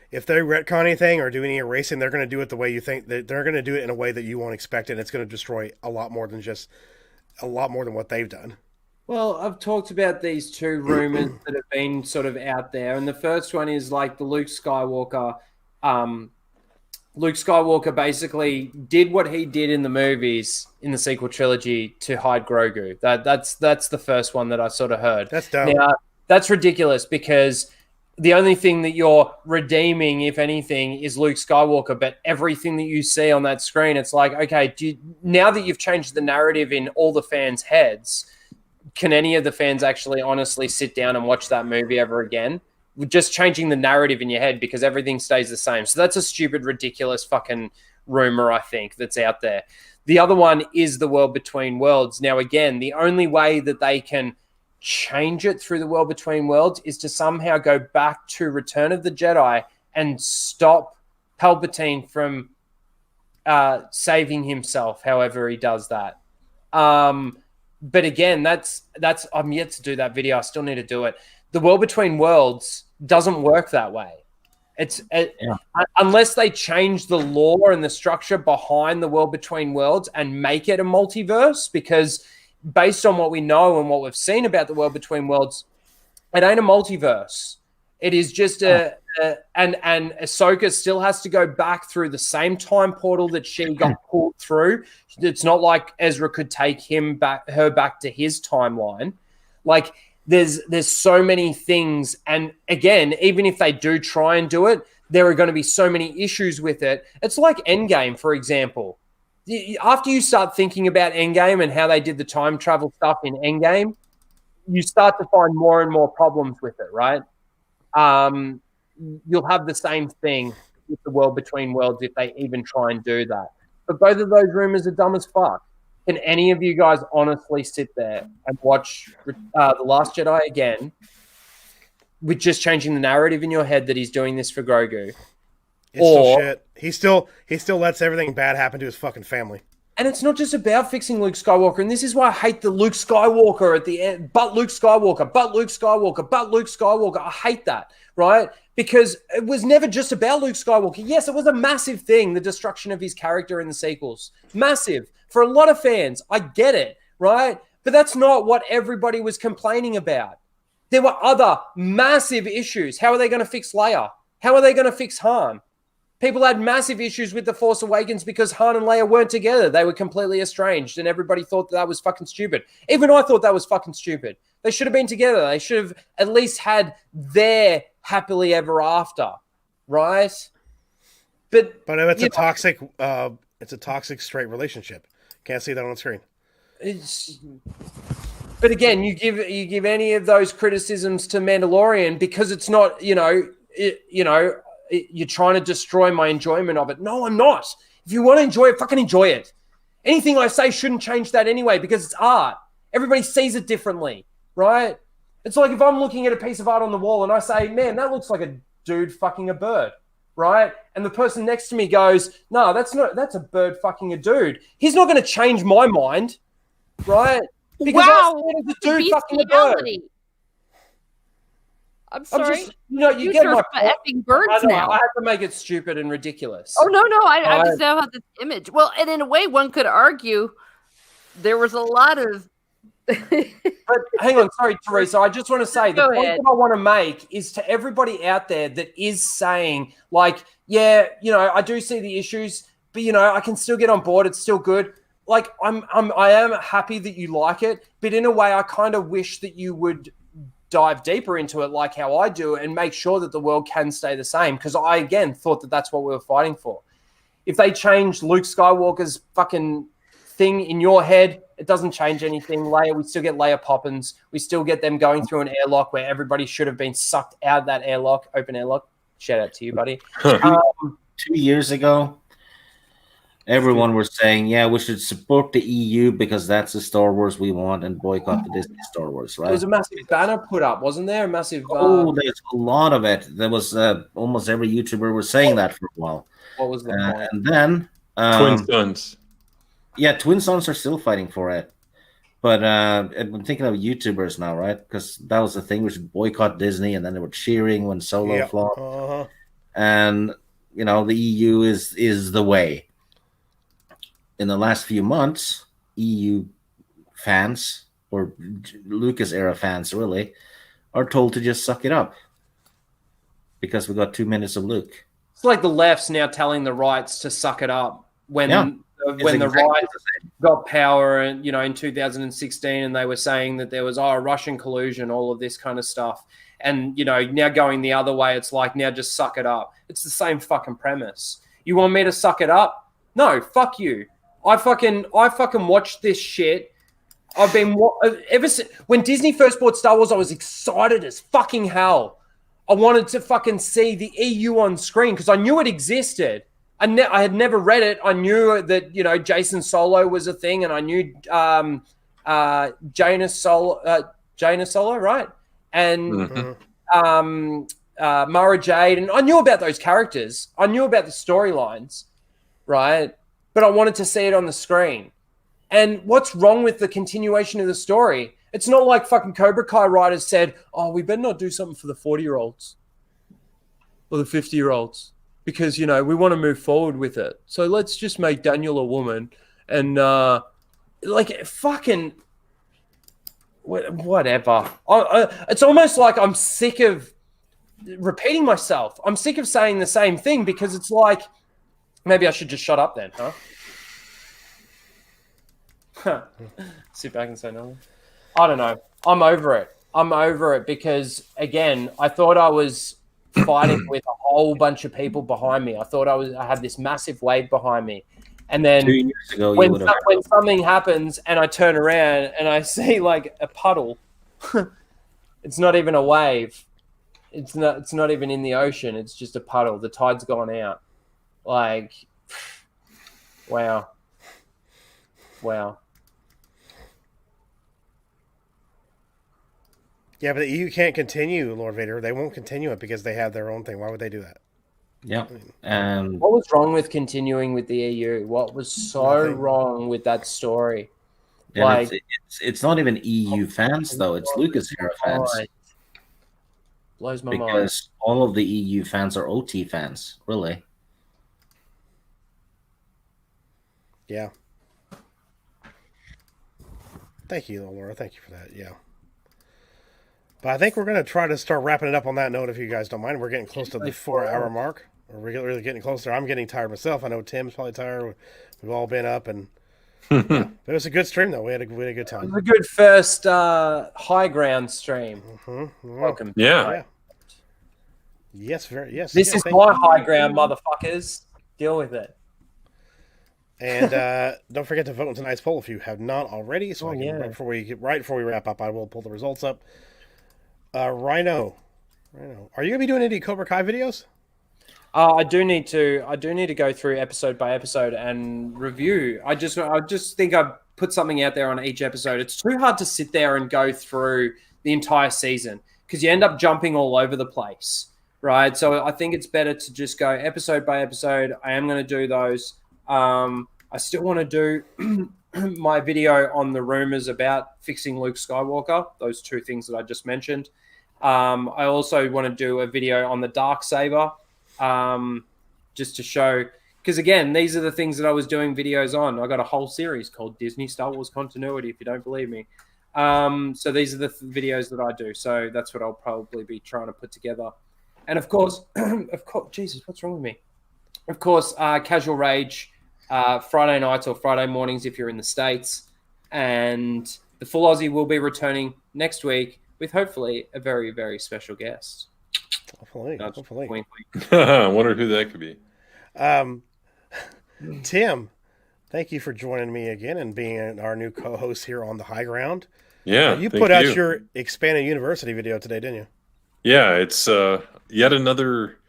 If they retcon anything or do any erasing, they're going to do it the way you think. They're going to do it in a way that you won't expect it. And it's going to destroy a lot more than what they've done.
Well, I've talked about these 2 rumors that have been sort of out there. And the first one is like the Luke Skywalker. Luke Skywalker basically did what he did in the movies in the sequel trilogy to hide Grogu. That's the first one that I sort of heard.
That's dumb.
Now, that's ridiculous, because the only thing that you're redeeming, if anything, is Luke Skywalker. But everything that you see on that screen, it's like, okay, now that you've changed the narrative in all the fans' heads, can any of the fans actually honestly sit down and watch that movie ever again? Just changing the narrative in your head, because everything stays the same. So that's a stupid, ridiculous fucking rumor, I think, that's out there. The other one is the World Between Worlds. Now, again, the only way that they can change it through the World Between Worlds is to somehow go back to Return of the Jedi and stop Palpatine from saving himself, however he does that. But again, that's I'm yet to do that video. I still need to do it. The World Between Worlds doesn't work that way. Unless they change the lore and the structure behind the World Between Worlds and make it a multiverse, because based on what we know and what we've seen about the World Between Worlds, it ain't a multiverse. It is just and Ahsoka still has to go back through the same time portal that she got pulled through. It's not like Ezra could take her back to his timeline. Like, there's so many things, and again, even if they do try and do it, there are going to be so many issues with it. It's like Endgame, for example. After you start thinking about Endgame and how they did the time travel stuff in Endgame, you start to find more and more problems with it, right? You'll have the same thing with the World Between Worlds if they even try and do that. But both of those rumors are dumb as fuck. Can any of you guys honestly sit there and watch The Last Jedi again with just changing the narrative in your head that he's doing this for Grogu?
It's still shit. He still lets everything bad happen to his fucking family.
And it's not just about fixing Luke Skywalker. And this is why I hate the Luke Skywalker at the end. But Luke Skywalker, but Luke Skywalker, but Luke Skywalker. I hate that, right? Because it was never just about Luke Skywalker. Yes, it was a massive thing, the destruction of his character in the sequels. Massive. For a lot of fans, I get it, right? But that's not what everybody was complaining about. There were other massive issues. How are they going to fix Leia? How are they going to fix Han? People had massive issues with The Force Awakens because Han and Leia weren't together. They were completely estranged, and everybody thought that was fucking stupid. Even I thought that was fucking stupid. They should have been together. They should have at least had their happily ever after, right? But
it's a toxic straight relationship. Can't see that on the screen.
But again, you give any of those criticisms to Mandalorian because it's not, you're trying to destroy my enjoyment of it. No, I'm not. If you want to enjoy it, fucking enjoy it. Anything I say shouldn't change that anyway because it's art. Everybody sees it differently, right? It's like if I'm looking at a piece of art on the wall and I say, man, that looks like a dude fucking a bird, right? And the person next to me goes, no, that's a bird fucking a dude. He's not going to change my mind, right? Because
wow,
I see it as a dude fucking a bird.
I'm sorry.
You get my
effing birds now.
I have to make it stupid and ridiculous.
Oh no, I just now have this image. Well, and in a way, one could argue there was a lot of.
But hang on, sorry, Teresa. I just want to say the point that I want to make is to everybody out there that is saying, like, yeah, I do see the issues, but I can still get on board. It's still good. Like, I am happy that you like it, but in a way, I kind of wish that you would dive deeper into it like how I do and make sure that the world can stay the same. Because I, again, thought that that's what we were fighting for. If they change Luke Skywalker's fucking thing in your head, it doesn't change anything. Leia, we still get Leia Poppins. We still get them going through an airlock where everybody should have been sucked out of that airlock, open airlock. Shout out to you, buddy.
2 years ago, everyone was saying, yeah, we should support the EU because that's the Star Wars we want and boycott the Disney Star Wars, right?
There was a massive banner put up, wasn't there? A massive...
there's a lot of it. There was almost every YouTuber was saying that for a while.
What was the point?
And then...
Twin Sons.
Yeah, Twin Sons are still fighting for it. But I'm thinking of YouTubers now, right? Because that was the thing. We should boycott Disney, and then they were cheering when Solo flopped. And, the EU is the way. In the last few months, EU fans, or Lucas era fans really, are told to just suck it up because we got 2 minutes of Luke.
It's like the left's now telling the rights to suck it up when the right got power and in 2016, and they were saying that there was Russian collusion, all of this kind of stuff. And now going the other way, it's like, now just suck it up. It's the same fucking premise. You want me to suck it up? No, fuck you. I fucking watched this shit. I've been ever since when Disney first bought Star Wars. I was excited as fucking hell. I wanted to fucking see the EU on screen because I knew it existed. I had never read it. I knew that Jason Solo was a thing, and I knew Jaina Solo, right? And Mara Jade, and I knew about those characters. I knew about the storylines, right? But I wanted to see it on the screen. And what's wrong with the continuation of the story? It's not like fucking Cobra Kai writers said, oh, we better not do something for the 40-year-olds or the 50-year-olds because, we want to move forward with it. So let's just make Daniel a woman and, fucking whatever. It's almost like I'm sick of repeating myself. I'm sick of saying the same thing because it's like, maybe I should just shut up then, huh? Sit back and say nothing. I don't know. I'm over it because, again, I thought I was fighting with a whole bunch of people behind me. I thought I had this massive wave behind me. And then
2 years ago,
when something happens and I turn around and I see like a puddle, it's not even a wave. It's not even in the ocean. It's just a puddle. The tide's gone out. Like, wow.
Yeah, but the EU can't continue, Lord Vader. They won't continue it because they have their own thing. Why would they do that?
Yeah. And
what was wrong with continuing with the EU? What was so wrong with that story?
Like, it's not even EU fans though; it's Lucas era fans.
Blows my mind.
Because all of the EU fans are OT fans, really.
Yeah. Thank you, Laura. Thank you for that. Yeah. But I think we're going to try to start wrapping it up on that note, if you guys don't mind. We're getting close to the 4-hour mark. We're really getting closer. I'm getting tired myself. I know Tim's probably tired. We've all been up, and yeah. It was a good stream, though. We had a good time.
It was a good first high ground stream. Welcome.
Yeah.
Yes, yes.
This is my high ground, motherfuckers. Deal with it.
And don't forget to vote in tonight's poll if you have not already. So right before we wrap up, I will pull the results up. Rhino, are you gonna be doing any Cobra Kai videos?
I do need to go through episode by episode and review. I just think I put something out there on each episode. It's too hard to sit there and go through the entire season because you end up jumping all over the place, right? So I think it's better to just go episode by episode. I am going to do those. I still want to do my video on the rumors about fixing Luke Skywalker, those two things that I just mentioned. I also want to do a video on the Darksaber, just to show, because again, these are the things that I was doing videos on. I got a whole series called Disney Star Wars Continuity, if you don't believe me. So these are the videos that I do. So that's what I'll probably be trying to put together. And of course, Jesus, what's wrong with me? Of course, Casual Rage, Friday nights or Friday mornings if you're in the States. And the Full Aussie will be returning next week with hopefully a very, very special guest.
Hopefully.
I wonder who that could be.
Tim, thank you for joining me again and being our new co-host here on the High Ground.
Yeah,
you put out your Expanded University video today, didn't you?
Yeah, it's yet another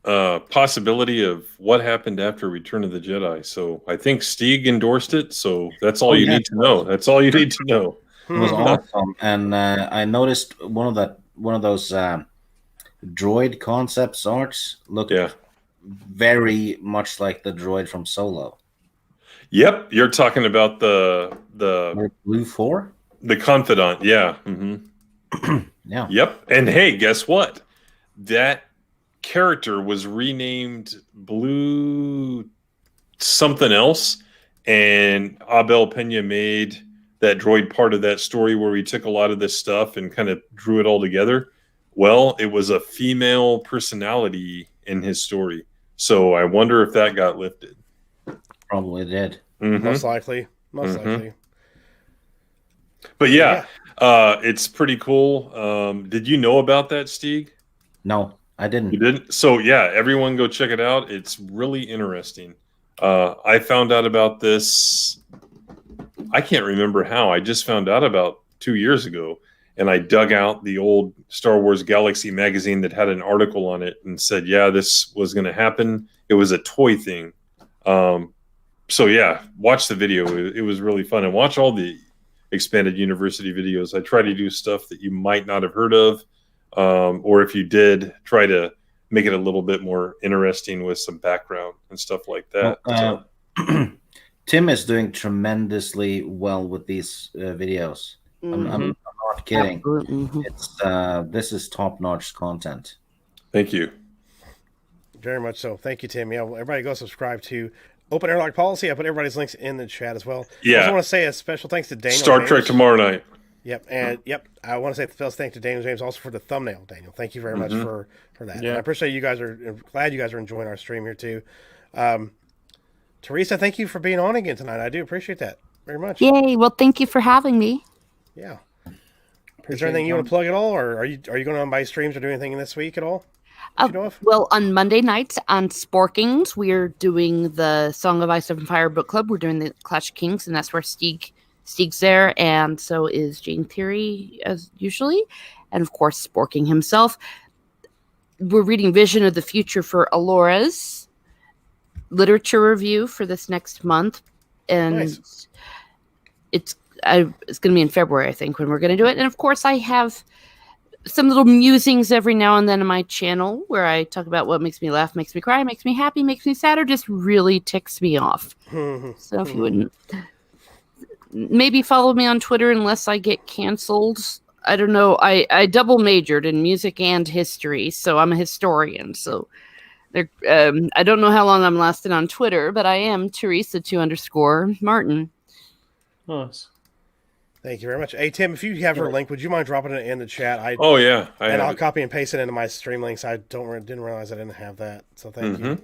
possibility of what happened after Return of the Jedi. So I think Stieg endorsed it. So that's all you need to know. That's all you need to know.
It was awesome, and I noticed one of those droid concepts arts looked very much like the droid from Solo.
Yep, you're talking about the
Blue 4,
the Confidant. Yeah. Mm-hmm.
Yeah.
Yep. And hey, guess what? That character was renamed Blue something else, and Abel Pena made that droid part of that story where he took a lot of this stuff and kind of drew it all together. Well, it was a female personality in his story. So I wonder if that got lifted.
Probably did.
Mm-hmm.
Most likely. Likely.
But yeah, it's pretty cool. Did you know about that, Stieg?
No, I didn't.
You didn't? So yeah, everyone go check it out. It's really interesting. I found out about this. I can't remember how. I just found out about 2 years ago, and I dug out the old Star Wars Galaxy magazine that had an article on it and said, yeah, this was going to happen. It was a toy thing. So yeah, watch the video. It was really fun. And watch all the Expanded University videos. I try to do stuff that you might not have heard of. Or if you did, try to make it a little bit more interesting with some background and stuff like that.
Well, Tim is doing tremendously well with these videos. I'm not kidding. It's this is top-notch content.
Thank you.
Very much so. Thank you, Tim. Yeah, well, everybody go subscribe to Open Airlock Policy. I put everybody's links in the chat as well.
Yeah.
I also want to say a special thanks to Daniel
Star
James.
Trek tomorrow night.
Yep, and I want to say a special thanks to Daniel James also for the thumbnail, Daniel. Thank you very much for that.
Yeah.
And I appreciate you guys glad you guys are enjoying our stream here too. Teresa, thank you for being on again tonight. I do appreciate that very much.
Yay! Well, thank you for having me.
Yeah. Is there anything you want to plug at all, or are you going on by streams or doing anything this week at all? You know of?
Well, on Monday nights on Sporkings, we're doing the Song of Ice and Fire book club. We're doing the Clash of Kings, and that's where Stieg's there, and so is Jane Theory as usually, and of course Sporking himself. We're reading Vision of the Future for Alora's literature review for this next month, and it's it's going to be in February, I think, when we're going to do it. And of course, I have some little musings every now and then on my channel where I talk about what makes me laugh, makes me cry, makes me happy, makes me sad, or just really ticks me off. So if you wouldn't maybe follow me on Twitter unless I get canceled. I don't know. I double majored in music and history, so I'm a historian. So I don't know how long I'm lasting on Twitter, but I am Teresa2_Martin.
Nice.
Thank you very much. Hey, Tim, if you have her link, would you mind dropping it in the chat? I'll copy and paste it into my stream links. I didn't realize I didn't have that, so thank you.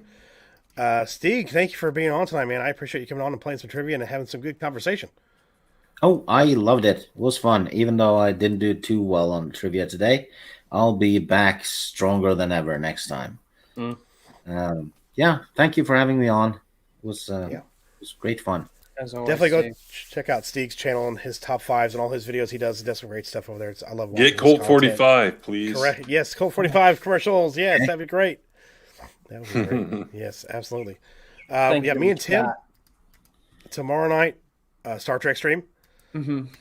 Steve, thank you for being on tonight, man. I appreciate you coming on and playing some trivia and having some good conversation.
Oh, I loved it. It was fun. Even though I didn't do too well on trivia today, I'll be back stronger than ever next time. Yeah, thank you for having me on. It was great fun.
Definitely go check out Steve's channel and his top fives and all his videos he does. He does some great stuff over there. I love watching
Get Colt 45, please.
Correct. Yes, Colt 45 commercials. Yes, that'd be great. That would be great. Yes, absolutely. Me and Tim tomorrow night, Star Trek stream.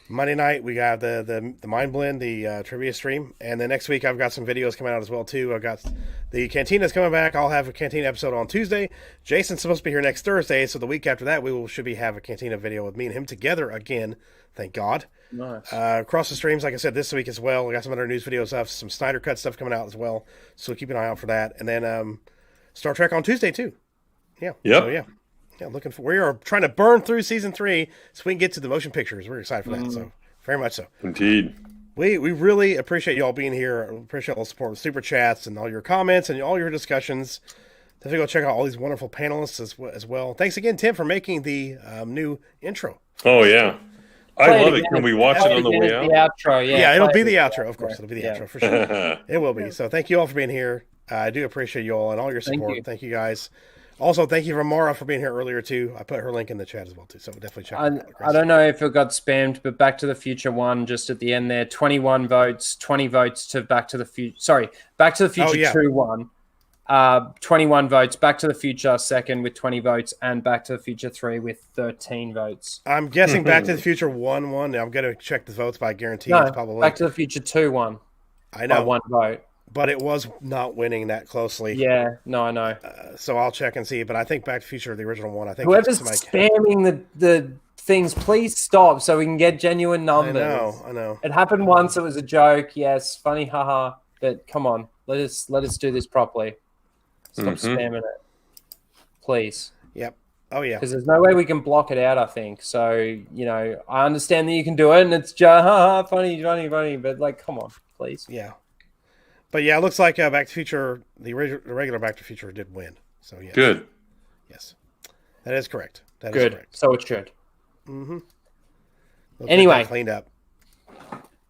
Monday night we got the Mind Blend, the trivia stream, and then next week I've got some videos coming out as well too. I've got the Cantina's coming back. I'll have a Cantina episode on Tuesday. Jason's supposed to be here next Thursday, so the week after that should have a Cantina video with me and him together again. Thank God.
Nice.
Across the streams, like I said, this week as well. We got some other news video stuff, some Snyder Cut stuff coming out as well. So keep an eye out for that. And then Star Trek on Tuesday too. Yeah.
Yep.
So, yeah, we are trying to burn through season 3 so we can get to the motion pictures. We're excited for that. So very much so.
Indeed.
We really appreciate y'all being here. Appreciate all the support with super chats and all your comments and all your discussions. Definitely go check out all these wonderful panelists as well. Thanks again, Tim, for making the new intro.
Oh yeah, I love it. Can we watch it on the way out?
The outro,
yeah, it'll be the outro. Of course, it'll be the outro for sure. It will be. So thank you all for being here. I do appreciate you all and all your support. Thank you guys. Also, thank you for Mara for being here earlier too. I put her link in the chat as well too, so definitely check it out.
I don't know if it got spammed, but Back to the Future 1 just at the end there, 21 votes, 20 votes to Back to the Future. Sorry, Back to the Future 2 1. 21 votes, Back to the Future 2nd with 20 votes, and Back to the Future 3 with 13 votes.
I'm guessing Back to the Future 1 1. I'm going to check the votes, but I guarantee it's probably
Back to the Future 2 1.
I know.
By 1 vote.
But it was not winning that closely.
Yeah, no, I know.
So I'll check and see. But I think Back to the Future, the original one, I think
whoever's spamming the things, please stop so we can get genuine numbers.
I know.
It happened once. It was a joke. Yes, funny, haha. But come on, let us do this properly. Stop spamming it, please.
Yep. Oh yeah.
Because there's no way we can block it out. I think so. I understand that you can do it, and it's just funny. But like, come on, please.
Yeah. But yeah, it looks like Back to the Future, the regular Back to the Future did win. So yes.
Good.
Yes. That is correct. That
is
correct.
So it should.
Anyway. Cleaned up.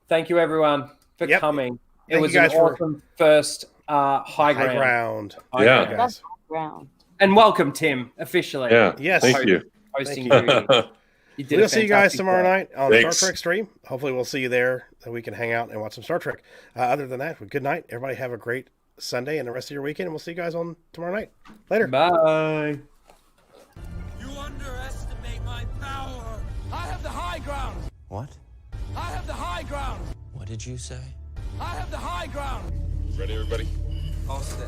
Thank you, everyone, for coming. It was an awesome first high ground.
Yeah.
Guys.
And welcome, Tim, officially.
Yeah.
Yes.
Thank you.
Hosting you.
We'll see you guys tomorrow night on Star Trek stream. Hopefully we'll see you there so we can hang out and watch some Star Trek. Other than that, good night. Everybody have a great Sunday and the rest of your weekend, and we'll see you guys on tomorrow night. Later.
Bye.
You underestimate my power. I have the high ground.
What?
I have the high ground.
What did you say?
I have the high ground.
Ready, everybody?
All set.